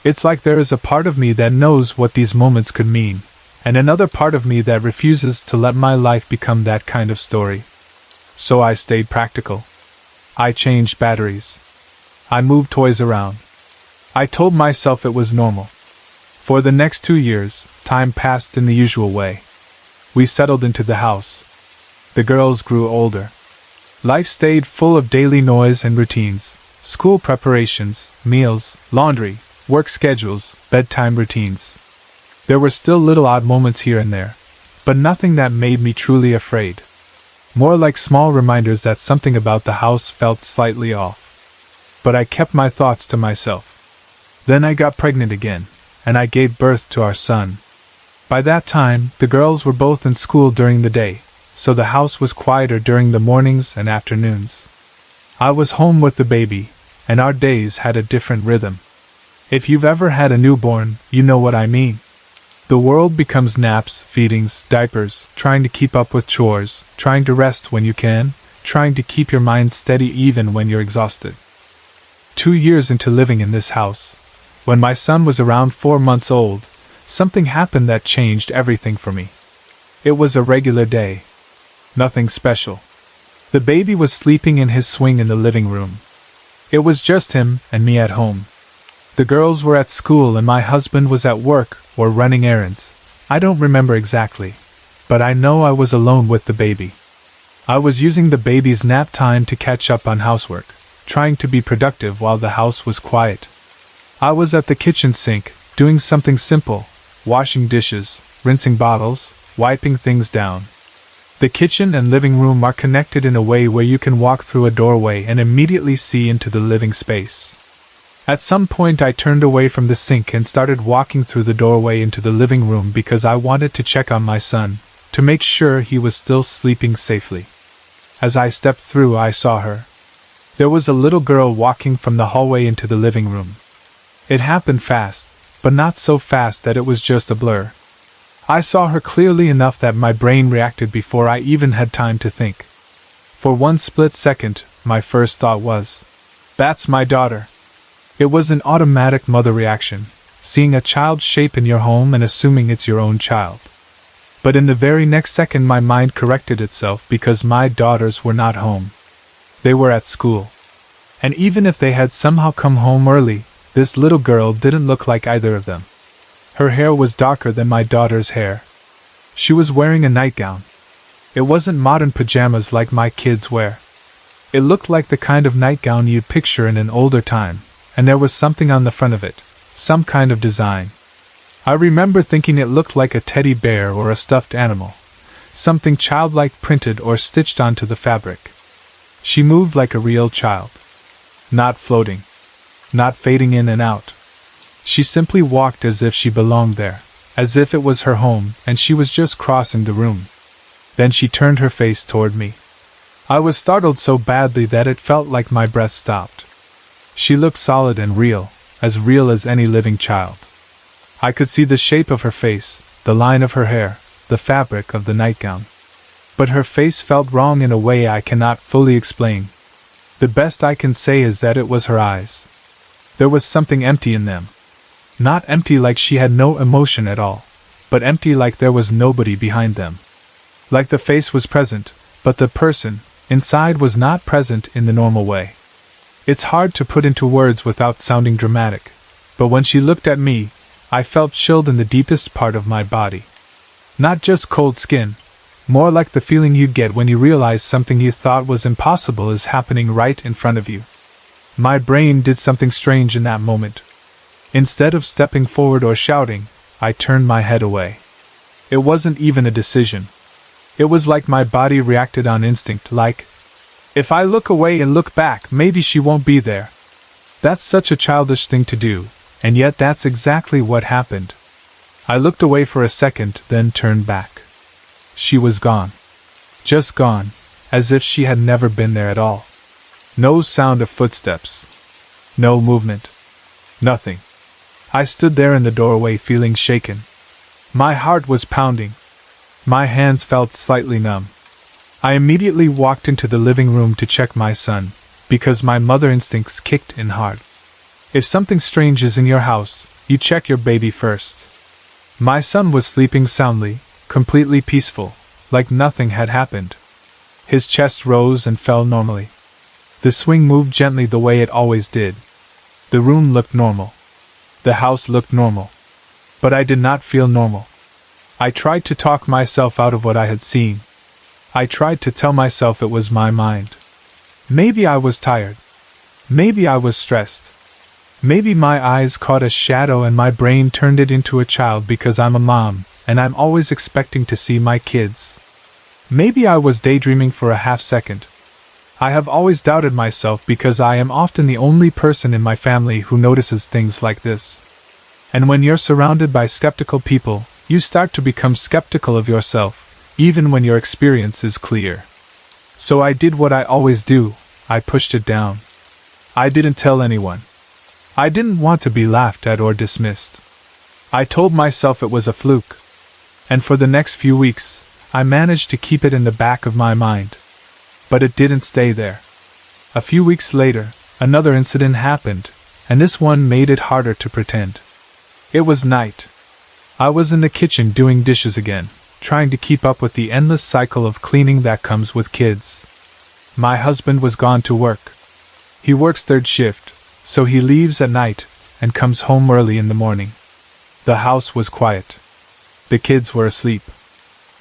It's like there is a part of me that knows what these moments could mean, and another part of me that refuses to let my life become that kind of story. So I stayed practical. I changed batteries. I moved toys around. I told myself it was normal. For the next 2 years, time passed in the usual way. We settled into the house. The girls grew older. Life stayed full of daily noise and routines, school preparations, meals, laundry, work schedules, bedtime routines. There were still little odd moments here and there, but nothing that made me truly afraid. More like small reminders that something about the house felt slightly off. But I kept my thoughts to myself. Then I got pregnant again, and I gave birth to our son. By that time, the girls were both in school during the day, so the house was quieter during the mornings and afternoons. I was home with the baby, and our days had a different rhythm. If you've ever had a newborn, you know what I mean. The world becomes naps, feedings, diapers, trying to keep up with chores, trying to rest when you can, trying to keep your mind steady even when you're exhausted. 2 years into living in this house, when my son was around 4 months old, something happened that changed everything for me. It was a regular day. Nothing special. The baby was sleeping in his swing in the living room. It was just him and me at home. The girls were at school and my husband was at work or running errands. I don't remember exactly, but I know I was alone with the baby. I was using the baby's nap time to catch up on housework, trying to be productive while the house was quiet. I was at the kitchen sink, doing something simple, washing dishes, rinsing bottles, wiping things down. The kitchen and living room are connected in a way where you can walk through a doorway and immediately see into the living space. At some point I turned away from the sink and started walking through the doorway into the living room because I wanted to check on my son, to make sure he was still sleeping safely. As I stepped through, I saw her. There was a little girl walking from the hallway into the living room. It happened fast, but not so fast that it was just a blur. I saw her clearly enough that my brain reacted before I even had time to think. For one split second, my first thought was, "That's my daughter." It was an automatic mother reaction, seeing a child's shape in your home and assuming it's your own child. But in the very next second my mind corrected itself because my daughters were not home. They were at school. And even if they had somehow come home early, this little girl didn't look like either of them. Her hair was darker than my daughter's hair. She was wearing a nightgown. It wasn't modern pajamas like my kids wear. It looked like the kind of nightgown you'd picture in an older time, and there was something on the front of it, some kind of design. I remember thinking it looked like a teddy bear or a stuffed animal, something childlike printed or stitched onto the fabric. She moved like a real child. Not floating. Not fading in and out. She simply walked as if she belonged there, as if it was her home and she was just crossing the room. Then she turned her face toward me. I was startled so badly that it felt like my breath stopped. She looked solid and real as any living child. I could see the shape of her face, the line of her hair, the fabric of the nightgown. But her face felt wrong in a way I cannot fully explain. The best I can say is that it was her eyes. There was something empty in them. Not empty like she had no emotion at all, but empty like there was nobody behind them. Like the face was present, but the person inside was not present in the normal way. It's hard to put into words without sounding dramatic, but when she looked at me, I felt chilled in the deepest part of my body. Not just cold skin, more like the feeling you'd get when you realize something you thought was impossible is happening right in front of you. My brain did something strange in that moment. Instead of stepping forward or shouting, I turned my head away. It wasn't even a decision. It was like my body reacted on instinct, like, if I look away and look back, maybe she won't be there. That's such a childish thing to do, and yet that's exactly what happened. I looked away for a second, then turned back. She was gone. Just gone, as if she had never been there at all. No sound of footsteps. No movement. Nothing. I stood there in the doorway feeling shaken. My heart was pounding. My hands felt slightly numb. I immediately walked into the living room to check my son, because my mother instincts kicked in hard. If something strange is in your house, you check your baby first. My son was sleeping soundly, completely peaceful, like nothing had happened. His chest rose and fell normally. The swing moved gently the way it always did. The room looked normal. The house looked normal. But I did not feel normal. I tried to talk myself out of what I had seen. I tried to tell myself it was my mind. Maybe I was tired. Maybe I was stressed. Maybe my eyes caught a shadow and my brain turned it into a child because I'm a mom, and I'm always expecting to see my kids. Maybe I was daydreaming for a half second. I have always doubted myself because I am often the only person in my family who notices things like this. And when you're surrounded by skeptical people, you start to become skeptical of yourself, even when your experience is clear. So I did what I always do, I pushed it down. I didn't tell anyone. I didn't want to be laughed at or dismissed. I told myself it was a fluke. And for the next few weeks, I managed to keep it in the back of my mind. But it didn't stay there. A few weeks later, another incident happened, and this one made it harder to pretend. It was night. I was in the kitchen doing dishes again, trying to keep up with the endless cycle of cleaning that comes with kids. My husband was gone to work. He works third shift, so he leaves at night and comes home early in the morning. The house was quiet. The kids were asleep.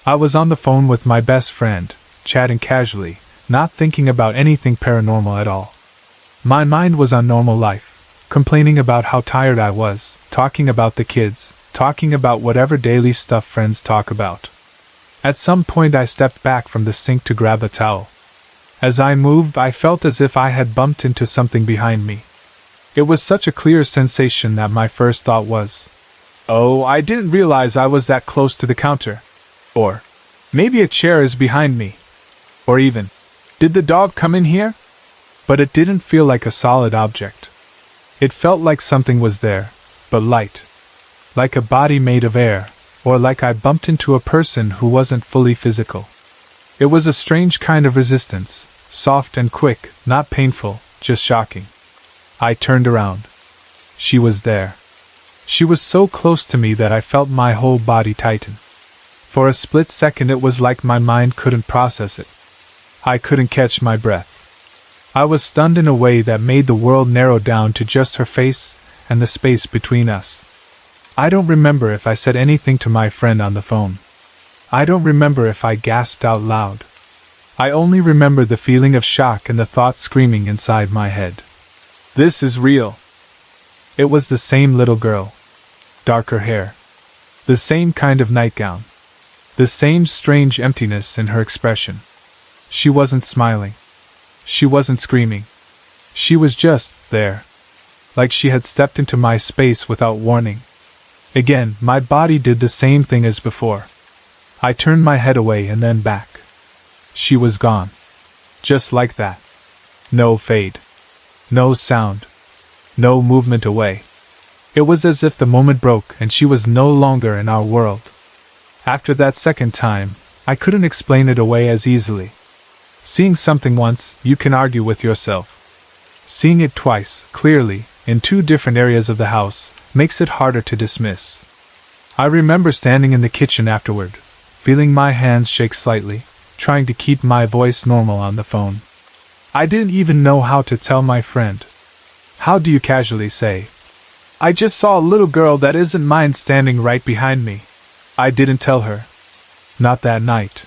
I was on the phone with my best friend, chatting casually, not thinking about anything paranormal at all. My mind was on normal life, complaining about how tired I was, talking about the kids, talking about whatever daily stuff friends talk about. At some point I stepped back from the sink to grab a towel. As I moved, I felt as if I had bumped into something behind me. It was such a clear sensation that my first thought was, "Oh, I didn't realize I was that close to the counter." Or, "Maybe a chair is behind me." Or even, "Did the dog come in here?" But it didn't feel like a solid object. It felt like something was there, but light. Like a body made of air, or like I bumped into a person who wasn't fully physical. It was a strange kind of resistance, soft and quick, not painful, just shocking. I turned around. She was there. She was so close to me that I felt my whole body tighten. For a split second it was like my mind couldn't process it. I couldn't catch my breath. I was stunned in a way that made the world narrow down to just her face and the space between us. I don't remember if I said anything to my friend on the phone. I don't remember if I gasped out loud. I only remember the feeling of shock and the thought screaming inside my head. This is real. It was the same little girl. Darker hair. The same kind of nightgown. The same strange emptiness in her expression. She wasn't smiling. She wasn't screaming. She was just there. Like she had stepped into my space without warning. Again, my body did the same thing as before. I turned my head away and then back. She was gone. Just like that. No fade. No sound. No movement away. It was as if the moment broke and she was no longer in our world. After that second time, I couldn't explain it away as easily. Seeing something once, you can argue with yourself. Seeing it twice, clearly, in two different areas of the house, makes it harder to dismiss. I remember standing in the kitchen afterward, feeling my hands shake slightly, trying to keep my voice normal on the phone. I didn't even know how to tell my friend. How do you casually say, "I just saw a little girl that isn't mine standing right behind me"? I didn't tell her. Not that night.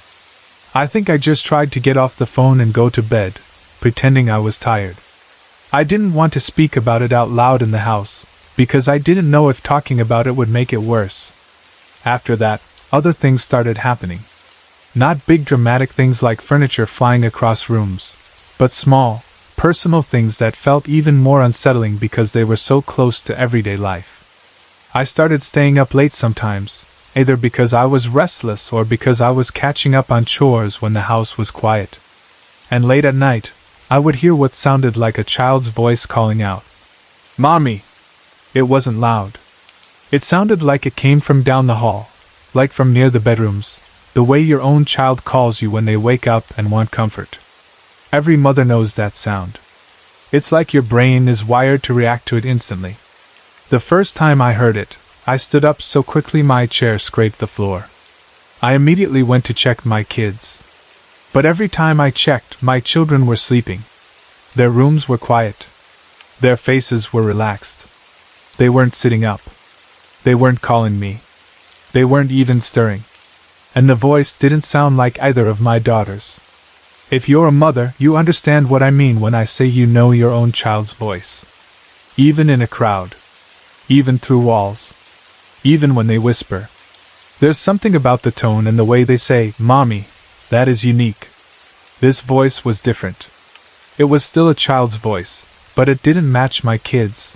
I think I just tried to get off the phone and go to bed, pretending I was tired. I didn't want to speak about it out loud in the house, because I didn't know if talking about it would make it worse. After that, other things started happening. Not big dramatic things like furniture flying across rooms, but small, personal things that felt even more unsettling because they were so close to everyday life. I started staying up late sometimes, either because I was restless or because I was catching up on chores when the house was quiet. And late at night, I would hear what sounded like a child's voice calling out, "Mommy!" It wasn't loud. It sounded like it came from down the hall, like from near the bedrooms, the way your own child calls you when they wake up and want comfort. Every mother knows that sound. It's like your brain is wired to react to it instantly. The first time I heard it, I stood up so quickly my chair scraped the floor. I immediately went to check my kids. But every time I checked, my children were sleeping. Their rooms were quiet. Their faces were relaxed. They weren't sitting up. They weren't calling me. They weren't even stirring. And the voice didn't sound like either of my daughters. If you're a mother, you understand what I mean when I say you know your own child's voice. Even in a crowd. Even through walls. Even when they whisper. There's something about the tone and the way they say, "Mommy," that is unique. This voice was different. It was still a child's voice, but it didn't match my kids'.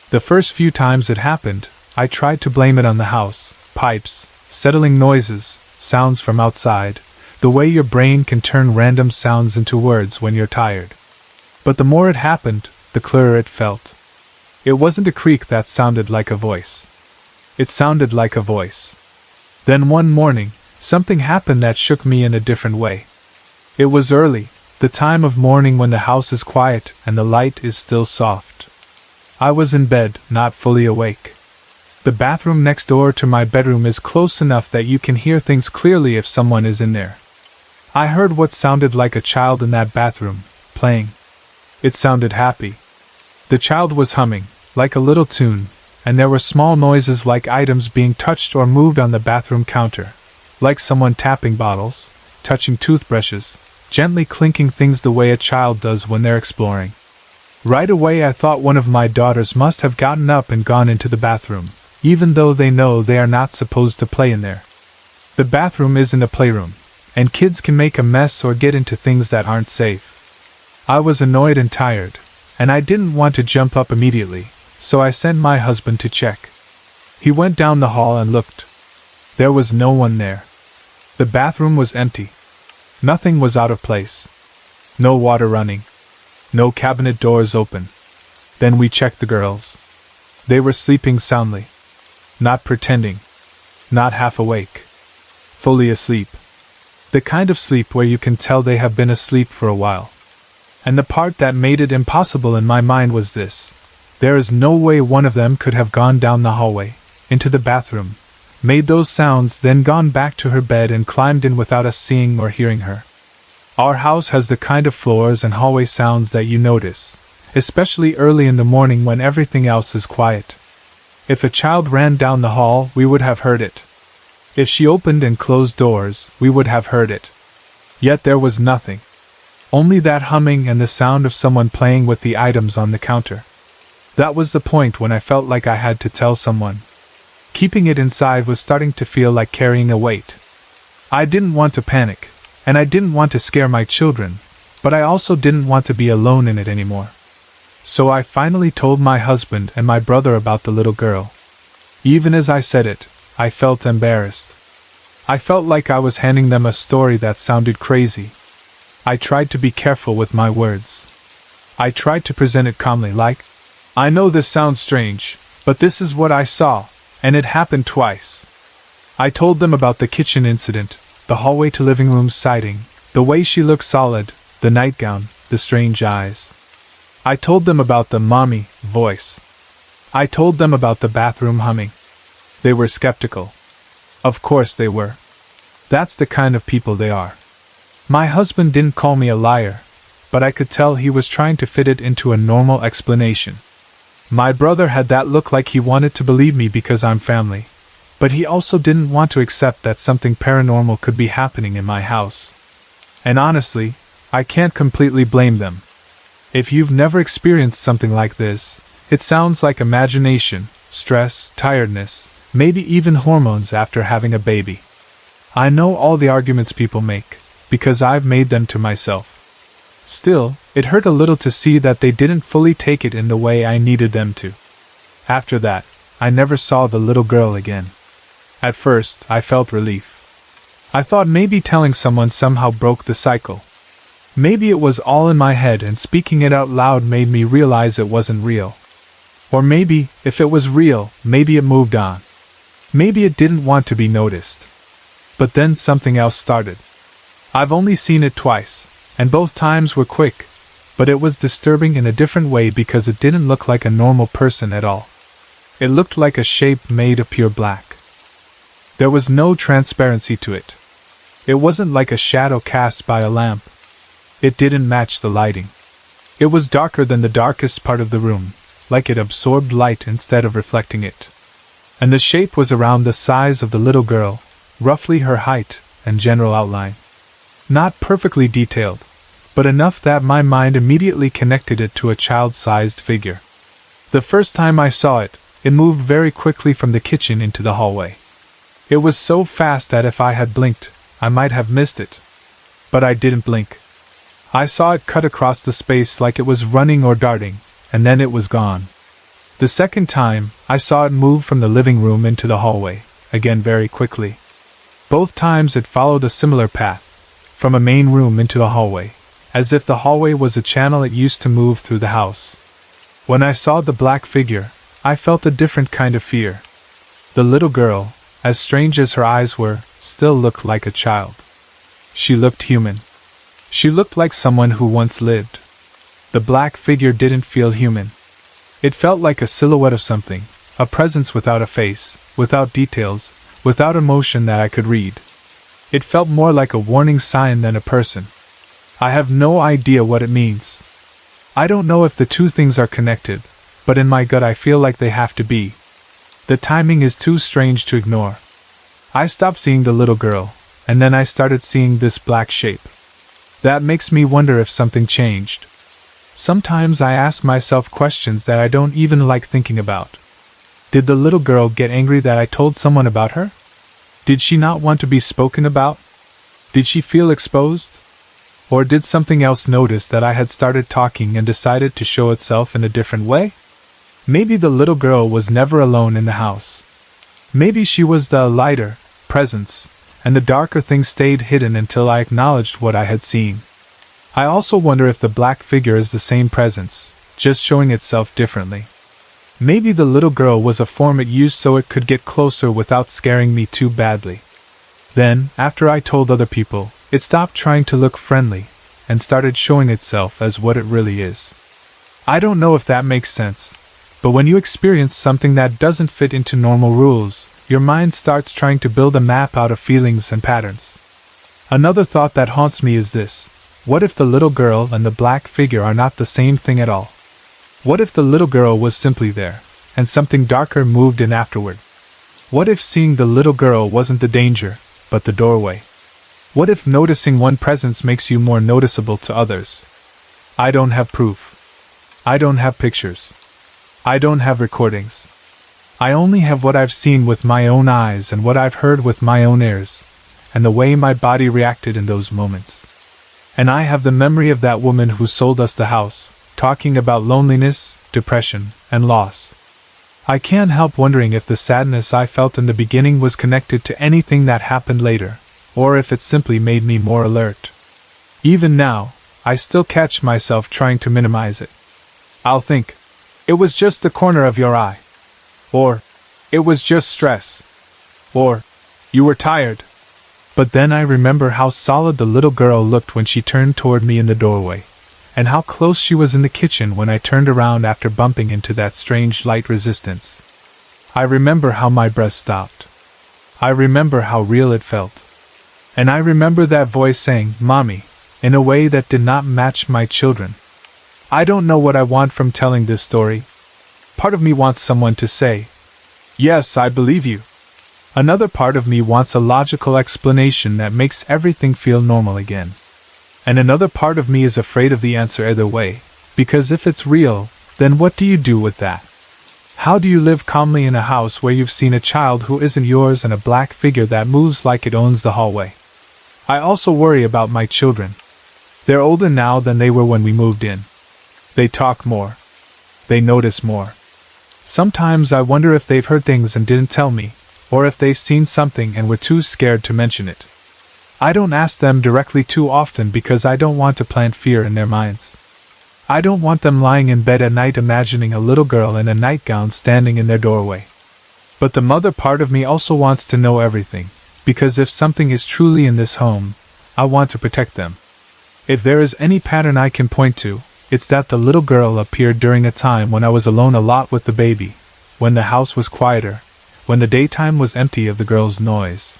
The first few times it happened, I tried to blame it on the house, pipes, settling noises, sounds from outside, the way your brain can turn random sounds into words when you're tired. But the more it happened, the clearer it felt. It wasn't a creak that sounded like a voice. It sounded like a voice. Then one morning, something happened that shook me in a different way. It was early, the time of morning when the house is quiet and the light is still soft. I was in bed, not fully awake. The bathroom next door to my bedroom is close enough that you can hear things clearly if someone is in there. I heard what sounded like a child in that bathroom, playing. It sounded happy. The child was humming, like a little tune, and there were small noises like items being touched or moved on the bathroom counter, like someone tapping bottles, touching toothbrushes, gently clinking things the way a child does when they're exploring. Right away I thought one of my daughters must have gotten up and gone into the bathroom, even though they know they are not supposed to play in there. The bathroom isn't a playroom, and kids can make a mess or get into things that aren't safe. I was annoyed and tired, and I didn't want to jump up immediately, so I sent my husband to check. He went down the hall and looked. There was no one there. The bathroom was empty. Nothing was out of place. No water running. No cabinet doors open. Then we checked the girls. They were sleeping soundly. Not pretending. Not half awake. Fully asleep. The kind of sleep where you can tell they have been asleep for a while. And the part that made it impossible in my mind was this. There is no way one of them could have gone down the hallway, into the bathroom, made those sounds, then gone back to her bed and climbed in without us seeing or hearing her. Our house has the kind of floors and hallway sounds that you notice, especially early in the morning when everything else is quiet. If a child ran down the hall, we would have heard it. If she opened and closed doors, we would have heard it. Yet there was nothing. Only that humming and the sound of someone playing with the items on the counter. That was the point when I felt like I had to tell someone. Keeping it inside was starting to feel like carrying a weight. I didn't want to panic, and I didn't want to scare my children, but I also didn't want to be alone in it anymore. So I finally told my husband and my brother about the little girl. Even as I said it, I felt embarrassed. I felt like I was handing them a story that sounded crazy. I tried to be careful with my words. I tried to present it calmly, like, "I know this sounds strange, but this is what I saw, and it happened twice." I told them about the kitchen incident, the hallway to living room sighting, the way she looked solid, the nightgown, the strange eyes. I told them about the "mommy" voice. I told them about the bathroom humming. They were skeptical. Of course they were. That's the kind of people they are. My husband didn't call me a liar, but I could tell he was trying to fit it into a normal explanation. My brother had that look like he wanted to believe me because I'm family, but he also didn't want to accept that something paranormal could be happening in my house. And honestly, I can't completely blame them. If you've never experienced something like this, it sounds like imagination, stress, tiredness, maybe even hormones after having a baby. I know all the arguments people make, because I've made them to myself. Still, it hurt a little to see that they didn't fully take it in the way I needed them to. After that, I never saw the little girl again. At first, I felt relief. I thought maybe telling someone somehow broke the cycle. Maybe it was all in my head and speaking it out loud made me realize it wasn't real. Or maybe, if it was real, maybe it moved on. Maybe it didn't want to be noticed. But then something else started. I've only seen it twice, and both times were quick, but it was disturbing in a different way because it didn't look like a normal person at all. It looked like a shape made of pure black. There was no transparency to it. It wasn't like a shadow cast by a lamp. It didn't match the lighting. It was darker than the darkest part of the room, like it absorbed light instead of reflecting it. And the shape was around the size of the little girl, roughly her height and general outline. Not perfectly detailed, but enough that my mind immediately connected it to a child-sized figure. The first time I saw it, it moved very quickly from the kitchen into the hallway. It was so fast that if I had blinked, I might have missed it. But I didn't blink. I saw it cut across the space like it was running or darting, and then it was gone. The second time, I saw it move from the living room into the hallway, again very quickly. Both times it followed a similar path, from a main room into the hallway, as if the hallway was a channel it used to move through the house. When I saw the black figure, I felt a different kind of fear. The little girl, as strange as her eyes were, still looked like a child. She looked human. She looked like someone who once lived. The black figure didn't feel human. It felt like a silhouette of something, a presence without a face, without details, without emotion that I could read. It felt more like a warning sign than a person. I have no idea what it means. I don't know if the two things are connected, but in my gut I feel like they have to be. The timing is too strange to ignore. I stopped seeing the little girl, and then I started seeing this black shape. That makes me wonder if something changed. Sometimes I ask myself questions that I don't even like thinking about. Did the little girl get angry that I told someone about her? Did she not want to be spoken about? Did she feel exposed? Or did something else notice that I had started talking and decided to show itself in a different way? Maybe the little girl was never alone in the house. Maybe she was the lighter presence, and the darker things stayed hidden until I acknowledged what I had seen. I also wonder if the black figure is the same presence, just showing itself differently. Maybe the little girl was a form it used so it could get closer without scaring me too badly. Then, after I told other people, it stopped trying to look friendly, and started showing itself as what it really is. I don't know if that makes sense, but when you experience something that doesn't fit into normal rules, your mind starts trying to build a map out of feelings and patterns. Another thought that haunts me is this: what if the little girl and the black figure are not the same thing at all? What if the little girl was simply there, and something darker moved in afterward? What if seeing the little girl wasn't the danger, but the doorway? What if noticing one presence makes you more noticeable to others? I don't have proof. I don't have pictures. I don't have recordings. I only have what I've seen with my own eyes and what I've heard with my own ears, and the way my body reacted in those moments. And I have the memory of that woman who sold us the house, talking about loneliness, depression, and loss. I can't help wondering if the sadness I felt in the beginning was connected to anything that happened later, or if it simply made me more alert. Even now, I still catch myself trying to minimize it. I'll think, it was just the corner of your eye. Or, it was just stress. Or, you were tired. But then I remember how solid the little girl looked when she turned toward me in the doorway, and how close she was in the kitchen when I turned around after bumping into that strange light resistance. I remember how my breath stopped. I remember how real it felt. And I remember that voice saying, "Mommy," in a way that did not match my children. I don't know what I want from telling this story. Part of me wants someone to say, "Yes, I believe you." Another part of me wants a logical explanation that makes everything feel normal again. And another part of me is afraid of the answer either way, because if it's real, then what do you do with that? How do you live calmly in a house where you've seen a child who isn't yours and a black figure that moves like it owns the hallway? I also worry about my children. They're older now than they were when we moved in. They talk more. They notice more. Sometimes I wonder if they've heard things and didn't tell me, or if they've seen something and were too scared to mention it. I don't ask them directly too often because I don't want to plant fear in their minds. I don't want them lying in bed at night imagining a little girl in a nightgown standing in their doorway. But the mother part of me also wants to know everything, because if something is truly in this home, I want to protect them. If there is any pattern I can point to, it's that the little girl appeared during a time when I was alone a lot with the baby, when the house was quieter, when the daytime was empty of the girl's noise.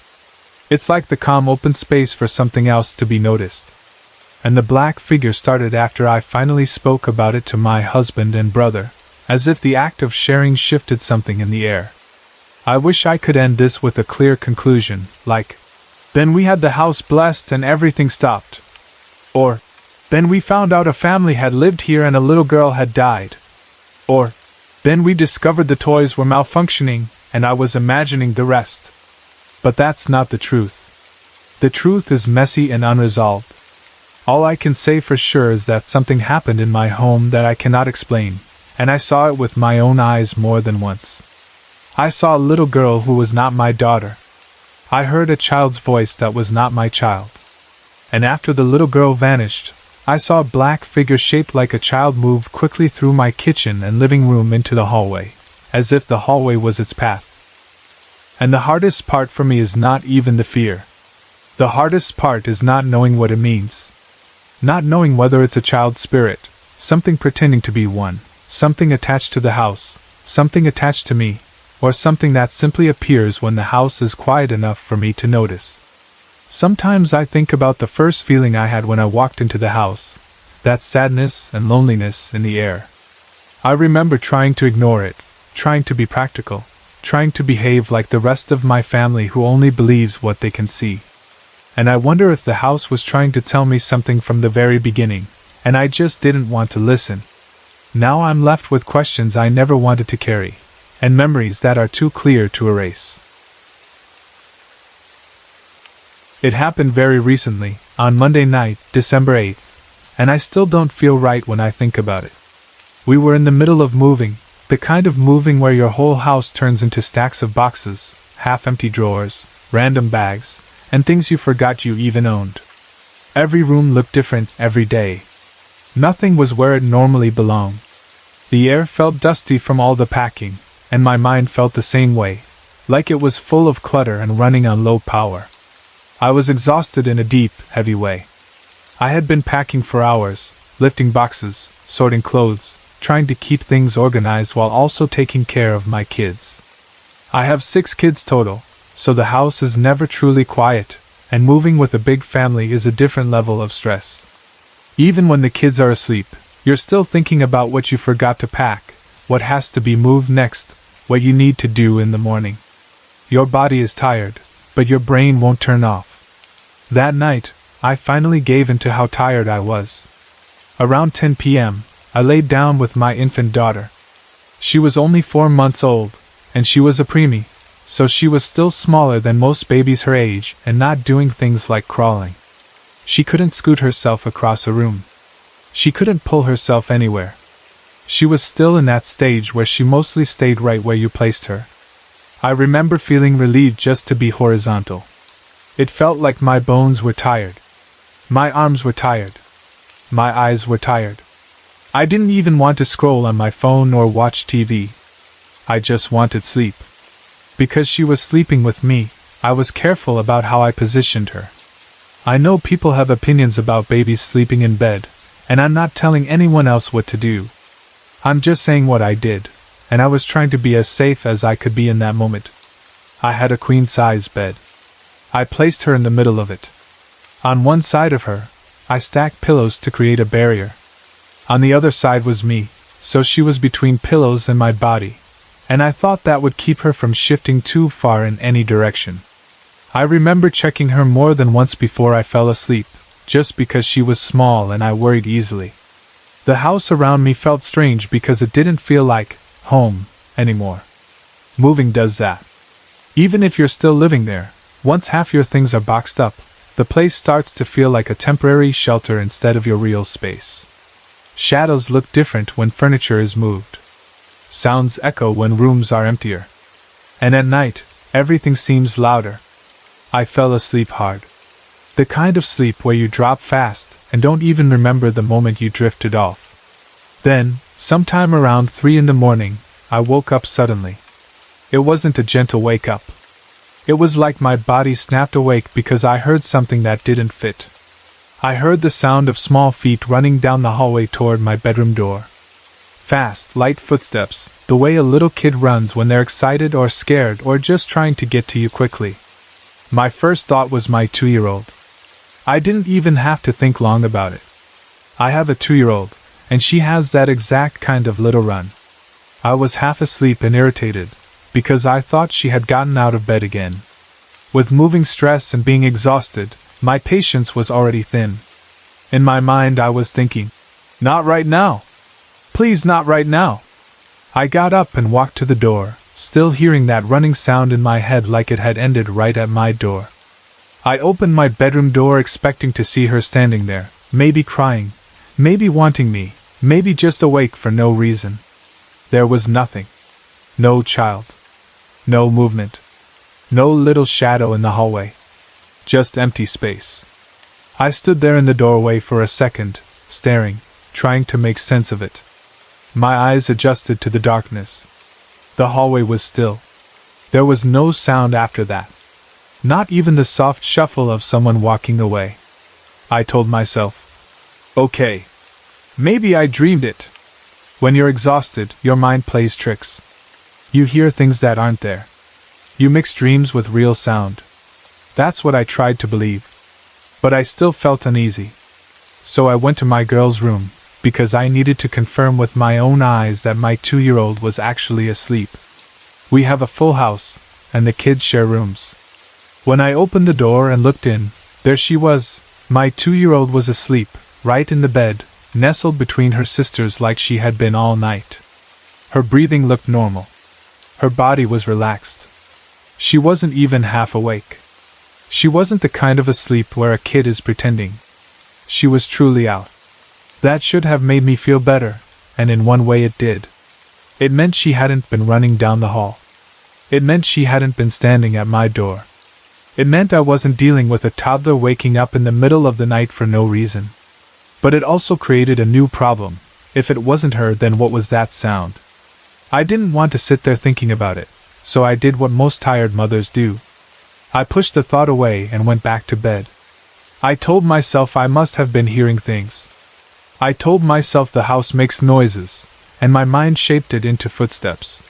It's like the calm open space for something else to be noticed. And the black figure started after I finally spoke about it to my husband and brother, as if the act of sharing shifted something in the air. I wish I could end this with a clear conclusion, like, then we had the house blessed and everything stopped. Or, then we found out a family had lived here and a little girl had died. Or, then we discovered the toys were malfunctioning and I was imagining the rest. But that's not the truth. The truth is messy and unresolved. All I can say for sure is that something happened in my home that I cannot explain, and I saw it with my own eyes more than once. I saw a little girl who was not my daughter. I heard a child's voice that was not my child. And after the little girl vanished, I saw a black figure shaped like a child move quickly through my kitchen and living room into the hallway, as if the hallway was its path. And the hardest part for me is not even the fear. The hardest part is not knowing what it means. Not knowing whether it's a child's spirit, something pretending to be one, something attached to the house, something attached to me, or something that simply appears when the house is quiet enough for me to notice. Sometimes I think about the first feeling I had when I walked into the house, that sadness and loneliness in the air. I remember trying to ignore it, trying to be practical, trying to behave like the rest of my family who only believes what they can see. And I wonder if the house was trying to tell me something from the very beginning, and I just didn't want to listen. Now I'm left with questions I never wanted to carry, and memories that are too clear to erase. It happened very recently, on Monday night, December 8th, and I still don't feel right when I think about it. We were in the middle of moving, the kind of moving where your whole house turns into stacks of boxes, half-empty drawers, random bags, and things you forgot you even owned. Every room looked different every day. Nothing was where it normally belonged. The air felt dusty from all the packing, and my mind felt the same way, like it was full of clutter and running on low power. I was exhausted in a deep, heavy way. I had been packing for hours, lifting boxes, sorting clothes, trying to keep things organized while also taking care of my kids. I have 6 kids total, so the house is never truly quiet, and moving with a big family is a different level of stress. Even when the kids are asleep, you're still thinking about what you forgot to pack, what has to be moved next, what you need to do in the morning. Your body is tired, but your brain won't turn off. That night, I finally gave in to how tired I was. Around 10 p.m., I laid down with my infant daughter. She was only 4 months old, and she was a preemie, so she was still smaller than most babies her age and not doing things like crawling. She couldn't scoot herself across a room. She couldn't pull herself anywhere. She was still in that stage where she mostly stayed right where you placed her. I remember feeling relieved just to be horizontal. It felt like my bones were tired. My arms were tired. My eyes were tired. I didn't even want to scroll on my phone or watch TV. I just wanted sleep. Because she was sleeping with me, I was careful about how I positioned her. I know people have opinions about babies sleeping in bed, and I'm not telling anyone else what to do. I'm just saying what I did, and I was trying to be as safe as I could be in that moment. I had a queen-size bed. I placed her in the middle of it. On one side of her, I stacked pillows to create a barrier. On the other side was me, so she was between pillows and my body, and I thought that would keep her from shifting too far in any direction. I remember checking her more than once before I fell asleep, just because she was small and I worried easily. The house around me felt strange because it didn't feel like home anymore. Moving does that. Even if you're still living there, once half your things are boxed up, the place starts to feel like a temporary shelter instead of your real space. Shadows look different when furniture is moved. Sounds echo when rooms are emptier. And at night, everything seems louder. I fell asleep hard. The kind of sleep where you drop fast and don't even remember the moment you drifted off. Then, sometime around 3 in the morning, I woke up suddenly. It wasn't a gentle wake up. It was like my body snapped awake because I heard something that didn't fit. I heard the sound of small feet running down the hallway toward my bedroom door. Fast, light footsteps, the way a little kid runs when they're excited or scared or just trying to get to you quickly. My first thought was my 2-year-old. I didn't even have to think long about it. I have a 2-year-old, and she has that exact kind of little run. I was half asleep and irritated, because I thought she had gotten out of bed again. With moving stress and being exhausted, my patience was already thin. In my mind I was thinking, "Not right now. Please, not right now." I got up and walked to the door, still hearing that running sound in my head like it had ended right at my door. I opened my bedroom door expecting to see her standing there, maybe crying, maybe wanting me, maybe just awake for no reason. There was nothing. No child. No movement. No little shadow in the hallway. Just empty space. I stood there in the doorway for a second, staring, trying to make sense of it. My eyes adjusted to the darkness. The hallway was still. There was no sound after that. Not even the soft shuffle of someone walking away. I told myself, okay, maybe I dreamed it. When you're exhausted, your mind plays tricks. You hear things that aren't there. You mix dreams with real sound. That's what I tried to believe. But I still felt uneasy. So I went to my girl's room, because I needed to confirm with my own eyes that my 2-year-old was actually asleep. We have a full house, and the kids share rooms. When I opened the door and looked in, there she was. My 2-year-old was asleep, right in the bed, nestled between her sisters like she had been all night. Her breathing looked normal. Her body was relaxed. She wasn't even half awake. She wasn't the kind of asleep where a kid is pretending. She was truly out. That should have made me feel better, and in one way it did. It meant she hadn't been running down the hall. It meant she hadn't been standing at my door. It meant I wasn't dealing with a toddler waking up in the middle of the night for no reason. But it also created a new problem. If it wasn't her, then what was that sound? I didn't want to sit there thinking about it, so I did what most tired mothers do. I pushed the thought away and went back to bed. I told myself I must have been hearing things. I told myself the house makes noises, and my mind shaped it into footsteps.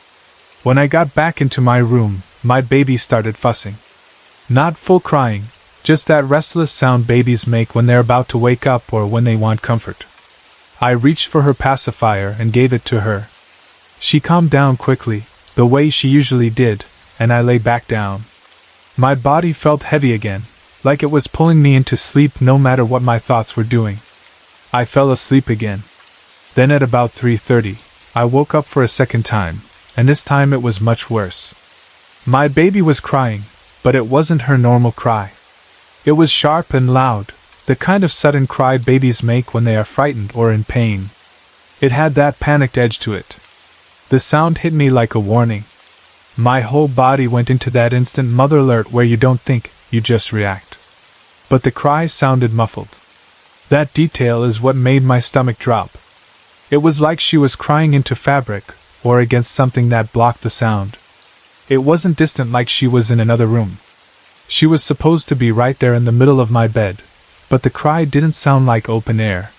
When I got back into my room, my baby started fussing. Not full crying, just that restless sound babies make when they're about to wake up or when they want comfort. I reached for her pacifier and gave it to her. She calmed down quickly, the way she usually did, and I lay back down. My body felt heavy again, like it was pulling me into sleep no matter what my thoughts were doing. I fell asleep again. Then at about 3:30, I woke up for a second time, and this time it was much worse. My baby was crying, but it wasn't her normal cry. It was sharp and loud, the kind of sudden cry babies make when they are frightened or in pain. It had that panicked edge to it. The sound hit me like a warning. My whole body went into that instant mother alert where you don't think, you just react. But the cry sounded muffled. That detail is what made my stomach drop. It was like she was crying into fabric, or against something that blocked the sound. It wasn't distant like she was in another room. She was supposed to be right there in the middle of my bed, but the cry didn't sound like open air.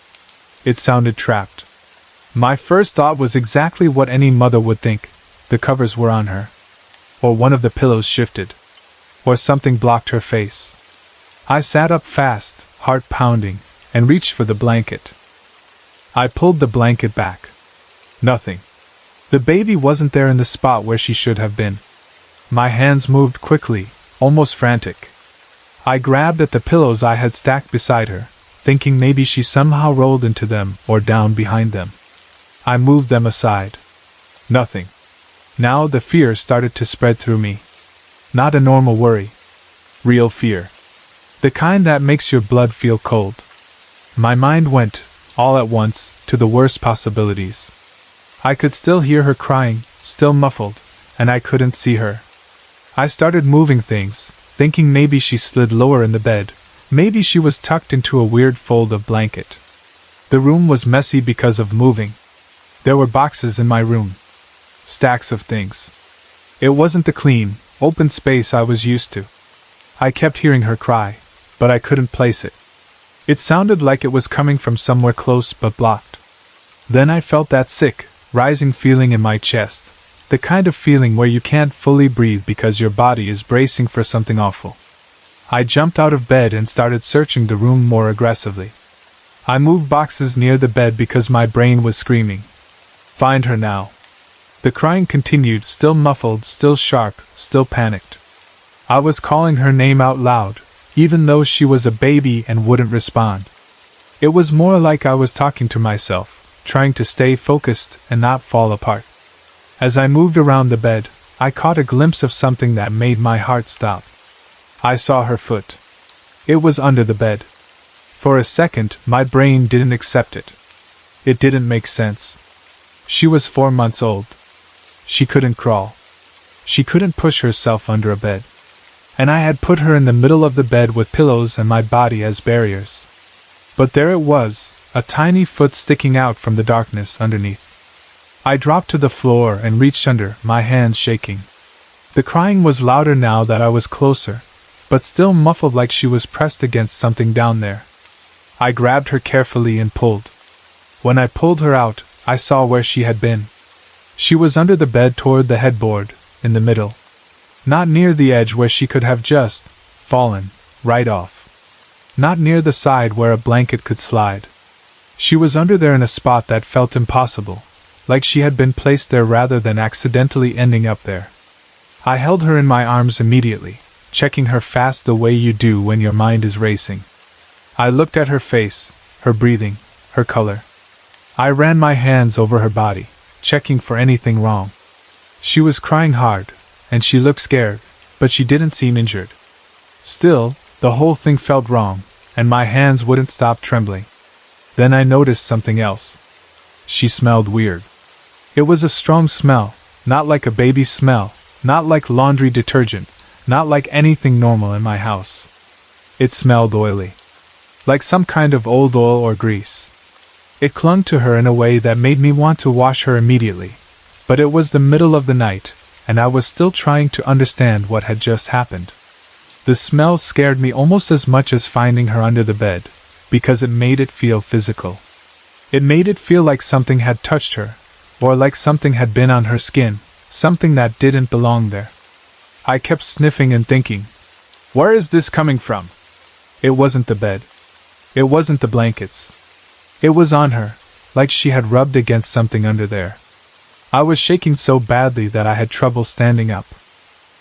It sounded trapped. My first thought was exactly what any mother would think. The covers were on her. Or one of the pillows shifted. Or something blocked her face. I sat up fast, heart pounding, and reached for the blanket. I pulled the blanket back. Nothing. The baby wasn't there in the spot where she should have been. My hands moved quickly, almost frantic. I grabbed at the pillows I had stacked beside her, thinking maybe she somehow rolled into them or down behind them. I moved them aside. Nothing. Now the fear started to spread through me. Not a normal worry. Real fear. The kind that makes your blood feel cold. My mind went, all at once, to the worst possibilities. I could still hear her crying, still muffled, and I couldn't see her. I started moving things, thinking maybe she slid lower in the bed, maybe she was tucked into a weird fold of blanket. The room was messy because of moving. There were boxes in my room. Stacks of things. It wasn't the clean, open space I was used to. I kept hearing her cry, but I couldn't place it. It sounded like it was coming from somewhere close but blocked. Then I felt that sick, rising feeling in my chest, the kind of feeling where you can't fully breathe because your body is bracing for something awful. I jumped out of bed and started searching the room more aggressively. I moved boxes near the bed because my brain was screaming. Find her now. The crying continued, still muffled, still sharp, still panicked. I was calling her name out loud, even though she was a baby and wouldn't respond. It was more like I was talking to myself, trying to stay focused and not fall apart. As I moved around the bed, I caught a glimpse of something that made my heart stop. I saw her foot. It was under the bed. For a second, my brain didn't accept it. It didn't make sense. She was 4 months old. She couldn't crawl. She couldn't push herself under a bed. And I had put her in the middle of the bed with pillows and my body as barriers. But there it was, a tiny foot sticking out from the darkness underneath. I dropped to the floor and reached under, my hands shaking. The crying was louder now that I was closer, but still muffled like she was pressed against something down there. I grabbed her carefully and pulled. When I pulled her out, I saw where she had been. She was under the bed toward the headboard, in the middle. Not near the edge where she could have just fallen right off. Not near the side where a blanket could slide. She was under there in a spot that felt impossible, like she had been placed there rather than accidentally ending up there. I held her in my arms immediately, checking her fast the way you do when your mind is racing. I looked at her face, her breathing, her color. I ran my hands over her body, checking for anything wrong. She was crying hard, and she looked scared, but she didn't seem injured. Still, the whole thing felt wrong, and my hands wouldn't stop trembling. Then I noticed something else. She smelled weird. It was a strong smell, not like a baby's smell, not like laundry detergent, not like anything normal in my house. It smelled oily. Like some kind of old oil or grease. It clung to her in a way that made me want to wash her immediately, but it was the middle of the night, and I was still trying to understand what had just happened. The smell scared me almost as much as finding her under the bed, because it made it feel physical. It made it feel like something had touched her, or like something had been on her skin, something that didn't belong there. I kept sniffing and thinking, where is this coming from? It wasn't the bed. It wasn't the blankets. It was on her, like she had rubbed against something under there. I was shaking so badly that I had trouble standing up.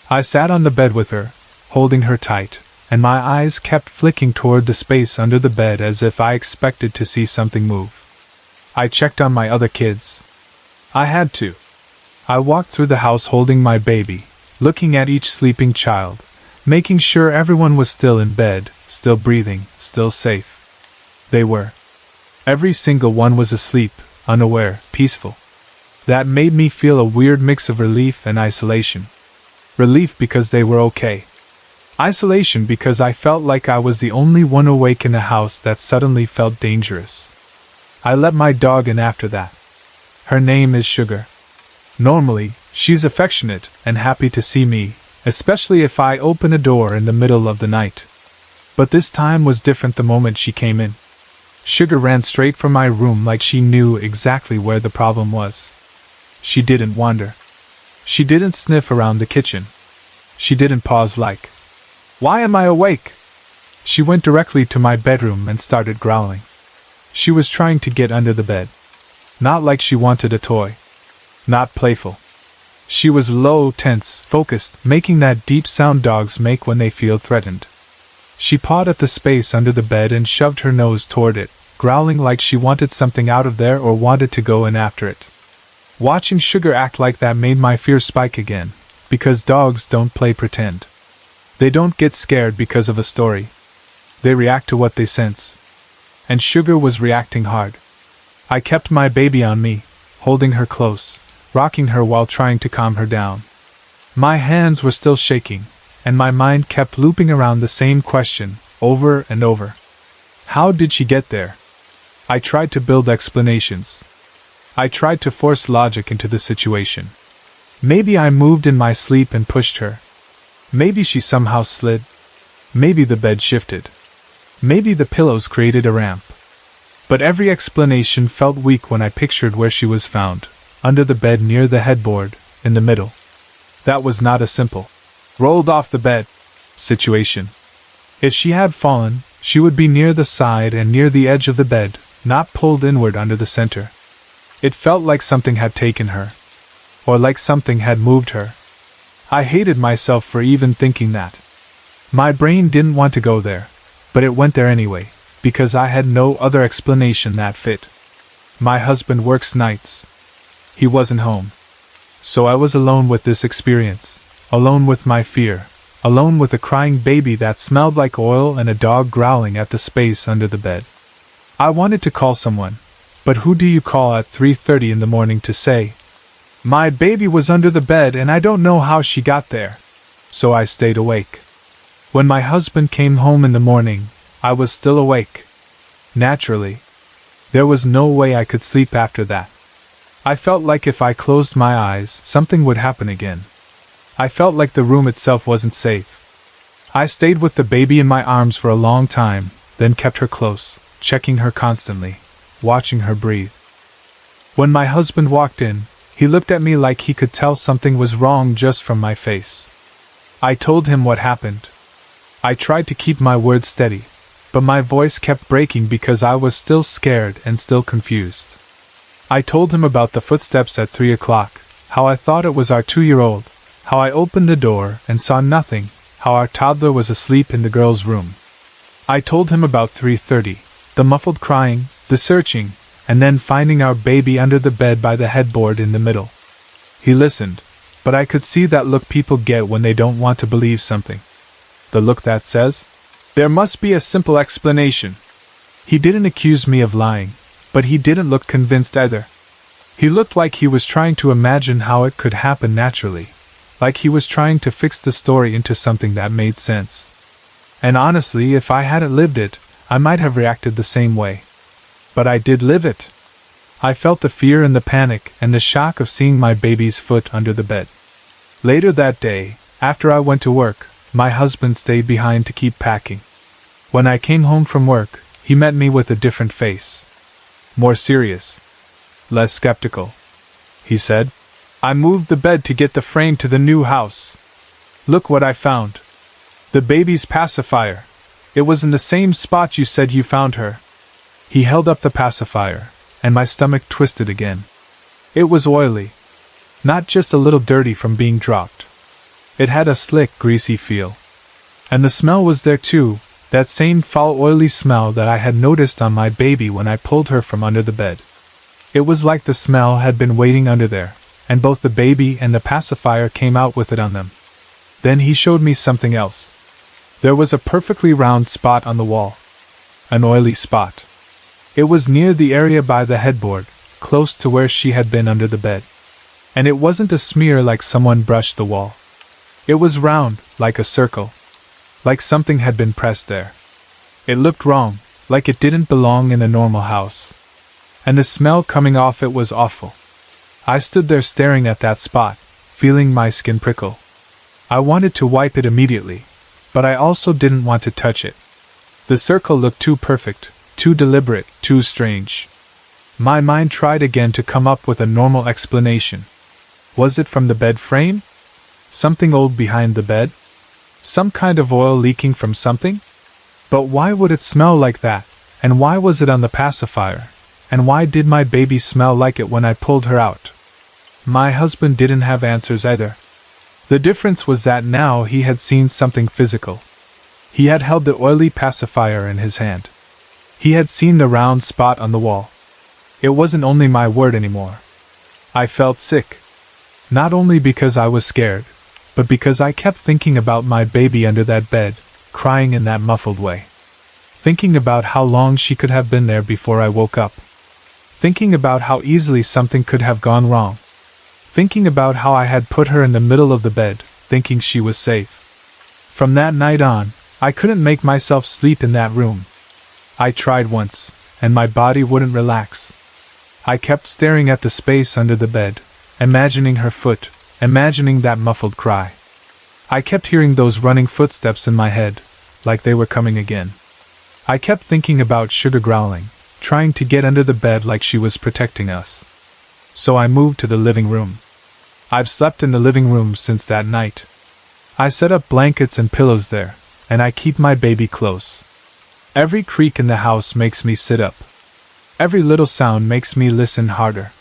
I sat on the bed with her, holding her tight, and my eyes kept flicking toward the space under the bed as if I expected to see something move. I checked on my other kids. I had to. I walked through the house holding my baby, looking at each sleeping child, making sure everyone was still in bed, still breathing, still safe. They were. Every single one was asleep, unaware, peaceful. That made me feel a weird mix of relief and isolation. Relief because they were okay. Isolation because I felt like I was the only one awake in a house that suddenly felt dangerous. I let my dog in after that. Her name is Sugar. Normally, she's affectionate and happy to see me, especially if I open a door in the middle of the night. But this time was different the moment she came in. Sugar ran straight for my room like she knew exactly where the problem was. She didn't wander. She didn't sniff around the kitchen. She didn't pause like, why am I awake? She went directly to my bedroom and started growling. She was trying to get under the bed. Not like she wanted a toy. Not playful. She was low, tense, focused, making that deep sound dogs make when they feel threatened. She pawed at the space under the bed and shoved her nose toward it, growling like she wanted something out of there or wanted to go in after it. Watching Sugar act like that made my fear spike again, because dogs don't play pretend. They don't get scared because of a story. They react to what they sense. And Sugar was reacting hard. I kept my baby on me, holding her close, rocking her while trying to calm her down. My hands were still shaking, and my mind kept looping around the same question, over and over. How did she get there? I tried to build explanations. I tried to force logic into the situation. Maybe I moved in my sleep and pushed her. Maybe she somehow slid. Maybe the bed shifted. Maybe the pillows created a ramp. But every explanation felt weak when I pictured where she was found, under the bed near the headboard, in the middle. That was not a simple, rolled off the bed situation. If she had fallen, she would be near the side and near the edge of the bed, not pulled inward under the center. It felt like something had taken her. Or like something had moved her. I hated myself for even thinking that. My brain didn't want to go there, but it went there anyway, because I had no other explanation that fit. My husband works nights. He wasn't home. So I was alone with this experience, alone with my fear, alone with a crying baby that smelled like oil and a dog growling at the space under the bed. I wanted to call someone, but who do you call at 3:30 in the morning to say, "My baby was under the bed and I don't know how she got there"? So I stayed awake. When my husband came home in the morning, I was still awake. Naturally. There was no way I could sleep after that. I felt like if I closed my eyes, something would happen again. I felt like the room itself wasn't safe. I stayed with the baby in my arms for a long time, then kept her close, checking her constantly, watching her breathe. When my husband walked in, he looked at me like he could tell something was wrong just from my face. I told him what happened. I tried to keep my words steady, but my voice kept breaking because I was still scared and still confused. I told him about the footsteps at 3 o'clock, how I thought it was our 2-year-old, how I opened the door and saw nothing, how our toddler was asleep in the girl's room. I told him about 3:30, the muffled crying, the searching, and then finding our baby under the bed by the headboard in the middle. He listened, but I could see that look people get when they don't want to believe something. The look that says, "There must be a simple explanation." He didn't accuse me of lying, but he didn't look convinced either. He looked like he was trying to imagine how it could happen naturally, like he was trying to fix the story into something that made sense. And honestly, if I hadn't lived it, I might have reacted the same way. But I did live it. I felt the fear and the panic and the shock of seeing my baby's foot under the bed. Later that day, after I went to work, my husband stayed behind to keep packing. When I came home from work, he met me with a different face. More serious. Less skeptical. He said, "I moved the bed to get the frame to the new house. Look what I found. The baby's pacifier. It was in the same spot you said you found her." He held up the pacifier, and my stomach twisted again. It was oily. Not just a little dirty from being dropped. It had a slick, greasy feel. And the smell was there too, that same foul, oily smell that I had noticed on my baby when I pulled her from under the bed. It was like the smell had been waiting under there, and both the baby and the pacifier came out with it on them. Then he showed me something else. There was a perfectly round spot on the wall. An oily spot. It was near the area by the headboard, close to where she had been under the bed. And it wasn't a smear like someone brushed the wall. It was round, like a circle. Like something had been pressed there. It looked wrong, like it didn't belong in a normal house. And the smell coming off it was awful. I stood there staring at that spot, feeling my skin prickle. I wanted to wipe it immediately, but I also didn't want to touch it. The circle looked too perfect, too deliberate, too strange. My mind tried again to come up with a normal explanation. Was it from the bed frame? Something old behind the bed? Some kind of oil leaking from something? But why would it smell like that? And why was it on the pacifier? And why did my baby smell like it when I pulled her out? My husband didn't have answers either. The difference was that now he had seen something physical. He had held the oily pacifier in his hand. He had seen the round spot on the wall. It wasn't only my word anymore. I felt sick. Not only because I was scared, but because I kept thinking about my baby under that bed, crying in that muffled way. Thinking about how long she could have been there before I woke up. Thinking about how easily something could have gone wrong. Thinking about how I had put her in the middle of the bed, thinking she was safe. From that night on, I couldn't make myself sleep in that room. I tried once, and my body wouldn't relax. I kept staring at the space under the bed, imagining her foot, imagining that muffled cry. I kept hearing those running footsteps in my head, like they were coming again. I kept thinking about Sugar growling, trying to get under the bed like she was protecting us. So I moved to the living room. I've slept in the living room since that night. I set up blankets and pillows there, and I keep my baby close. Every creak in the house makes me sit up. Every little sound makes me listen harder.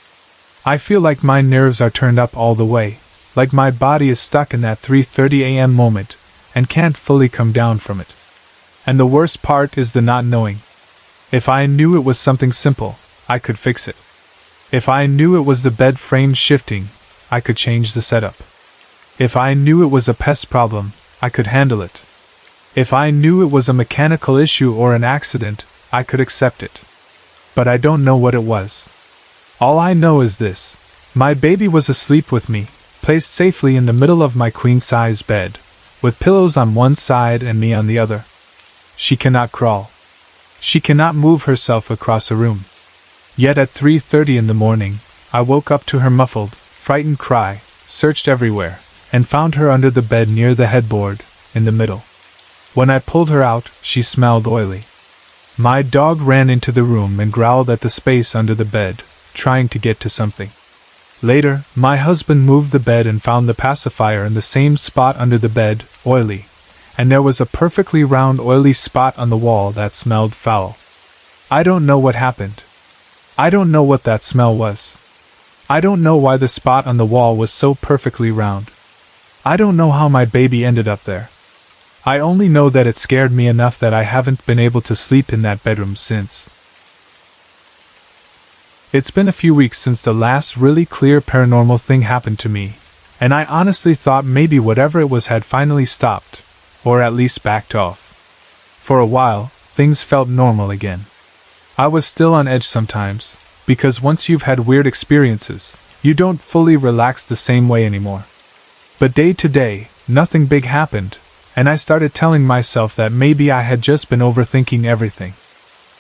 I feel like my nerves are turned up all the way, like my body is stuck in that 3:30 a.m. moment, and can't fully come down from it. And the worst part is the not knowing. If I knew it was something simple, I could fix it. If I knew it was the bed frame shifting, I could change the setup. If I knew it was a pest problem, I could handle it. If I knew it was a mechanical issue or an accident, I could accept it. But I don't know what it was. All I know is this: my baby was asleep with me, placed safely in the middle of my queen-size bed, with pillows on one side and me on the other. She cannot crawl. She cannot move herself across a room. Yet at 3:30 in the morning, I woke up to her muffled, frightened cry, searched everywhere, and found her under the bed near the headboard, in the middle. When I pulled her out, she smelled oily. My dog ran into the room and growled at the space under the bed, trying to get to something. Later, my husband moved the bed and found the pacifier in the same spot under the bed, oily, and there was a perfectly round oily spot on the wall that smelled foul. I don't know what happened. I don't know what that smell was. I don't know why the spot on the wall was so perfectly round. I don't know how my baby ended up there. I only know that it scared me enough that I haven't been able to sleep in that bedroom since. It's been a few weeks since the last really clear paranormal thing happened to me, and I honestly thought maybe whatever it was had finally stopped, or at least backed off. For a while, things felt normal again. I was still on edge sometimes, because once you've had weird experiences, you don't fully relax the same way anymore. But day to day, nothing big happened, and I started telling myself that maybe I had just been overthinking everything.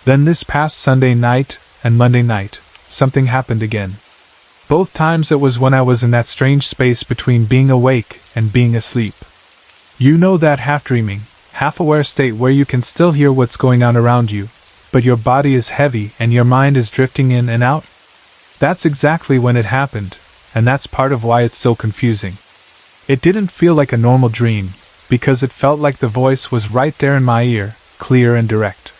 Then this past Sunday night and Monday night, something happened again. Both times it was when I was in that strange space between being awake and being asleep. You know that half-dreaming, half-aware state where you can still hear what's going on around you, but your body is heavy and your mind is drifting in and out? That's exactly when it happened, and that's part of why it's so confusing. It didn't feel like a normal dream, because it felt like the voice was right there in my ear, clear and direct.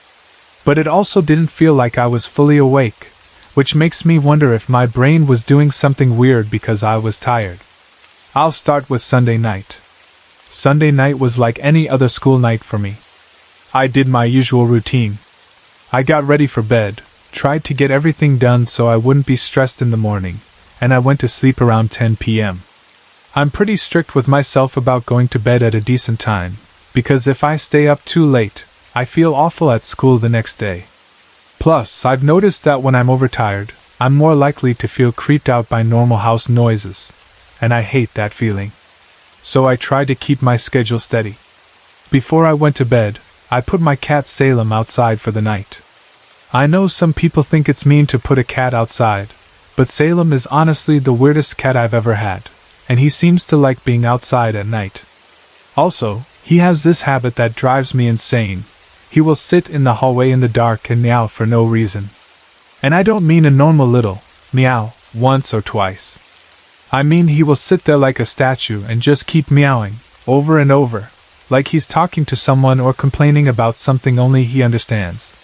But it also didn't feel like I was fully awake, which makes me wonder if my brain was doing something weird because I was tired. I'll start with Sunday night. Sunday night was like any other school night for me. I did my usual routine. I got ready for bed, tried to get everything done so I wouldn't be stressed in the morning, and I went to sleep around 10 p.m. I'm pretty strict with myself about going to bed at a decent time, because if I stay up too late, I feel awful at school the next day. Plus, I've noticed that when I'm overtired, I'm more likely to feel creeped out by normal house noises, and I hate that feeling. So I try to keep my schedule steady. Before I went to bed, I put my cat Salem outside for the night. I know some people think it's mean to put a cat outside, but Salem is honestly the weirdest cat I've ever had, and he seems to like being outside at night. Also, he has this habit that drives me insane. He will sit in the hallway in the dark and meow for no reason. And I don't mean a normal little meow once or twice. I mean he will sit there like a statue and just keep meowing, over and over, like he's talking to someone or complaining about something only he understands.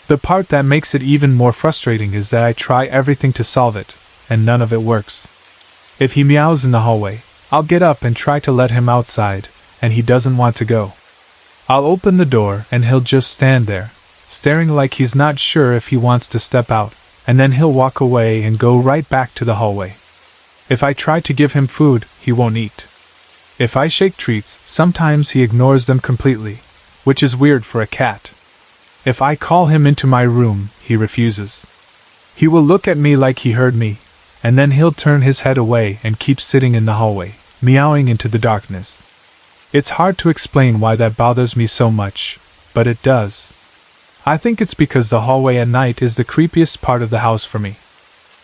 The part that makes it even more frustrating is that I try everything to solve it, and none of it works. If he meows in the hallway, I'll get up and try to let him outside, and he doesn't want to go. I'll open the door and he'll just stand there, staring like he's not sure if he wants to step out, and then he'll walk away and go right back to the hallway. If I try to give him food, he won't eat. If I shake treats, sometimes he ignores them completely, which is weird for a cat. If I call him into my room, he refuses. He will look at me like he heard me, and then he'll turn his head away and keep sitting in the hallway, meowing into the darkness. It's hard to explain why that bothers me so much, but it does. I think it's because the hallway at night is the creepiest part of the house for me.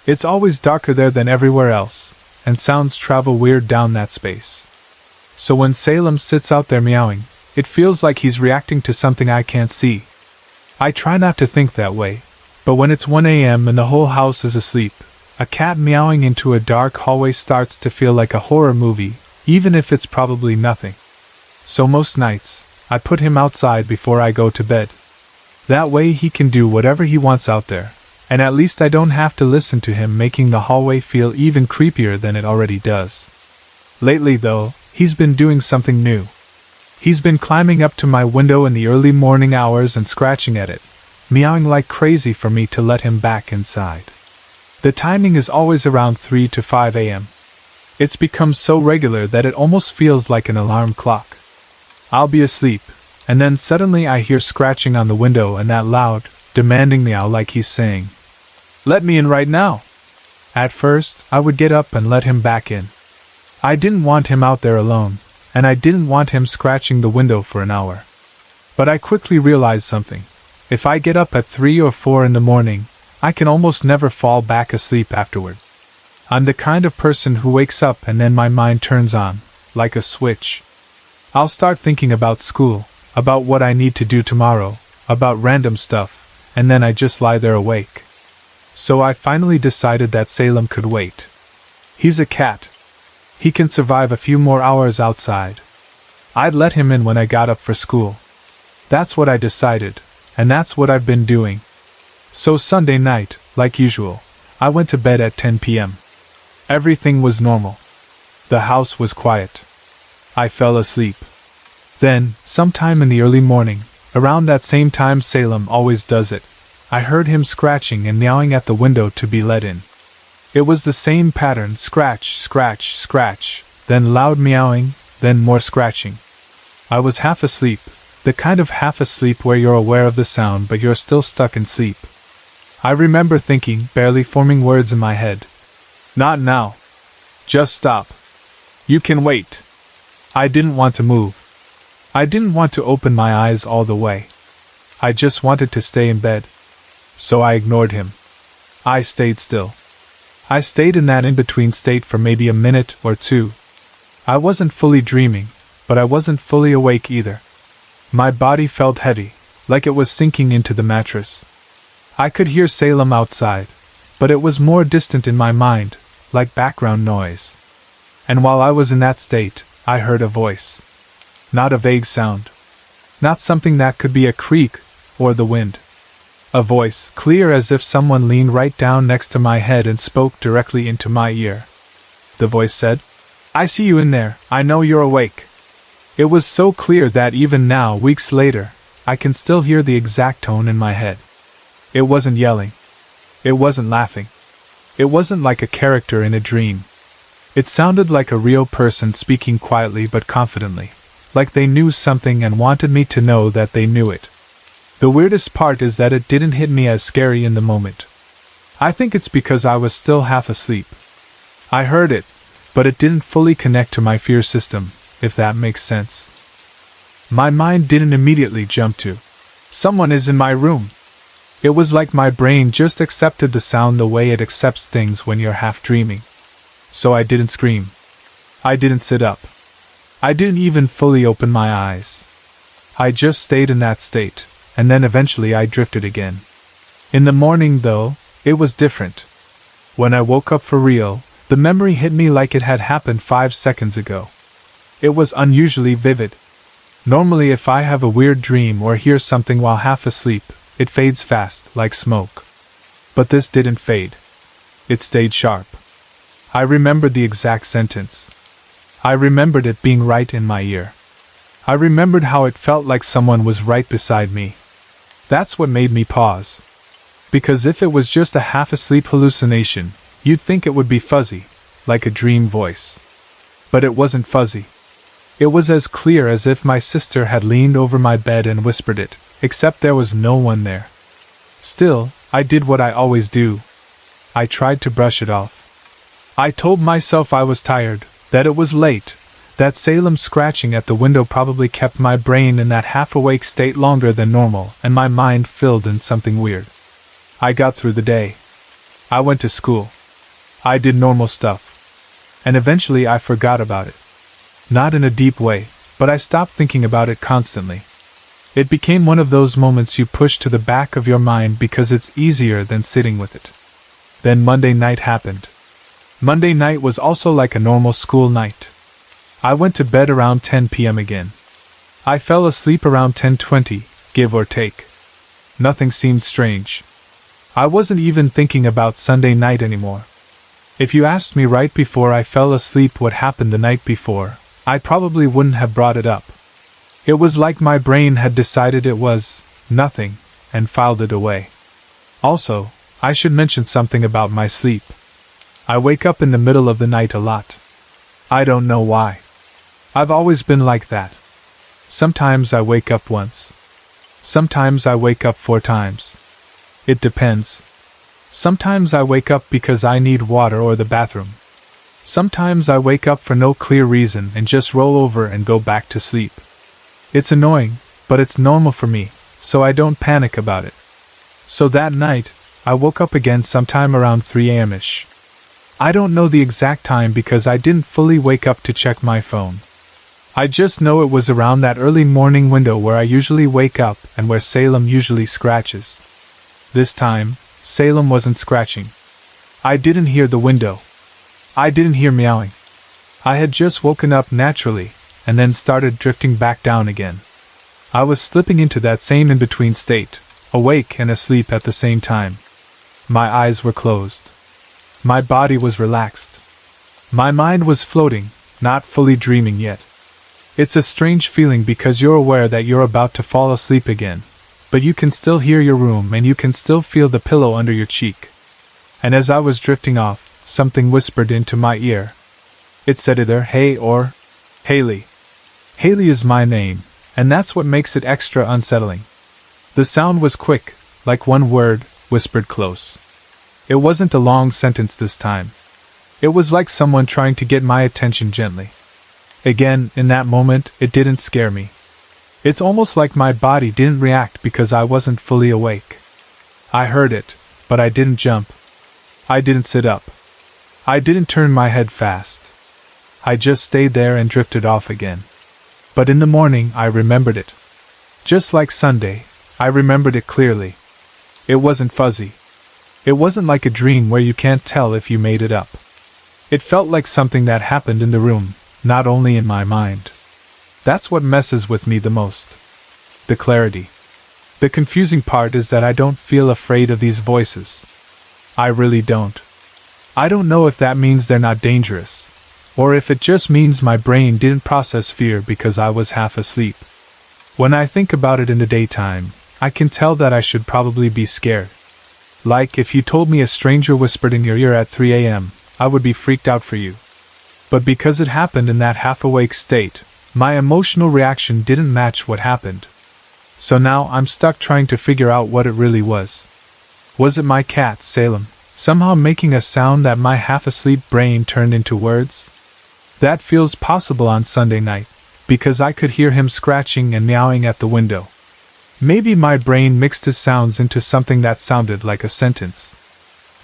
It's always darker there than everywhere else, and sounds travel weird down that space. So when Salem sits out there meowing, it feels like he's reacting to something I can't see. I try not to think that way, but when it's 1 a.m. and the whole house is asleep, a cat meowing into a dark hallway starts to feel like a horror movie, even if it's probably nothing. So most nights, I put him outside before I go to bed. That way he can do whatever he wants out there, and at least I don't have to listen to him making the hallway feel even creepier than it already does. Lately, though, he's been doing something new. He's been climbing up to my window in the early morning hours and scratching at it, meowing like crazy for me to let him back inside. The timing is always around 3 to 5 a.m. It's become so regular that it almost feels like an alarm clock. I'll be asleep, and then suddenly I hear scratching on the window and that loud, demanding meow like he's saying, "Let me in right now." At first, I would get up and let him back in. I didn't want him out there alone, and I didn't want him scratching the window for an hour. But I quickly realized something. If I get up at 3 or 4 in the morning, I can almost never fall back asleep afterward. I'm the kind of person who wakes up and then my mind turns on, like a switch. I'll start thinking about school, about what I need to do tomorrow, about random stuff, and then I just lie there awake. So I finally decided that Salem could wait. He's a cat. He can survive a few more hours outside. I'd let him in when I got up for school. That's what I decided, and that's what I've been doing. So Sunday night, like usual, I went to bed at 10 p.m. Everything was normal. The house was quiet. I fell asleep. Then, sometime in the early morning, around that same time Salem always does it, I heard him scratching and meowing at the window to be let in. It was the same pattern, scratch, scratch, scratch, then loud meowing, then more scratching. I was half asleep, the kind of half asleep where you're aware of the sound but you're still stuck in sleep. I remember thinking, barely forming words in my head, "Not now. Just stop. You can wait." I didn't want to move. I didn't want to open my eyes all the way. I just wanted to stay in bed. So I ignored him. I stayed still. I stayed in that in-between state for maybe a minute or two. I wasn't fully dreaming, but I wasn't fully awake either. My body felt heavy, like it was sinking into the mattress. I could hear Salem outside, but it was more distant in my mind, like background noise. And while I was in that state, I heard a voice. Not a vague sound. Not something that could be a creak or the wind. A voice, clear as if someone leaned right down next to my head and spoke directly into my ear. The voice said, "I see you in there, I know you're awake." It was so clear that even now, weeks later, I can still hear the exact tone in my head. It wasn't yelling. It wasn't laughing. It wasn't like a character in a dream. It sounded like a real person speaking quietly but confidently, like they knew something and wanted me to know that they knew it. The weirdest part is that it didn't hit me as scary in the moment. I think it's because I was still half asleep. I heard it, but it didn't fully connect to my fear system, if that makes sense. My mind didn't immediately jump to, "Someone is in my room." It was like my brain just accepted the sound the way it accepts things when you're half dreaming. So I didn't scream. I didn't sit up. I didn't even fully open my eyes. I just stayed in that state, and then eventually I drifted again. In the morning, though, it was different. When I woke up for real, the memory hit me like it had happened 5 seconds ago. It was unusually vivid. Normally, if I have a weird dream or hear something while half asleep, it fades fast, like smoke. But this didn't fade. It stayed sharp. I remembered the exact sentence. I remembered it being right in my ear. I remembered how it felt like someone was right beside me. That's what made me pause. Because if it was just a half-asleep hallucination, you'd think it would be fuzzy, like a dream voice. But it wasn't fuzzy. It was as clear as if my sister had leaned over my bed and whispered it, except there was no one there. Still, I did what I always do. I tried to brush it off. I told myself I was tired, that it was late, that Salem's scratching at the window probably kept my brain in that half-awake state longer than normal, and my mind filled in something weird. I got through the day. I went to school. I did normal stuff. And eventually I forgot about it. Not in a deep way, but I stopped thinking about it constantly. It became one of those moments you push to the back of your mind because it's easier than sitting with it. Then Monday night happened. Monday night was also like a normal school night. I went to bed around 10 p.m. again. I fell asleep around 10:20, give or take. Nothing seemed strange. I wasn't even thinking about Sunday night anymore. If you asked me right before I fell asleep what happened the night before, I probably wouldn't have brought it up. It was like my brain had decided it was nothing and filed it away. Also, I should mention something about my sleep. I wake up in the middle of the night a lot. I don't know why. I've always been like that. Sometimes I wake up once. Sometimes I wake up 4 times. It depends. Sometimes I wake up because I need water or the bathroom. Sometimes I wake up for no clear reason and just roll over and go back to sleep. It's annoying, but it's normal for me, so I don't panic about it. So that night, I woke up again sometime around 3 a.m.-ish. I don't know the exact time because I didn't fully wake up to check my phone. I just know it was around that early morning window where I usually wake up and where Salem usually scratches. This time, Salem wasn't scratching. I didn't hear the window. I didn't hear meowing. I had just woken up naturally, and then started drifting back down again. I was slipping into that same in-between state, awake and asleep at the same time. My eyes were closed. My body was relaxed. My mind was floating, not fully dreaming yet. It's a strange feeling because you're aware that you're about to fall asleep again, but you can still hear your room and you can still feel the pillow under your cheek. And as I was drifting off, something whispered into my ear. It said either hey or Haley. Haley is my name, and that's what makes it extra unsettling. The sound was quick, like one word, whispered close. It wasn't a long sentence this time. It was like someone trying to get my attention gently. Again, in that moment, it didn't scare me. It's almost like my body didn't react because I wasn't fully awake. I heard it, but I didn't jump. I didn't sit up. I didn't turn my head fast. I just stayed there and drifted off again. But in the morning, I remembered it. Just like Sunday, I remembered it clearly. It wasn't fuzzy. It wasn't like a dream where you can't tell if you made it up. It felt like something that happened in the room, not only in my mind. That's what messes with me the most. The clarity. The confusing part is that I don't feel afraid of these voices. I really don't. I don't know if that means they're not dangerous, or if it just means my brain didn't process fear because I was half asleep. When I think about it in the daytime, I can tell that I should probably be scared. Like if you told me a stranger whispered in your ear at 3 a.m., I would be freaked out for you. But because it happened in that half-awake state, my emotional reaction didn't match what happened. So now I'm stuck trying to figure out what it really was. Was it my cat, Salem, somehow making a sound that my half-asleep brain turned into words? That feels possible on Sunday night, because I could hear him scratching and meowing at the window. Maybe my brain mixed his sounds into something that sounded like a sentence.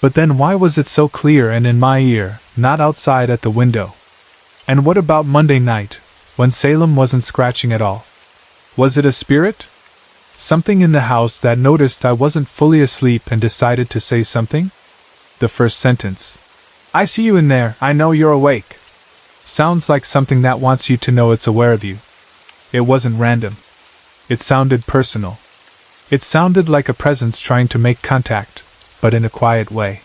But then why was it so clear and in my ear, not outside at the window? And what about Monday night, when Salem wasn't scratching at all? Was it a spirit? Something in the house that noticed I wasn't fully asleep and decided to say something? The first sentence. I see you in there, I know you're awake. Sounds like something that wants you to know it's aware of you. It wasn't random. It sounded personal. It sounded like a presence trying to make contact, but in a quiet way.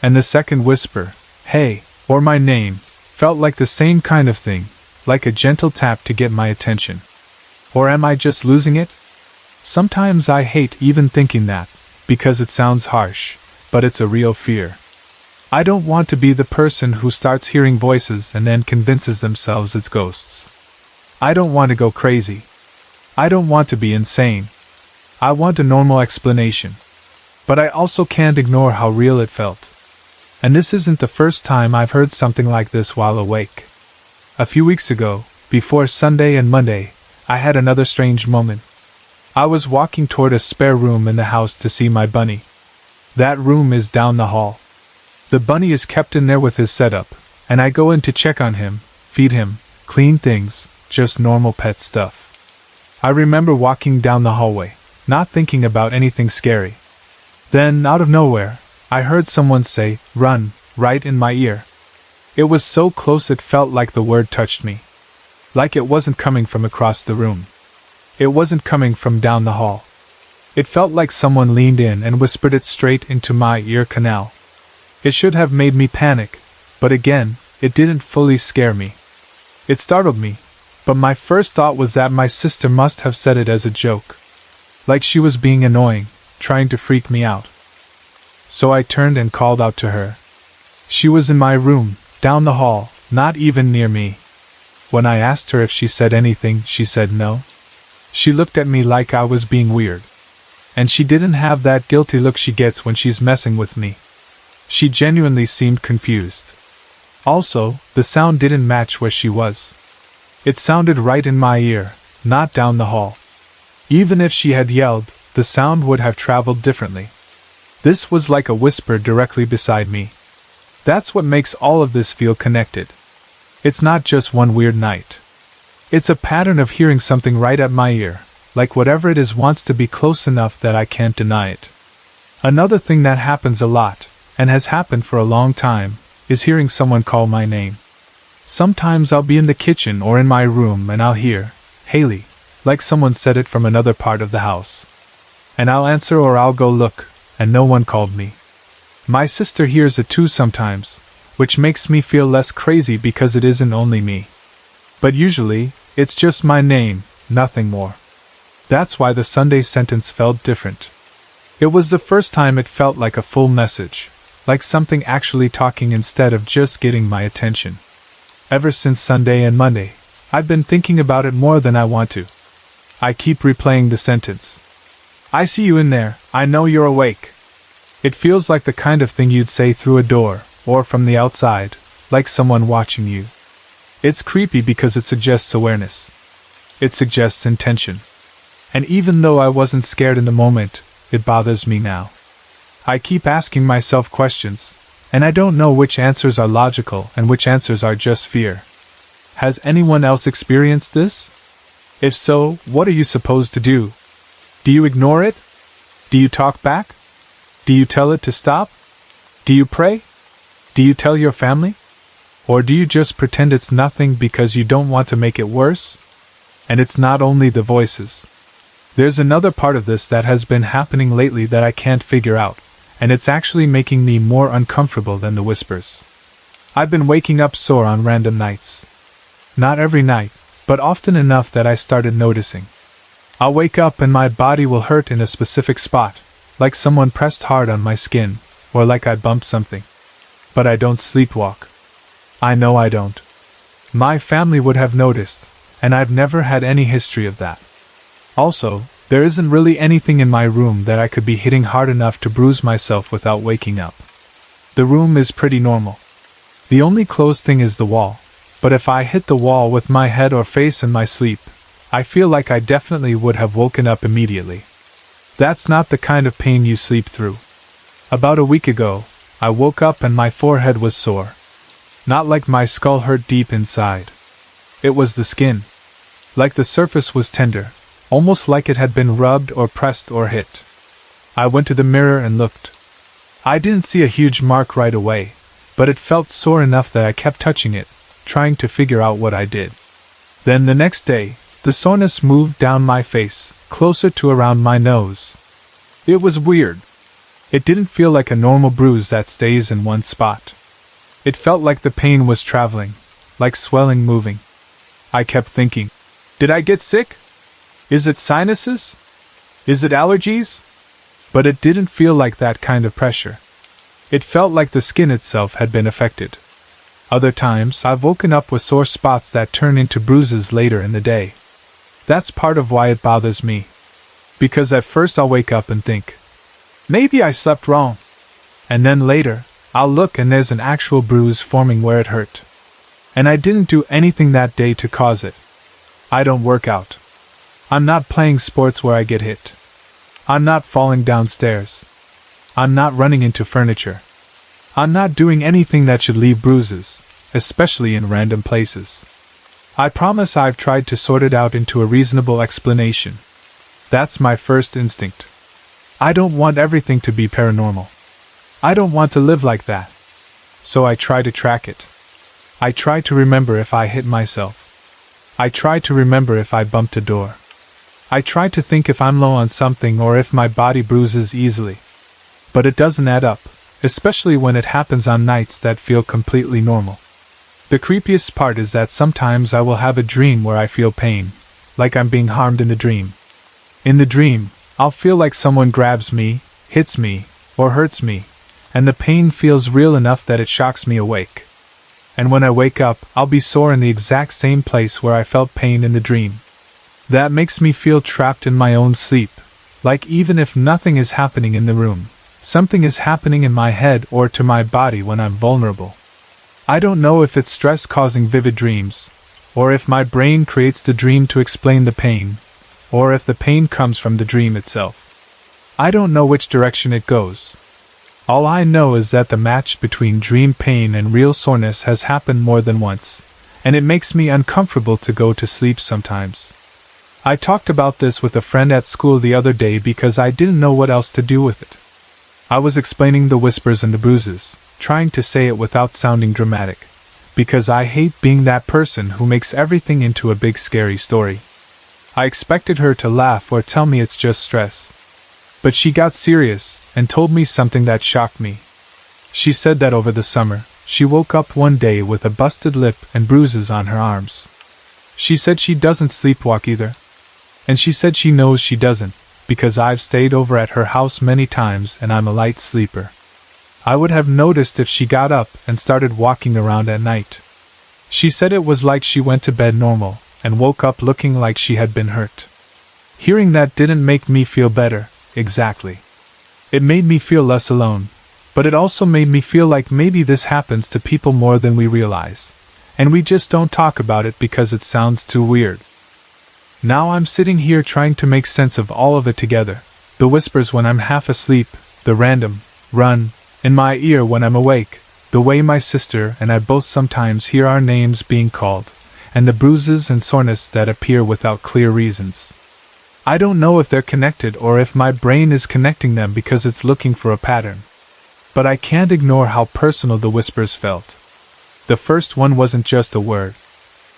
And the second whisper, hey, or my name, felt like the same kind of thing, like a gentle tap to get my attention. Or am I just losing it? Sometimes I hate even thinking that, because it sounds harsh, but it's a real fear. I don't want to be the person who starts hearing voices and then convinces themselves it's ghosts. I don't want to go crazy. I don't want to be insane. I want a normal explanation. But I also can't ignore how real it felt. And this isn't the first time I've heard something like this while awake. A few weeks ago, before Sunday and Monday, I had another strange moment. I was walking toward a spare room in the house to see my bunny. That room is down the hall. The bunny is kept in there with his setup, and I go in to check on him, feed him, clean things, just normal pet stuff. I remember walking down the hallway, not thinking about anything scary. Then, out of nowhere, I heard someone say, "Run," right in my ear. It was so close it felt like the word touched me. Like it wasn't coming from across the room. It wasn't coming from down the hall. It felt like someone leaned in and whispered it straight into my ear canal. It should have made me panic, but again, it didn't fully scare me. It startled me, but my first thought was that my sister must have said it as a joke. Like she was being annoying, trying to freak me out. So I turned and called out to her. She was in my room, down the hall, not even near me. When I asked her if she said anything, she said no. She looked at me like I was being weird. And she didn't have that guilty look she gets when she's messing with me. She genuinely seemed confused. Also, the sound didn't match where she was. It sounded right in my ear, not down the hall. Even if she had yelled, the sound would have traveled differently. This was like a whisper directly beside me. That's what makes all of this feel connected. It's not just one weird night. It's a pattern of hearing something right at my ear, like whatever it is wants to be close enough that I can't deny it. Another thing that happens a lot, and has happened for a long time, is hearing someone call my name. Sometimes I'll be in the kitchen or in my room and I'll hear, "Haley," like someone said it from another part of the house. And I'll answer or I'll go look, and no one called me. My sister hears it too sometimes, which makes me feel less crazy because it isn't only me. But usually, it's just my name, nothing more. That's why the Sunday sentence felt different. It was the first time it felt like a full message, like something actually talking instead of just getting my attention. Ever since Sunday and Monday, I've been thinking about it more than I want to. I keep replaying the sentence. "I see you in there, I know you're awake." It feels like the kind of thing you'd say through a door, or from the outside, like someone watching you. It's creepy because it suggests awareness. It suggests intention. And even though I wasn't scared in the moment, it bothers me now. I keep asking myself questions, and I don't know which answers are logical and which answers are just fear. Has anyone else experienced this? If so, what are you supposed to do? Do you ignore it? Do you talk back? Do you tell it to stop? Do you pray? Do you tell your family? Or do you just pretend it's nothing because you don't want to make it worse? And it's not only the voices. There's another part of this that has been happening lately that I can't figure out, and it's actually making me more uncomfortable than the whispers. I've been waking up sore on random nights. Not every night, but often enough that I started noticing. I'll wake up and my body will hurt in a specific spot, like someone pressed hard on my skin, or like I bumped something. But I don't sleepwalk. I know I don't. My family would have noticed, and I've never had any history of that. Also, there isn't really anything in my room that I could be hitting hard enough to bruise myself without waking up. The room is pretty normal. The only closed thing is the wall, but if I hit the wall with my head or face in my sleep, I feel like I definitely would have woken up immediately. That's not the kind of pain you sleep through. About a week ago, I woke up and my forehead was sore. Not like my skull hurt deep inside. It was the skin. Like the surface was tender, almost like it had been rubbed or pressed or hit. I went to the mirror and looked. I didn't see a huge mark right away, but it felt sore enough that I kept touching it, trying to figure out what I did. Then the next day, the soreness moved down my face, closer to around my nose. It was weird. It didn't feel like a normal bruise that stays in one spot. It felt like the pain was traveling, like swelling moving. I kept thinking, did I get sick? Is it sinuses? Is it allergies? But it didn't feel like that kind of pressure. It felt like the skin itself had been affected. Other times, I've woken up with sore spots that turn into bruises later in the day. That's part of why it bothers me. Because at first I'll wake up and think, maybe I slept wrong. And then later, I'll look and there's an actual bruise forming where it hurt. And I didn't do anything that day to cause it. I don't work out. I'm not playing sports where I get hit. I'm not falling downstairs. I'm not running into furniture. I'm not doing anything that should leave bruises, especially in random places. I promise I've tried to sort it out into a reasonable explanation. That's my first instinct. I don't want everything to be paranormal. I don't want to live like that. So I try to track it. I try to remember if I hit myself. I try to remember if I bumped a door. I try to think if I'm low on something or if my body bruises easily. But it doesn't add up, especially when it happens on nights that feel completely normal. The creepiest part is that sometimes I will have a dream where I feel pain, like I'm being harmed in the dream. In the dream, I'll feel like someone grabs me, hits me, or hurts me, and the pain feels real enough that it shocks me awake. And when I wake up, I'll be sore in the exact same place where I felt pain in the dream. That makes me feel trapped in my own sleep, like even if nothing is happening in the room, something is happening in my head or to my body when I'm vulnerable. I don't know if it's stress causing vivid dreams, or if my brain creates the dream to explain the pain, or if the pain comes from the dream itself. I don't know which direction it goes. All I know is that the match between dream pain and real soreness has happened more than once, and it makes me uncomfortable to go to sleep sometimes. I talked about this with a friend at school the other day because I didn't know what else to do with it. I was explaining the whispers and the bruises, trying to say it without sounding dramatic, because I hate being that person who makes everything into a big scary story. I expected her to laugh or tell me it's just stress. But she got serious and told me something that shocked me. She said that over the summer, she woke up one day with a busted lip and bruises on her arms. She said she doesn't sleepwalk either. And she said she knows she doesn't, because I've stayed over at her house many times and I'm a light sleeper. I would have noticed if she got up and started walking around at night. She said it was like she went to bed normal and woke up looking like she had been hurt. Hearing that didn't make me feel better, exactly. It made me feel less alone, but it also made me feel like maybe this happens to people more than we realize, and we just don't talk about it because it sounds too weird. Now I'm sitting here trying to make sense of all of it together. The whispers when I'm half asleep, the random run in my ear when I'm awake, the way my sister and I both sometimes hear our names being called, and the bruises and soreness that appear without clear reasons. I don't know if they're connected or if my brain is connecting them because it's looking for a pattern. But I can't ignore how personal the whispers felt. The first one wasn't just a word.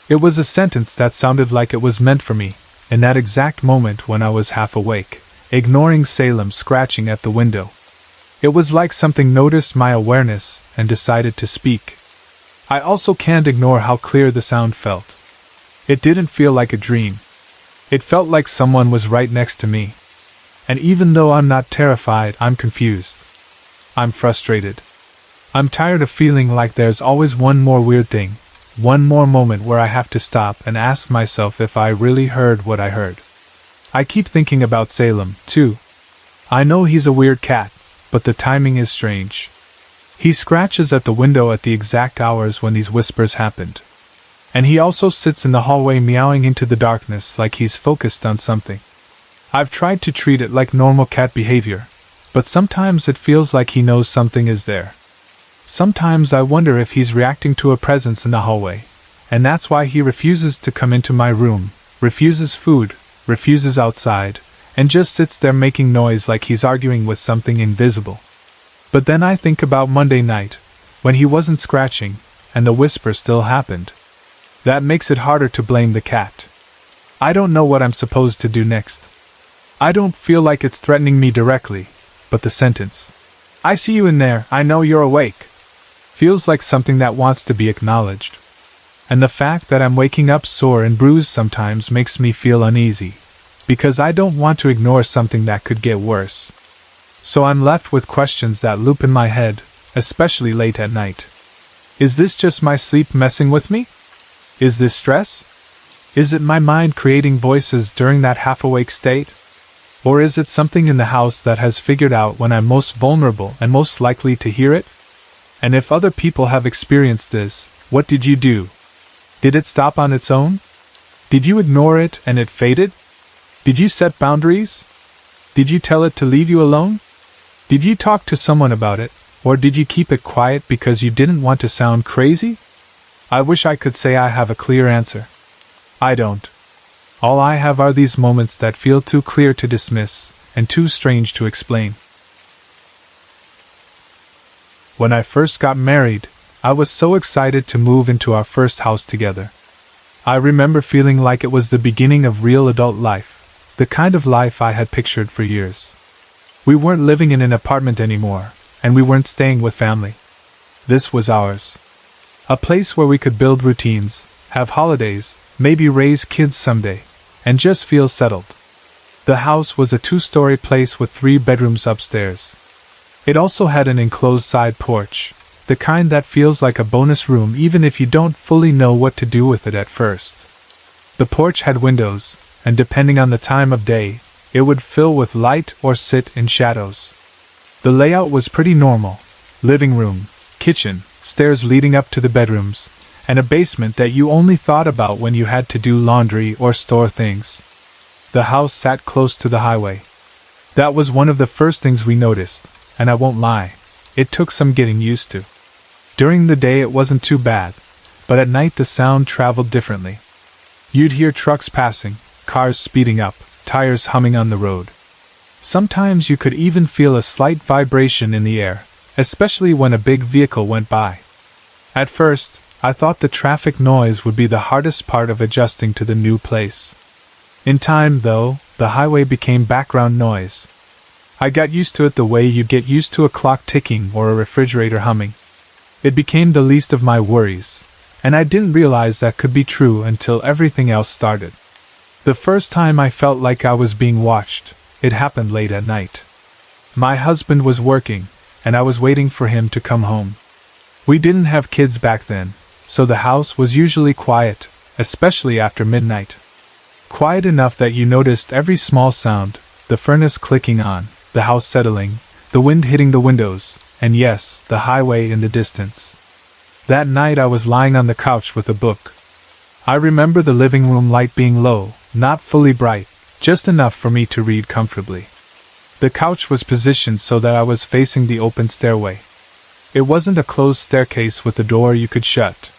It was a sentence that sounded like it was meant for me, in that exact moment when I was half awake, ignoring Salem scratching at the window. It was like something noticed my awareness and decided to speak. I also can't ignore how clear the sound felt. It didn't feel like a dream. It felt like someone was right next to me. And even though I'm not terrified, I'm confused. I'm frustrated. I'm tired of feeling like there's always one more weird thing, one more moment where I have to stop and ask myself if I really heard what I heard. I keep thinking about Salem, too. I know he's a weird cat, but the timing is strange. He scratches at the window at the exact hours when these whispers happened. And he also sits in the hallway meowing into the darkness like he's focused on something. I've tried to treat it like normal cat behavior, but sometimes it feels like he knows something is there. Sometimes I wonder if he's reacting to a presence in the hallway, and that's why he refuses to come into my room, refuses food, refuses outside, and just sits there making noise like he's arguing with something invisible. But then I think about Monday night, when he wasn't scratching, and the whisper still happened. That makes it harder to blame the cat. I don't know what I'm supposed to do next. I don't feel like it's threatening me directly, but the sentence, "I see you in there, I know you're awake," feels like something that wants to be acknowledged. And the fact that I'm waking up sore and bruised sometimes makes me feel uneasy, because I don't want to ignore something that could get worse. So I'm left with questions that loop in my head, especially late at night. Is this just my sleep messing with me? Is this stress? Is it my mind creating voices during that half-awake state? Or is it something in the house that has figured out when I'm most vulnerable and most likely to hear it? And if other people have experienced this, what did you do? Did it stop on its own? Did you ignore it and it faded? Did you set boundaries? Did you tell it to leave you alone? Did you talk to someone about it, Or did you keep it quiet because you didn't want to sound crazy? I wish I could say I have a clear answer. I don't. All I have are these moments that feel too clear to dismiss, and too strange to explain. When I first got married, I was so excited to move into our first house together. I remember feeling like it was the beginning of real adult life, the kind of life I had pictured for years. We weren't living in an apartment anymore, and we weren't staying with family. This was ours. A place where we could build routines, have holidays, maybe raise kids someday, and just feel settled. The house was a 2-story place with 3 bedrooms upstairs. It also had an enclosed side porch, the kind that feels like a bonus room even if you don't fully know what to do with it at first. The porch had windows, and depending on the time of day, it would fill with light or sit in shadows. The layout was pretty normal: living room, kitchen, stairs leading up to the bedrooms, and a basement that you only thought about when you had to do laundry or store things. The house sat close to the highway. That was one of the first things we noticed, and I won't lie, it took some getting used to. During the day it wasn't too bad, but at night the sound traveled differently. You'd hear trucks passing, cars speeding up, tires humming on the road. Sometimes you could even feel a slight vibration in the air, especially when a big vehicle went by. At first, I thought the traffic noise would be the hardest part of adjusting to the new place. In time, though, the highway became background noise. I got used to it the way you get used to a clock ticking or a refrigerator humming. It became the least of my worries, and I didn't realize that could be true until everything else started. The first time I felt like I was being watched, it happened late at night. My husband was working, and I was waiting for him to come home. We didn't have kids back then, so the house was usually quiet, especially after midnight. Quiet enough that you noticed every small sound: the furnace clicking on, the house settling, the wind hitting the windows, and yes, the highway in the distance. That night I was lying on the couch with a book. I remember the living room light being low, not fully bright, just enough for me to read comfortably. The couch was positioned so that I was facing the open stairway. It wasn't a closed staircase with a door you could shut.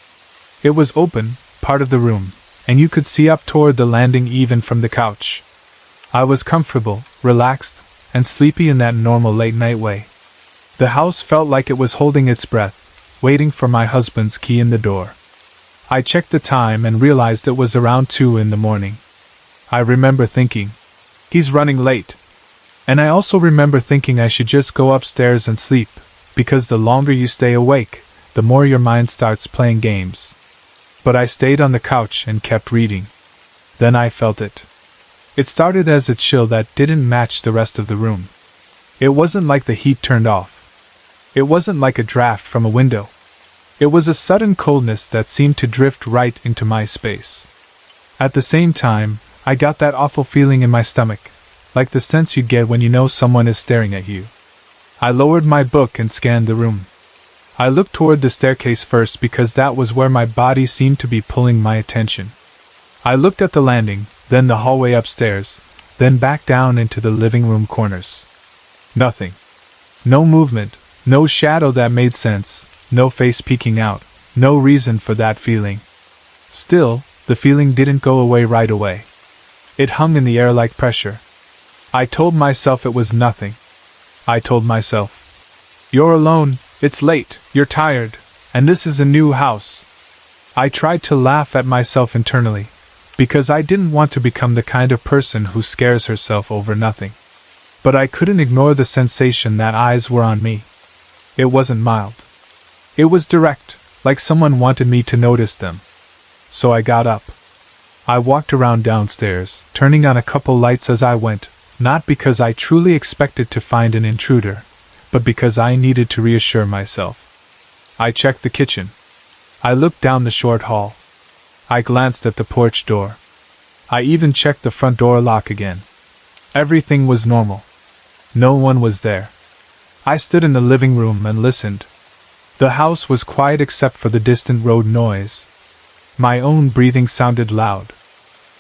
It was open, part of the room, and you could see up toward the landing even from the couch. I was comfortable, relaxed, and sleepy in that normal late-night way. The house felt like it was holding its breath, waiting for my husband's key in the door. I checked the time and realized it was around 2 in the morning. I remember thinking, he's running late. And I also remember thinking I should just go upstairs and sleep, because the longer you stay awake, the more your mind starts playing games. But I stayed on the couch and kept reading. Then I felt it. It started as a chill that didn't match the rest of the room. It wasn't like the heat turned off. It wasn't like a draft from a window. It was a sudden coldness that seemed to drift right into my space. At the same time, I got that awful feeling in my stomach, like the sense you get when you know someone is staring at you. I lowered my book and scanned the room. I looked toward the staircase first because that was where my body seemed to be pulling my attention. I looked at the landing, then the hallway upstairs, then back down into the living room corners. Nothing. No movement, no shadow that made sense, no face peeking out, no reason for that feeling. Still, the feeling didn't go away right away. It hung in the air like pressure. I told myself it was nothing. I told myself, you're alone, it's late, you're tired, and this is a new house. I tried to laugh at myself internally, because I didn't want to become the kind of person who scares herself over nothing. But I couldn't ignore the sensation that eyes were on me. It wasn't mild. It was direct, like someone wanted me to notice them. So I got up. I walked around downstairs, turning on a couple lights as I went, not because I truly expected to find an intruder, but because I needed to reassure myself. I checked the kitchen. I looked down the short hall. I glanced at the porch door. I even checked the front door lock again. Everything was normal. No one was there. I stood in the living room and listened. The house was quiet except for the distant road noise. My own breathing sounded loud.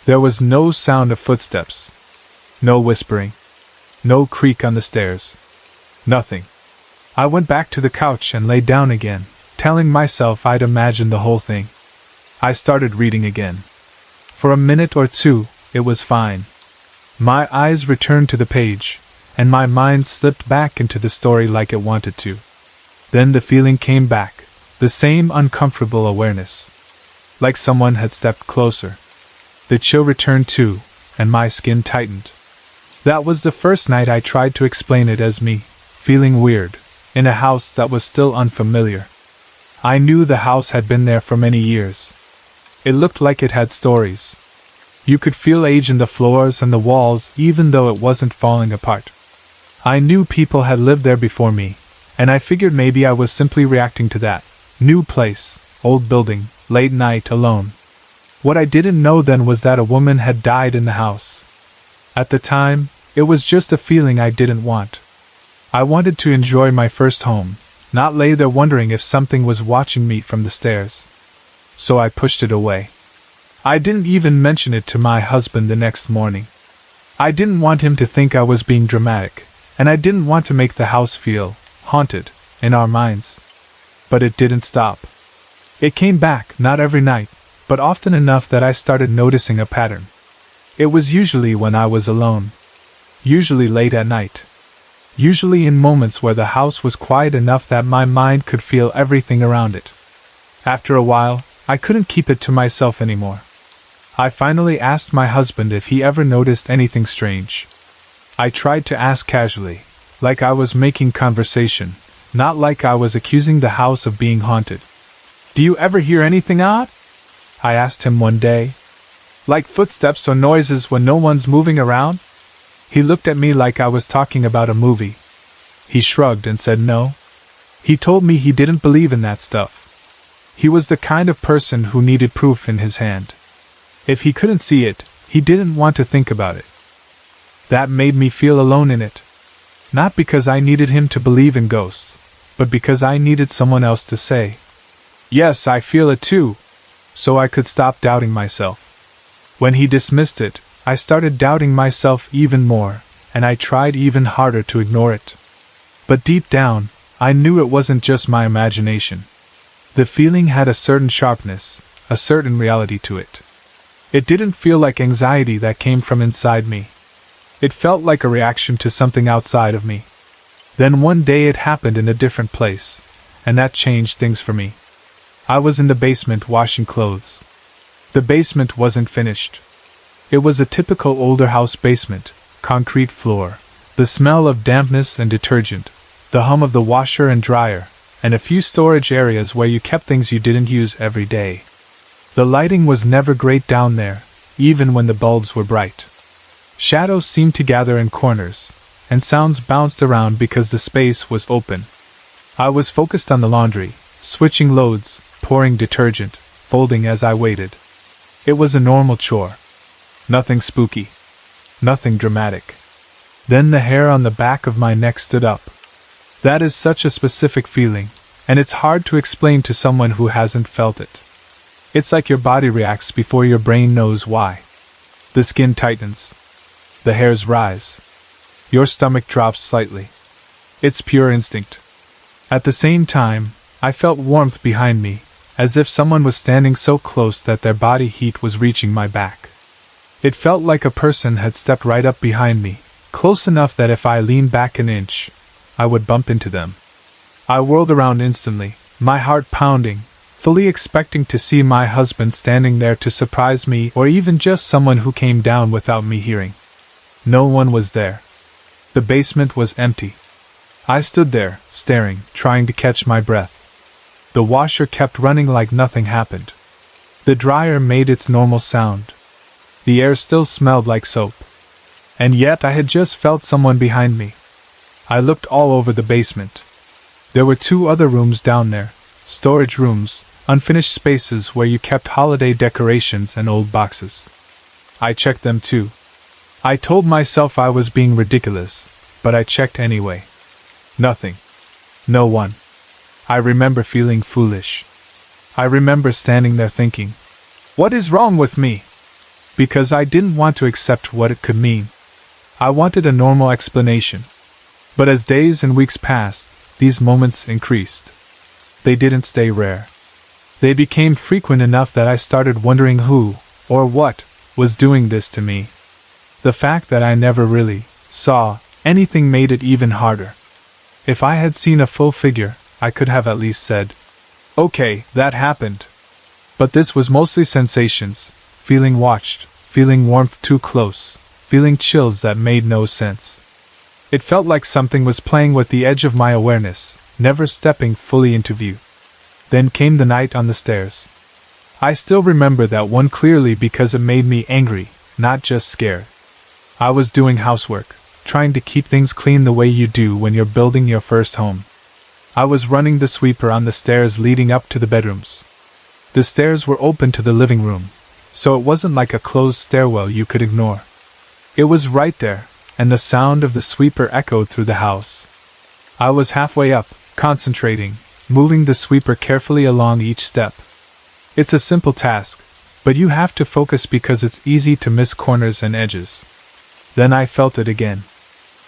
There was no sound of footsteps. No whispering. No creak on the stairs. Nothing. I went back to the couch and lay down again, telling myself I'd imagined the whole thing. I started reading again. For a minute or two, it was fine. My eyes returned to the page, and my mind slipped back into the story like it wanted to. Then the feeling came back, the same uncomfortable awareness. Like someone had stepped closer. The chill returned too, and my skin tightened. That was the first night I tried to explain it as me, feeling weird, in a house that was still unfamiliar. I knew the house had been there for many years. It looked like it had stories. You could feel age in the floors and the walls even though it wasn't falling apart. I knew people had lived there before me, and I figured maybe I was simply reacting to that. New place, old building, late night, alone. What I didn't know then was that a woman had died in the house. At the time, it was just a feeling I didn't want. I wanted to enjoy my first home, not lay there wondering if something was watching me from the stairs. So I pushed it away. I didn't even mention it to my husband the next morning. I didn't want him to think I was being dramatic, and I didn't want to make the house feel haunted in our minds. But it didn't stop. It came back, not every night, but often enough that I started noticing a pattern. It was usually when I was alone. Usually late at night. Usually in moments where the house was quiet enough that my mind could feel everything around it. After a while, I couldn't keep it to myself anymore. I finally asked my husband if he ever noticed anything strange. I tried to ask casually, like I was making conversation, not like I was accusing the house of being haunted. "Do you ever hear anything odd?" I asked him one day. "Like footsteps or noises when no one's moving around?" He looked at me like I was talking about a movie. He shrugged and said no. He told me he didn't believe in that stuff. He was the kind of person who needed proof in his hand. If he couldn't see it, he didn't want to think about it. That made me feel alone in it. Not because I needed him to believe in ghosts, but because I needed someone else to say, "Yes, I feel it too," so I could stop doubting myself. When he dismissed it, I started doubting myself even more, and I tried even harder to ignore it. But deep down, I knew it wasn't just my imagination. The feeling had a certain sharpness, a certain reality to it. It didn't feel like anxiety that came from inside me. It felt like a reaction to something outside of me. Then one day it happened in a different place, and that changed things for me. I was in the basement washing clothes. The basement wasn't finished. It was a typical older house basement, concrete floor, the smell of dampness and detergent, the hum of the washer and dryer, and a few storage areas where you kept things you didn't use every day. The lighting was never great down there, even when the bulbs were bright. Shadows seemed to gather in corners, and sounds bounced around because the space was open. I was focused on the laundry, switching loads, pouring detergent, folding as I waited. It was a normal chore. Nothing spooky. Nothing dramatic. Then the hair on the back of my neck stood up. That is such a specific feeling, and it's hard to explain to someone who hasn't felt it. It's like your body reacts before your brain knows why. The skin tightens. The hairs rise. Your stomach drops slightly. It's pure instinct. At the same time, I felt warmth behind me, as if someone was standing so close that their body heat was reaching my back. It felt like a person had stepped right up behind me, close enough that if I leaned back an inch, I would bump into them. I whirled around instantly, my heart pounding, fully expecting to see my husband standing there to surprise me or even just someone who came down without me hearing. No one was there. The basement was empty. I stood there, staring, trying to catch my breath. The washer kept running like nothing happened. The dryer made its normal sound. The air still smelled like soap. And yet I had just felt someone behind me. I looked all over the basement. There were 2 other rooms down there, storage rooms, unfinished spaces where you kept holiday decorations and old boxes. I checked them too. I told myself I was being ridiculous, but I checked anyway. Nothing. No one. I remember feeling foolish. I remember standing there thinking, what is wrong with me? Because I didn't want to accept what it could mean. I wanted a normal explanation. But as days and weeks passed, these moments increased. They didn't stay rare. They became frequent enough that I started wondering who, or what, was doing this to me. The fact that I never really saw anything made it even harder. If I had seen a full figure, I could have at least said, "Okay, that happened." But this was mostly sensations, feeling watched, feeling warmth too close, feeling chills that made no sense. It felt like something was playing with the edge of my awareness, never stepping fully into view. Then came the night on the stairs. I still remember that one clearly because it made me angry, not just scared. I was doing housework, trying to keep things clean the way you do when you're building your first home. I was running the sweeper on the stairs leading up to the bedrooms. The stairs were open to the living room, so it wasn't like a closed stairwell you could ignore. It was right there, and the sound of the sweeper echoed through the house. I was halfway up, concentrating, moving the sweeper carefully along each step. It's a simple task, but you have to focus because it's easy to miss corners and edges. Then I felt it again.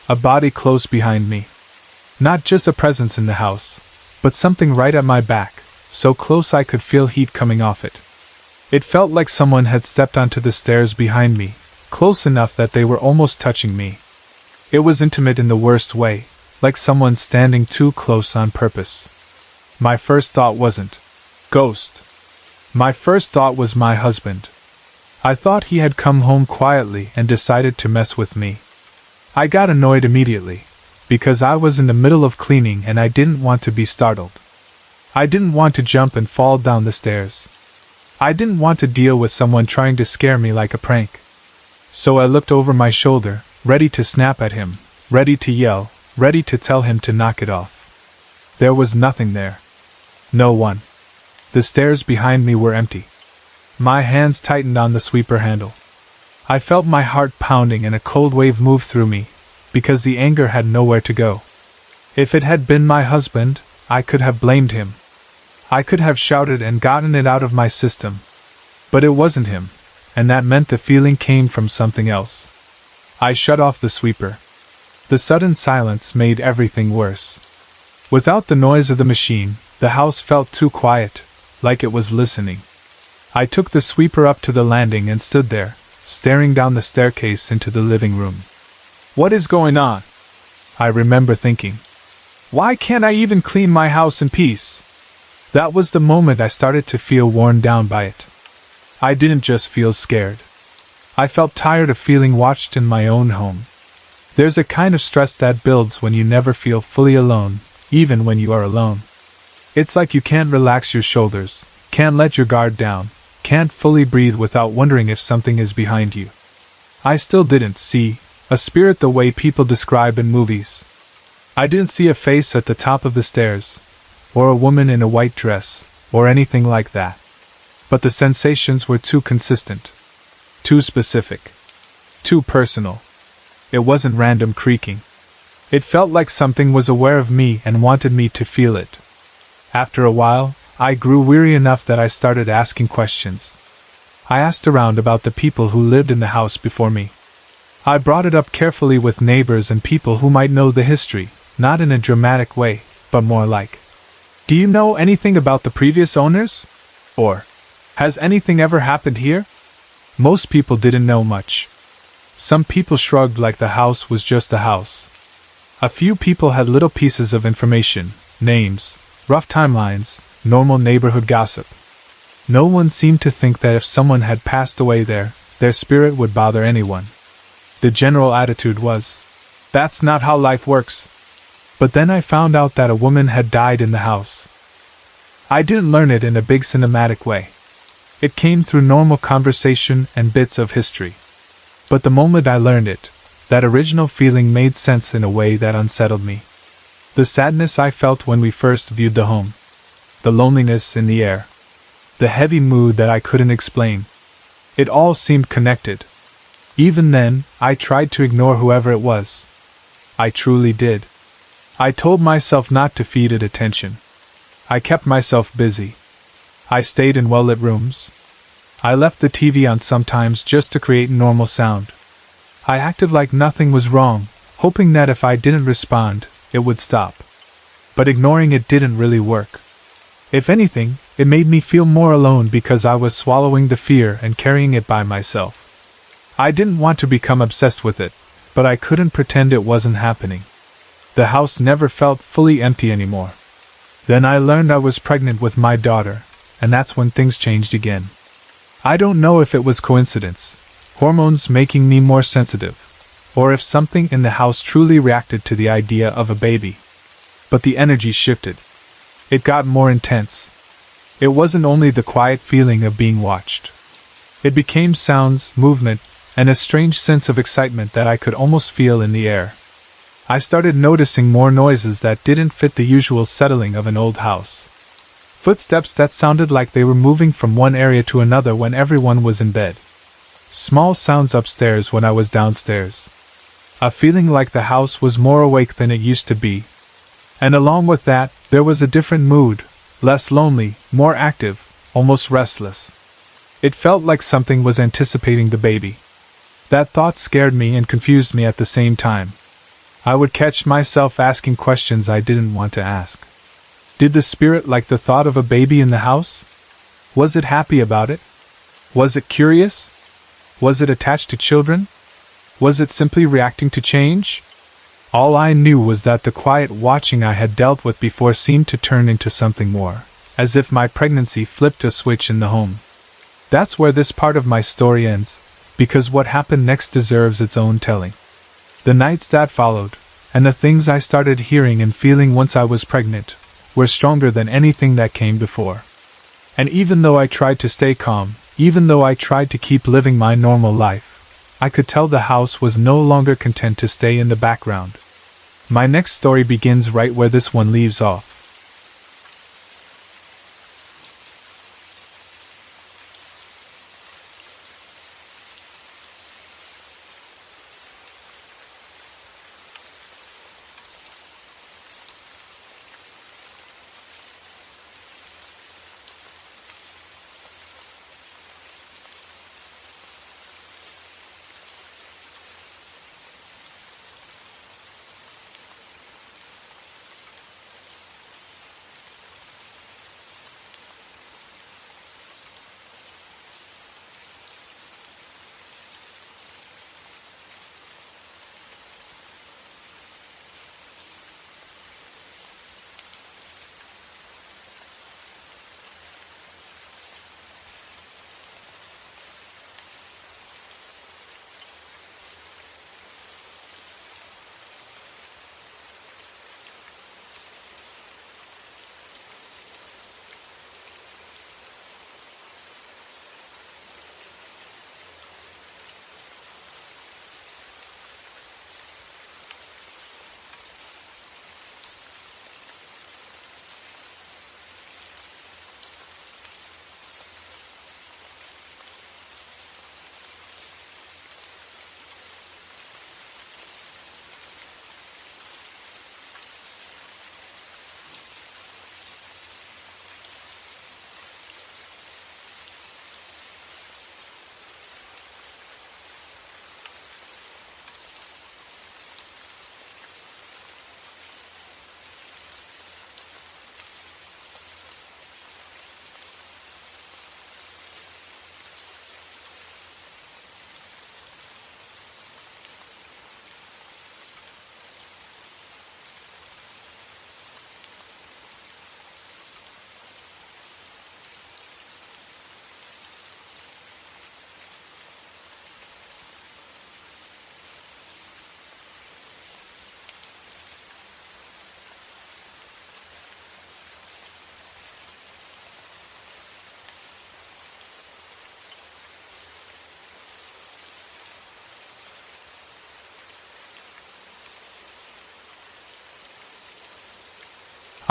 A body close behind me. Not just a presence in the house, but something right at my back, so close I could feel heat coming off it. It felt like someone had stepped onto the stairs behind me, close enough that they were almost touching me. It was intimate in the worst way, like someone standing too close on purpose. My first thought wasn't ghost. My first thought was my husband. I thought he had come home quietly and decided to mess with me. I got annoyed immediately, because I was in the middle of cleaning and I didn't want to be startled. I didn't want to jump and fall down the stairs. I didn't want to deal with someone trying to scare me like a prank. So I looked over my shoulder, ready to snap at him, ready to yell, ready to tell him to knock it off. There was nothing there. No one. The stairs behind me were empty. My hands tightened on the sweeper handle. I felt my heart pounding and a cold wave move through me, because the anger had nowhere to go. If it had been my husband, I could have blamed him. I could have shouted and gotten it out of my system. But it wasn't him, and that meant the feeling came from something else. I shut off the sweeper. The sudden silence made everything worse. Without the noise of the machine, the house felt too quiet, like it was listening. I took the sweeper up to the landing and stood there, staring down the staircase into the living room. What is going on? I remember thinking. Why can't I even clean my house in peace? That was the moment I started to feel worn down by it. I didn't just feel scared. I felt tired of feeling watched in my own home. There's a kind of stress that builds when you never feel fully alone, even when you are alone. It's like you can't relax your shoulders, can't let your guard down, can't fully breathe without wondering if something is behind you. I still didn't see a spirit the way people describe in movies. I didn't see a face at the top of the stairs, or a woman in a white dress, or anything like that. But the sensations were too consistent, too specific, too personal. It wasn't random creaking. It felt like something was aware of me and wanted me to feel it. After a while, I grew weary enough that I started asking questions. I asked around about the people who lived in the house before me. I brought it up carefully with neighbors and people who might know the history, not in a dramatic way, but more like, "Do you know anything about the previous owners?" Or, "Has anything ever happened here?" Most people didn't know much. Some people shrugged like the house was just a house. A few people had little pieces of information, names, rough timelines, normal neighborhood gossip. No one seemed to think that if someone had passed away there, their spirit would bother anyone. The general attitude was, "That's not how life works." But then I found out that a woman had died in the house. I didn't learn it in a big cinematic way. It came through normal conversation and bits of history. But the moment I learned it, that original feeling made sense in a way that unsettled me. The sadness I felt when we first viewed the home. The loneliness in the air. The heavy mood that I couldn't explain. It all seemed connected. Even then, I tried to ignore whoever it was. I truly did. I told myself not to feed it attention. I kept myself busy. I stayed in well-lit rooms. I left the TV on sometimes just to create normal sound. I acted like nothing was wrong, hoping that if I didn't respond, it would stop. but ignoring it didn't really work. If anything, it made me feel more alone because I was swallowing the fear and carrying it by myself. I didn't want to become obsessed with it, but I couldn't pretend it wasn't happening. The house never felt fully empty anymore. Then I learned I was pregnant with my daughter, and that's when things changed again. I don't know if it was coincidence, hormones making me more sensitive, or if something in the house truly reacted to the idea of a baby. But the energy shifted. It got more intense. It wasn't only the quiet feeling of being watched. It became sounds, movement, and a strange sense of excitement that I could almost feel in the air. I started noticing more noises that didn't fit the usual settling of an old house. Footsteps that sounded like they were moving from one area to another when everyone was in bed. Small sounds upstairs when I was downstairs. A feeling like the house was more awake than it used to be. And along with that, there was a different mood, less lonely, more active, almost restless. It felt like something was anticipating the baby. That thought scared me and confused me at the same time. I would catch myself asking questions I didn't want to ask. Did the spirit like the thought of a baby in the house? Was it happy about it? Was it curious? Was it attached to children? Was it simply reacting to change? All I knew was that the quiet watching I had dealt with before seemed to turn into something more, as if my pregnancy flipped a switch in the home. That's where this part of my story ends, because what happened next deserves its own telling. The nights that followed, and the things I started hearing and feeling once I was pregnant, were stronger than anything that came before. And even though I tried to stay calm, even though I tried to keep living my normal life, I could tell the house was no longer content to stay in the background. My next story begins right where this one leaves off.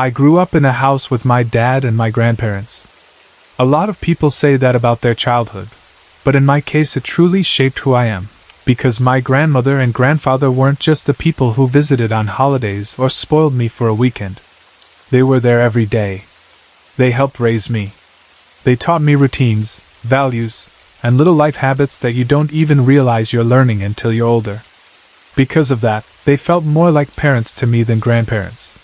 I grew up in a house with my dad and my grandparents. A lot of people say that about their childhood, but in my case it truly shaped who I am, because my grandmother and grandfather weren't just the people who visited on holidays or spoiled me for a weekend. They were there every day. They helped raise me. They taught me routines, values, and little life habits that you don't even realize you're learning until you're older. Because of that, they felt more like parents to me than grandparents.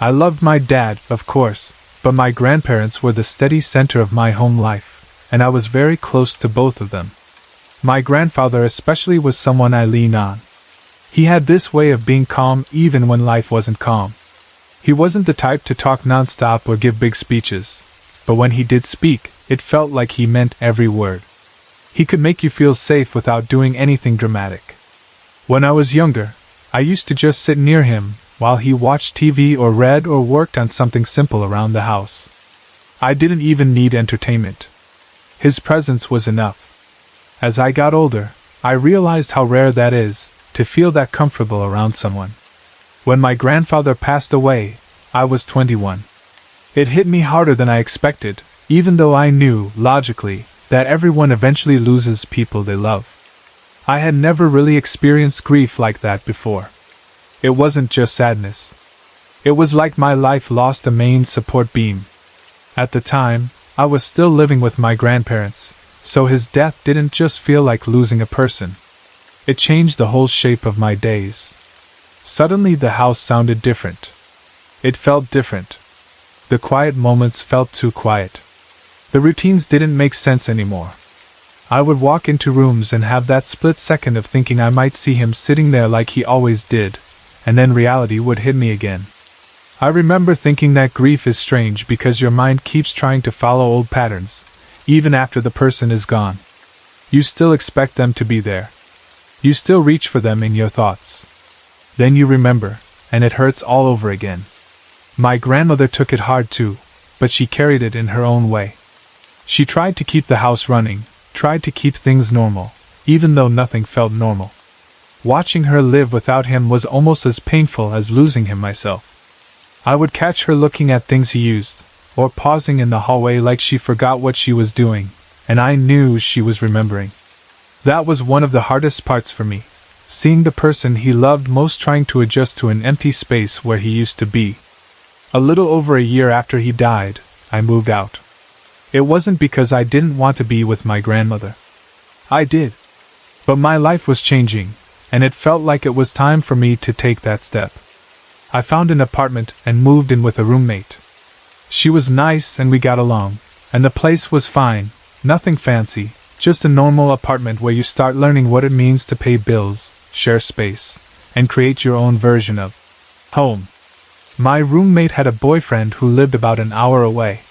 I loved my dad, of course, but my grandparents were the steady center of my home life, and I was very close to both of them. My grandfather especially was someone I leaned on. He had this way of being calm even when life wasn't calm. He wasn't the type to talk nonstop or give big speeches, but when he did speak, it felt like he meant every word. He could make you feel safe without doing anything dramatic. When I was younger, I used to just sit near him while he watched TV or read or worked on something simple around the house. I didn't even need entertainment. His presence was enough. As I got older, I realized how rare that is, to feel that comfortable around someone. When my grandfather passed away, I was 21. It hit me harder than I expected, even though I knew, logically, that everyone eventually loses people they love. I had never really experienced grief like that before. It wasn't just sadness. It was like my life lost a main support beam. At the time, I was still living with my grandparents, so his death didn't just feel like losing a person. It changed the whole shape of my days. Suddenly the house sounded different. It felt different. The quiet moments felt too quiet. The routines didn't make sense anymore. I would walk into rooms and have that split second of thinking I might see him sitting there like he always did, and then reality would hit me again. I remember thinking that grief is strange because your mind keeps trying to follow old patterns, even after the person is gone. You still expect them to be there. You still reach for them in your thoughts. Then you remember, and it hurts all over again. My grandmother took it hard too, but she carried it in her own way. She tried to keep the house running, tried to keep things normal, even though nothing felt normal. Watching her live without him was almost as painful as losing him myself. I would catch her looking at things he used, or pausing in the hallway like she forgot what she was doing, and I knew she was remembering. That was one of the hardest parts for me, seeing the person he loved most trying to adjust to an empty space where he used to be. A little over a year after he died, I moved out. It wasn't because I didn't want to be with my grandmother. I did. But my life was changing, and it felt like it was time for me to take that step. I found an apartment and moved in with a roommate. She was nice and we got along, and the place was fine, nothing fancy, just a normal apartment where you start learning what it means to pay bills, share space, and create your own version of home. My roommate had a boyfriend who lived about an hour away.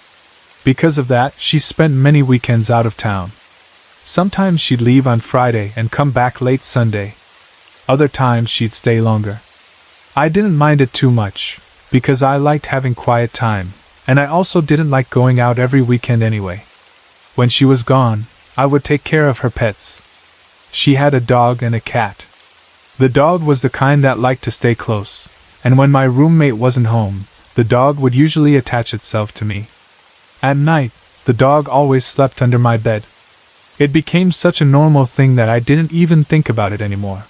Because of that, she spent many weekends out of town. Sometimes she'd leave on Friday and come back late Sunday. Other times she'd stay longer. I didn't mind it too much, because I liked having quiet time, and I also didn't like going out every weekend anyway. When she was gone, I would take care of her pets. She had a dog and a cat. The dog was the kind that liked to stay close, and when my roommate wasn't home, the dog would usually attach itself to me. At night, the dog always slept under my bed. It became such a normal thing that I didn't even think about it anymore.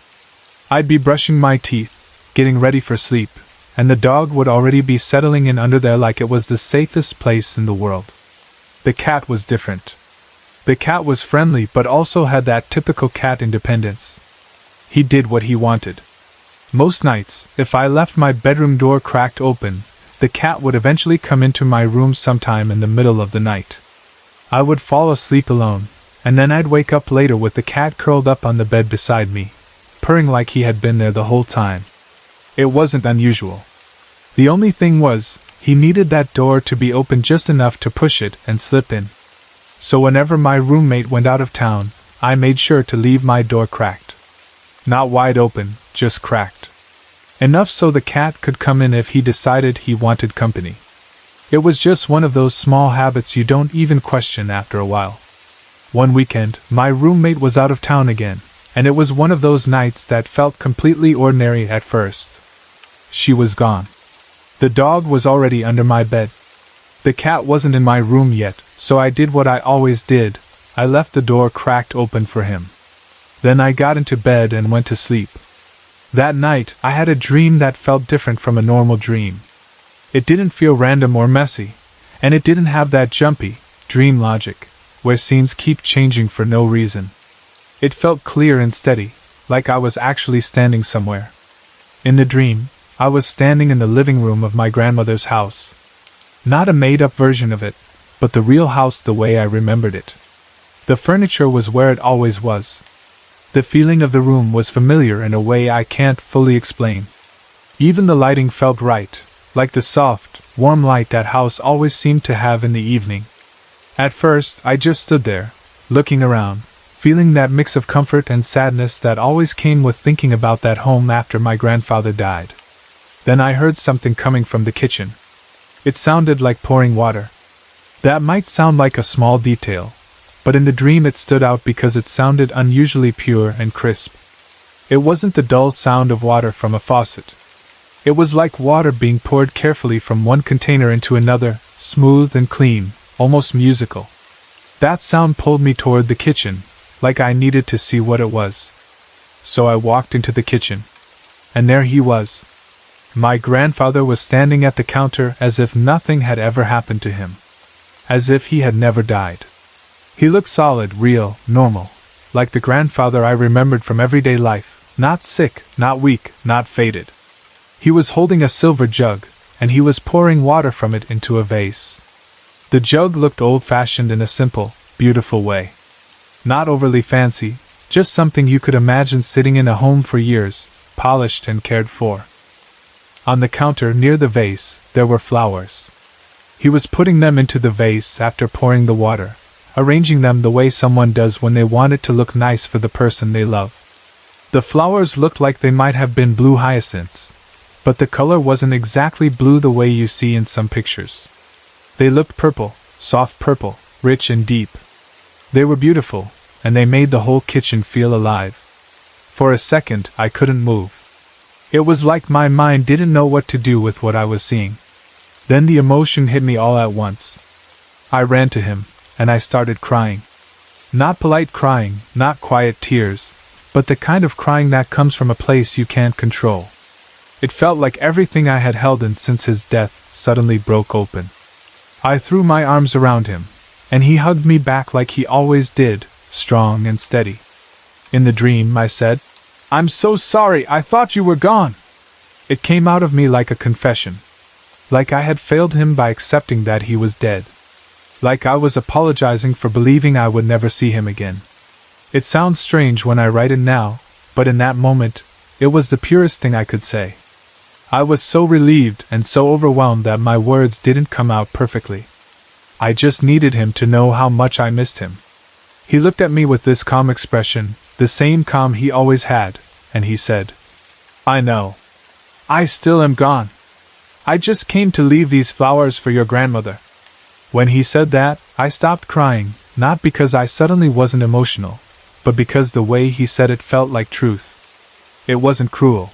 I'd be brushing my teeth, getting ready for sleep, and the dog would already be settling in under there like it was the safest place in the world. The cat was different. The cat was friendly but also had that typical cat independence. He did what he wanted. Most nights, if I left my bedroom door cracked open, the cat would eventually come into my room sometime in the middle of the night. I would fall asleep alone, and then I'd wake up later with the cat curled up on the bed beside me, purring like he had been there the whole time. It wasn't unusual. The only thing was, he needed that door to be open just enough to push it and slip in. So whenever my roommate went out of town, I made sure to leave my door cracked. Not wide open, just cracked. Enough so the cat could come in if he decided he wanted company. It was just one of those small habits you don't even question after a while. One weekend, my roommate was out of town again, and it was one of those nights that felt completely ordinary at first. She was gone. The dog was already under my bed. The cat wasn't in my room yet, so I did what I always did. I left the door cracked open for him. Then I got into bed and went to sleep. That night, I had a dream that felt different from a normal dream. It didn't feel random or messy, and it didn't have that jumpy, dream logic, where scenes keep changing for no reason. It felt clear and steady, like I was actually standing somewhere. In the dream, I was standing in the living room of my grandmother's house. Not a made-up version of it, but the real house the way I remembered it. The furniture was where it always was. The feeling of the room was familiar in a way I can't fully explain. Even the lighting felt right, like the soft, warm light that house always seemed to have in the evening. At first, I just stood there, looking around, feeling that mix of comfort and sadness that always came with thinking about that home after my grandfather died. Then I heard something coming from the kitchen. It sounded like pouring water. That might sound like a small detail, but in the dream it stood out because it sounded unusually pure and crisp. It wasn't the dull sound of water from a faucet. It was like water being poured carefully from one container into another, smooth and clean, almost musical. That sound pulled me toward the kitchen, like I needed to see what it was. So I walked into the kitchen. And there he was. My grandfather was standing at the counter as if nothing had ever happened to him. As if he had never died. He looked solid, real, normal, like the grandfather I remembered from everyday life, not sick, not weak, not faded. He was holding a silver jug, and he was pouring water from it into a vase. The jug looked old-fashioned in a simple, beautiful way. Not overly fancy, just something you could imagine sitting in a home for years, polished and cared for. On the counter near the vase, there were flowers. He was putting them into the vase after pouring the water, arranging them the way someone does when they want it to look nice for the person they love. The flowers looked like they might have been blue hyacinths, but the color wasn't exactly blue the way you see in some pictures. They looked purple, soft purple, rich and deep. They were beautiful, and they made the whole kitchen feel alive. For a second, I couldn't move. It was like my mind didn't know what to do with what I was seeing. Then the emotion hit me all at once. I ran to him, and I started crying. Not polite crying, not quiet tears, but the kind of crying that comes from a place you can't control. It felt like everything I had held in since his death suddenly broke open. I threw my arms around him, and he hugged me back like he always did, strong and steady. In the dream, I said, "I'm so sorry, I thought you were gone." It came out of me like a confession. Like I had failed him by accepting that he was dead. Like I was apologizing for believing I would never see him again. It sounds strange when I write it now, but in that moment, it was the purest thing I could say. I was so relieved and so overwhelmed that my words didn't come out perfectly. I just needed him to know how much I missed him. He looked at me with this calm expression, the same calm he always had, and he said, "I know. I still am gone. I just came to leave these flowers for your grandmother." When he said that, I stopped crying, not because I suddenly wasn't emotional, but because the way he said it felt like truth. It wasn't cruel.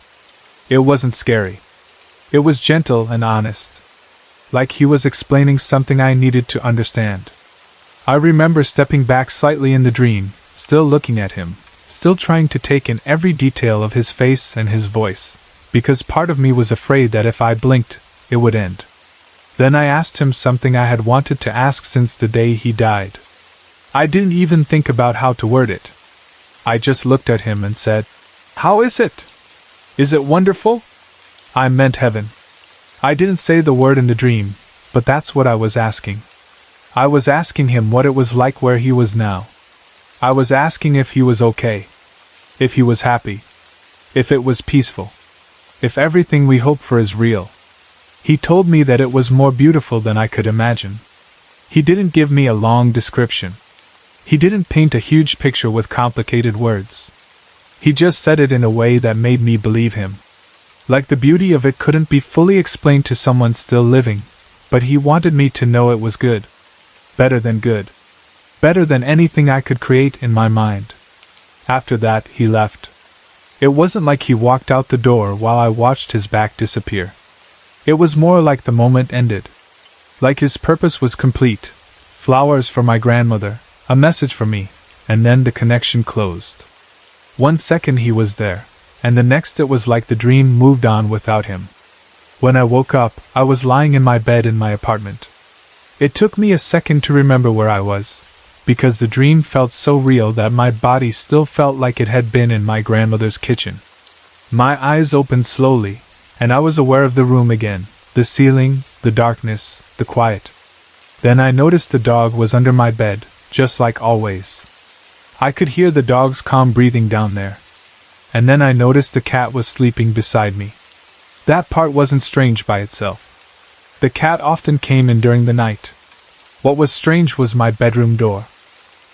It wasn't scary. It was gentle and honest. Like he was explaining something I needed to understand. I remember stepping back slightly in the dream, still looking at him, still trying to take in every detail of his face and his voice, because part of me was afraid that if I blinked, it would end. Then I asked him something I had wanted to ask since the day he died. I didn't even think about how to word it. I just looked at him and said, "How is it? Is it wonderful?" I meant heaven. I didn't say the word in the dream, but that's what I was asking. I was asking him what it was like where he was now. I was asking if he was okay. If he was happy. If it was peaceful. If everything we hope for is real. He told me that it was more beautiful than I could imagine. He didn't give me a long description. He didn't paint a huge picture with complicated words. He just said it in a way that made me believe him. Like the beauty of it couldn't be fully explained to someone still living, but he wanted me to know it was good. Better than good. Better than anything I could create in my mind. After that, he left. It wasn't like he walked out the door while I watched his back disappear. It was more like the moment ended. Like his purpose was complete. Flowers for my grandmother, a message for me, and then the connection closed. 1 second he was there, and the next it was like the dream moved on without him. When I woke up, I was lying in my bed in my apartment. It took me a second to remember where I was, because the dream felt so real that my body still felt like it had been in my grandmother's kitchen. My eyes opened slowly, and I was aware of the room again, the ceiling, the darkness, the quiet. Then I noticed the dog was under my bed, just like always. I could hear the dog's calm breathing down there. And then I noticed the cat was sleeping beside me. That part wasn't strange by itself. The cat often came in during the night. What was strange was my bedroom door.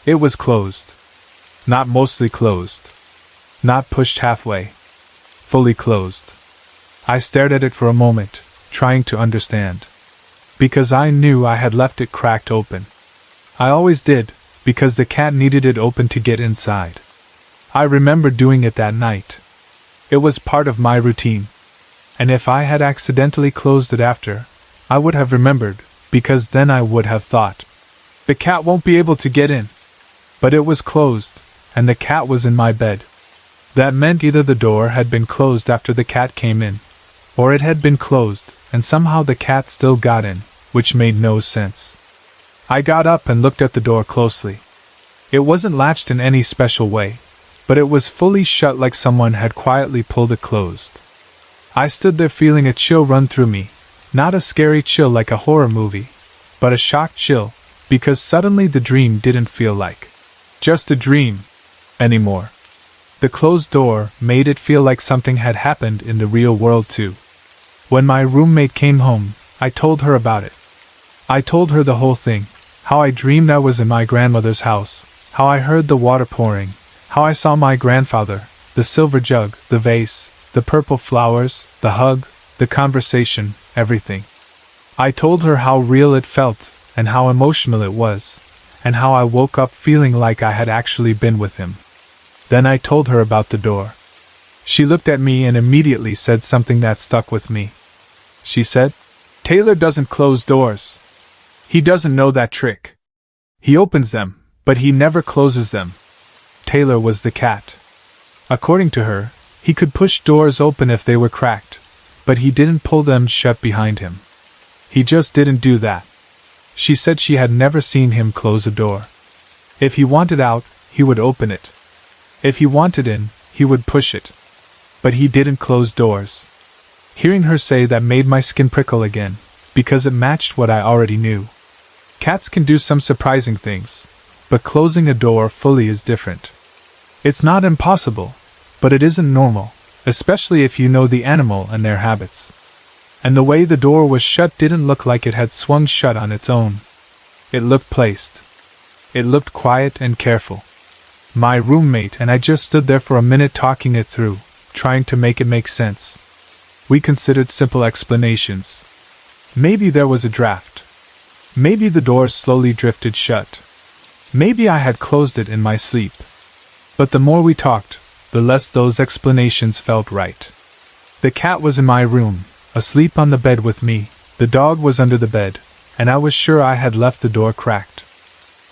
It was closed. Not mostly closed. Not pushed halfway. Fully closed. I stared at it for a moment, trying to understand. Because I knew I had left it cracked open. I always did, because the cat needed it open to get inside. I remember doing it that night. It was part of my routine. And if I had accidentally closed it after, I would have remembered, because then I would have thought, the cat won't be able to get in. But it was closed, and the cat was in my bed. That meant either the door had been closed after the cat came in, or it had been closed, and somehow the cat still got in, which made no sense. I got up and looked at the door closely. It wasn't latched in any special way, but it was fully shut like someone had quietly pulled it closed. I stood there feeling a chill run through me, not a scary chill like a horror movie, but a shocked chill, because suddenly the dream didn't feel like just a dream anymore. The closed door made it feel like something had happened in the real world too. When my roommate came home, I told her about it. I told her the whole thing, how I dreamed I was in my grandmother's house, how I heard the water pouring, how I saw my grandfather, the silver jug, the vase, the purple flowers, the hug, the conversation, everything. I told her how real it felt, and how emotional it was, and how I woke up feeling like I had actually been with him. Then I told her about the door. She looked at me and immediately said something that stuck with me. She said, "Taylor doesn't close doors. He doesn't know that trick. He opens them, but he never closes them." Taylor was the cat. According to her, he could push doors open if they were cracked, but he didn't pull them shut behind him. He just didn't do that. She said she had never seen him close a door. If he wanted out, he would open it. If he wanted in, he would push it. But he didn't close doors. Hearing her say that made my skin prickle again, because it matched what I already knew. Cats can do some surprising things, but closing a door fully is different. It's not impossible, but it isn't normal, especially if you know the animal and their habits. And the way the door was shut didn't look like it had swung shut on its own. It looked placed. It looked quiet and careful. My roommate and I just stood there for a minute talking it through, trying to make it make sense. We considered simple explanations. Maybe there was a draft. Maybe the door slowly drifted shut. Maybe I had closed it in my sleep. But the more we talked, the less those explanations felt right. The cat was in my room, asleep on the bed with me, the dog was under the bed, and I was sure I had left the door cracked.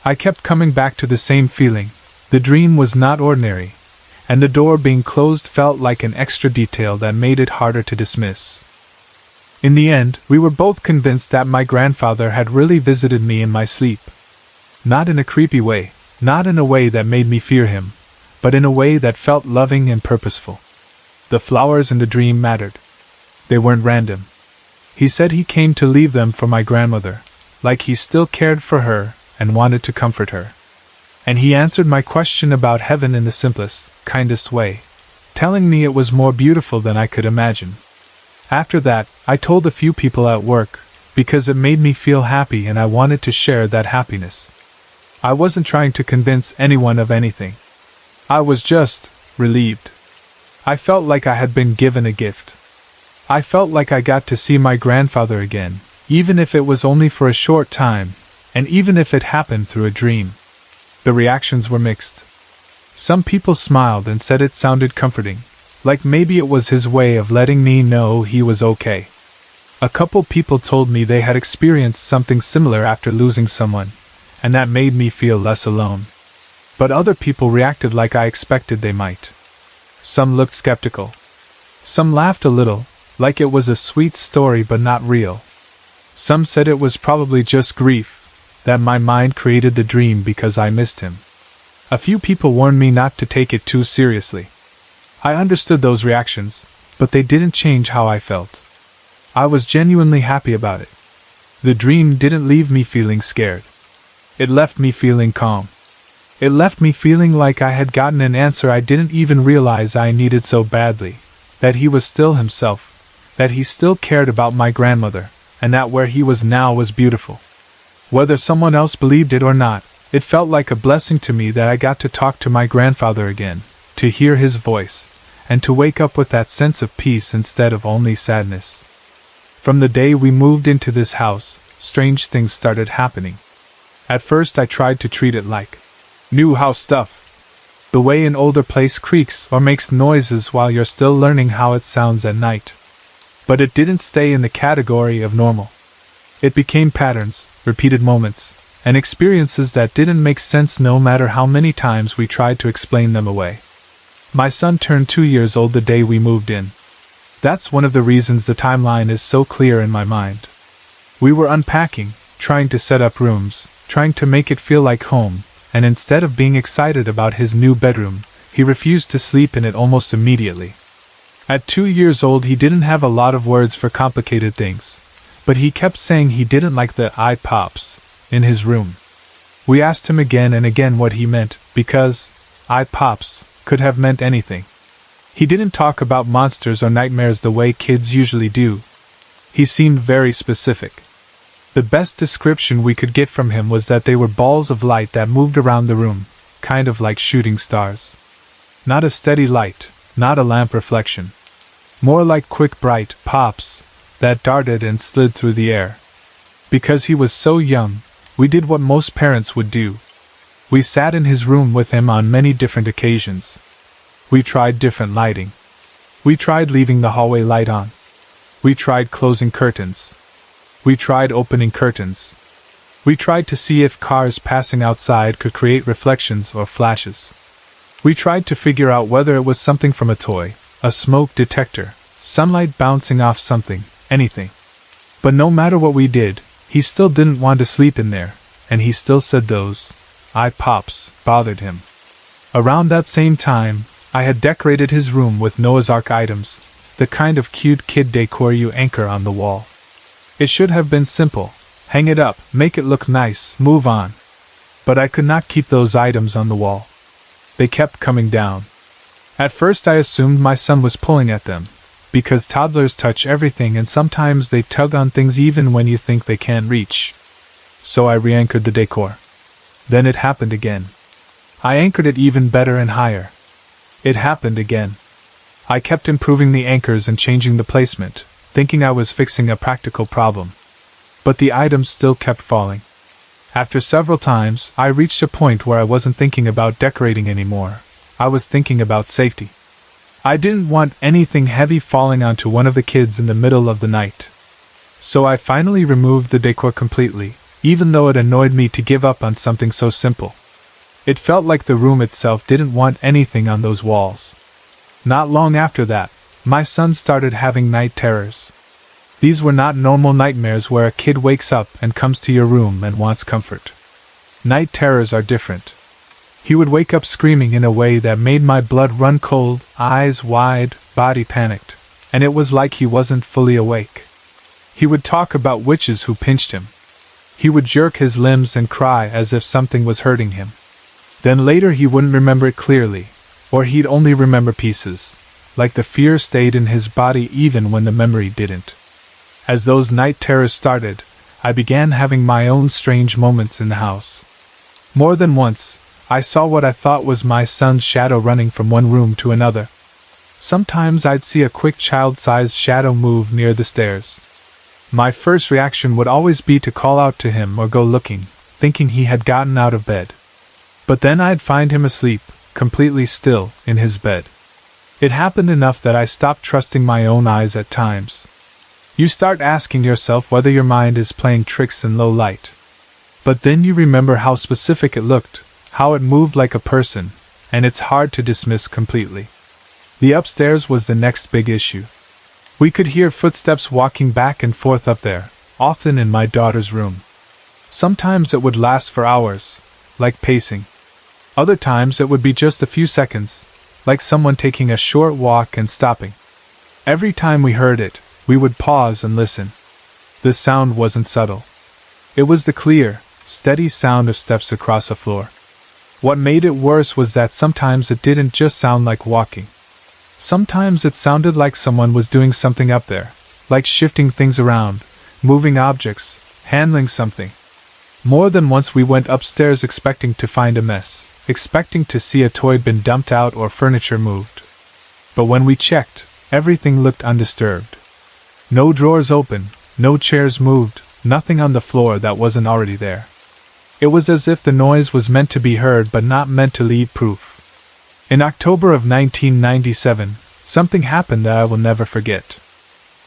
I kept coming back to the same feeling. The dream was not ordinary, and the door being closed felt like an extra detail that made it harder to dismiss. In the end, we were both convinced that my grandfather had really visited me in my sleep. Not in a creepy way, not in a way that made me fear him, but in a way that felt loving and purposeful. The flowers in the dream mattered. They weren't random. He said he came to leave them for my grandmother, like he still cared for her and wanted to comfort her. And he answered my question about heaven in the simplest, kindest way, telling me it was more beautiful than I could imagine. After that, I told a few people at work, because it made me feel happy and I wanted to share that happiness. I wasn't trying to convince anyone of anything. I was just relieved. I felt like I had been given a gift. I felt like I got to see my grandfather again, even if it was only for a short time, and even if it happened through a dream. The reactions were mixed. Some people smiled and said it sounded comforting, like maybe it was his way of letting me know he was okay. A couple people told me they had experienced something similar after losing someone, and that made me feel less alone. But other people reacted like I expected they might. Some looked skeptical. Some laughed a little, like it was a sweet story but not real. Some said it was probably just grief, that my mind created the dream because I missed him. A few people warned me not to take it too seriously. I understood those reactions, but they didn't change how I felt. I was genuinely happy about it. The dream didn't leave me feeling scared. It left me feeling calm. It left me feeling like I had gotten an answer I didn't even realize I needed so badly, that he was still himself, that he still cared about my grandmother, and that where he was now was beautiful. Whether someone else believed it or not, it felt like a blessing to me that I got to talk to my grandfather again, to hear his voice, and to wake up with that sense of peace instead of only sadness. From the day we moved into this house, strange things started happening. At first I tried to treat it like new house stuff. The way an older place creaks or makes noises while you're still learning how it sounds at night. But it didn't stay in the category of normal. It became patterns, repeated moments, and experiences that didn't make sense no matter how many times we tried to explain them away. My son turned 2 years old the day we moved in. That's one of the reasons the timeline is so clear in my mind. We were unpacking, trying to set up rooms, trying to make it feel like home, and instead of being excited about his new bedroom, he refused to sleep in it almost immediately. At 2 years old he didn't have a lot of words for complicated things, but he kept saying he didn't like the eye pops in his room. We asked him again and again what he meant, because eye pops could have meant anything. He didn't talk about monsters or nightmares the way kids usually do. He seemed very specific. The best description we could get from him was that they were balls of light that moved around the room, kind of like shooting stars. Not a steady light, not a lamp reflection. More like quick bright pops that darted and slid through the air. Because he was so young, we did what most parents would do. We sat in his room with him on many different occasions. We tried different lighting. We tried leaving the hallway light on. We tried closing curtains. We tried opening curtains. We tried to see if cars passing outside could create reflections or flashes. We tried to figure out whether it was something from a toy, a smoke detector, sunlight bouncing off something, anything. But no matter what we did, he still didn't want to sleep in there, and he still said those eye pops bothered him. Around that same time, I had decorated his room with Noah's Ark items, the kind of cute kid decor you anchor on the wall. It should have been simple: hang it up, make it look nice, move on. But I could not keep those items on the wall. They kept coming down. At first I assumed my son was pulling at them, because toddlers touch everything and sometimes they tug on things even when you think they can't reach. So I re-anchored the decor. Then it happened again. I anchored it even better and higher. It happened again. I kept improving the anchors and changing the placement, thinking I was fixing a practical problem. But the items still kept falling. After several times, I reached a point where I wasn't thinking about decorating anymore. I was thinking about safety. I didn't want anything heavy falling onto one of the kids in the middle of the night. So I finally removed the decor completely, even though it annoyed me to give up on something so simple. It felt like the room itself didn't want anything on those walls. Not long after that, my son started having night terrors. These were not normal nightmares where a kid wakes up and comes to your room and wants comfort. Night terrors are different. He would wake up screaming in a way that made my blood run cold, eyes wide, body panicked, and it was like he wasn't fully awake. He would talk about witches who pinched him. He would jerk his limbs and cry as if something was hurting him. Then later he wouldn't remember it clearly, or he'd only remember pieces, like the fear stayed in his body even when the memory didn't. As those night terrors started, I began having my own strange moments in the house. More than once, I saw what I thought was my son's shadow running from one room to another. Sometimes I'd see a quick child-sized shadow move near the stairs. My first reaction would always be to call out to him or go looking, thinking he had gotten out of bed. But then I'd find him asleep, completely still, in his bed. It happened enough that I stopped trusting my own eyes at times. You start asking yourself whether your mind is playing tricks in low light. But then you remember how specific it looked, how it moved like a person, and it's hard to dismiss completely. The upstairs was the next big issue. We could hear footsteps walking back and forth up there, often in my daughter's room. Sometimes it would last for hours, like pacing. Other times it would be just a few seconds, like someone taking a short walk and stopping. Every time we heard it, we would pause and listen. The sound wasn't subtle. It was the clear, steady sound of steps across a floor. What made it worse was that sometimes it didn't just sound like walking. Sometimes it sounded like someone was doing something up there, like shifting things around, moving objects, handling something. More than once we went upstairs expecting to find a mess, expecting to see a toy bin dumped out or furniture moved. But when we checked, everything looked undisturbed. No drawers open, no chairs moved, nothing on the floor that wasn't already there. It was as if the noise was meant to be heard but not meant to leave proof. In October of 1997, something happened that I will never forget.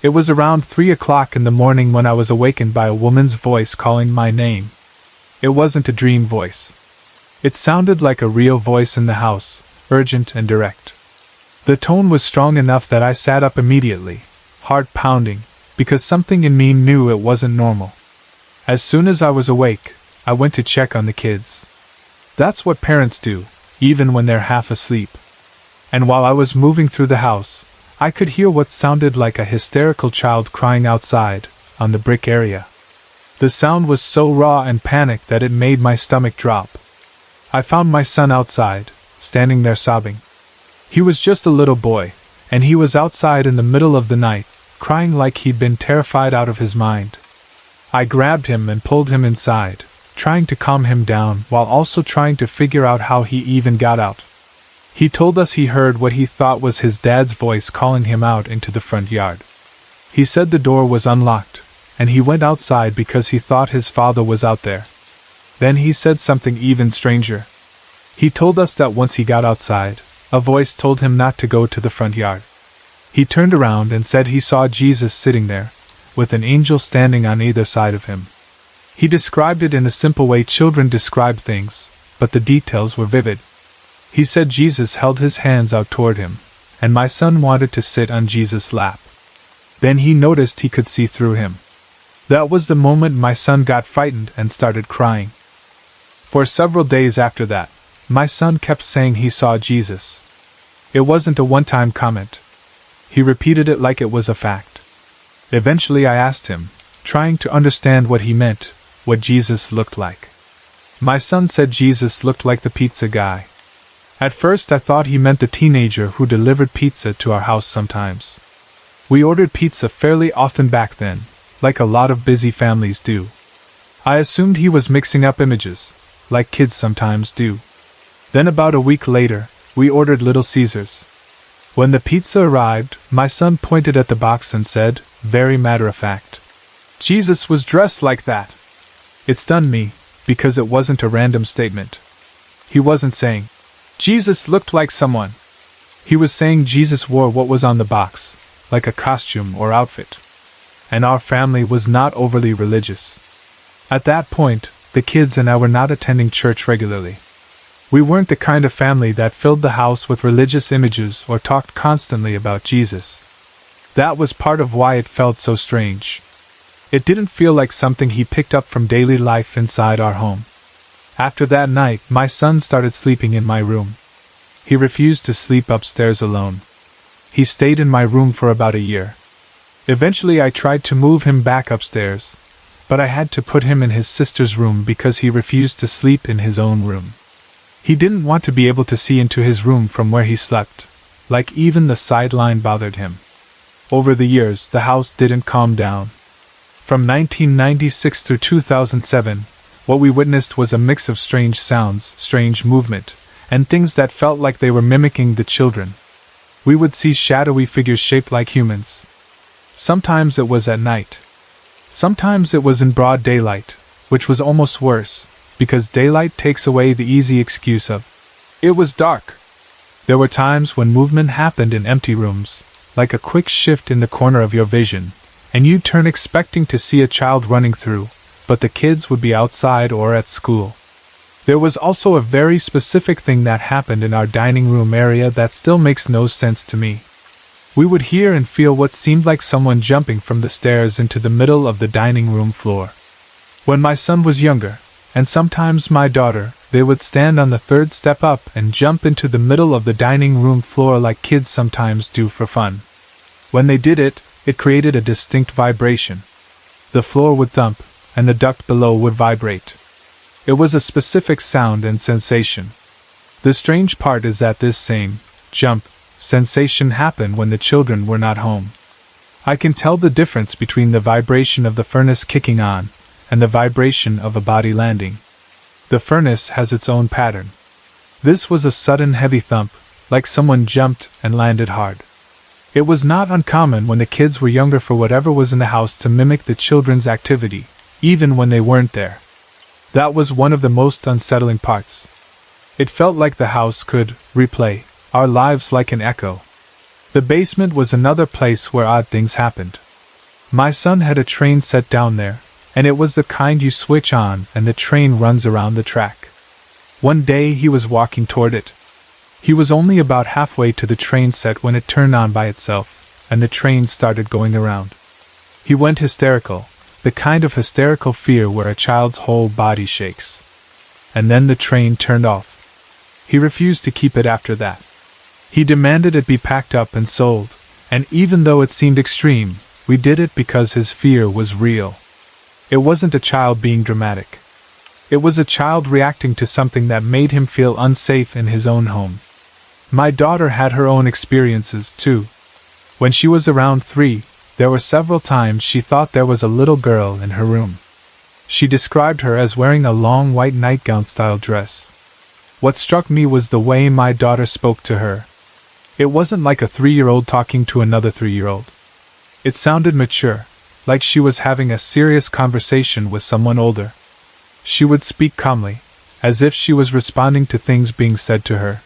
It was around 3 o'clock in the morning when I was awakened by a woman's voice calling my name. It wasn't a dream voice. It sounded like a real voice in the house, urgent and direct. The tone was strong enough that I sat up immediately, heart pounding, because something in me knew it wasn't normal. As soon as I was awake, I went to check on the kids. That's what parents do, even when they're half asleep. And while I was moving through the house, I could hear what sounded like a hysterical child crying outside, on the brick area. The sound was so raw and panicked that it made my stomach drop. I found my son outside, standing there sobbing. He was just a little boy, and he was outside in the middle of the night, crying like he'd been terrified out of his mind. I grabbed him and pulled him inside, trying to calm him down while also trying to figure out how he even got out. He told us he heard what he thought was his dad's voice calling him out into the front yard. He said the door was unlocked, and he went outside because he thought his father was out there. Then he said something even stranger. He told us that once he got outside, a voice told him not to go to the front yard. He turned around and said he saw Jesus sitting there, with an angel standing on either side of him. He described it in a simple way children describe things, but the details were vivid. He said Jesus held his hands out toward him, and my son wanted to sit on Jesus' lap. Then he noticed he could see through him. That was the moment my son got frightened and started crying. For several days after that, my son kept saying he saw Jesus. It wasn't a one-time comment. He repeated it like it was a fact. Eventually I asked him, trying to understand what he meant, what Jesus looked like. My son said Jesus looked like the pizza guy. At first I thought he meant the teenager who delivered pizza to our house sometimes. We ordered pizza fairly often back then, like a lot of busy families do. I assumed he was mixing up images, like kids sometimes do. Then about a week later, we ordered Little Caesars. When the pizza arrived, my son pointed at the box and said, very matter-of-fact, Jesus was dressed like that. It stunned me, because it wasn't a random statement. He wasn't saying, Jesus looked like someone. He was saying Jesus wore what was on the box, like a costume or outfit. And our family was not overly religious. At that point, the kids and I were not attending church regularly. We weren't the kind of family that filled the house with religious images or talked constantly about Jesus. That was part of why it felt so strange. It didn't feel like something he picked up from daily life inside our home. After that night, my son started sleeping in my room. He refused to sleep upstairs alone. He stayed in my room for about a year. Eventually I tried to move him back upstairs, but I had to put him in his sister's room because he refused to sleep in his own room. He didn't want to be able to see into his room from where he slept, like even the sideline bothered him. Over the years, the house didn't calm down. From 1996 through 2007, what we witnessed was a mix of strange sounds, strange movement, and things that felt like they were mimicking the children. We would see shadowy figures shaped like humans. Sometimes it was at night. Sometimes it was in broad daylight, which was almost worse, because daylight takes away the easy excuse of, it was dark. There were times when movement happened in empty rooms, like a quick shift in the corner of your vision, and you'd turn expecting to see a child running through, but the kids would be outside or at school. There was also a very specific thing that happened in our dining room area that still makes no sense to me. We would hear and feel what seemed like someone jumping from the stairs into the middle of the dining room floor. When my son was younger, and sometimes my daughter, they would stand on the third step up and jump into the middle of the dining room floor like kids sometimes do for fun. When they did it, it created a distinct vibration. The floor would thump, and the duct below would vibrate. It was a specific sound and sensation. The strange part is that this same jump sensation happened when the children were not home. I can tell the difference between the vibration of the furnace kicking on and the vibration of a body landing. The furnace has its own pattern. This was a sudden heavy thump, like someone jumped and landed hard. It was not uncommon when the kids were younger for whatever was in the house to mimic the children's activity, even when they weren't there. That was one of the most unsettling parts. It felt like the house could replay our lives like an echo. The basement was another place where odd things happened. My son had a train set down there, and it was the kind you switch on and the train runs around the track. One day he was walking toward it. He was only about halfway to the train set when it turned on by itself, and the train started going around. He went hysterical, the kind of hysterical fear where a child's whole body shakes. And then the train turned off. He refused to keep it after that. He demanded it be packed up and sold, and even though it seemed extreme, we did it because his fear was real. It wasn't a child being dramatic. It was a child reacting to something that made him feel unsafe in his own home. My daughter had her own experiences, too. When she was around 3, there were several times she thought there was a little girl in her room. She described her as wearing a long white nightgown-style dress. What struck me was the way my daughter spoke to her. It wasn't like a 3-year-old talking to another 3-year-old. It sounded mature, like she was having a serious conversation with someone older. She would speak calmly, as if she was responding to things being said to her.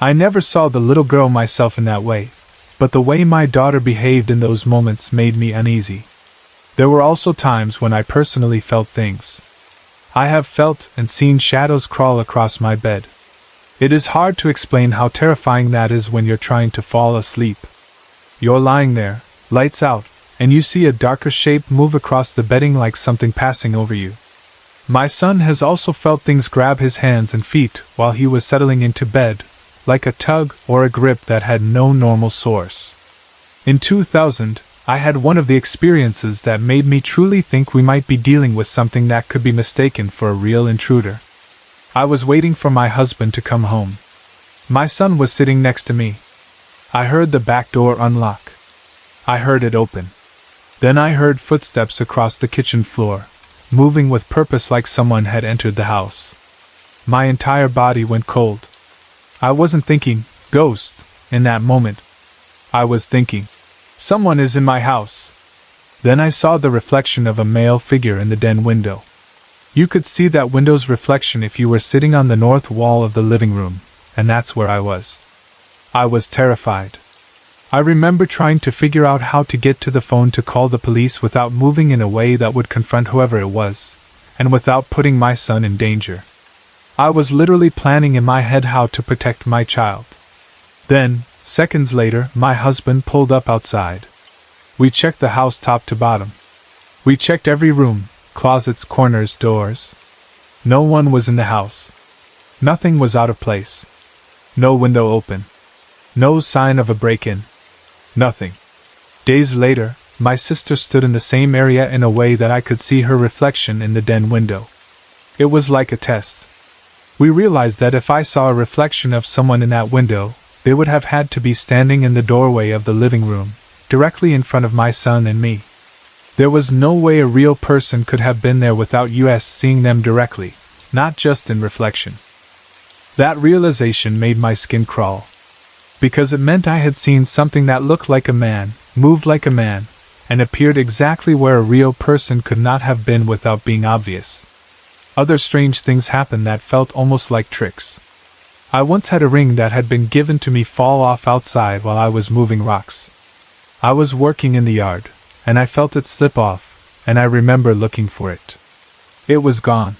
I never saw the little girl myself in that way, but the way my daughter behaved in those moments made me uneasy. There were also times when I personally felt things. I have felt and seen shadows crawl across my bed. It is hard to explain how terrifying that is when you're trying to fall asleep. You're lying there, lights out, and you see a darker shape move across the bedding like something passing over you. My son has also felt things grab his hands and feet while he was settling into bed, like a tug or a grip that had no normal source. In 2000, I had one of the experiences that made me truly think we might be dealing with something that could be mistaken for a real intruder. I was waiting for my husband to come home. My son was sitting next to me. I heard the back door unlock. I heard it open. Then I heard footsteps across the kitchen floor, moving with purpose like someone had entered the house. My entire body went cold. I wasn't thinking, ghost, in that moment. I was thinking, someone is in my house. Then I saw the reflection of a male figure in the den window. You could see that window's reflection if you were sitting on the north wall of the living room, and that's where I was. I was terrified. I remember trying to figure out how to get to the phone to call the police without moving in a way that would confront whoever it was, and without putting my son in danger. I was literally planning in my head how to protect my child. Then, seconds later, my husband pulled up outside. We checked the house top to bottom. We checked every room, closets, corners, doors. No one was in the house. Nothing was out of place. No window open. No sign of a break-in. Nothing. Days later, my sister stood in the same area in a way that I could see her reflection in the den window. It was like a test. We realized that if I saw a reflection of someone in that window, they would have had to be standing in the doorway of the living room, directly in front of my son and me. There was no way a real person could have been there without us seeing them directly, not just in reflection. That realization made my skin crawl. Because it meant I had seen something that looked like a man, moved like a man, and appeared exactly where a real person could not have been without being obvious. Other strange things happened that felt almost like tricks. I once had a ring that had been given to me fall off outside while I was moving rocks. I was working in the yard, and I felt it slip off, and I remember looking for it. It was gone.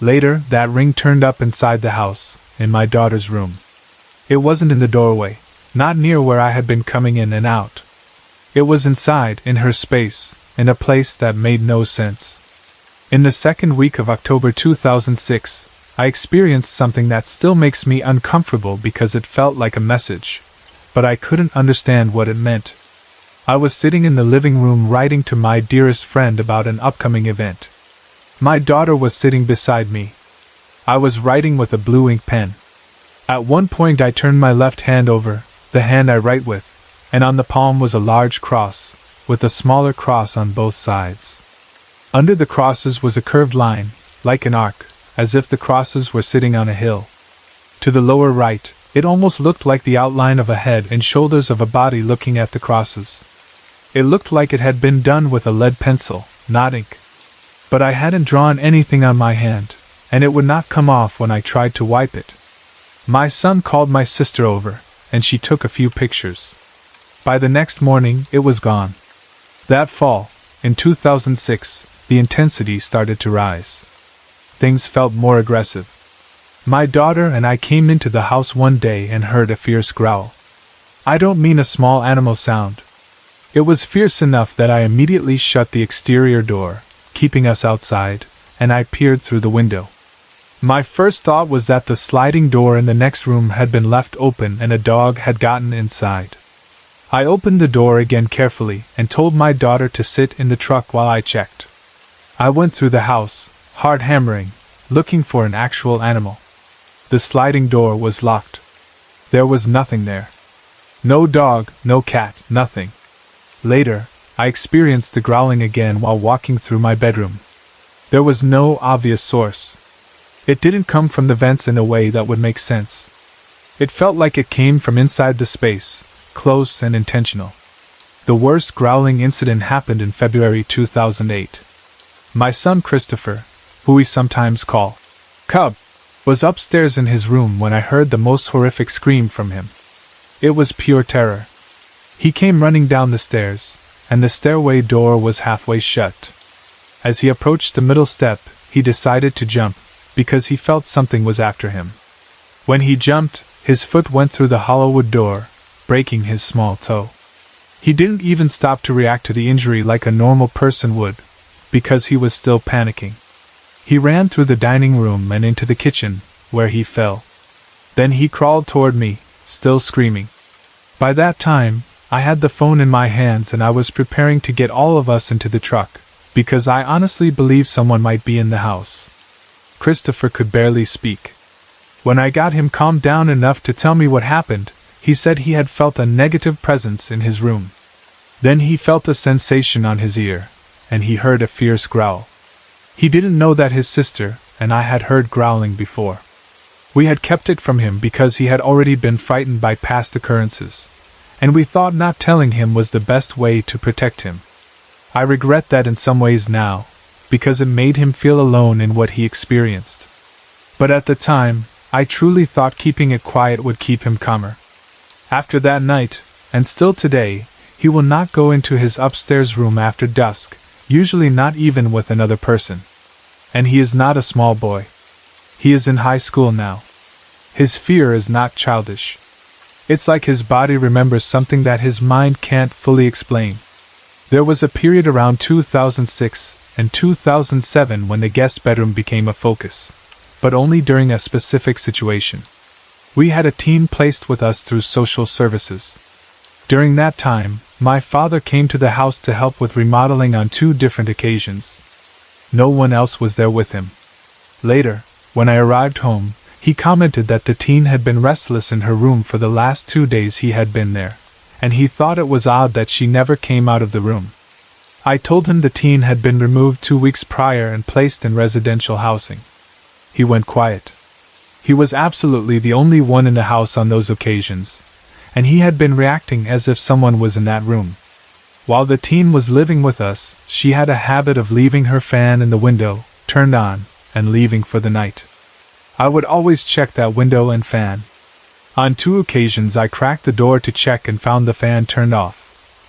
Later, that ring turned up inside the house, in my daughter's room. It wasn't in the doorway, not near where I had been coming in and out. It was inside, in her space, in a place that made no sense. In the second week of October 2006, I experienced something that still makes me uncomfortable because it felt like a message, but I couldn't understand what it meant. I was sitting in the living room writing to my dearest friend about an upcoming event. My daughter was sitting beside me. I was writing with a blue ink pen. At one point I turned my left hand over, the hand I write with, and on the palm was a large cross, with a smaller cross on both sides. Under the crosses was a curved line, like an arc, as if the crosses were sitting on a hill. To the lower right, it almost looked like the outline of a head and shoulders of a body looking at the crosses. It looked like it had been done with a lead pencil, not ink. But I hadn't drawn anything on my hand, and it would not come off when I tried to wipe it. My son called my sister over, and she took a few pictures. By the next morning, it was gone. That fall, in 2006, the intensity started to rise. Things felt more aggressive. My daughter and I came into the house one day and heard a fierce growl. I don't mean a small animal sound. It was fierce enough that I immediately shut the exterior door, keeping us outside, and I peered through the window. My first thought was that the sliding door in the next room had been left open and a dog had gotten inside. I opened the door again carefully and told my daughter to sit in the truck while I checked. I went through the house, hard hammering, looking for an actual animal. The sliding door was locked. There was nothing there. No dog, no cat, nothing. Later, I experienced the growling again while walking through my bedroom. There was no obvious source. It didn't come from the vents in a way that would make sense. It felt like it came from inside the space, close and intentional. The worst growling incident happened in February 2008. My son Christopher, who we sometimes call Cub, was upstairs in his room when I heard the most horrific scream from him. It was pure terror. He came running down the stairs, and the stairway door was halfway shut. As he approached the middle step, he decided to jump, because he felt something was after him. When he jumped, his foot went through the hollow wood door, breaking his small toe. He didn't even stop to react to the injury like a normal person would, because he was still panicking. He ran through the dining room and into the kitchen, where he fell. Then he crawled toward me, still screaming. By that time, I had the phone in my hands and I was preparing to get all of us into the truck, because I honestly believed someone might be in the house. Christopher could barely speak. When I got him calmed down enough to tell me what happened, he said he had felt a negative presence in his room. Then he felt a sensation on his ear, and he heard a fierce growl. He didn't know that his sister and I had heard growling before. We had kept it from him because he had already been frightened by past occurrences, and we thought not telling him was the best way to protect him. I regret that in some ways now, because it made him feel alone in what he experienced. But at the time, I truly thought keeping it quiet would keep him calmer. After that night, and still today, he will not go into his upstairs room after dusk, usually not even with another person. And he is not a small boy. He is in high school now. His fear is not childish. It's like his body remembers something that his mind can't fully explain. There was a period around 2006 and 2007 when the guest bedroom became a focus, but only during a specific situation. We had a teen placed with us through social services. During that time, my father came to the house to help with remodeling on 2 different occasions. No one else was there with him. Later, when I arrived home, he commented that the teen had been restless in her room for the last 2 days he had been there, and he thought it was odd that she never came out of the room. I told him the teen had been removed 2 weeks prior and placed in residential housing. He went quiet. He was absolutely the only one in the house on those occasions, and he had been reacting as if someone was in that room. While the teen was living with us, she had a habit of leaving her fan in the window, turned on, and leaving for the night. I would always check that window and fan. On 2 occasions I cracked the door to check and found the fan turned off,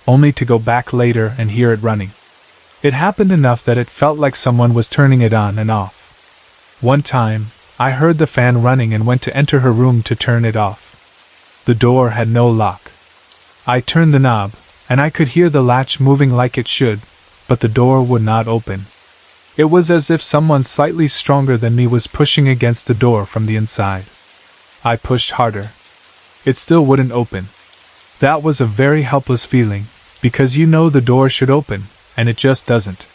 only to go back later and hear it running. It happened enough that it felt like someone was turning it on and off. One time, I heard the fan running and went to enter her room to turn it off. The door had no lock. I turned the knob, and I could hear the latch moving like it should, but the door would not open. It was as if someone slightly stronger than me was pushing against the door from the inside. I pushed harder. It still wouldn't open. That was a very helpless feeling, because you know the door should open, and it just doesn't.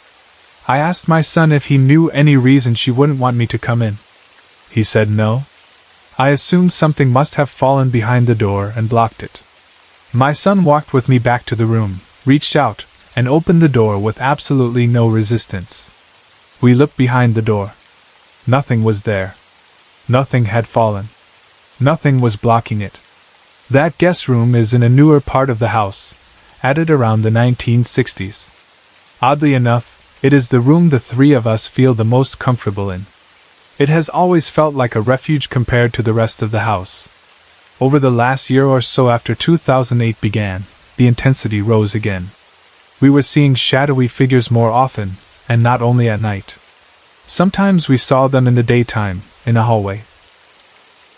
I asked my son if he knew any reason she wouldn't want me to come in. He said no. I assumed something must have fallen behind the door and blocked it. My son walked with me back to the room, reached out, and opened the door with absolutely no resistance. We looked behind the door. Nothing was there. Nothing had fallen. Nothing was blocking it. That guest room is in a newer part of the house, added around the 1960s. Oddly enough, it is the room the three of us feel the most comfortable in. It has always felt like a refuge compared to the rest of the house. Over the last year or so after 2008 began, the intensity rose again. We were seeing shadowy figures more often, and not only at night. Sometimes we saw them in the daytime, in a hallway,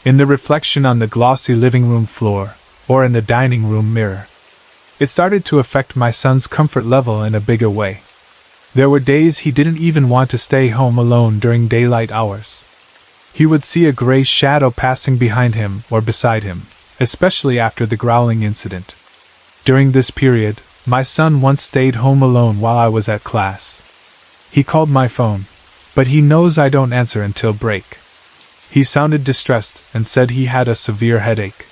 in the reflection on the glossy living room floor, or in the dining room mirror. It started to affect my son's comfort level in a bigger way. There were days he didn't even want to stay home alone during daylight hours. He would see a gray shadow passing behind him or beside him, especially after the growling incident. During this period, my son once stayed home alone while I was at class. He called my phone, but he knows I don't answer until break. He sounded distressed and said he had a severe headache.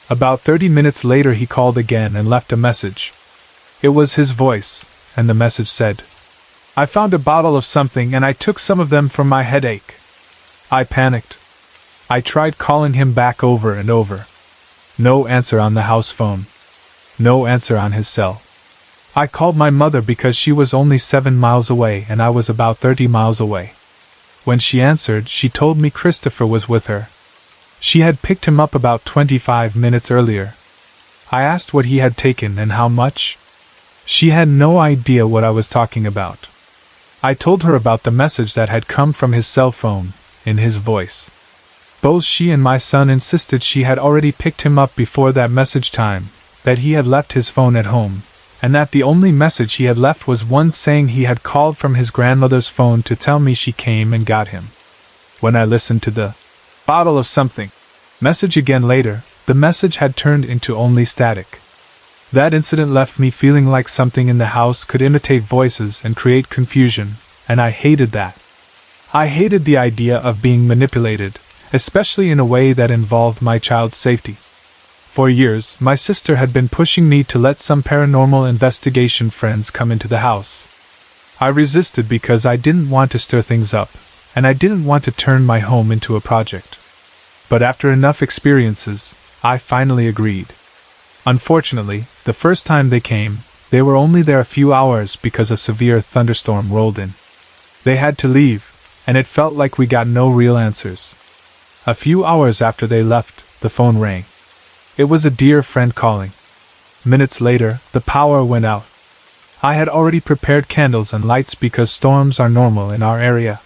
About 30 minutes later he called again and left a message. It was his voice, and the message said, "I found a bottle of something and I took some of them for my headache." I panicked. I tried calling him back over and over. No answer on the house phone. No answer on his cell. I called my mother because she was only 7 miles away and I was about 30 miles away. When she answered, she told me Christopher was with her. She had picked him up about 25 minutes earlier. I asked what he had taken and how much. She had no idea what I was talking about. I told her about the message that had come from his cell phone, in his voice. Both she and my son insisted she had already picked him up before that message time, that he had left his phone at home, and that the only message he had left was one saying he had called from his grandmother's phone to tell me she came and got him. When I listened to the bottle of something message again later, the message had turned into only static. That incident left me feeling like something in the house could imitate voices and create confusion, and I hated that. I hated the idea of being manipulated, especially in a way that involved my child's safety. For years, my sister had been pushing me to let some paranormal investigation friends come into the house. I resisted because I didn't want to stir things up, and I didn't want to turn my home into a project. But after enough experiences, I finally agreed. Unfortunately, the first time they came, they were only there a few hours because a severe thunderstorm rolled in. They had to leave, and it felt like we got no real answers. A few hours after they left, the phone rang. It was a dear friend calling. Minutes later, the power went out. I had already prepared candles and lights because storms are normal in our area.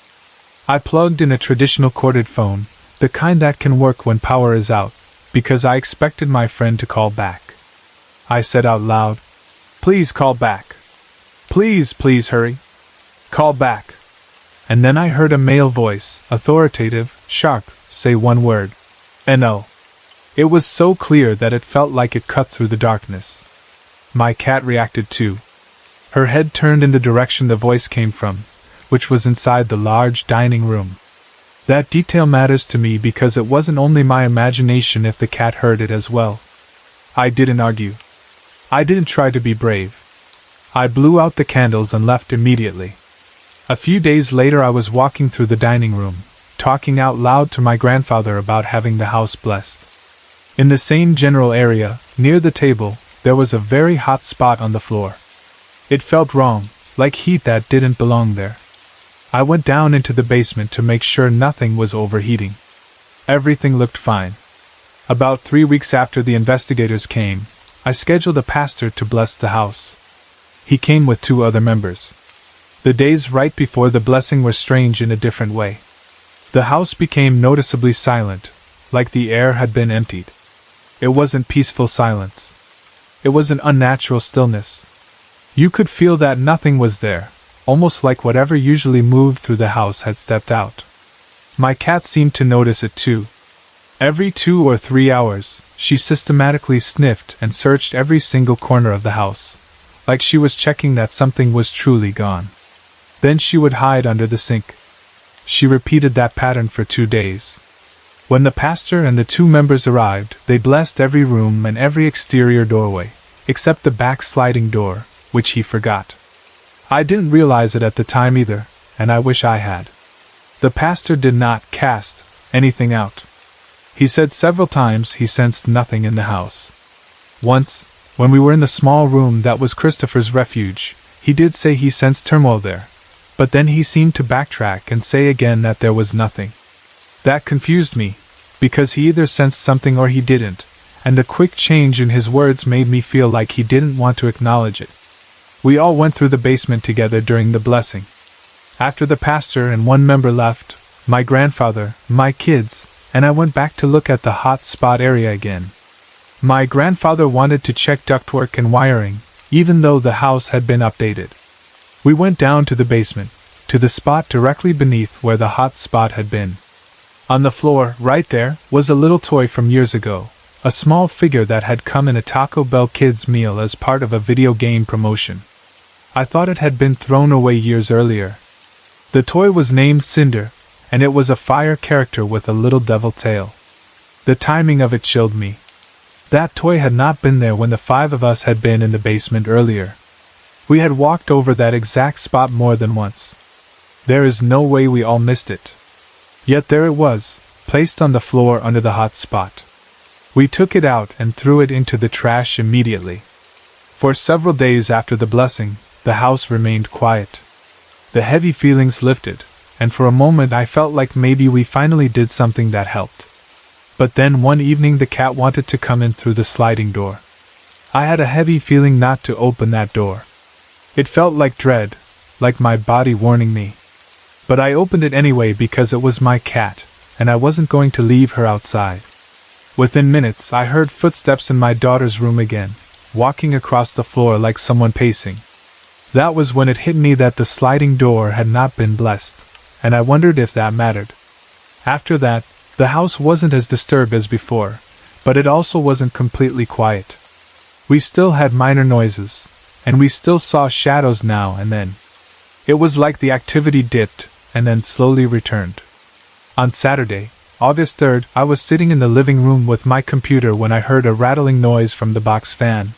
I plugged in a traditional corded phone, the kind that can work when power is out, because I expected my friend to call back. I said out loud, "Please call back. Please, please hurry. Call back." And then I heard a male voice, authoritative, sharp, say one word. "No." It was so clear that it felt like it cut through the darkness. My cat reacted too. Her head turned in the direction the voice came from, which was inside the large dining room. That detail matters to me because it wasn't only my imagination if the cat heard it as well. I didn't argue. I didn't try to be brave. I blew out the candles and left immediately. A few days later I was walking through the dining room, talking out loud to my grandfather about having the house blessed. In the same general area, near the table, there was a very hot spot on the floor. It felt wrong, like heat that didn't belong there. I went down into the basement to make sure nothing was overheating. Everything looked fine. About 3 weeks after the investigators came, I scheduled a pastor to bless the house. He came with 2 other members. The days right before the blessing were strange in a different way. The house became noticeably silent, like the air had been emptied. It wasn't peaceful silence. It was an unnatural stillness. You could feel that nothing was there, almost like whatever usually moved through the house had stepped out. My cat seemed to notice it too. Every 2 or 3 hours, she systematically sniffed and searched every single corner of the house, like she was checking that something was truly gone. Then she would hide under the sink. She repeated that pattern for 2 days. When the pastor and the 2 members arrived, they blessed every room and every exterior doorway, except the back sliding door, which he forgot. I didn't realize it at the time either, and I wish I had. The pastor did not cast anything out. He said several times he sensed nothing in the house. Once, when we were in the small room that was Christopher's refuge, he did say he sensed turmoil there, but then he seemed to backtrack and say again that there was nothing. That confused me, because he either sensed something or he didn't, and the quick change in his words made me feel like he didn't want to acknowledge it. We all went through the basement together during the blessing. After the pastor and 1 member left, my grandfather, my kids, and I went back to look at the hot spot area again. My grandfather wanted to check ductwork and wiring, even though the house had been updated. We went down to the basement, to the spot directly beneath where the hot spot had been. On the floor, right there, was a little toy from years ago, a small figure that had come in a Taco Bell kids meal as part of a video game promotion. I thought it had been thrown away years earlier. The toy was named Cinder, and it was a fire character with a little devil tail. The timing of it chilled me. That toy had not been there when the 5 of us had been in the basement earlier. We had walked over that exact spot more than once. There is no way we all missed it. Yet there it was, placed on the floor under the hot spot. We took it out and threw it into the trash immediately. For several days after the blessing, the house remained quiet. The heavy feelings lifted, and for a moment I felt like maybe we finally did something that helped. But then one evening the cat wanted to come in through the sliding door. I had a heavy feeling not to open that door. It felt like dread, like my body warning me. But I opened it anyway because it was my cat, and I wasn't going to leave her outside. Within minutes I heard footsteps in my daughter's room again, walking across the floor like someone pacing. That was when it hit me that the sliding door had not been blessed, and I wondered if that mattered. After that, the house wasn't as disturbed as before, but it also wasn't completely quiet. We still had minor noises, and we still saw shadows now and then. It was like the activity dipped, and then slowly returned. On Saturday, August 3rd, I was sitting in the living room with my computer when I heard a rattling noise from the box fan.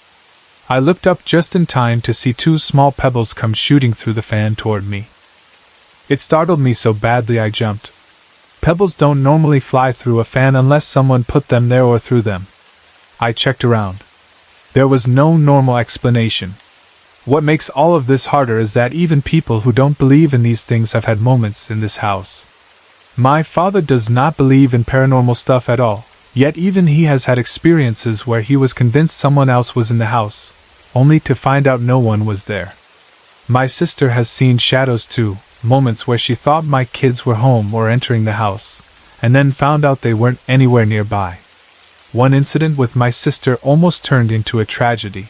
I looked up just in time to see 2 small pebbles come shooting through the fan toward me. It startled me so badly I jumped. Pebbles don't normally fly through a fan unless someone put them there or threw them. I checked around. There was no normal explanation. What makes all of this harder is that even people who don't believe in these things have had moments in this house. My father does not believe in paranormal stuff at all, yet even he has had experiences where he was convinced someone else was in the house, only to find out no one was there. My sister has seen shadows too, moments where she thought my kids were home or entering the house, and then found out they weren't anywhere nearby. One incident with my sister almost turned into a tragedy.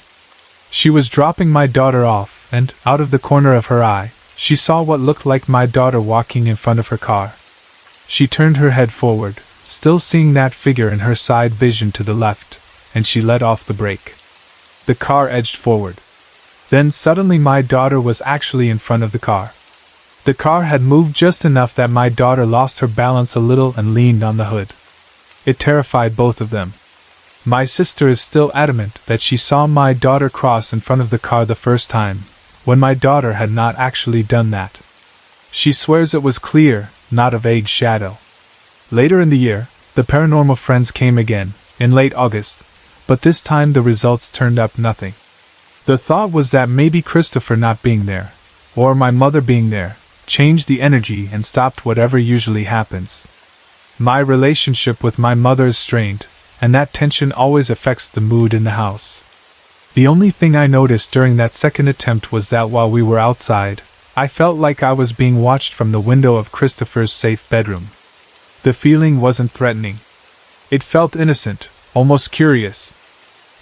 She was dropping my daughter off, and, out of the corner of her eye, she saw what looked like my daughter walking in front of her car. She turned her head forward, still seeing that figure in her side vision to the left, and she let off the brake. The car edged forward. Then suddenly my daughter was actually in front of the car. The car had moved just enough that my daughter lost her balance a little and leaned on the hood. It terrified both of them. My sister is still adamant that she saw my daughter cross in front of the car the first time, when my daughter had not actually done that. She swears it was clear, not a vague shadow. Later in the year, the paranormal friends came again, in late August, but this time the results turned up nothing. The thought was that maybe Christopher not being there, or my mother being there, changed the energy and stopped whatever usually happens. My relationship with my mother is strained, and that tension always affects the mood in the house. The only thing I noticed during that second attempt was that while we were outside, I felt like I was being watched from the window of Christopher's safe bedroom. The feeling wasn't threatening. It felt innocent, almost curious.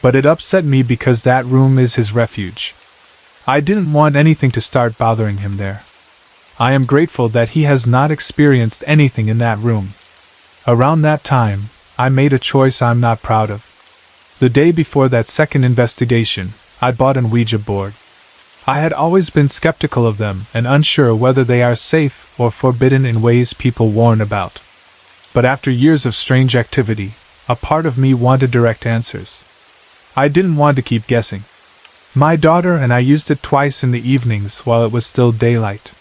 But it upset me because that room is his refuge. I didn't want anything to start bothering him there. I am grateful that he has not experienced anything in that room. Around that time, I made a choice I'm not proud of. The day before that second investigation, I bought an Ouija board. I had always been skeptical of them and unsure whether they are safe or forbidden in ways people warn about. But after years of strange activity, a part of me wanted direct answers. I didn't want to keep guessing. My daughter and I used it twice in the evenings while it was still daylight.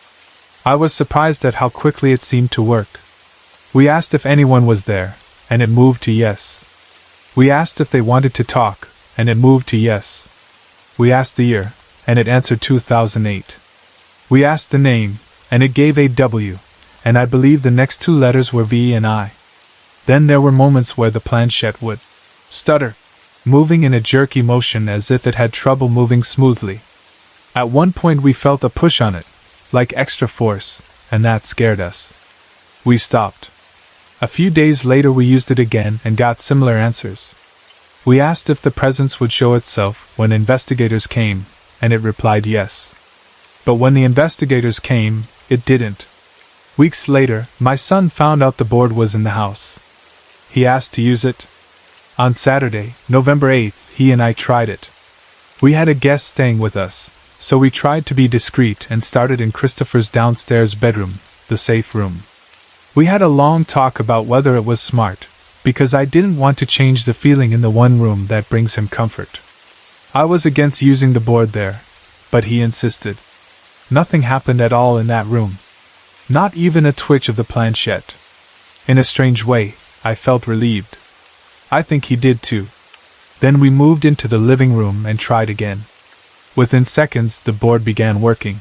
I was surprised at how quickly it seemed to work. We asked if anyone was there, and it moved to yes. We asked if they wanted to talk, and it moved to yes. We asked the year, and it answered 2008. We asked the name, and it gave AW, and I believe the next two letters were V and I. Then there were moments where the planchette would stutter, moving in a jerky motion as if it had trouble moving smoothly. At one point we felt a push on it, like extra force, and that scared us. We stopped. A few days later we used it again and got similar answers. We asked if the presence would show itself when investigators came, and it replied yes. But when the investigators came, it didn't. Weeks later, my son found out the board was in the house. He asked to use it. On Saturday, November 8th, he and I tried it. We had a guest staying with us, so we tried to be discreet and started in Christopher's downstairs bedroom, the safe room. We had a long talk about whether it was smart, because I didn't want to change the feeling in the one room that brings him comfort. I was against using the board there, but he insisted. Nothing happened at all in that room. Not even a twitch of the planchette. In a strange way, I felt relieved. I think he did too. Then we moved into the living room and tried again. Within seconds, the board began working.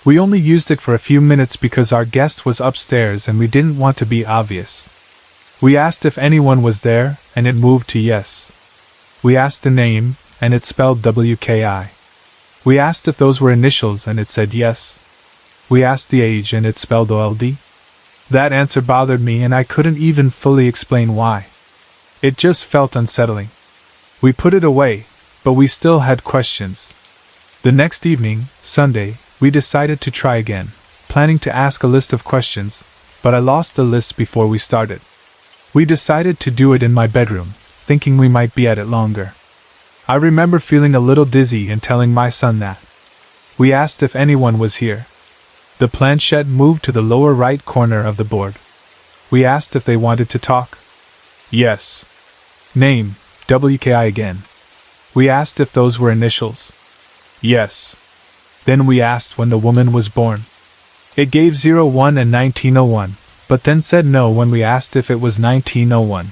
We only used it for a few minutes because our guest was upstairs and we didn't want to be obvious. We asked if anyone was there, and it moved to yes. We asked the name, and it spelled WKI. We asked if those were initials, and it said yes. We asked the age, and it spelled OLD. That answer bothered me, and I couldn't even fully explain why. It just felt unsettling. We put it away, but we still had questions. The next evening, Sunday, we decided to try again, planning to ask a list of questions, but I lost the list before we started. We decided to do it in my bedroom, thinking we might be at it longer. I remember feeling a little dizzy and telling my son that. We asked if anyone was here. The planchette moved to the lower right corner of the board. We asked if they wanted to talk. Yes. Name, WKI again. We asked if those were initials. Yes. Then we asked when the woman was born. It gave 01 and 1901, but then said no when we asked if it was 1901.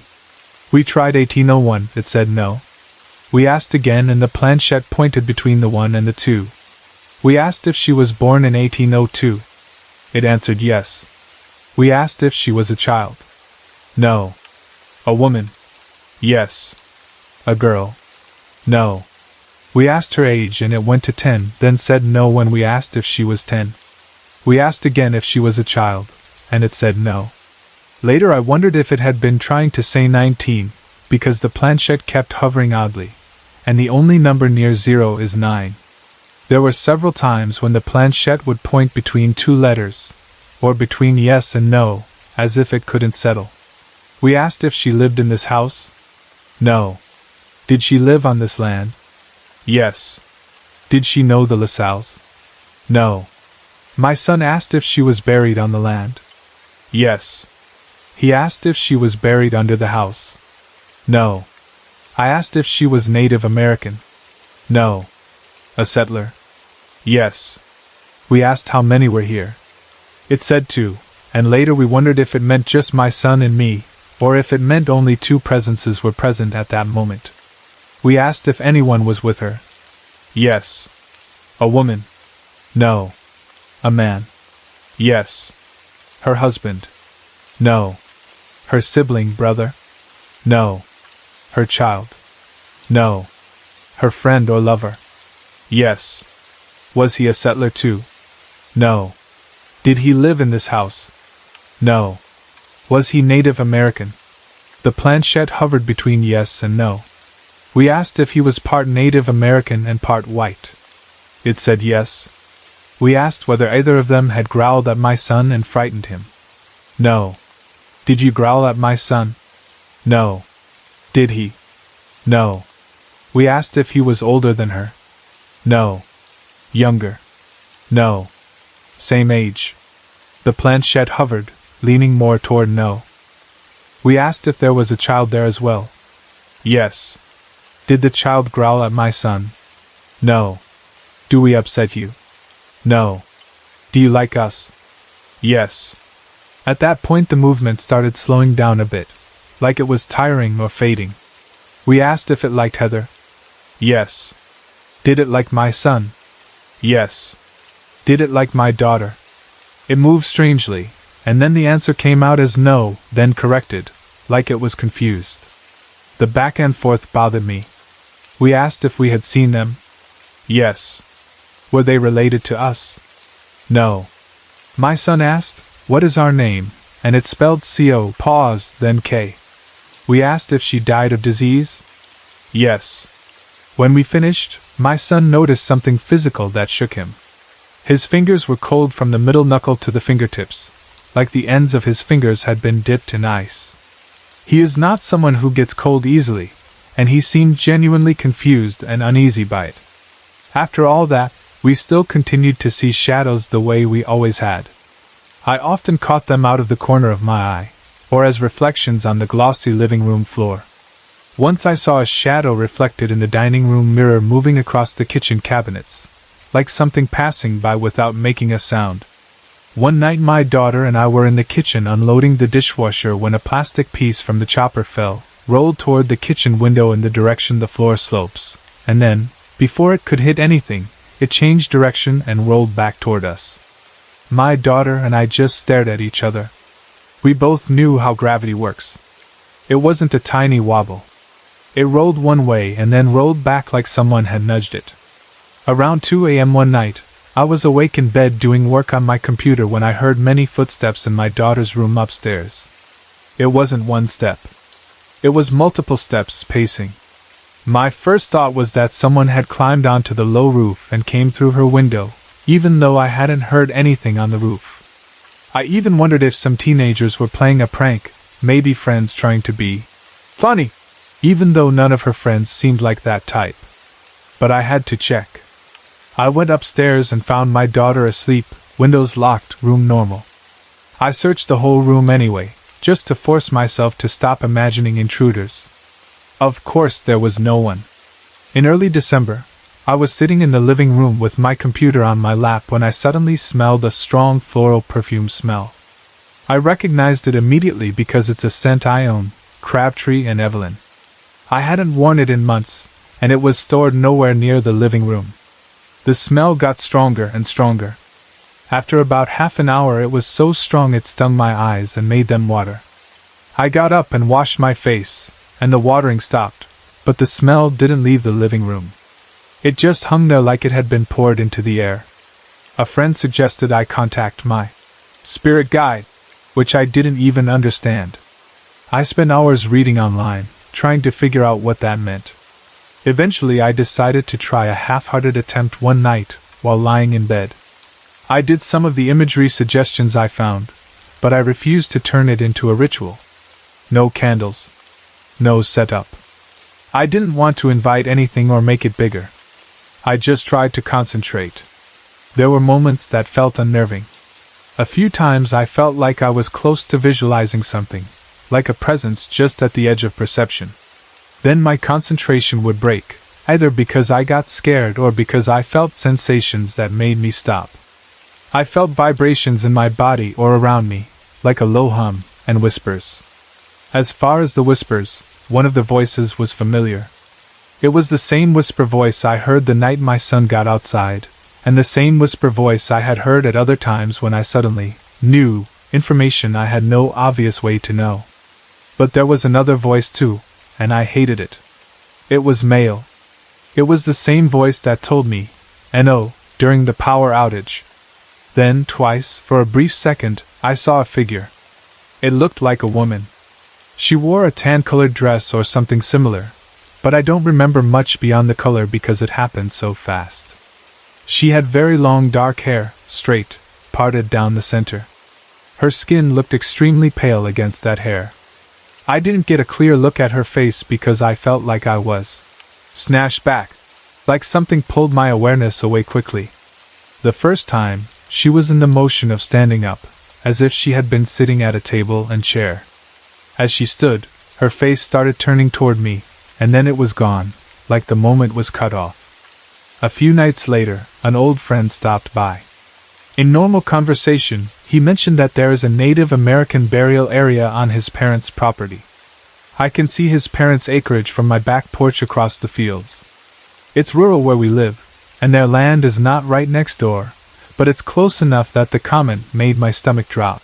We tried 1801, it said no. We asked again and the planchette pointed between the 1 and the 2. We asked if she was born in 1802. It answered yes. We asked if she was a child. No. A woman. Yes. A girl. No. We asked her age and it went to 10, then said no when we asked if she was 10. We asked again if she was a child, and it said no. Later I wondered if it had been trying to say 19, because the planchette kept hovering oddly, and the only number near 0 is 9. There were several times when the planchette would point between two letters, or between yes and no, as if it couldn't settle. We asked if she lived in this house. No. Did she live on this land? Yes. Did she know the LaSalles? No. My son asked if she was buried on the land. Yes. He asked if she was buried under the house. No. I asked if she was Native American. No. A settler? Yes. We asked how many were here. It said 2, and later we wondered if it meant just my son and me, or if it meant only 2 presences were present at that moment. We asked if anyone was with her. Yes. A woman? No. A man? Yes. Her husband? No. Her sibling, brother? No. Her child? No. Her friend or lover? Yes. Was he a settler too? No. Did he live in this house? No. Was he Native American? The planchette hovered between yes and no. We asked if he was part Native American and part white. It said yes. We asked whether either of them had growled at my son and frightened him. No. Did you growl at my son? No. Did he? No. We asked if he was older than her. No. Younger. No. Same age. The planchette hovered, leaning more toward no. We asked if there was a child there as well. Yes. Did the child growl at my son? No. Do we upset you? No. Do you like us? Yes. At that point the movement started slowing down a bit, like it was tiring or fading. We asked if it liked Heather. Yes. Did it like my son? Yes. Did it like my daughter? It moved strangely, and then the answer came out as no, then corrected, like it was confused. The back and forth bothered me. We asked if we had seen them. Yes. Were they related to us? No. My son asked, "What is our name?" and it spelled CO, pause, then K. We asked if she died of disease. Yes. When we finished, my son noticed something physical that shook him. His fingers were cold from the middle knuckle to the fingertips, like the ends of his fingers had been dipped in ice. He is not someone who gets cold easily, and he seemed genuinely confused and uneasy by it. After all that, we still continued to see shadows the way we always had. I often caught them out of the corner of my eye, or as reflections on the glossy living room floor. Once I saw a shadow reflected in the dining room mirror moving across the kitchen cabinets, like something passing by without making a sound. One night my daughter and I were in the kitchen unloading the dishwasher when a plastic piece from the chopper fell, rolled toward the kitchen window in the direction the floor slopes, and then, before it could hit anything, it changed direction and rolled back toward us. My daughter and I just stared at each other. We both knew how gravity works. It wasn't a tiny wobble. It rolled one way and then rolled back like someone had nudged it. Around 2 a.m. one night, I was awake in bed doing work on my computer when I heard many footsteps in my daughter's room upstairs. It wasn't one step. It was multiple steps pacing. My first thought was that someone had climbed onto the low roof and came through her window, even though I hadn't heard anything on the roof. I even wondered if some teenagers were playing a prank, maybe friends trying to be funny, even though none of her friends seemed like that type. But I had to check. I went upstairs and found my daughter asleep, windows locked, room normal. I searched the whole room anyway, just to force myself to stop imagining intruders. Of course there was no one. In early December, I was sitting in the living room with my computer on my lap when I suddenly smelled a strong floral perfume smell. I recognized it immediately because it's a scent I own, Crabtree and Evelyn. I hadn't worn it in months, and it was stored nowhere near the living room. The smell got stronger and stronger. After about half an hour it was so strong it stung my eyes and made them water. I got up and washed my face, and the watering stopped, but the smell didn't leave the living room. It just hung there like it had been poured into the air. A friend suggested I contact my spirit guide, which I didn't even understand. I spent hours reading online, trying to figure out what that meant. Eventually I decided to try a half-hearted attempt one night, while lying in bed. I did some of the imagery suggestions I found, but I refused to turn it into a ritual. No candles. No setup. I didn't want to invite anything or make it bigger. I just tried to concentrate. There were moments that felt unnerving. A few times I felt like I was close to visualizing something, like a presence just at the edge of perception. Then my concentration would break, either because I got scared or because I felt sensations that made me stop. I felt vibrations in my body or around me, like a low hum, and whispers. As far as the whispers, one of the voices was familiar. It was the same whisper voice I heard the night my son got outside, and the same whisper voice I had heard at other times when I suddenly knew information I had no obvious way to know. But there was another voice too, and I hated it. It was male. It was the same voice that told me, "No," during the power outage. Then, twice, for a brief second, I saw a figure. It looked like a woman. She wore a tan-colored dress or something similar, but I don't remember much beyond the color because it happened so fast. She had very long dark hair, straight, parted down the center. Her skin looked extremely pale against that hair. I didn't get a clear look at her face because I felt like I was snatched back, like something pulled my awareness away quickly. The first time, she was in the motion of standing up, as if she had been sitting at a table and chair. As she stood, her face started turning toward me, and then it was gone, like the moment was cut off. A few nights later, an old friend stopped by. In normal conversation, he mentioned that there is a Native American burial area on his parents' property. I can see his parents' acreage from my back porch across the fields. It's rural where we live, and their land is not right next door, but it's close enough that the comment made my stomach drop.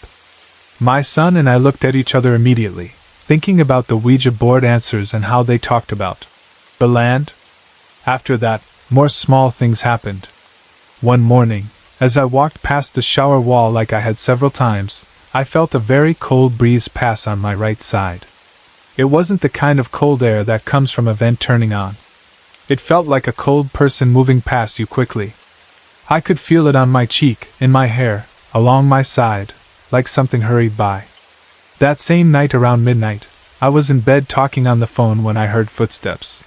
My son and I looked at each other immediately, thinking about the Ouija board answers and how they talked about the land. After that, more small things happened. One morning, as I walked past the shower wall like I had several times, I felt a very cold breeze pass on my right side. It wasn't the kind of cold air that comes from a vent turning on. It felt like a cold person moving past you quickly. I could feel it on my cheek, in my hair, along my side, like something hurried by. That same night around midnight, I was in bed talking on the phone when I heard footsteps.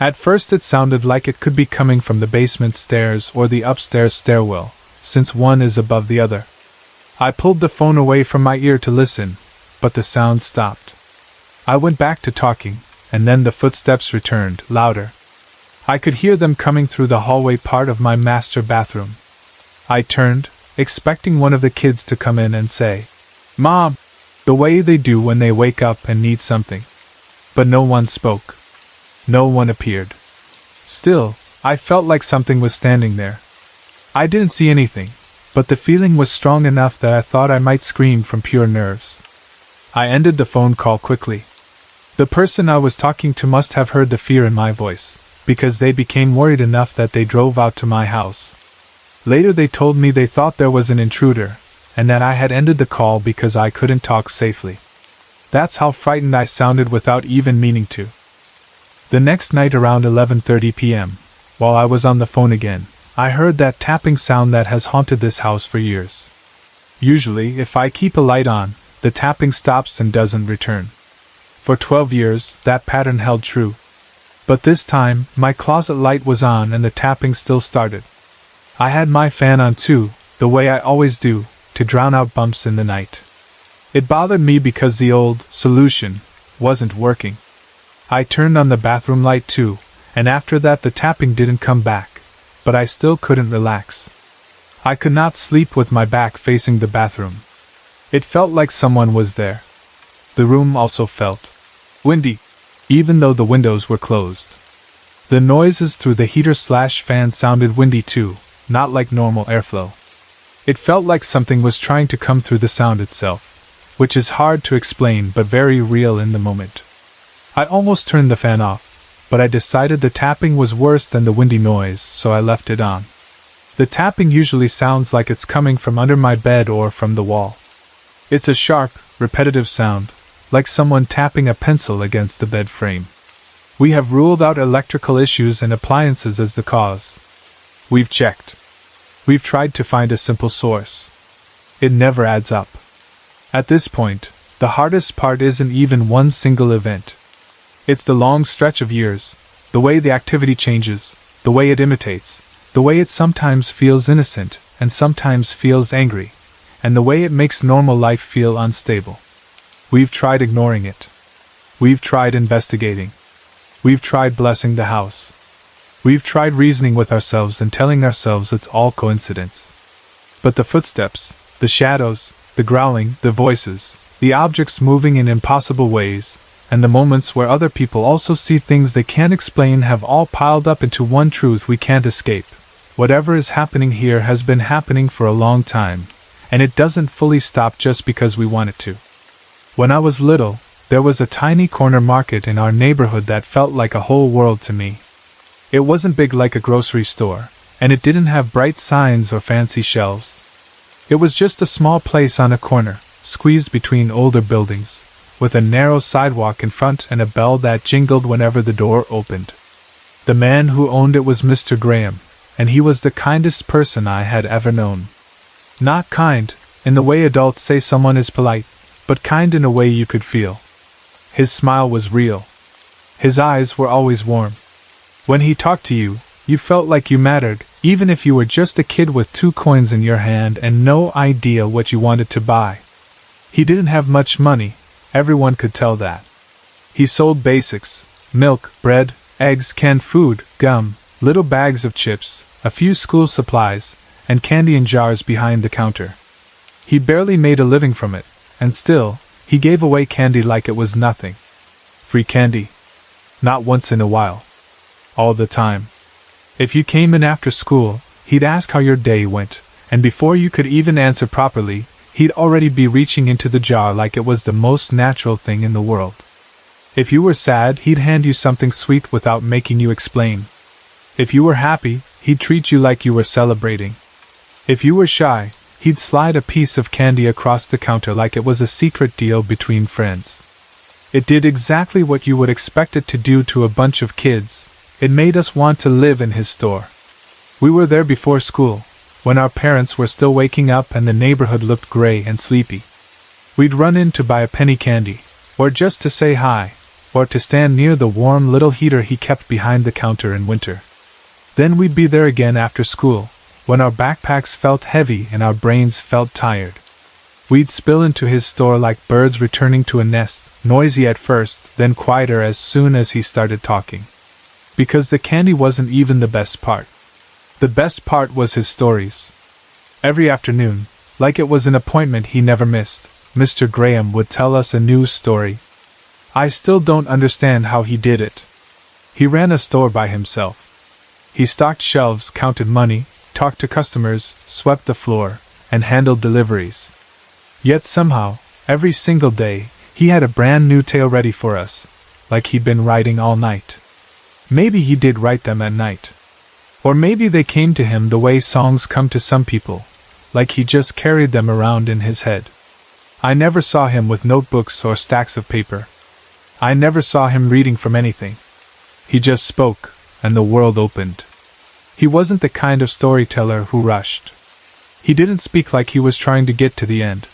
At first it sounded like it could be coming from the basement stairs or the upstairs stairwell, since one is above the other. I pulled the phone away from my ear to listen, but the sound stopped. I went back to talking, and then the footsteps returned, louder. I could hear them coming through the hallway part of my master bathroom. I turned, expecting one of the kids to come in and say, "Mom," the way they do when they wake up and need something. But no one spoke. No one appeared. Still, I felt like something was standing there. I didn't see anything, but the feeling was strong enough that I thought I might scream from pure nerves. I ended the phone call quickly. The person I was talking to must have heard the fear in my voice, because they became worried enough that they drove out to my house. Later they told me they thought there was an intruder, and that I had ended the call because I couldn't talk safely. That's how frightened I sounded without even meaning to. The next night around 11:30 p.m., while I was on the phone again, I heard that tapping sound that has haunted this house for years. Usually, if I keep a light on, the tapping stops and doesn't return. For 12 years, that pattern held true. But this time, my closet light was on and the tapping still started. I had my fan on too, the way I always do, to drown out bumps in the night. It bothered me because the old solution wasn't working. I turned on the bathroom light too, and after that the tapping didn't come back, but I still couldn't relax. I could not sleep with my back facing the bathroom. It felt like someone was there. The room also felt windy, even though the windows were closed. The noises through the heater/fan sounded windy too, not like normal airflow. It felt like something was trying to come through the sound itself, which is hard to explain but very real in the moment. I almost turned the fan off, but I decided the tapping was worse than the windy noise, so I left it on. The tapping usually sounds like it's coming from under my bed or from the wall. It's a sharp, repetitive sound, like someone tapping a pencil against the bed frame. We have ruled out electrical issues and appliances as the cause. We've checked. We've tried to find a simple source. It never adds up. At this point, the hardest part isn't even one single event. It's the long stretch of years, the way the activity changes, the way it imitates, the way it sometimes feels innocent and sometimes feels angry, and the way it makes normal life feel unstable. We've tried ignoring it. We've tried investigating. We've tried blessing the house. We've tried reasoning with ourselves and telling ourselves it's all coincidence. But the footsteps, the shadows, the growling, the voices, the objects moving in impossible ways, and the moments where other people also see things they can't explain have all piled up into one truth we can't escape. Whatever is happening here has been happening for a long time, and it doesn't fully stop just because we want it to. When I was little, there was a tiny corner market in our neighborhood that felt like a whole world to me. It wasn't big like a grocery store, and it didn't have bright signs or fancy shelves. It was just a small place on a corner, squeezed between older buildings, with a narrow sidewalk in front and a bell that jingled whenever the door opened. The man who owned it was Mr. Graham, and he was the kindest person I had ever known. Not kind, in the way adults say someone is polite, but kind in a way you could feel. His smile was real. His eyes were always warm. When he talked to you, You felt like you mattered, even if you were just a kid with 2 coins in your hand and no idea what you wanted to buy. He didn't have much money, everyone could tell that. He sold basics: milk, bread, eggs, canned food, gum, little bags of chips, a few school supplies, and candy in jars behind the counter. He barely made a living from it, and still, he gave away candy like it was nothing. Free candy. Not once in a while. All the time. If you came in after school, he'd ask how your day went, and before you could even answer properly, he'd already be reaching into the jar like it was the most natural thing in the world. If you were sad, he'd hand you something sweet without making you explain. If you were happy, he'd treat you like you were celebrating. If you were shy, he'd slide a piece of candy across the counter like it was a secret deal between friends. It did exactly what you would expect it to do to a bunch of kids. It made us want to live in his store. We were there before school, when our parents were still waking up and the neighborhood looked gray and sleepy. We'd run in to buy a penny candy, or just to say hi, or to stand near the warm little heater he kept behind the counter in winter. Then we'd be there again after school, when our backpacks felt heavy and our brains felt tired. We'd spill into his store like birds returning to a nest, noisy at first, then quieter as soon as he started talking. Because the candy wasn't even the best part. The best part was his stories. Every afternoon, like it was an appointment he never missed, Mr. Graham would tell us a new story. I still don't understand how he did it. He ran a store by himself. He stocked shelves, counted money, talked to customers, swept the floor, and handled deliveries. Yet somehow, every single day, he had a brand new tale ready for us, like he'd been writing all night. Maybe he did write them at night. Or maybe they came to him the way songs come to some people, like he just carried them around in his head. I never saw him with notebooks or stacks of paper. I never saw him reading from anything. He just spoke, and the world opened. He wasn't the kind of storyteller who rushed. He didn't speak like he was trying to get to the end.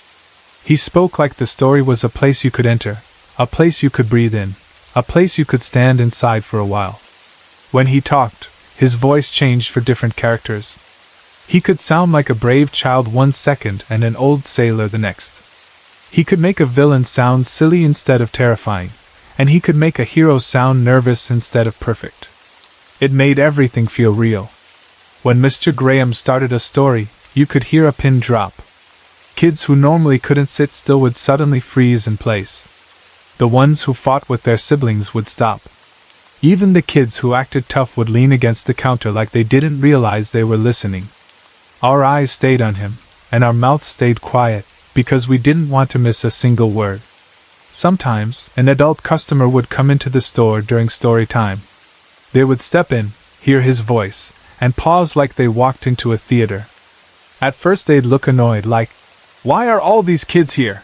He spoke like the story was a place you could enter, a place you could breathe in, a place you could stand inside for a while. When he talked, his voice changed for different characters. He could sound like a brave child one second and an old sailor the next. He could make a villain sound silly instead of terrifying, and he could make a hero sound nervous instead of perfect. It made everything feel real. When Mr. Graham started a story, you could hear a pin drop. Kids who normally couldn't sit still would suddenly freeze in place. The ones who fought with their siblings would stop. Even the kids who acted tough would lean against the counter like they didn't realize they were listening. Our eyes stayed on him, and our mouths stayed quiet, because we didn't want to miss a single word. Sometimes, an adult customer would come into the store during story time. They would step in, hear his voice, and pause like they walked into a theater. At first they'd look annoyed like, "Why are all these kids here?"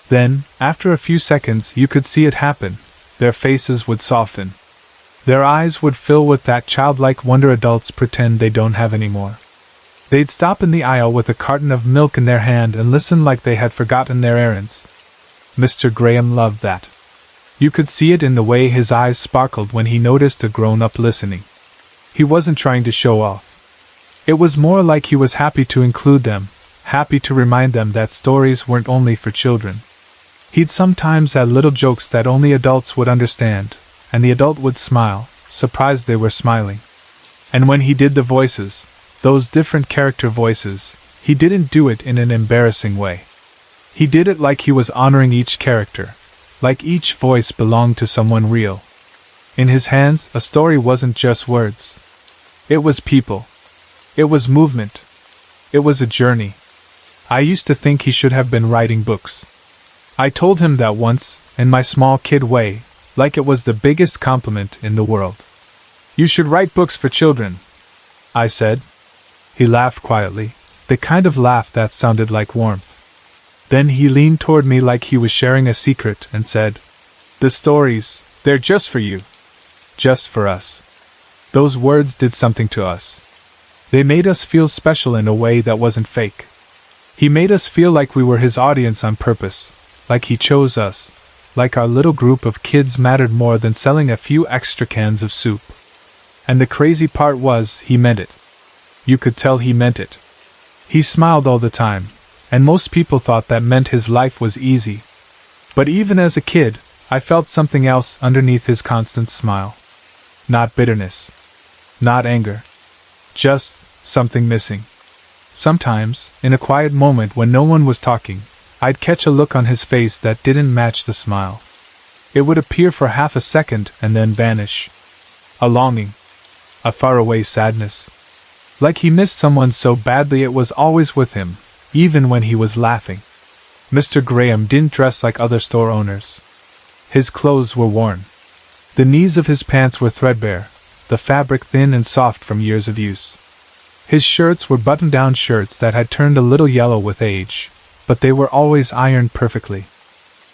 Then, after a few seconds, you could see it happen. Their faces would soften. Their eyes would fill with that childlike wonder adults pretend they don't have anymore. They'd stop in the aisle with a carton of milk in their hand and listen like they had forgotten their errands. Mr. Graham loved that. You could see it in the way his eyes sparkled when he noticed a grown-up listening. He wasn't trying to show off. It was more like he was happy to include them, happy to remind them that stories weren't only for children. He'd sometimes add little jokes that only adults would understand, and the adult would smile, surprised they were smiling. And when he did the voices, those different character voices, he didn't do it in an embarrassing way. He did it like he was honoring each character, like each voice belonged to someone real. In his hands, a story wasn't just words. It was people. It was movement. It was a journey. I used to think he should have been writing books. I told him that once, in my small kid way, like it was the biggest compliment in the world. "You should write books for children," I said. He laughed quietly, the kind of laugh that sounded like warmth. Then he leaned toward me like he was sharing a secret and said, "The stories, they're just for you. Just for us." Those words did something to us. They made us feel special in a way that wasn't fake. He made us feel like we were his audience on purpose, like he chose us, like our little group of kids mattered more than selling a few extra cans of soup. And the crazy part was, he meant it. You could tell he meant it. He smiled all the time, and most people thought that meant his life was easy. But even as a kid, I felt something else underneath his constant smile. Not bitterness. Not anger. Just something missing. Sometimes, in a quiet moment when no one was talking, I'd catch a look on his face that didn't match the smile. It would appear for half a second and then vanish. A longing. A faraway sadness. Like he missed someone so badly it was always with him, even when he was laughing. Mr. Graham didn't dress like other store owners. His clothes were worn. The knees of his pants were threadbare, the fabric thin and soft from years of use. His shirts were button-down shirts that had turned a little yellow with age, but they were always ironed perfectly.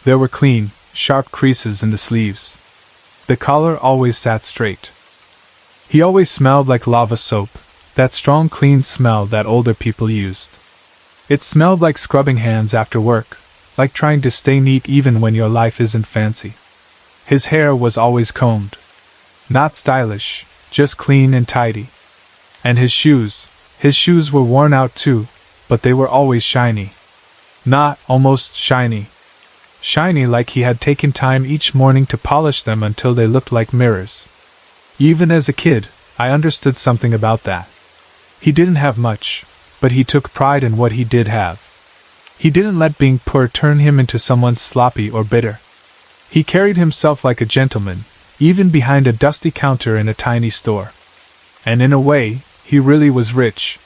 There were clean, sharp creases in the sleeves. The collar always sat straight. He always smelled like lava soap, that strong clean smell that older people used. It smelled like scrubbing hands after work, like trying to stay neat even when your life isn't fancy. His hair was always combed. Not stylish, just clean and tidy. And his shoes were worn out too, but they were always shiny. Not almost shiny. Shiny like he had taken time each morning to polish them until they looked like mirrors. Even as a kid, I understood something about that. He didn't have much, but he took pride in what he did have. He didn't let being poor turn him into someone sloppy or bitter. He carried himself like a gentleman, even behind a dusty counter in a tiny store. And in a way, he really was rich.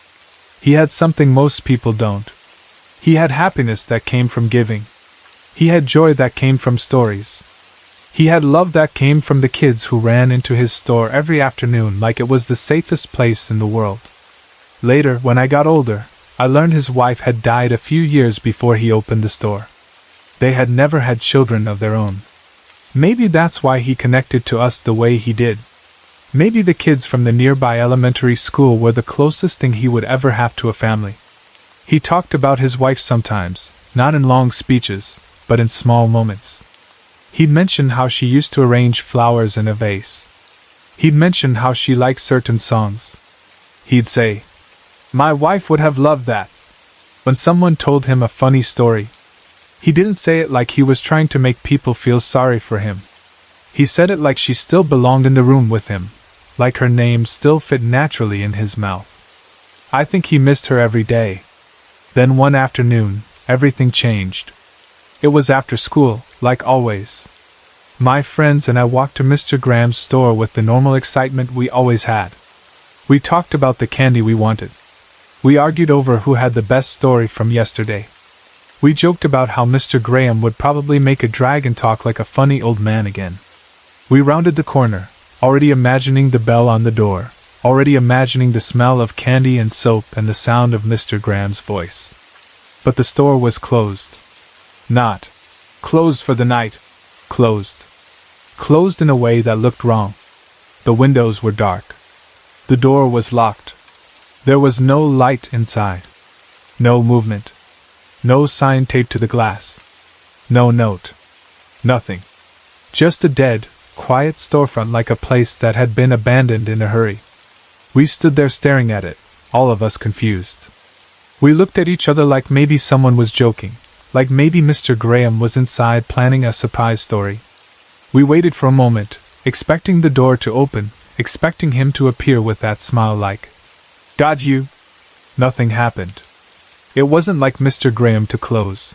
He had something most people don't. He had happiness that came from giving. He had joy that came from stories. He had love that came from the kids who ran into his store every afternoon like it was the safest place in the world. Later, when I got older, I learned his wife had died a few years before he opened the store. They had never had children of their own. Maybe that's why he connected to us the way he did. Maybe the kids from the nearby elementary school were the closest thing he would ever have to a family. He talked about his wife sometimes, not in long speeches, but in small moments. He'd mention how she used to arrange flowers in a vase. He'd mention how she liked certain songs. He'd say, "My wife would have loved that." When someone told him a funny story, he didn't say it like he was trying to make people feel sorry for him. He said it like she still belonged in the room with him, like her name still fit naturally in his mouth. I think he missed her every day. Then one afternoon, everything changed. It was after school, like always. My friends and I walked to Mr. Graham's store with the normal excitement we always had. We talked about the candy we wanted. We argued over who had the best story from yesterday. We joked about how Mr. Graham would probably make a dragon talk like a funny old man again. We rounded the corner, already imagining the bell on the door, already imagining the smell of candy and soap and the sound of Mr. Graham's voice. But the store was closed. Not closed for the night. Closed. Closed in a way that looked wrong. The windows were dark. The door was locked. There was no light inside. No movement. No sign taped to the glass. No note. Nothing. Just a dead, quiet storefront like a place that had been abandoned in a hurry. We stood there staring at it, all of us confused. We looked at each other like maybe someone was joking, like maybe Mr. Graham was inside planning a surprise story. We waited for a moment, expecting the door to open, expecting him to appear with that smile like, "Got you." Nothing happened. It wasn't like Mr. Graham to close.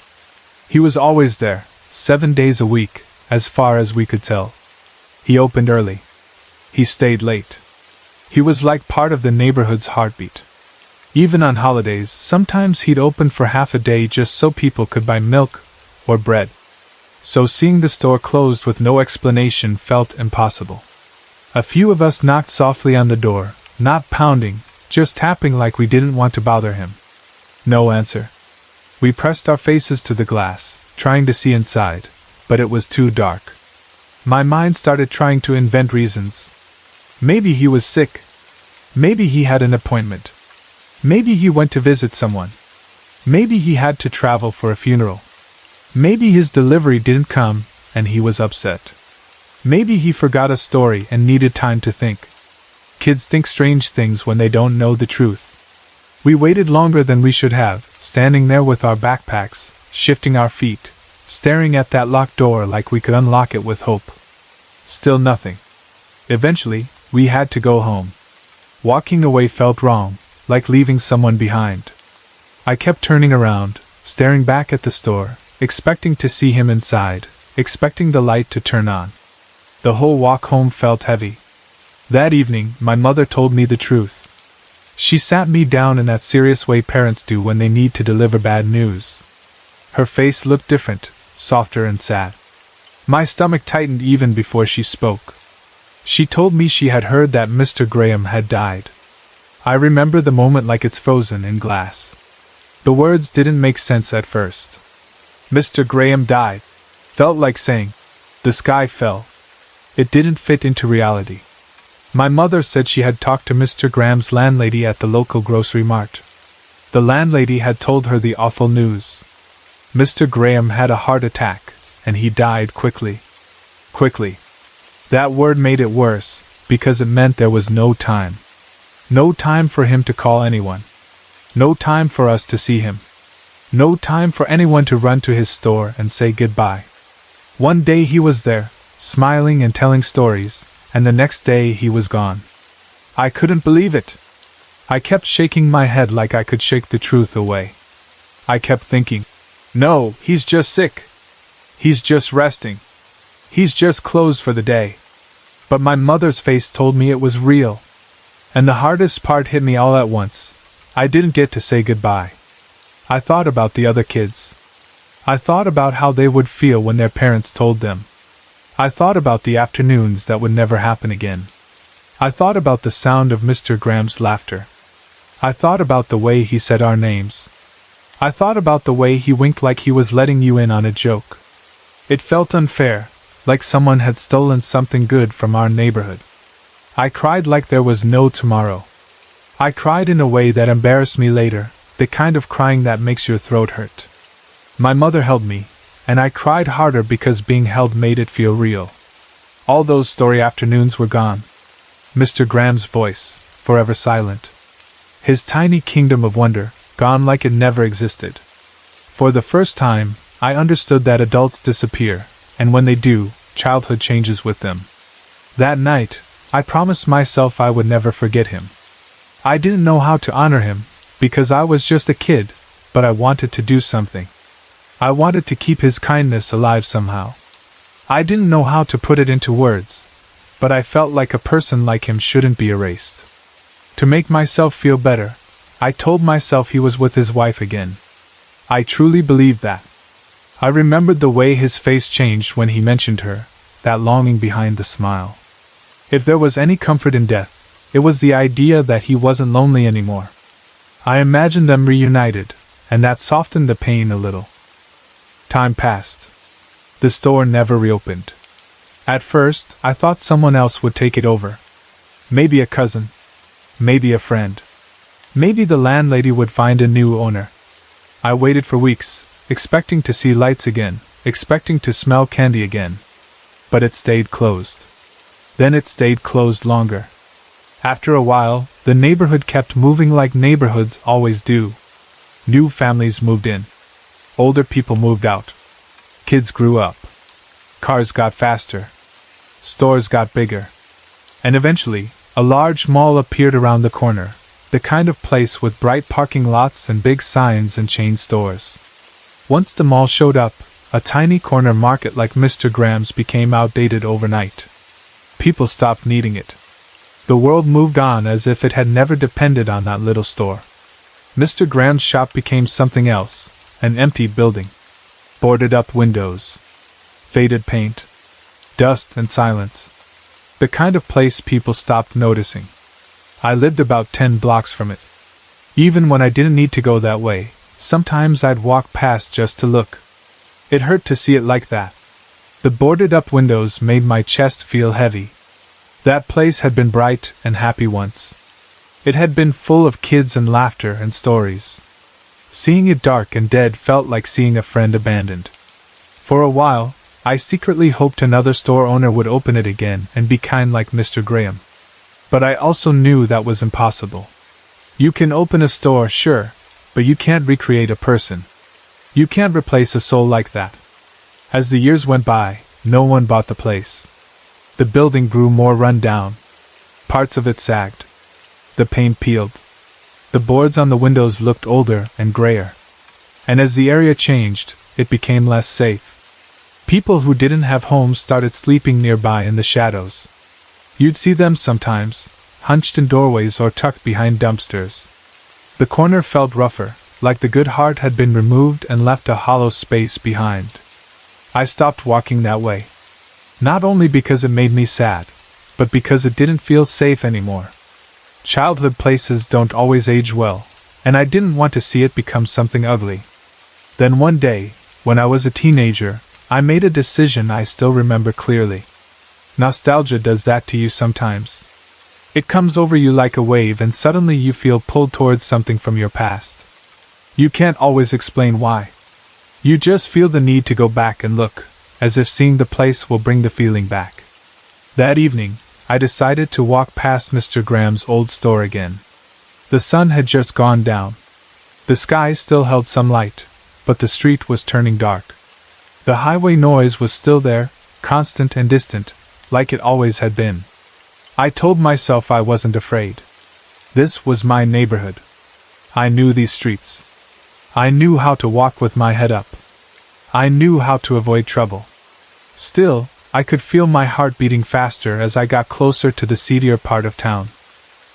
He was always there, 7 days a week, as far as we could tell. He opened early. He stayed late. He was like part of the neighborhood's heartbeat. Even on holidays, sometimes he'd open for half a day just so people could buy milk or bread. So seeing the store closed with no explanation felt impossible. A few of us knocked softly on the door, not pounding, just tapping like we didn't want to bother him. No answer. We pressed our faces to the glass, trying to see inside, but it was too dark. My mind started trying to invent reasons. Maybe he was sick. Maybe he had an appointment. Maybe he went to visit someone. Maybe he had to travel for a funeral. Maybe his delivery didn't come, and he was upset. Maybe he forgot a story and needed time to think. Kids think strange things when they don't know the truth. We waited longer than we should have, standing there with our backpacks, shifting our feet, staring at that locked door like we could unlock it with hope. Still nothing. Eventually, we had to go home. Walking away felt wrong, like leaving someone behind. I kept turning around, staring back at the store, expecting to see him inside, expecting the light to turn on. The whole walk home felt heavy. That evening, my mother told me the truth. She sat me down in that serious way parents do when they need to deliver bad news. Her face looked different, softer and sad. My stomach tightened even before she spoke. She told me she had heard that Mr. Graham had died. I remember the moment like it's frozen in glass. The words didn't make sense at first. Mr. Graham died. Felt like saying, the sky fell. It didn't fit into reality. My mother said she had talked to Mr. Graham's landlady at the local grocery mart. The landlady had told her the awful news. Mr. Graham had a heart attack, and he died quickly. Quickly. That word made it worse, because it meant there was no time. No time for him to call anyone. No time for us to see him. No time for anyone to run to his store and say goodbye. One day he was there, smiling and telling stories, and the next day he was gone. I couldn't believe it. I kept shaking my head like I could shake the truth away. I kept thinking, no, he's just sick. He's just resting. He's just closed for the day. But my mother's face told me it was real. And the hardest part hit me all at once. I didn't get to say goodbye. I thought about the other kids. I thought about how they would feel when their parents told them. I thought about the afternoons that would never happen again. I thought about the sound of Mr. Graham's laughter. I thought about the way he said our names. I thought about the way he winked like he was letting you in on a joke. It felt unfair, like someone had stolen something good from our neighborhood. I cried like there was no tomorrow. I cried in a way that embarrassed me later, the kind of crying that makes your throat hurt. My mother held me, and I cried harder because being held made it feel real. All those story afternoons were gone. Mr. Graham's voice, forever silent. His tiny kingdom of wonder, gone like it never existed. For the first time, I understood that adults disappear, and when they do, childhood changes with them. That night, I promised myself I would never forget him. I didn't know how to honor him, because I was just a kid, but I wanted to do something. I wanted to keep his kindness alive somehow. I didn't know how to put it into words, but I felt like a person like him shouldn't be erased. To make myself feel better, I told myself he was with his wife again. I truly believed that. I remembered the way his face changed when he mentioned her, that longing behind the smile. If there was any comfort in death, it was the idea that he wasn't lonely anymore. I imagined them reunited, and that softened the pain a little. Time passed. The store never reopened. At first, I thought someone else would take it over. Maybe a cousin. Maybe a friend. Maybe the landlady would find a new owner. I waited for weeks, expecting to see lights again, expecting to smell candy again. But it stayed closed. Then it stayed closed longer. After a while, the neighborhood kept moving like neighborhoods always do. New families moved in. Older people moved out. Kids grew up. Cars got faster. Stores got bigger. And eventually, a large mall appeared around the corner, the kind of place with bright parking lots and big signs and chain stores. Once the mall showed up, a tiny corner market like Mr. Graham's became outdated overnight. People stopped needing it. The world moved on as if it had never depended on that little store. Mr. Graham's shop became something else, an empty building. Boarded up windows. Faded paint. Dust and silence. The kind of place people stopped noticing. I lived about 10 blocks from it. Even when I didn't need to go that way, sometimes I'd walk past just to look. It hurt to see it like that. The boarded up windows made my chest feel heavy. That place had been bright and happy once. It had been full of kids and laughter and stories. Seeing it dark and dead felt like seeing a friend abandoned. For a while, I secretly hoped another store owner would open it again and be kind like Mr. Graham. But I also knew that was impossible. You can open a store, sure, but you can't recreate a person. You can't replace a soul like that. As the years went by, no one bought the place. The building grew more run down. Parts of it sagged. The paint peeled. The boards on the windows looked older and grayer. And as the area changed, it became less safe. People who didn't have homes started sleeping nearby in the shadows. You'd see them sometimes, hunched in doorways or tucked behind dumpsters. The corner felt rougher, like the good heart had been removed and left a hollow space behind. I stopped walking that way. Not only because it made me sad, but because it didn't feel safe anymore. Childhood places don't always age well, and I didn't want to see it become something ugly. Then one day, when I was a teenager, I made a decision I still remember clearly. Nostalgia does that to you sometimes. It comes over you like a wave and suddenly you feel pulled towards something from your past. You can't always explain why. You just feel the need to go back and look, as if seeing the place will bring the feeling back. That evening, I decided to walk past Mr. Graham's old store again. The sun had just gone down. The sky still held some light, but the street was turning dark. The highway noise was still there, constant and distant, like it always had been. I told myself I wasn't afraid. This was my neighborhood. I knew these streets. I knew how to walk with my head up. I knew how to avoid trouble. Still, I could feel my heart beating faster as I got closer to the seedier part of town.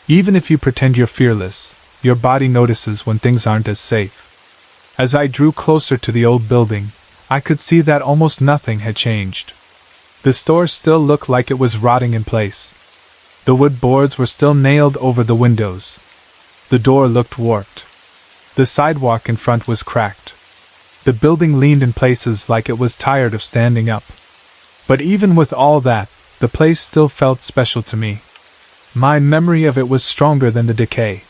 Even if you pretend you're fearless, your body notices when things aren't as safe. As I drew closer to the old building, I could see that almost nothing had changed. The store still looked like it was rotting in place. The wood boards were still nailed over the windows. The door looked warped. The sidewalk in front was cracked. The building leaned in places like it was tired of standing up. But even with all that, the place still felt special to me. My memory of it was stronger than the decay.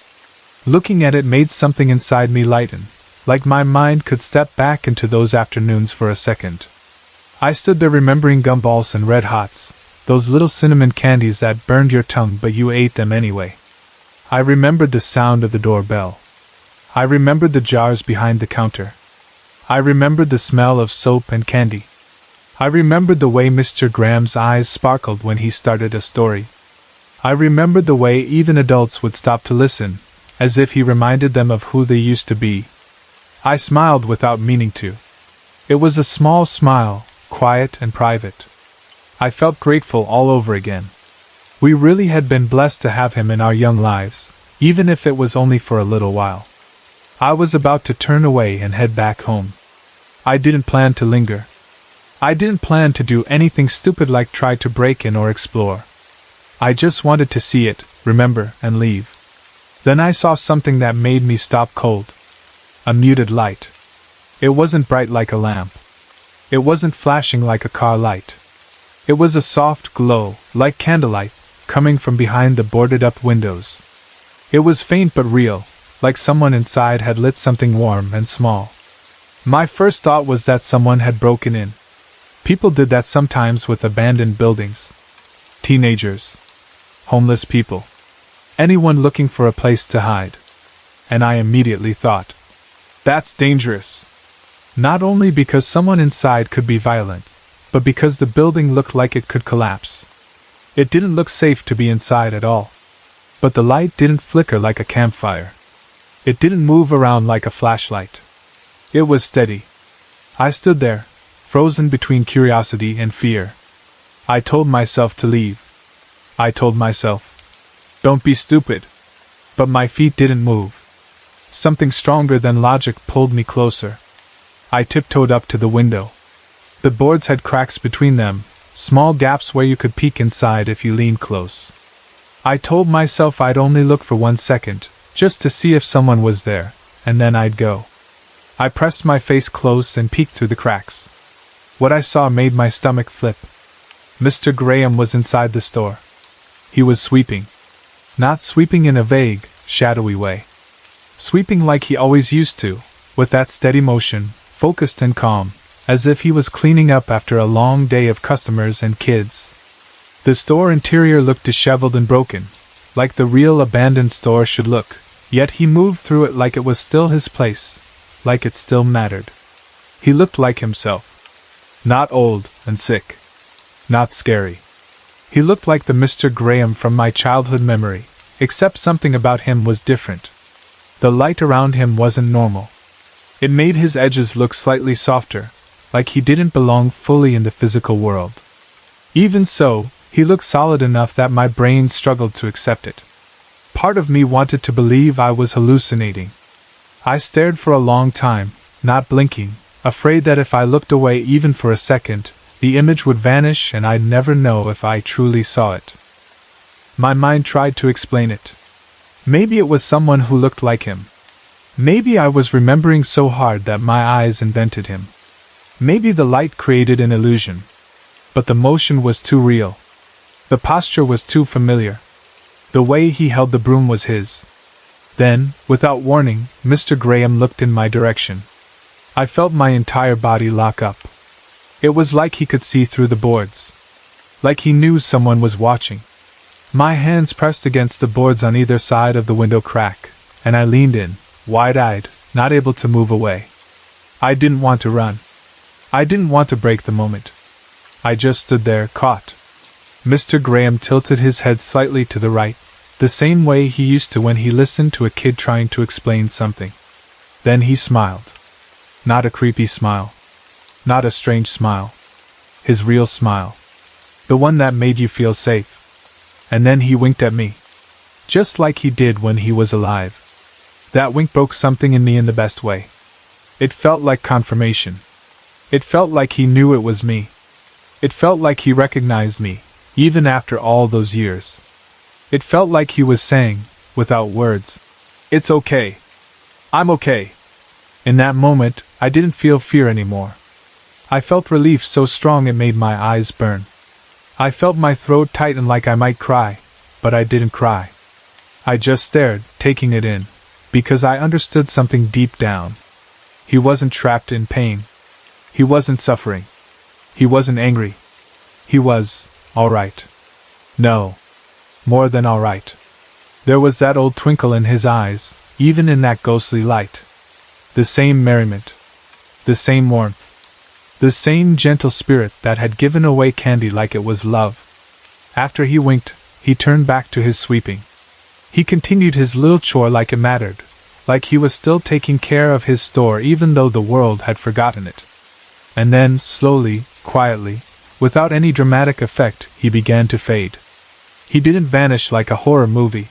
Looking at it made something inside me lighten, like my mind could step back into those afternoons for a second. I stood there remembering gumballs and Red Hots, those little cinnamon candies that burned your tongue but you ate them anyway. I remembered the sound of the doorbell. I remembered the jars behind the counter. I remembered the smell of soap and candy. I remembered the way Mr. Graham's eyes sparkled when he started a story. I remembered the way even adults would stop to listen, as if he reminded them of who they used to be. I smiled without meaning to. It was a small smile, quiet and private. I felt grateful all over again. We really had been blessed to have him in our young lives, even if it was only for a little while. I was about to turn away and head back home. I didn't plan to linger. I didn't plan to do anything stupid like try to break in or explore. I just wanted to see it, remember, and leave. Then I saw something that made me stop cold. A muted light. It wasn't bright like a lamp. It wasn't flashing like a car light. It was a soft glow, like candlelight, coming from behind the boarded-up windows. It was faint but real, like someone inside had lit something warm and small. My first thought was that someone had broken in. People did that sometimes with abandoned buildings. Teenagers. Homeless people. Anyone looking for a place to hide. And I immediately thought, that's dangerous. Not only because someone inside could be violent, but because the building looked like it could collapse. It didn't look safe to be inside at all. But the light didn't flicker like a campfire. It didn't move around like a flashlight. It was steady. I stood there, frozen between curiosity and fear. I told myself to leave. I told myself, don't be stupid. But my feet didn't move. Something stronger than logic pulled me closer. I tiptoed up to the window. The boards had cracks between them, small gaps where you could peek inside if you leaned close. I told myself I'd only look for 1 second, just to see if someone was there, and then I'd go. I pressed my face close and peeked through the cracks. What I saw made my stomach flip. Mr. Graham was inside the store. He was sweeping. Not sweeping in a vague, shadowy way. Sweeping like he always used to, with that steady motion, focused and calm, as if he was cleaning up after a long day of customers and kids. The store interior looked disheveled and broken, like the real abandoned store should look, yet he moved through it like it was still his place, like it still mattered. He looked like himself. Not old and sick. Not scary. He looked like the Mr. Graham from my childhood memory, except something about him was different. The light around him wasn't normal. It made his edges look slightly softer, like he didn't belong fully in the physical world. Even so, he looked solid enough that my brain struggled to accept it. Part of me wanted to believe I was hallucinating. I stared for a long time, not blinking, afraid that if I looked away even for a second, the image would vanish and I'd never know if I truly saw it. My mind tried to explain it. Maybe it was someone who looked like him. Maybe I was remembering so hard that my eyes invented him. Maybe the light created an illusion. But the motion was too real. The posture was too familiar. The way he held the broom was his. Then, without warning, Mr. Graham looked in my direction. I felt my entire body lock up. It was like he could see through the boards. Like he knew someone was watching. My hands pressed against the boards on either side of the window crack, and I leaned in, wide-eyed, not able to move away. I didn't want to run. I didn't want to break the moment. I just stood there, caught. Mr. Graham tilted his head slightly to the right, the same way he used to when he listened to a kid trying to explain something. Then he smiled. Not a creepy smile. Not a strange smile. His real smile. The one that made you feel safe. And then he winked at me. Just like he did when he was alive. That wink broke something in me in the best way. It felt like confirmation. It felt like he knew it was me. It felt like he recognized me, even after all those years. It felt like he was saying, without words, "It's okay. I'm okay." In that moment, I didn't feel fear anymore. I felt relief so strong it made my eyes burn. I felt my throat tighten like I might cry, but I didn't cry. I just stared, taking it in, because I understood something deep down. He wasn't trapped in pain. He wasn't suffering. He wasn't angry. He was, all right. No. More than all right. There was that old twinkle in his eyes, even in that ghostly light. The same merriment. The same warmth. The same gentle spirit that had given away candy like it was love. After he winked, he turned back to his sweeping. He continued his little chore like it mattered, like he was still taking care of his store even though the world had forgotten it. And then, slowly, quietly, without any dramatic effect, he began to fade. He didn't vanish like a horror movie.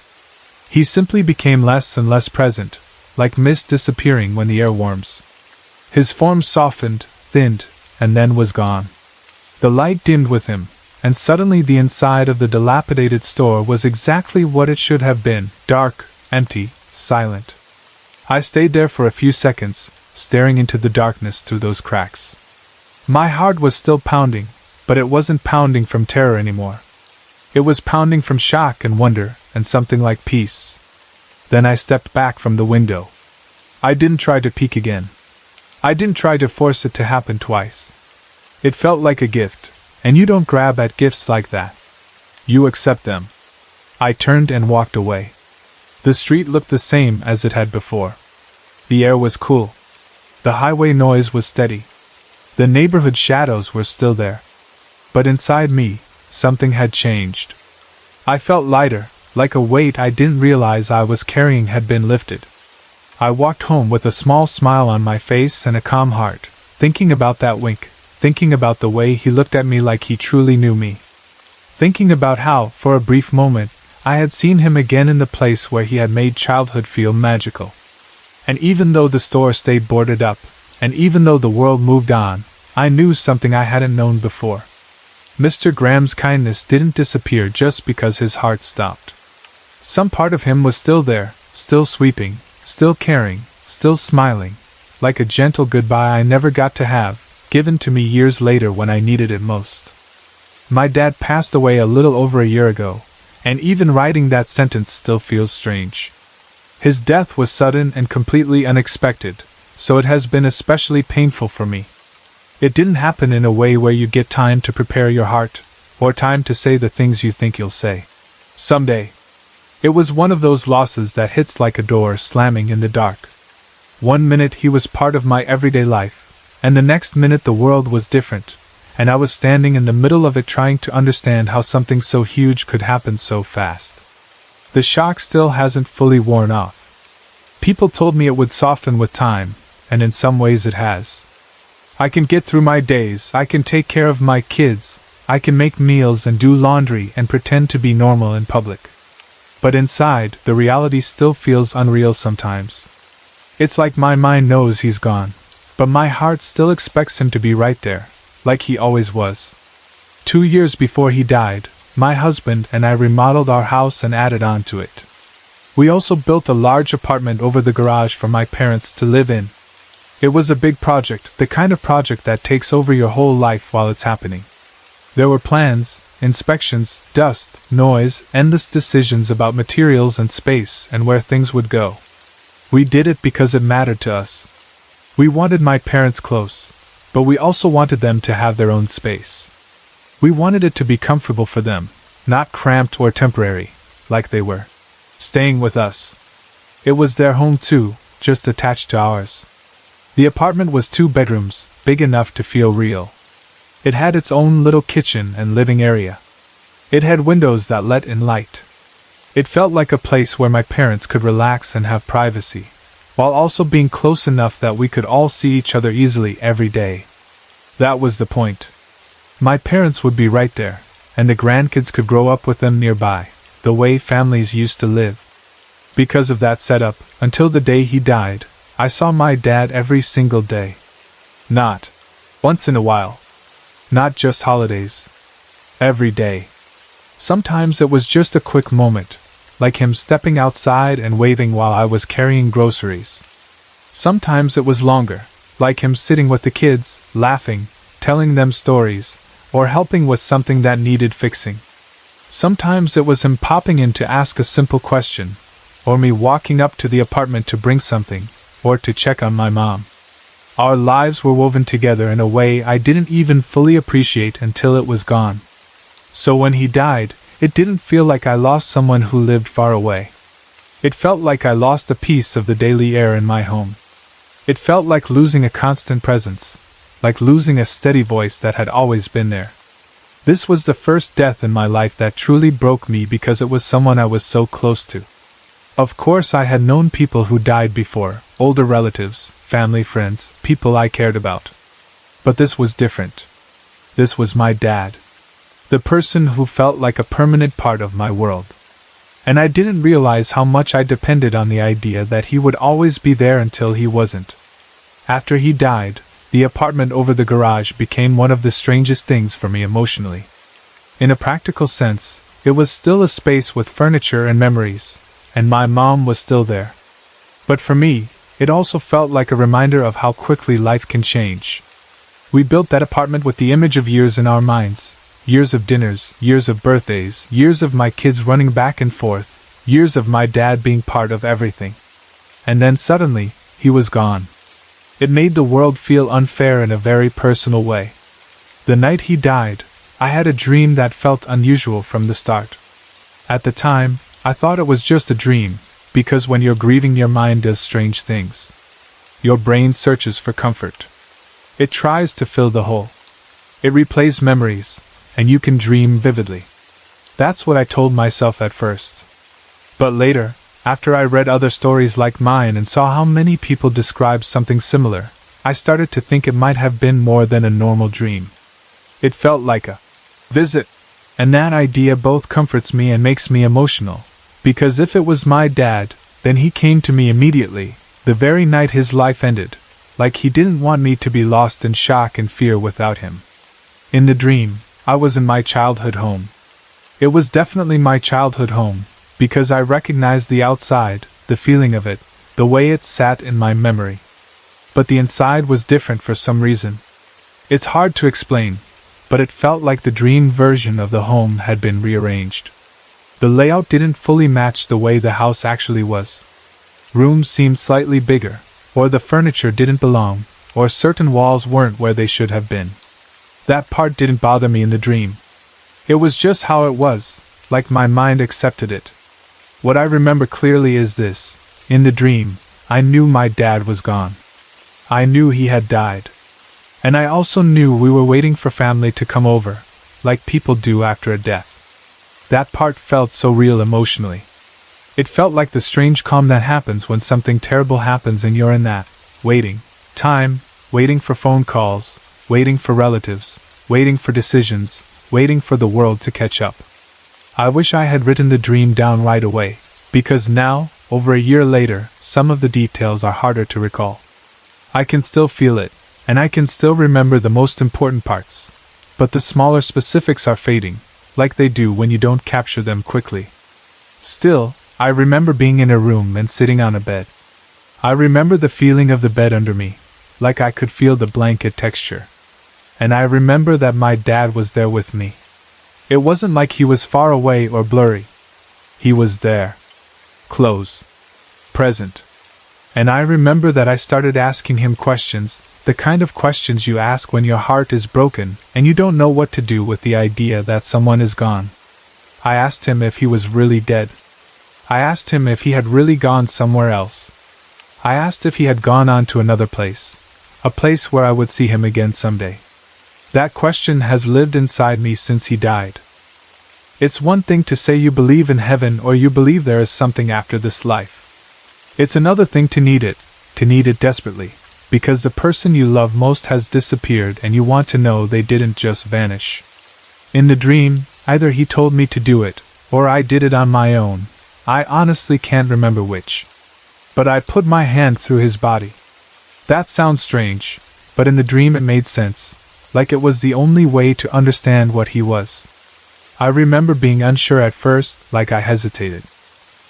He simply became less and less present, like mist disappearing when the air warms. His form softened, thinned, and then was gone. The light dimmed with him, and suddenly the inside of the dilapidated store was exactly what it should have been, dark, empty, silent. I stayed there for a few seconds, staring into the darkness through those cracks. My heart was still pounding, but it wasn't pounding from terror anymore. It was pounding from shock and wonder, and something like peace. Then I stepped back from the window. I didn't try to peek again. I didn't try to force it to happen twice. It felt like a gift, and you don't grab at gifts like that. You accept them. I turned and walked away. The street looked the same as it had before. The air was cool. The highway noise was steady. The neighborhood shadows were still there. But inside me, something had changed. I felt lighter, like a weight I didn't realize I was carrying had been lifted. I walked home with a small smile on my face and a calm heart, thinking about that wink, thinking about the way he looked at me like he truly knew me. Thinking about how, for a brief moment, I had seen him again in the place where he had made childhood feel magical. And even though the store stayed boarded up, and even though the world moved on, I knew something I hadn't known before. Mr. Graham's kindness didn't disappear just because his heart stopped. Some part of him was still there, still sweeping, still caring, still smiling, like a gentle goodbye I never got to have, given to me years later when I needed it most. My dad passed away a little over a year ago, and even writing that sentence still feels strange. His death was sudden and completely unexpected, so it has been especially painful for me. It didn't happen in a way where you get time to prepare your heart, or time to say the things you think you'll say. Someday. It was one of those losses that hits like a door slamming in the dark. One minute he was part of my everyday life, and the next minute the world was different, and I was standing in the middle of it trying to understand how something so huge could happen so fast. The shock still hasn't fully worn off. People told me it would soften with time, and in some ways it has. I can get through my days, I can take care of my kids, I can make meals and do laundry and pretend to be normal in public. But inside, the reality still feels unreal sometimes. It's like my mind knows he's gone, but my heart still expects him to be right there, like he always was. 2 years before he died, my husband and I remodeled our house and added on to it. We also built a large apartment over the garage for my parents to live in. It was a big project, the kind of project that takes over your whole life while it's happening. There were plans, inspections, dust, noise, endless decisions about materials and space and where things would go. We did it because it mattered to us. We wanted my parents close, but we also wanted them to have their own space. We wanted it to be comfortable for them, not cramped or temporary, like they were. Staying with us. It was their home too, just attached to ours. The apartment was 2 bedrooms, big enough to feel real. It had its own little kitchen and living area. It had windows that let in light. It felt like a place where my parents could relax and have privacy, while also being close enough that we could all see each other easily every day. That was the point. My parents would be right there, and the grandkids could grow up with them nearby, the way families used to live. Because of that setup, until the day he died, I saw my dad every single day. Not once in a while. Not just holidays. Every day. Sometimes it was just a quick moment, like him stepping outside and waving while I was carrying groceries. Sometimes it was longer, like him sitting with the kids, laughing, telling them stories, or helping with something that needed fixing. Sometimes it was him popping in to ask a simple question, or me walking up to the apartment to bring something, or to check on my mom. Our lives were woven together in a way I didn't even fully appreciate until it was gone. So when he died, it didn't feel like I lost someone who lived far away. It felt like I lost a piece of the daily air in my home. It felt like losing a constant presence, like losing a steady voice that had always been there. This was the first death in my life that truly broke me because it was someone I was so close to. Of course, I had known people who died before, older relatives, family, friends, people I cared about. But this was different. This was my dad. The person who felt like a permanent part of my world. And I didn't realize how much I depended on the idea that he would always be there until he wasn't. After he died, the apartment over the garage became one of the strangest things for me emotionally. In a practical sense, it was still a space with furniture and memories, and my mom was still there. But for me, it also felt like a reminder of how quickly life can change. We built that apartment with the image of years in our minds, years of dinners, years of birthdays, years of my kids running back and forth, years of my dad being part of everything. And then suddenly, he was gone. It made the world feel unfair in a very personal way. The night he died, I had a dream that felt unusual from the start. At the time, I thought it was just a dream, because when you're grieving your mind does strange things. Your brain searches for comfort. It tries to fill the hole. It replays memories, and you can dream vividly. That's what I told myself at first. But later, after I read other stories like mine and saw how many people described something similar, I started to think it might have been more than a normal dream. It felt like a visit, and that idea both comforts me and makes me emotional. Because if it was my dad, then he came to me immediately, the very night his life ended, like he didn't want me to be lost in shock and fear without him. In the dream, I was in my childhood home. It was definitely my childhood home, because I recognized the outside, the feeling of it, the way it sat in my memory. But the inside was different for some reason. It's hard to explain, but it felt like the dream version of the home had been rearranged. The layout didn't fully match the way the house actually was. Rooms seemed slightly bigger, or the furniture didn't belong, or certain walls weren't where they should have been. That part didn't bother me in the dream. It was just how it was, like my mind accepted it. What I remember clearly is this: in the dream, I knew my dad was gone. I knew he had died. And I also knew we were waiting for family to come over, like people do after a death. That part felt so real emotionally. It felt like the strange calm that happens when something terrible happens and you're in that waiting time, waiting for phone calls, waiting for relatives, waiting for decisions, waiting for the world to catch up. I wish I had written the dream down right away, because now, over a year later, some of the details are harder to recall. I can still feel it, and I can still remember the most important parts, but the smaller specifics are fading, like they do when you don't capture them quickly. Still, I remember being in a room and sitting on a bed. I remember the feeling of the bed under me, like I could feel the blanket texture. And I remember that my dad was there with me. It wasn't like he was far away or blurry. He was there. Close. Present. And I remember that I started asking him questions, the kind of questions you ask when your heart is broken and you don't know what to do with the idea that someone is gone. I asked him if he was really dead. I asked him if he had really gone somewhere else. I asked if he had gone on to another place, a place where I would see him again someday. That question has lived inside me since he died. It's one thing to say you believe in heaven or you believe there is something after this life. It's another thing to need it desperately, because the person you love most has disappeared and you want to know they didn't just vanish. In the dream, either he told me to do it, or I did it on my own. I honestly can't remember which. But I put my hand through his body. That sounds strange, but in the dream it made sense, like it was the only way to understand what he was. I remember being unsure at first, like I hesitated.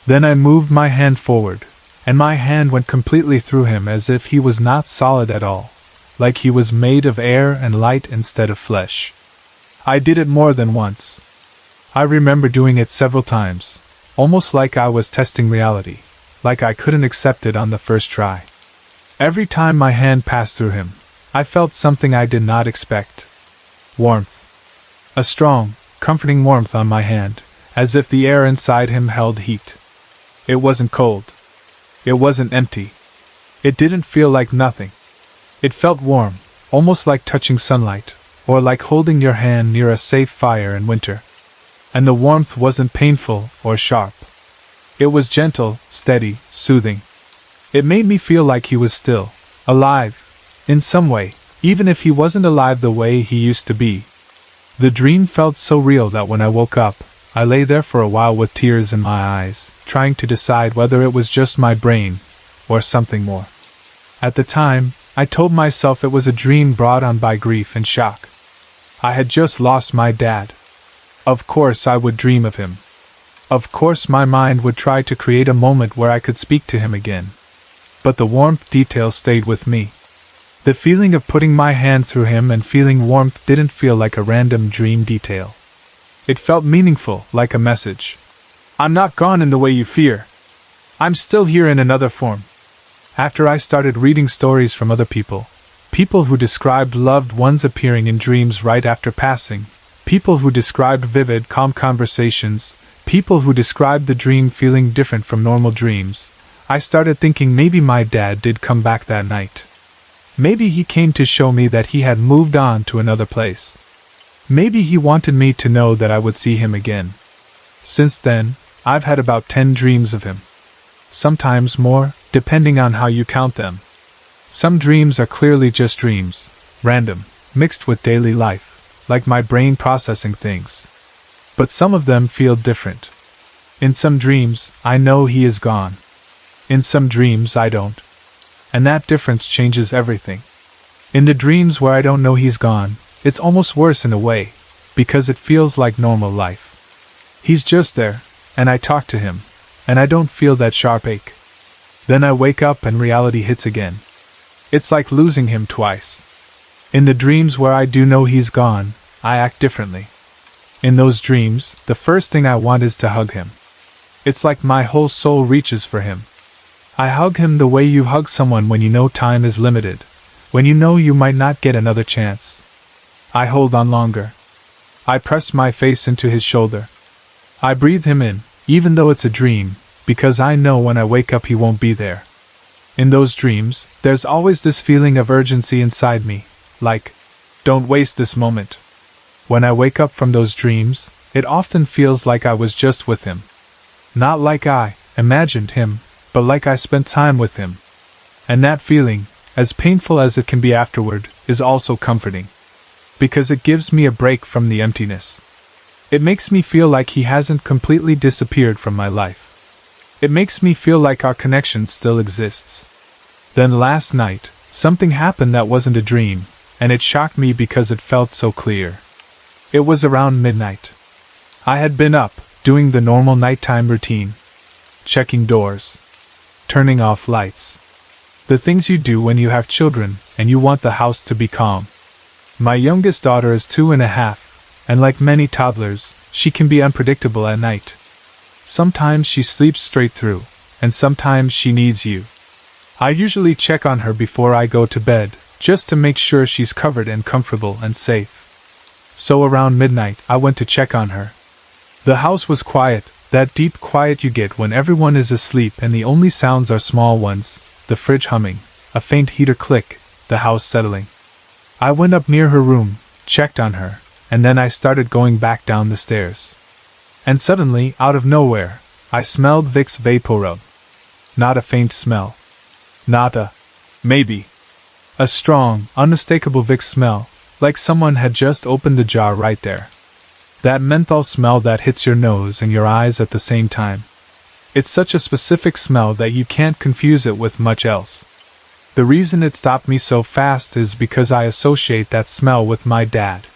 Then I moved my hand forward, and my hand went completely through him as if he was not solid at all, like he was made of air and light instead of flesh. I did it more than once. I remember doing it several times, almost like I was testing reality, like I couldn't accept it on the first try. Every time my hand passed through him, I felt something I did not expect. Warmth. A strong, comforting warmth on my hand, as if the air inside him held heat. It wasn't cold. It wasn't empty. It didn't feel like nothing. It felt warm, almost like touching sunlight, or like holding your hand near a safe fire in winter. And the warmth wasn't painful or sharp. It was gentle, steady, soothing. It made me feel like he was still alive, in some way, even if he wasn't alive the way he used to be. The dream felt so real that when I woke up, I lay there for a while with tears in my eyes, trying to decide whether it was just my brain, or something more. At the time, I told myself it was a dream brought on by grief and shock. I had just lost my dad. Of course I would dream of him. Of course my mind would try to create a moment where I could speak to him again. But the warmth detail stayed with me. The feeling of putting my hand through him and feeling warmth didn't feel like a random dream detail. It felt meaningful, like a message. I'm not gone in the way you fear. I'm still here in another form. After I started reading stories from other people who described loved ones appearing in dreams right after passing, people who described vivid, calm conversations, people who described the dream feeling different from normal dreams, I started thinking maybe my dad did come back that night. Maybe he came to show me that he had moved on to another place. Maybe he wanted me to know that I would see him again. Since then, I've had about 10 dreams of him. Sometimes more, depending on how you count them. Some dreams are clearly just dreams, random, mixed with daily life, like my brain processing things. But some of them feel different. In some dreams, I know he is gone. In some dreams, I don't. And that difference changes everything. In the dreams where I don't know he's gone, it's almost worse in a way, because it feels like normal life. He's just there, and I talk to him, and I don't feel that sharp ache. Then I wake up and reality hits again. It's like losing him twice. In the dreams where I do know he's gone, I act differently. In those dreams, the first thing I want is to hug him. It's like my whole soul reaches for him. I hug him the way you hug someone when you know time is limited, when you know you might not get another chance. I hold on longer. I press my face into his shoulder. I breathe him in, even though it's a dream, because I know when I wake up he won't be there. In those dreams, there's always this feeling of urgency inside me, like, don't waste this moment. When I wake up from those dreams, it often feels like I was just with him. Not like I imagined him, but like I spent time with him. And that feeling, as painful as it can be afterward, is also comforting. Because it gives me a break from the emptiness. It makes me feel like he hasn't completely disappeared from my life. It makes me feel like our connection still exists. Then last night, something happened that wasn't a dream, and it shocked me because it felt so clear. It was around midnight. I had been up, doing the normal nighttime routine. Checking doors. Turning off lights. The things you do when you have children and you want the house to be calm. My youngest daughter is 2.5, and like many toddlers, she can be unpredictable at night. Sometimes she sleeps straight through, and sometimes she needs you. I usually check on her before I go to bed, just to make sure she's covered and comfortable and safe. So around midnight, I went to check on her. The house was quiet, that deep quiet you get when everyone is asleep and the only sounds are small ones, the fridge humming, a faint heater click, the house settling. I went up near her room, checked on her, and then I started going back down the stairs. And suddenly, out of nowhere, I smelled Vicks VapoRub. Not a faint smell. Not a maybe. A strong, unmistakable Vicks smell, like someone had just opened the jar right there. That menthol smell that hits your nose and your eyes at the same time. It's such a specific smell that you can't confuse it with much else. The reason it stopped me so fast is because I associate that smell with my dad.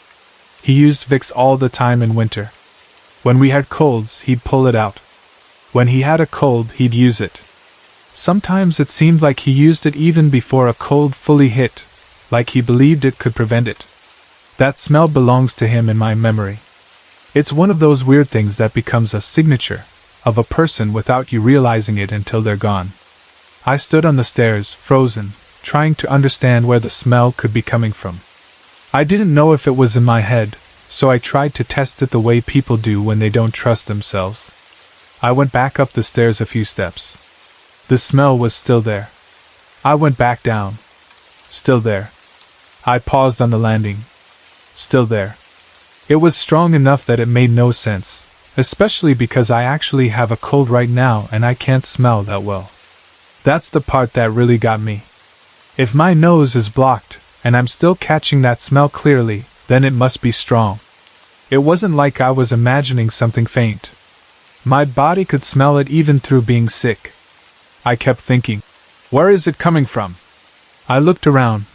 He used Vicks all the time in winter. When we had colds, he'd pull it out. When he had a cold, he'd use it. Sometimes it seemed like he used it even before a cold fully hit, like he believed it could prevent it. That smell belongs to him in my memory. It's one of those weird things that becomes a signature of a person without you realizing it until they're gone. I stood on the stairs, frozen, trying to understand where the smell could be coming from. I didn't know if it was in my head, so I tried to test it the way people do when they don't trust themselves. I went back up the stairs a few steps. The smell was still there. I went back down. Still there. I paused on the landing. Still there. It was strong enough that it made no sense, especially because I actually have a cold right now and I can't smell that well. That's the part that really got me. If my nose is blocked, and I'm still catching that smell clearly, then it must be strong. It wasn't like I was imagining something faint. My body could smell it even through being sick. I kept thinking, where is it coming from? I looked around,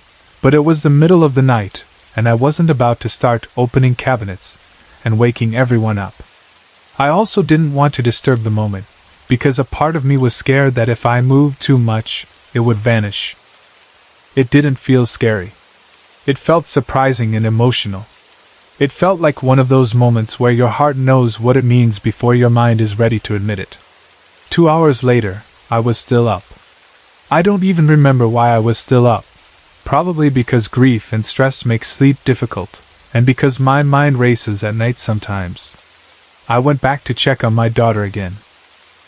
but it was the middle of the night, and I wasn't about to start opening cabinets and waking everyone up. I also didn't want to disturb the moment, because a part of me was scared that if I moved too much, it would vanish. It didn't feel scary. It felt surprising and emotional. It felt like one of those moments where your heart knows what it means before your mind is ready to admit it. 2 hours later, I was still up. I don't even remember why I was still up. Probably because grief and stress make sleep difficult, and because my mind races at night sometimes. I went back to check on my daughter again.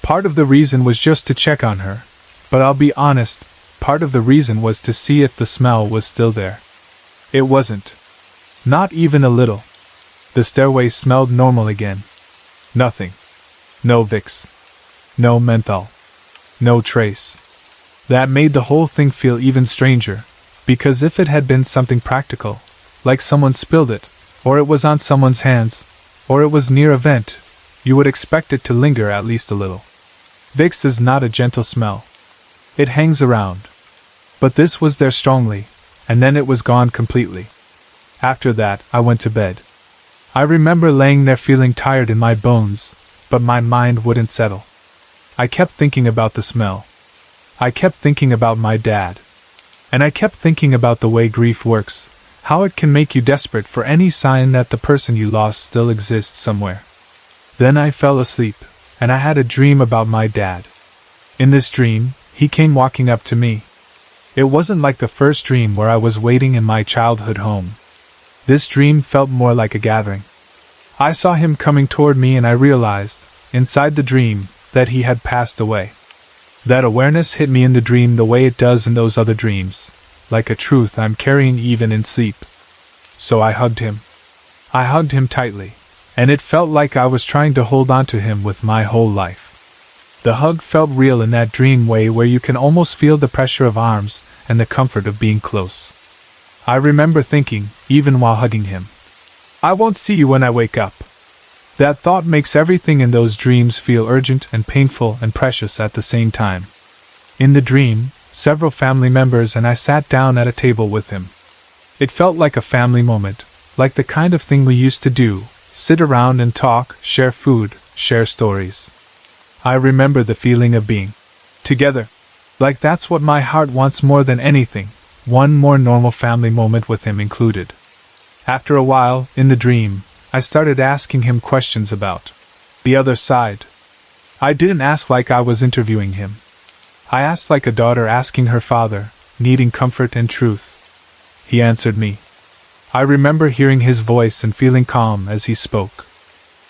Part of the reason was just to check on her, but I'll be honest, part of the reason was to see if the smell was still there. It wasn't. Not even a little. The stairway smelled normal again. Nothing. No Vicks. No menthol. No trace. That made the whole thing feel even stranger, because if it had been something practical, like someone spilled it, or it was on someone's hands, or it was near a vent, you would expect it to linger at least a little. Vicks is not a gentle smell. It hangs around. But this was there strongly, and then it was gone completely. After that, I went to bed. I remember laying there feeling tired in my bones, but my mind wouldn't settle. I kept thinking about the smell. I kept thinking about my dad. And I kept thinking about the way grief works, how it can make you desperate for any sign that the person you lost still exists somewhere. Then I fell asleep, and I had a dream about my dad. In this dream, he came walking up to me. It wasn't like the first dream where I was waiting in my childhood home. This dream felt more like a gathering. I saw him coming toward me and I realized, inside the dream, that he had passed away. That awareness hit me in the dream the way it does in those other dreams, like a truth I'm carrying even in sleep. So I hugged him. I hugged him tightly, and it felt like I was trying to hold on to him with my whole life. The hug felt real in that dream way where you can almost feel the pressure of arms and the comfort of being close. I remember thinking, even while hugging him, I won't see you when I wake up. That thought makes everything in those dreams feel urgent and painful and precious at the same time. In the dream, several family members and I sat down at a table with him. It felt like a family moment, like the kind of thing we used to do, sit around and talk, share food, share stories. I remember the feeling of being together. Like that's what my heart wants more than anything, one more normal family moment with him included. After a while, in the dream, I started asking him questions about the other side. I didn't ask like I was interviewing him. I asked like a daughter asking her father, needing comfort and truth. He answered me. I remember hearing his voice and feeling calm as he spoke.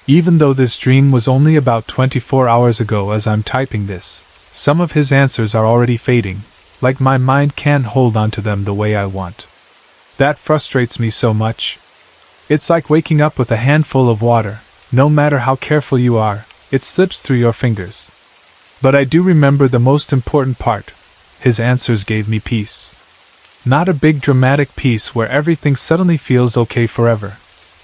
Even though this dream was only about 24 hours ago as I'm typing this, some of his answers are already fading, like my mind can't hold on to them the way I want. That frustrates me so much. It's like waking up with a handful of water. No matter how careful you are, it slips through your fingers. But I do remember the most important part. His answers gave me peace. Not a big dramatic peace where everything suddenly feels okay forever,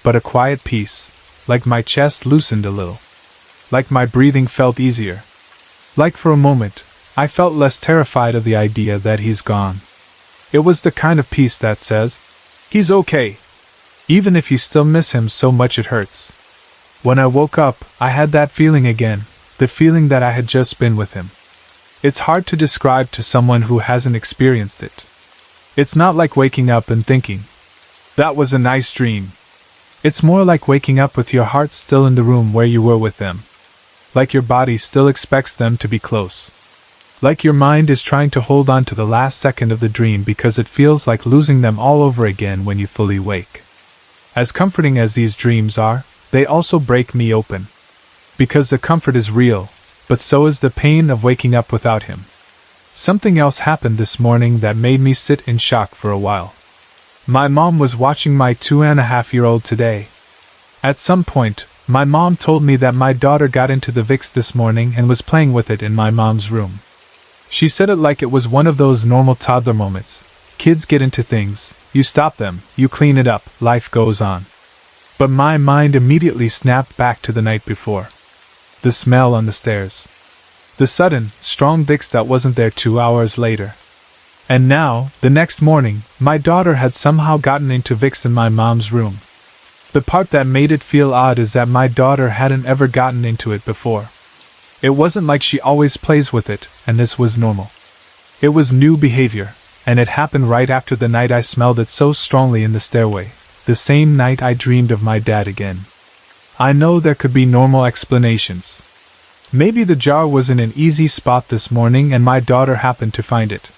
but a quiet peace, like my chest loosened a little. Like my breathing felt easier. Like for a moment, I felt less terrified of the idea that he's gone. It was the kind of peace that says, he's okay. Even if you still miss him so much it hurts. When I woke up, I had that feeling again, the feeling that I had just been with him. It's hard to describe to someone who hasn't experienced it. It's not like waking up and thinking, that was a nice dream. It's more like waking up with your heart still in the room where you were with them. Like your body still expects them to be close. Like your mind is trying to hold on to the last second of the dream because it feels like losing them all over again when you fully wake. As comforting as these dreams are, they also break me open. Because the comfort is real, but so is the pain of waking up without him. Something else happened this morning that made me sit in shock for a while. My mom was watching my 2.5-year-old today. At some point, my mom told me that my daughter got into the Vicks this morning and was playing with it in my mom's room. She said it like it was one of those normal toddler moments. Kids get into things, you stop them, you clean it up, life goes on. But my mind immediately snapped back to the night before. The smell on the stairs. The sudden, strong Vicks that wasn't there 2 hours later. And now, the next morning, my daughter had somehow gotten into Vicks in my mom's room. The part that made it feel odd is that my daughter hadn't ever gotten into it before. It wasn't like she always plays with it, and this was normal. It was new behavior, and it happened right after the night I smelled it so strongly in the stairway, the same night I dreamed of my dad again. I know there could be normal explanations. Maybe the jar was in an easy spot this morning and my daughter happened to find it.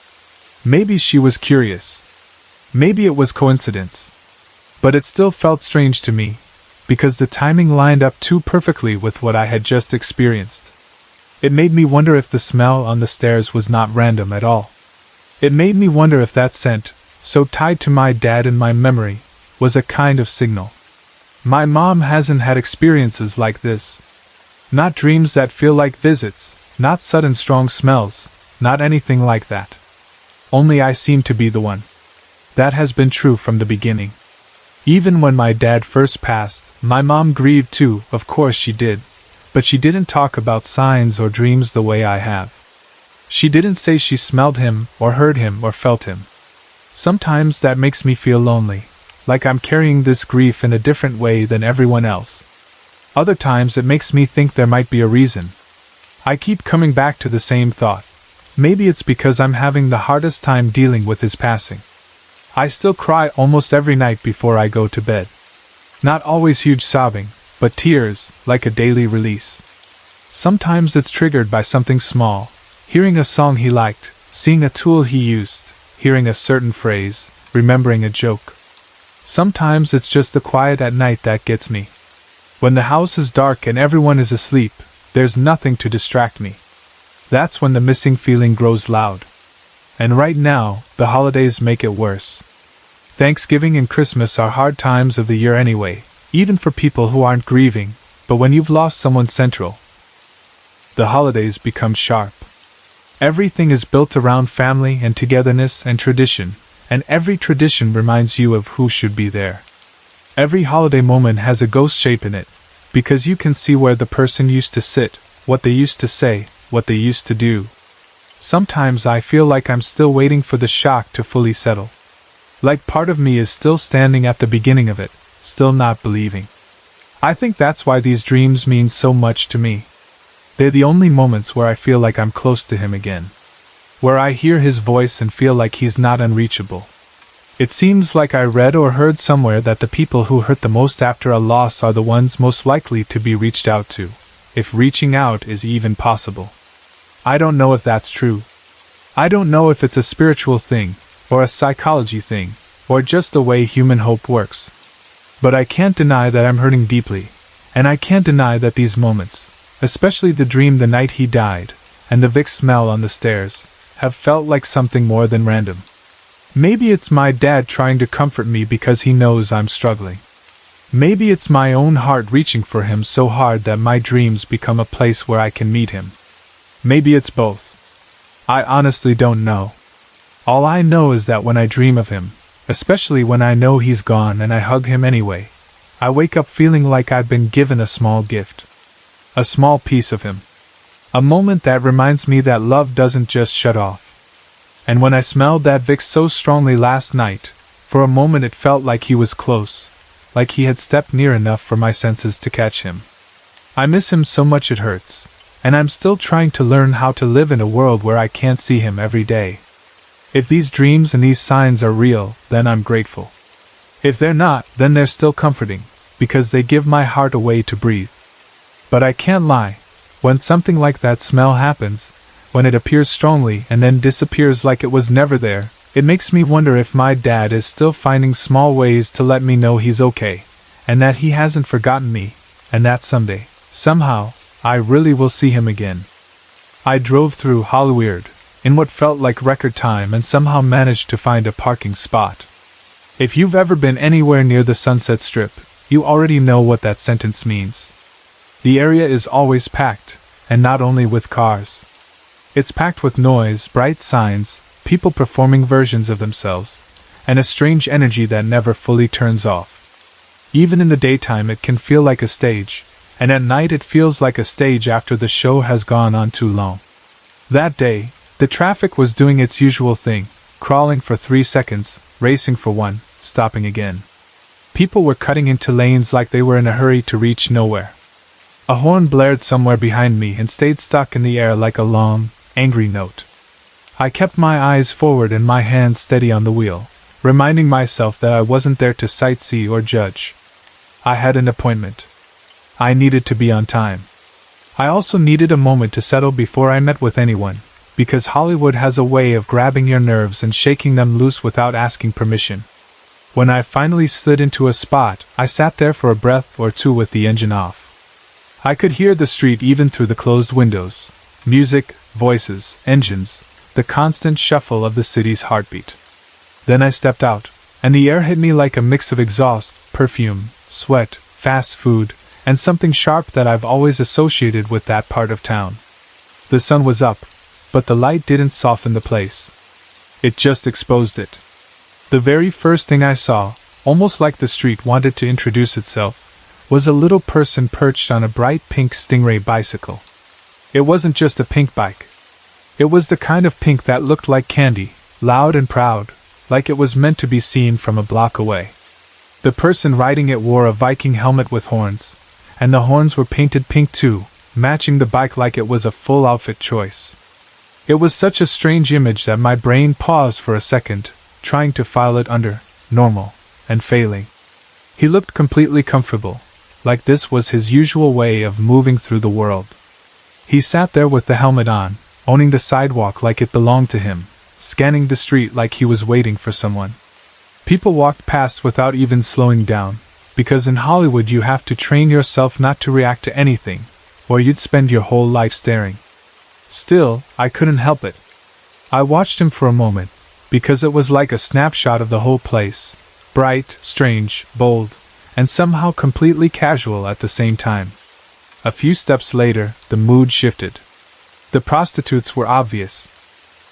Maybe she was curious. Maybe it was coincidence. But it still felt strange to me, because the timing lined up too perfectly with what I had just experienced. It made me wonder if the smell on the stairs was not random at all. It made me wonder if that scent, so tied to my dad in my memory, was a kind of signal. My mom hasn't had experiences like this. Not dreams that feel like visits, not sudden strong smells, not anything like that. Only I seem to be the one. That has been true from the beginning. Even when my dad first passed, my mom grieved too, of course she did, but she didn't talk about signs or dreams the way I have. She didn't say she smelled him, or heard him, or felt him. Sometimes that makes me feel lonely, like I'm carrying this grief in a different way than everyone else. Other times it makes me think there might be a reason. I keep coming back to the same thought. Maybe it's because I'm having the hardest time dealing with his passing. I still cry almost every night before I go to bed. Not always huge sobbing, but tears, like a daily release. Sometimes it's triggered by something small, hearing a song he liked, seeing a tool he used, hearing a certain phrase, remembering a joke. Sometimes it's just the quiet at night that gets me. When the house is dark and everyone is asleep, there's nothing to distract me. That's when the missing feeling grows loud. And right now, the holidays make it worse. Thanksgiving and Christmas are hard times of the year anyway, even for people who aren't grieving, but when you've lost someone central, the holidays become sharp. Everything is built around family and togetherness and tradition, and every tradition reminds you of who should be there. Every holiday moment has a ghost shape in it, because you can see where the person used to sit, what they used to say, what they used to do. Sometimes I feel like I'm still waiting for the shock to fully settle. Like part of me is still standing at the beginning of it, still not believing. I think that's why these dreams mean so much to me. They're the only moments where I feel like I'm close to him again. Where I hear his voice and feel like he's not unreachable. It seems like I read or heard somewhere that the people who hurt the most after a loss are the ones most likely to be reached out to, if reaching out is even possible. I don't know if that's true. I don't know if it's a spiritual thing, or a psychology thing, or just the way human hope works. But I can't deny that I'm hurting deeply, and I can't deny that these moments, especially the dream the night he died, and the Vicks smell on the stairs, have felt like something more than random. Maybe it's my dad trying to comfort me because he knows I'm struggling. Maybe it's my own heart reaching for him so hard that my dreams become a place where I can meet him. Maybe it's both. I honestly don't know. All I know is that when I dream of him, especially when I know he's gone and I hug him anyway, I wake up feeling like I've been given a small gift. A small piece of him. A moment that reminds me that love doesn't just shut off. And when I smelled that Vicks so strongly last night, for a moment it felt like he was close, like he had stepped near enough for my senses to catch him. I miss him so much it hurts. And I'm still trying to learn how to live in a world where I can't see him every day. If these dreams and these signs are real, then I'm grateful. If they're not, then they're still comforting, because they give my heart a way to breathe. But I can't lie, when something like that smell happens, when it appears strongly and then disappears like it was never there, it makes me wonder if my dad is still finding small ways to let me know he's okay, and that he hasn't forgotten me, and that someday, somehow, I really will see him again. I drove through Hollywood in what felt like record time and somehow managed to find a parking spot. If you've ever been anywhere near the Sunset Strip, you already know what that sentence means. The area is always packed, and not only with cars. It's packed with noise, bright signs, people performing versions of themselves, and a strange energy that never fully turns off. Even in the daytime it can feel like a stage, and at night it feels like a stage after the show has gone on too long. That day, the traffic was doing its usual thing, crawling for 3 seconds, racing for 1, stopping again. People were cutting into lanes like they were in a hurry to reach nowhere. A horn blared somewhere behind me and stayed stuck in the air like a long, angry note. I kept my eyes forward and my hands steady on the wheel, reminding myself that I wasn't there to sightsee or judge. I had an appointment. I needed to be on time. I also needed a moment to settle before I met with anyone, because Hollywood has a way of grabbing your nerves and shaking them loose without asking permission. When I finally slid into a spot, I sat there for a breath or two with the engine off. I could hear the street even through the closed windows. Music, voices, engines, the constant shuffle of the city's heartbeat. Then I stepped out, and the air hit me like a mix of exhaust, perfume, sweat, fast food, and something sharp that I've always associated with that part of town. The sun was up, but the light didn't soften the place. It just exposed it. The very first thing I saw, almost like the street wanted to introduce itself, was a little person perched on a bright pink Stingray bicycle. It wasn't just a pink bike. It was the kind of pink that looked like candy, loud and proud, like it was meant to be seen from a block away. The person riding it wore a Viking helmet with horns, and the horns were painted pink too, matching the bike like it was a full outfit choice. It was such a strange image that my brain paused for a second, trying to file it under normal, and failing. He looked completely comfortable, like this was his usual way of moving through the world. He sat there with the helmet on, owning the sidewalk like it belonged to him, scanning the street like he was waiting for someone. People walked past without even slowing down, because in Hollywood you have to train yourself not to react to anything, where you'd spend your whole life staring. Still, I couldn't help it. I watched him for a moment, because it was like a snapshot of the whole place, bright, strange, bold, and somehow completely casual at the same time. A few steps later, the mood shifted. The prostitutes were obvious.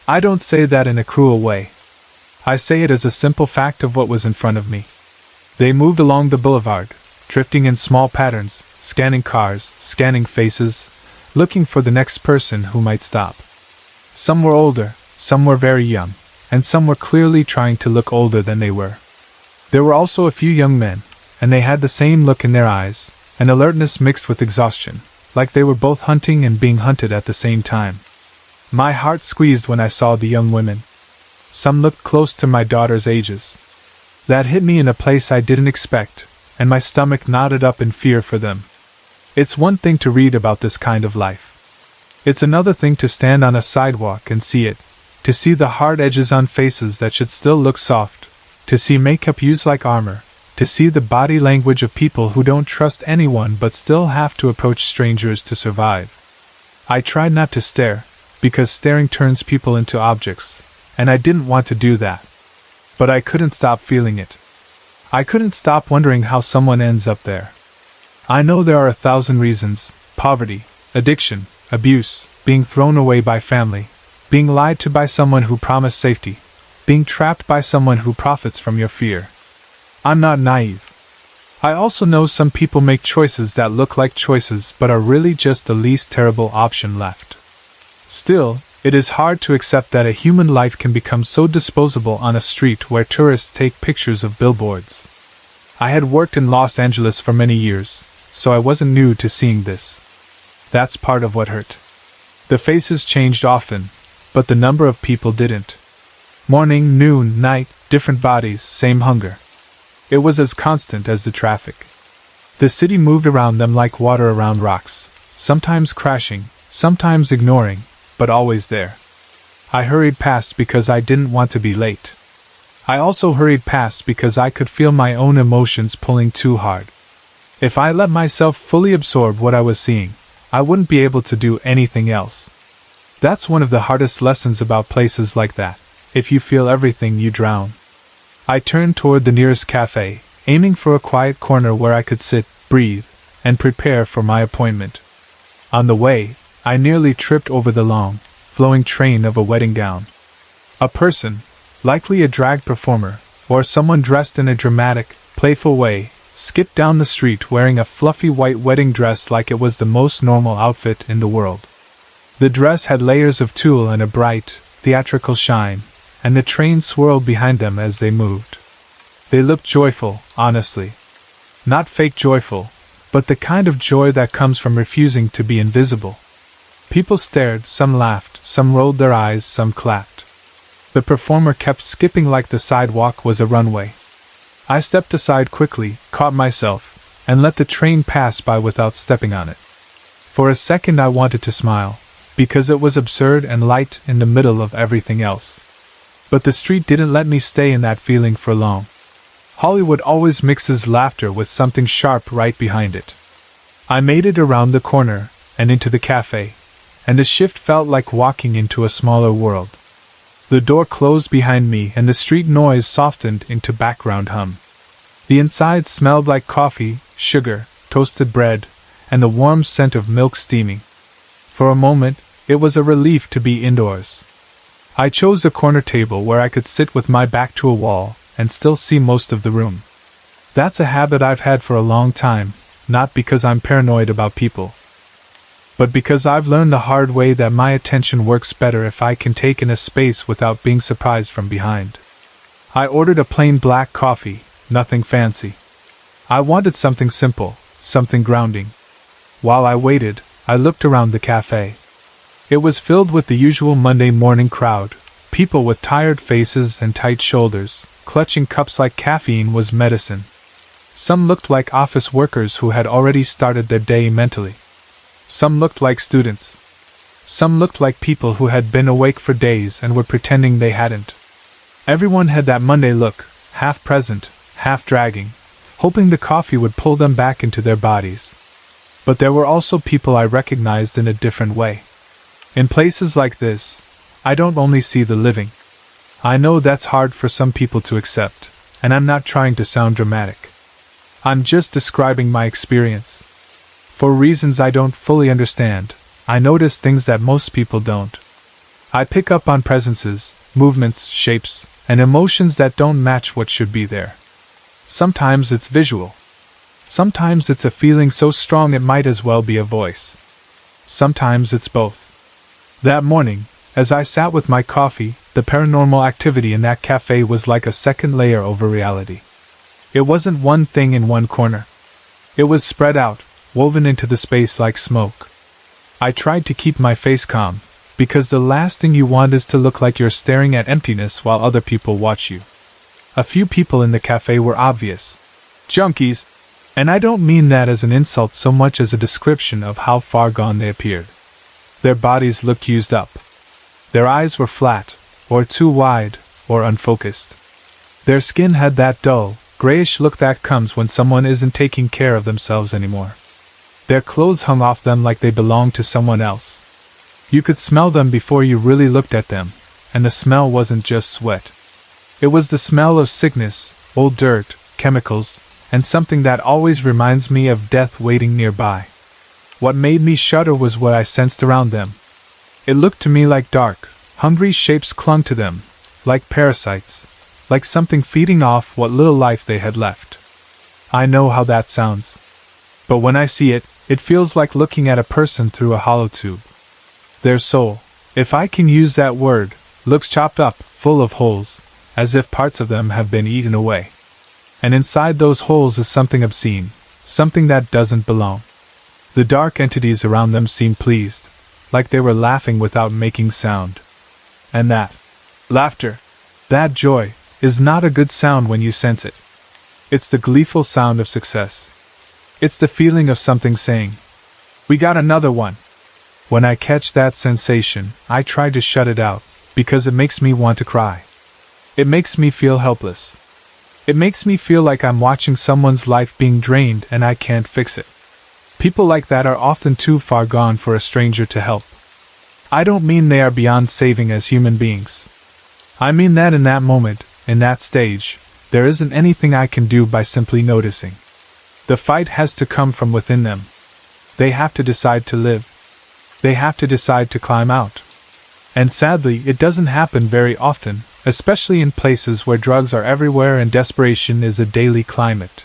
I don't say that in a cruel way. I say it as a simple fact of what was in front of me. They moved along the boulevard, drifting in small patterns, scanning cars, scanning faces, looking for the next person who might stop. Some were older, some were very young, and some were clearly trying to look older than they were. There were also a few young men, and they had the same look in their eyes, an alertness mixed with exhaustion, like they were both hunting and being hunted at the same time. My heart squeezed when I saw the young women. Some looked close to my daughter's ages. That hit me in a place I didn't expect, and my stomach knotted up in fear for them. It's one thing to read about this kind of life. It's another thing to stand on a sidewalk and see it, to see the hard edges on faces that should still look soft, to see makeup used like armor, to see the body language of people who don't trust anyone but still have to approach strangers to survive. I tried not to stare, because staring turns people into objects, and I didn't want to do that. But I couldn't stop feeling it. I couldn't stop wondering how someone ends up there. I know there are 1,000 reasons: poverty, addiction, abuse, being thrown away by family, being lied to by someone who promised safety, being trapped by someone who profits from your fear. I'm not naive. I also know some people make choices that look like choices but are really just the least terrible option left. Still, it is hard to accept that a human life can become so disposable on a street where tourists take pictures of billboards. I had worked in Los Angeles for many years, so I wasn't new to seeing this. That's part of what hurt. The faces changed often, but the number of people didn't. Morning, noon, night, different bodies, same hunger. It was as constant as the traffic. The city moved around them like water around rocks, sometimes crashing, sometimes ignoring, but always there. I hurried past because I didn't want to be late. I also hurried past because I could feel my own emotions pulling too hard. If I let myself fully absorb what I was seeing, I wouldn't be able to do anything else. That's one of the hardest lessons about places like that. If you feel everything, you drown. I turned toward the nearest cafe, aiming for a quiet corner where I could sit, breathe, and prepare for my appointment. On the way, I nearly tripped over the long, flowing train of a wedding gown. A person, likely a drag performer, or someone dressed in a dramatic, playful way, skipped down the street wearing a fluffy white wedding dress like it was the most normal outfit in the world. The dress had layers of tulle and a bright, theatrical shine, and the train swirled behind them as they moved. They looked joyful, honestly. Not fake joyful, but the kind of joy that comes from refusing to be invisible. People stared, some laughed, some rolled their eyes, some clapped. The performer kept skipping like the sidewalk was a runway. I stepped aside quickly, caught myself, and let the train pass by without stepping on it. For a second I wanted to smile, because it was absurd and light in the middle of everything else. But the street didn't let me stay in that feeling for long. Hollywood always mixes laughter with something sharp right behind it. I made it around the corner, and into the cafe, and the shift felt like walking into a smaller world. The door closed behind me and the street noise softened into background hum. The inside smelled like coffee, sugar, toasted bread, and the warm scent of milk steaming. For a moment, it was a relief to be indoors. I chose a corner table where I could sit with my back to a wall and still see most of the room. That's a habit I've had for a long time, not because I'm paranoid about people, but because I've learned the hard way that my attention works better if I can take in a space without being surprised from behind. I ordered a plain black coffee, nothing fancy. I wanted something simple, something grounding. While I waited, I looked around the cafe. It was filled with the usual Monday morning crowd, people with tired faces and tight shoulders, clutching cups like caffeine was medicine. Some looked like office workers who had already started their day mentally. Some looked like students. Some looked like people who had been awake for days and were pretending they hadn't. Everyone had that Monday look, half present, half dragging, hoping the coffee would pull them back into their bodies. But there were also people I recognized in a different way. In places like this, I don't only see the living. I know that's hard for some people to accept, and I'm not trying to sound dramatic. I'm just describing my experience. For reasons I don't fully understand, I notice things that most people don't. I pick up on presences, movements, shapes, and emotions that don't match what should be there. Sometimes it's visual. Sometimes it's a feeling so strong it might as well be a voice. Sometimes it's both. That morning, as I sat with my coffee, the paranormal activity in that cafe was like a second layer over reality. It wasn't one thing in one corner. It was spread out, woven into the space like smoke. I tried to keep my face calm, because the last thing you want is to look like you're staring at emptiness while other people watch you. A few people in the cafe were obvious junkies, and I don't mean that as an insult so much as a description of how far gone they appeared. Their bodies looked used up. Their eyes were flat, or too wide, or unfocused. Their skin had that dull, grayish look that comes when someone isn't taking care of themselves anymore. Their clothes hung off them like they belonged to someone else. You could smell them before you really looked at them, and the smell wasn't just sweat. It was the smell of sickness, old dirt, chemicals, and something that always reminds me of death waiting nearby. What made me shudder was what I sensed around them. It looked to me like dark, hungry shapes clung to them, like parasites, like something feeding off what little life they had left. I know how that sounds. But when I see it, it feels like looking at a person through a hollow tube. Their soul, if I can use that word, looks chopped up, full of holes, as if parts of them have been eaten away. And inside those holes is something obscene, something that doesn't belong. The dark entities around them seemed pleased, like they were laughing without making sound. And that laughter, that joy, is not a good sound when you sense it. It's the gleeful sound of success. It's the feeling of something saying, "We got another one." When I catch that sensation, I try to shut it out, because it makes me want to cry. It makes me feel helpless. It makes me feel like I'm watching someone's life being drained and I can't fix it. People like that are often too far gone for a stranger to help. I don't mean they are beyond saving as human beings. I mean that in that moment, in that stage, there isn't anything I can do by simply noticing. The fight has to come from within them. They have to decide to live. They have to decide to climb out. And sadly, it doesn't happen very often, especially in places where drugs are everywhere and desperation is a daily climate.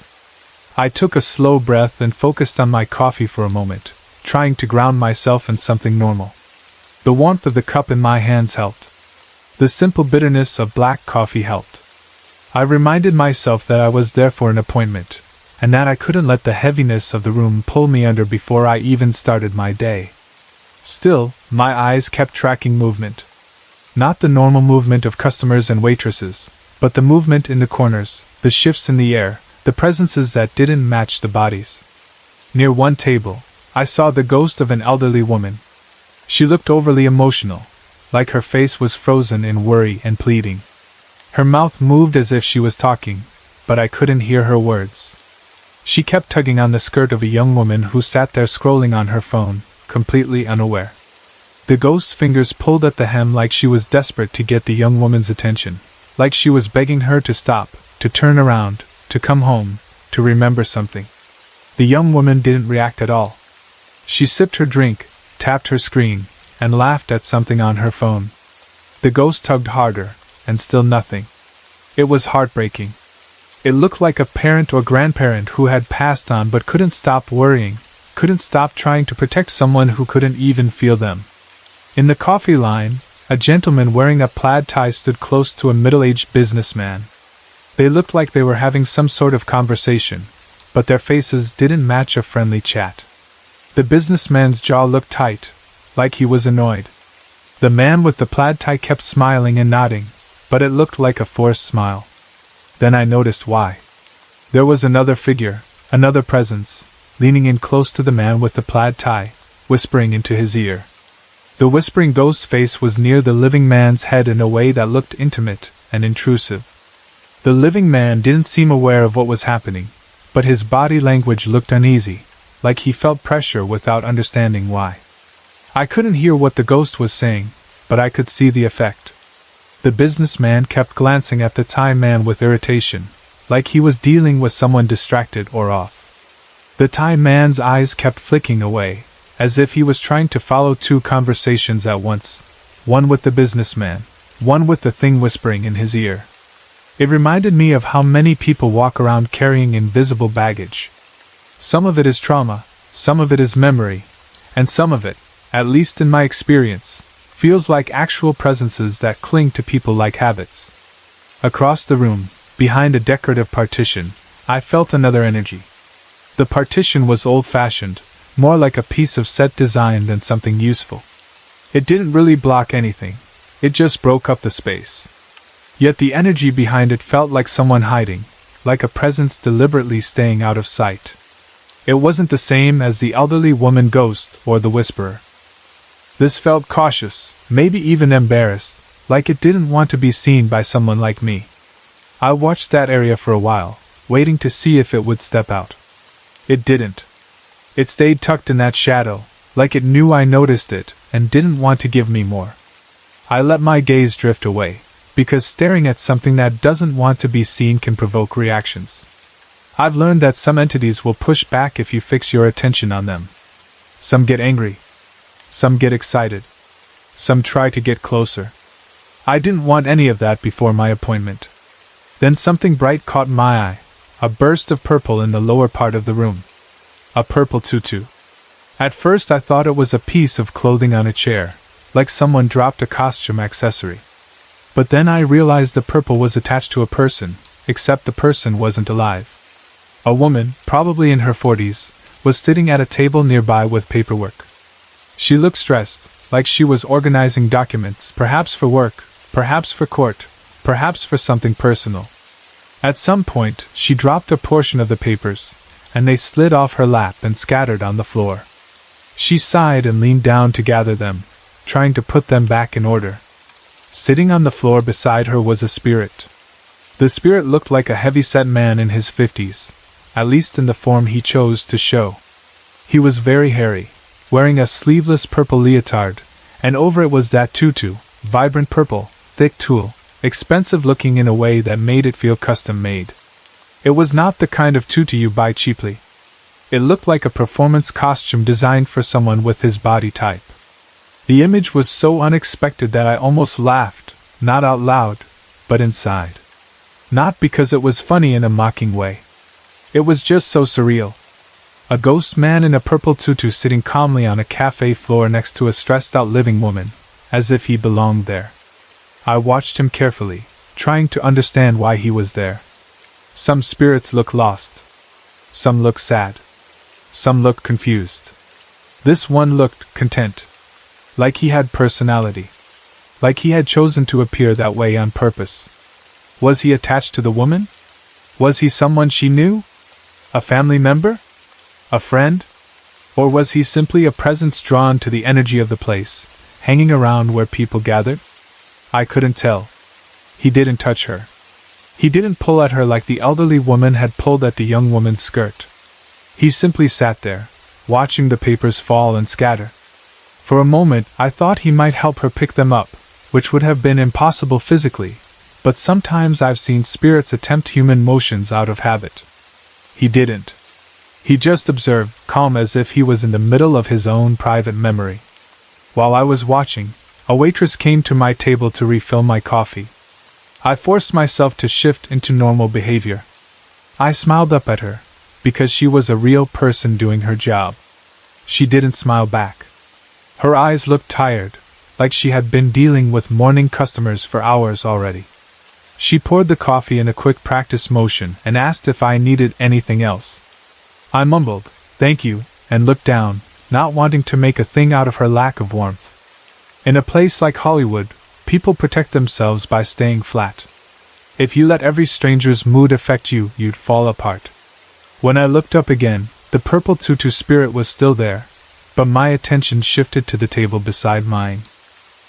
I took a slow breath and focused on my coffee for a moment, trying to ground myself in something normal. The warmth of the cup in my hands helped. The simple bitterness of black coffee helped. I reminded myself that I was there for an appointment, and that I couldn't let the heaviness of the room pull me under before I even started my day. Still, my eyes kept tracking movement. Not the normal movement of customers and waitresses, but the movement in the corners, the shifts in the air, the presences that didn't match the bodies. Near one table, I saw the ghost of an elderly woman. She looked overly emotional, like her face was frozen in worry and pleading. Her mouth moved as if she was talking, but I couldn't hear her words. She kept tugging on the skirt of a young woman who sat there scrolling on her phone, completely unaware. The ghost's fingers pulled at the hem like she was desperate to get the young woman's attention, like she was begging her to stop, to turn around, to come home, to remember something. The young woman didn't react at all. She sipped her drink, tapped her screen, and laughed at something on her phone. The ghost tugged harder, and still nothing. It was heartbreaking. It looked like a parent or grandparent who had passed on but couldn't stop worrying, couldn't stop trying to protect someone who couldn't even feel them. In the coffee line, a gentleman wearing a plaid tie stood close to a middle-aged businessman. They looked like they were having some sort of conversation, but their faces didn't match a friendly chat. The businessman's jaw looked tight, like he was annoyed. The man with the plaid tie kept smiling and nodding, but it looked like a forced smile. Then I noticed why. There was another figure, another presence, leaning in close to the man with the plaid tie, whispering into his ear. The whispering ghost's face was near the living man's head in a way that looked intimate and intrusive. The living man didn't seem aware of what was happening, but his body language looked uneasy, like he felt pressure without understanding why. I couldn't hear what the ghost was saying, but I could see the effect. The businessman kept glancing at the Thai man with irritation, like he was dealing with someone distracted or off. The Thai man's eyes kept flicking away, as if he was trying to follow two conversations at once, one with the businessman, one with the thing whispering in his ear. It reminded me of how many people walk around carrying invisible baggage. Some of it is trauma, some of it is memory, and some of it, at least in my experience, feels like actual presences that cling to people like habits. Across the room, behind a decorative partition, I felt another energy. The partition was old-fashioned, more like a piece of set design than something useful. It didn't really block anything, it just broke up the space. Yet the energy behind it felt like someone hiding, like a presence deliberately staying out of sight. It wasn't the same as the elderly woman ghost or the whisperer. This felt cautious, maybe even embarrassed, like it didn't want to be seen by someone like me. I watched that area for a while, waiting to see if it would step out. It didn't. It stayed tucked in that shadow, like it knew I noticed it and didn't want to give me more. I let my gaze drift away, because staring at something that doesn't want to be seen can provoke reactions. I've learned that some entities will push back if you fix your attention on them. Some get angry. Some get excited. Some try to get closer. I didn't want any of that before my appointment. Then something bright caught my eye, a burst of purple in the lower part of the room. A purple tutu. At first I thought it was a piece of clothing on a chair, like someone dropped a costume accessory. But then I realized the purple was attached to a person, except the person wasn't alive. A woman, probably in her 40s, was sitting at a table nearby with paperwork. She looked stressed, like she was organizing documents, perhaps for work, perhaps for court, perhaps for something personal. At some point, she dropped a portion of the papers, and they slid off her lap and scattered on the floor. She sighed and leaned down to gather them, trying to put them back in order. Sitting on the floor beside her was a spirit. The spirit looked like a heavy-set man in his 50s, at least in the form he chose to show. He was very hairy, wearing a sleeveless purple leotard, and over it was that tutu, vibrant purple, thick tulle, expensive-looking in a way that made it feel custom-made. It was not the kind of tutu you buy cheaply. It looked like a performance costume designed for someone with his body type. The image was so unexpected that I almost laughed, not out loud, but inside. Not because it was funny in a mocking way. It was just so surreal. A ghost man in a purple tutu sitting calmly on a cafe floor next to a stressed-out living woman, as if he belonged there. I watched him carefully, trying to understand why he was there. Some spirits look lost. Some look sad. Some look confused. This one looked content. Like he had personality. Like he had chosen to appear that way on purpose. Was he attached to the woman? Was he someone she knew? A family member? A friend? Or was he simply a presence drawn to the energy of the place, hanging around where people gathered? I couldn't tell. He didn't touch her. He didn't pull at her like the elderly woman had pulled at the young woman's skirt. He simply sat there, watching the papers fall and scatter. For a moment, I thought he might help her pick them up, which would have been impossible physically, but sometimes I've seen spirits attempt human motions out of habit. He didn't. He just observed, calm as if he was in the middle of his own private memory. While I was watching, a waitress came to my table to refill my coffee. I forced myself to shift into normal behavior. I smiled up at her, because she was a real person doing her job. She didn't smile back. Her eyes looked tired, like she had been dealing with morning customers for hours already. She poured the coffee in a quick practice motion and asked if I needed anything else. I mumbled, "Thank you," and looked down, not wanting to make a thing out of her lack of warmth. In a place like Hollywood, people protect themselves by staying flat. If you let every stranger's mood affect you, you'd fall apart. When I looked up again, the purple tutu spirit was still there, but my attention shifted to the table beside mine.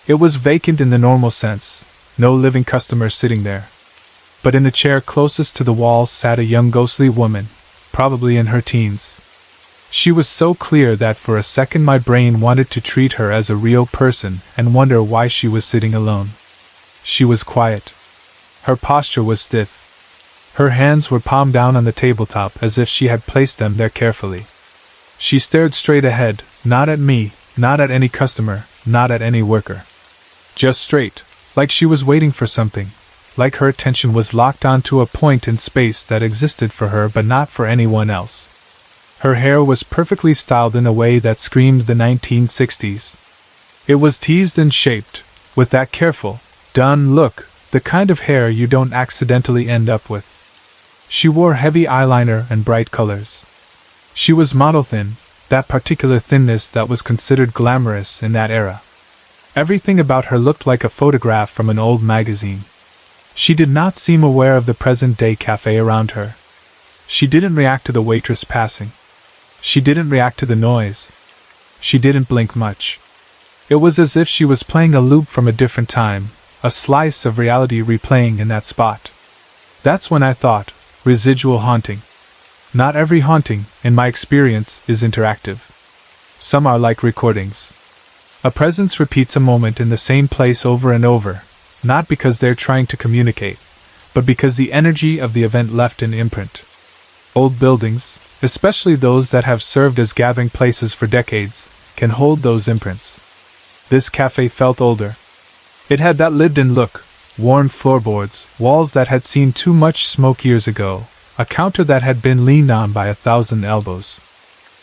It was vacant in the normal sense, no living customer sitting there. But in the chair closest to the wall sat a young ghostly woman, probably in her teens. She was so clear that for a second my brain wanted to treat her as a real person and wonder why she was sitting alone. She was quiet. Her posture was stiff. Her hands were palm down on the tabletop as if she had placed them there carefully. She stared straight ahead, not at me, not at any customer, not at any worker. Just straight, like she was waiting for something, like her attention was locked onto a point in space that existed for her but not for anyone else. Her hair was perfectly styled in a way that screamed the 1960s. It was teased and shaped, with that careful, done look, the kind of hair you don't accidentally end up with. She wore heavy eyeliner and bright colors. She was model thin, that particular thinness that was considered glamorous in that era. Everything about her looked like a photograph from an old magazine. She did not seem aware of the present-day cafe around her. She didn't react to the waitress passing. She didn't react to the noise. She didn't blink much. It was as if she was playing a loop from a different time, a slice of reality replaying in that spot. That's when I thought, residual haunting. Not every haunting, in my experience, is interactive. Some are like recordings. A presence repeats a moment in the same place over and over, not because they're trying to communicate, but because the energy of the event left an imprint. Old buildings, especially those that have served as gathering places for decades, can hold those imprints. This cafe felt older. It had that lived-in look, worn floorboards, walls that had seen too much smoke years ago, a counter that had been leaned on by 1,000 elbows.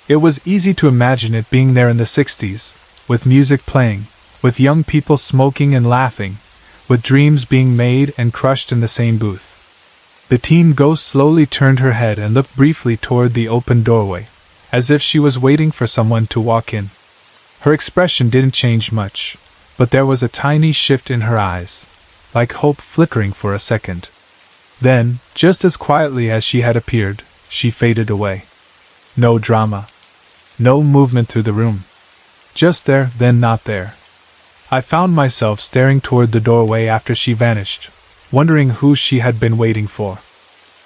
It was easy to imagine it being there in the 60s, with music playing, with young people smoking and laughing, with dreams being made and crushed in the same booth. The teen ghost slowly turned her head and looked briefly toward the open doorway, as if she was waiting for someone to walk in. Her expression didn't change much, but there was a tiny shift in her eyes, like hope flickering for a second. Then, just as quietly as she had appeared, she faded away. No drama. No movement through the room. Just there, then not there. I found myself staring toward the doorway after she vanished, wondering who she had been waiting for.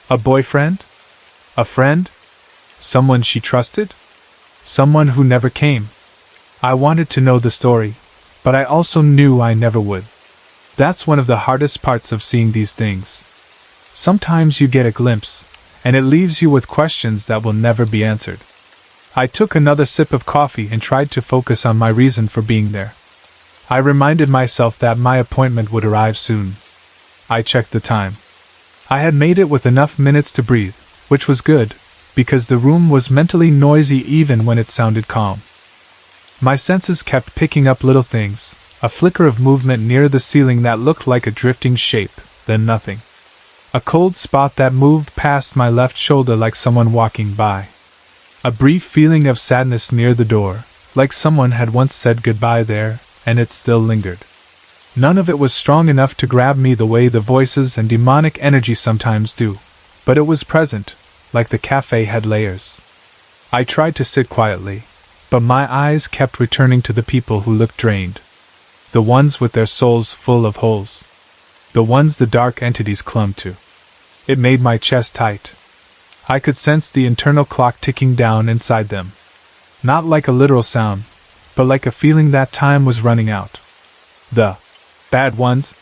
A boyfriend? A friend? Someone she trusted? Someone who never came? I wanted to know the story, but I also knew I never would. That's one of the hardest parts of seeing these things. Sometimes you get a glimpse, and it leaves you with questions that will never be answered. I took another sip of coffee and tried to focus on my reason for being there. I reminded myself that my appointment would arrive soon. I checked the time. I had made it with enough minutes to breathe, which was good, because the room was mentally noisy even when it sounded calm. My senses kept picking up little things, a flicker of movement near the ceiling that looked like a drifting shape, then nothing. A cold spot that moved past my left shoulder like someone walking by. A brief feeling of sadness near the door, like someone had once said goodbye there, and it still lingered. None of it was strong enough to grab me the way the voices and demonic energy sometimes do, but it was present, like the cafe had layers. I tried to sit quietly, but my eyes kept returning to the people who looked drained. The ones with their souls full of holes. The ones the dark entities clung to. It made my chest tight. I could sense the internal clock ticking down inside them. Not like a literal sound, but like a feeling that time was running out. The bad ones,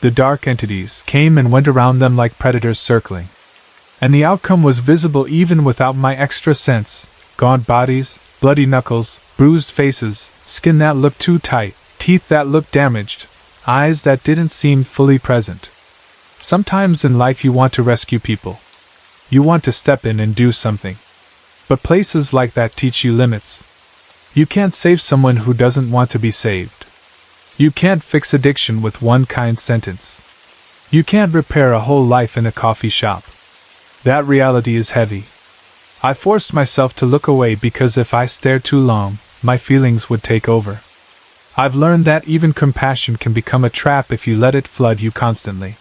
the dark entities, came and went around them like predators circling. And the outcome was visible even without my extra sense: gaunt bodies, bloody knuckles, bruised faces, skin that looked too tight, teeth that looked damaged, eyes that didn't seem fully present. Sometimes in life you want to rescue people. You want to step in and do something. But places like that teach you limits. You can't save someone who doesn't want to be saved. You can't fix addiction with one kind sentence. You can't repair a whole life in a coffee shop. That reality is heavy. I forced myself to look away because if I stared too long, my feelings would take over. I've learned that even compassion can become a trap if you let it flood you constantly.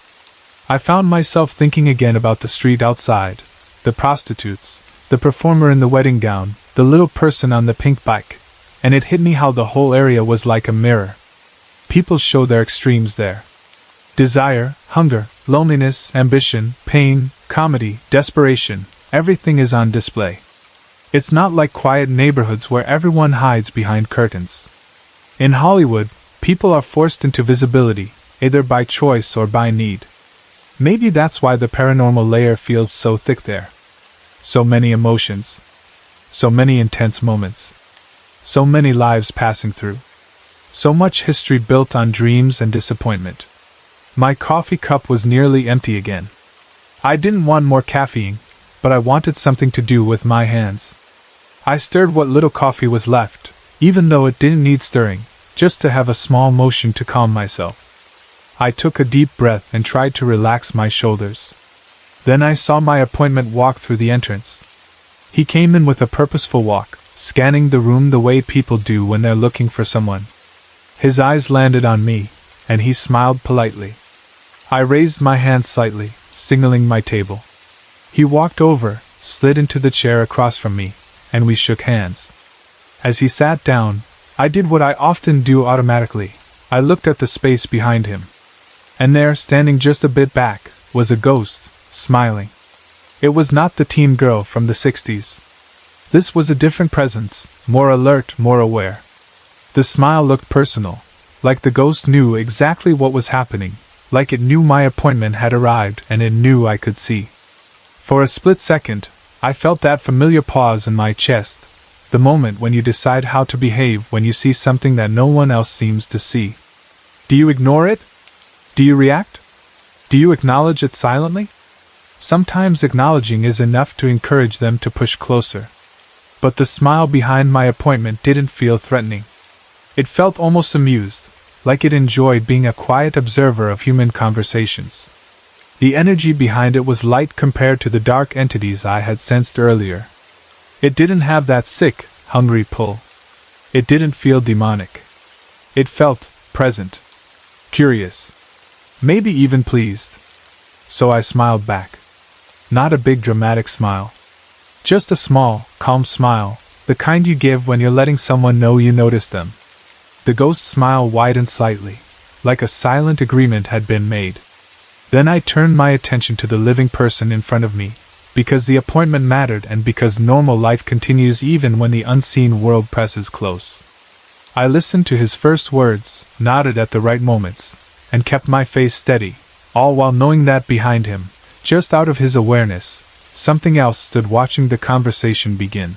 I found myself thinking again about the street outside, the prostitutes, the performer in the wedding gown, the little person on the pink bike, and it hit me how the whole area was like a mirror. People show their extremes there. Desire, hunger, loneliness, ambition, pain, comedy, desperation, everything is on display. It's not like quiet neighborhoods where everyone hides behind curtains. In Hollywood, people are forced into visibility, either by choice or by need. Maybe that's why the paranormal layer feels so thick there. So many emotions. So many intense moments. So many lives passing through. So much history built on dreams and disappointment. My coffee cup was nearly empty again. I didn't want more caffeine, but I wanted something to do with my hands. I stirred what little coffee was left, even though it didn't need stirring, just to have a small motion to calm myself. I took a deep breath and tried to relax my shoulders. Then I saw my appointment walk through the entrance. He came in with a purposeful walk, scanning the room the way people do when they're looking for someone. His eyes landed on me, and he smiled politely. I raised my hand slightly, signaling my table. He walked over, slid into the chair across from me, and we shook hands. As he sat down, I did what I often do automatically. I looked at the space behind him. And there, standing just a bit back, was a ghost, smiling. It was not the teen girl from the 60s. This was a different presence, more alert, more aware. The smile looked personal, like the ghost knew exactly what was happening, like it knew my appointment had arrived and it knew I could see. For a split second, I felt that familiar pause in my chest, the moment when you decide how to behave when you see something that no one else seems to see. Do you ignore it? Do you react? Do you acknowledge it silently? Sometimes acknowledging is enough to encourage them to push closer. But the smile behind my appointment didn't feel threatening. It felt almost amused, like it enjoyed being a quiet observer of human conversations. The energy behind it was light compared to the dark entities I had sensed earlier. It didn't have that sick, hungry pull. It didn't feel demonic. It felt present, curious, maybe even pleased. So I smiled back. Not a big dramatic smile. Just a small, calm smile, the kind you give when you're letting someone know you notice them. The ghost's smile widened slightly, like a silent agreement had been made. Then I turned my attention to the living person in front of me, because the appointment mattered and because normal life continues even when the unseen world presses close. I listened to his first words, nodded at the right moments, and kept my face steady, all while knowing that behind him, just out of his awareness, something else stood watching the conversation begin.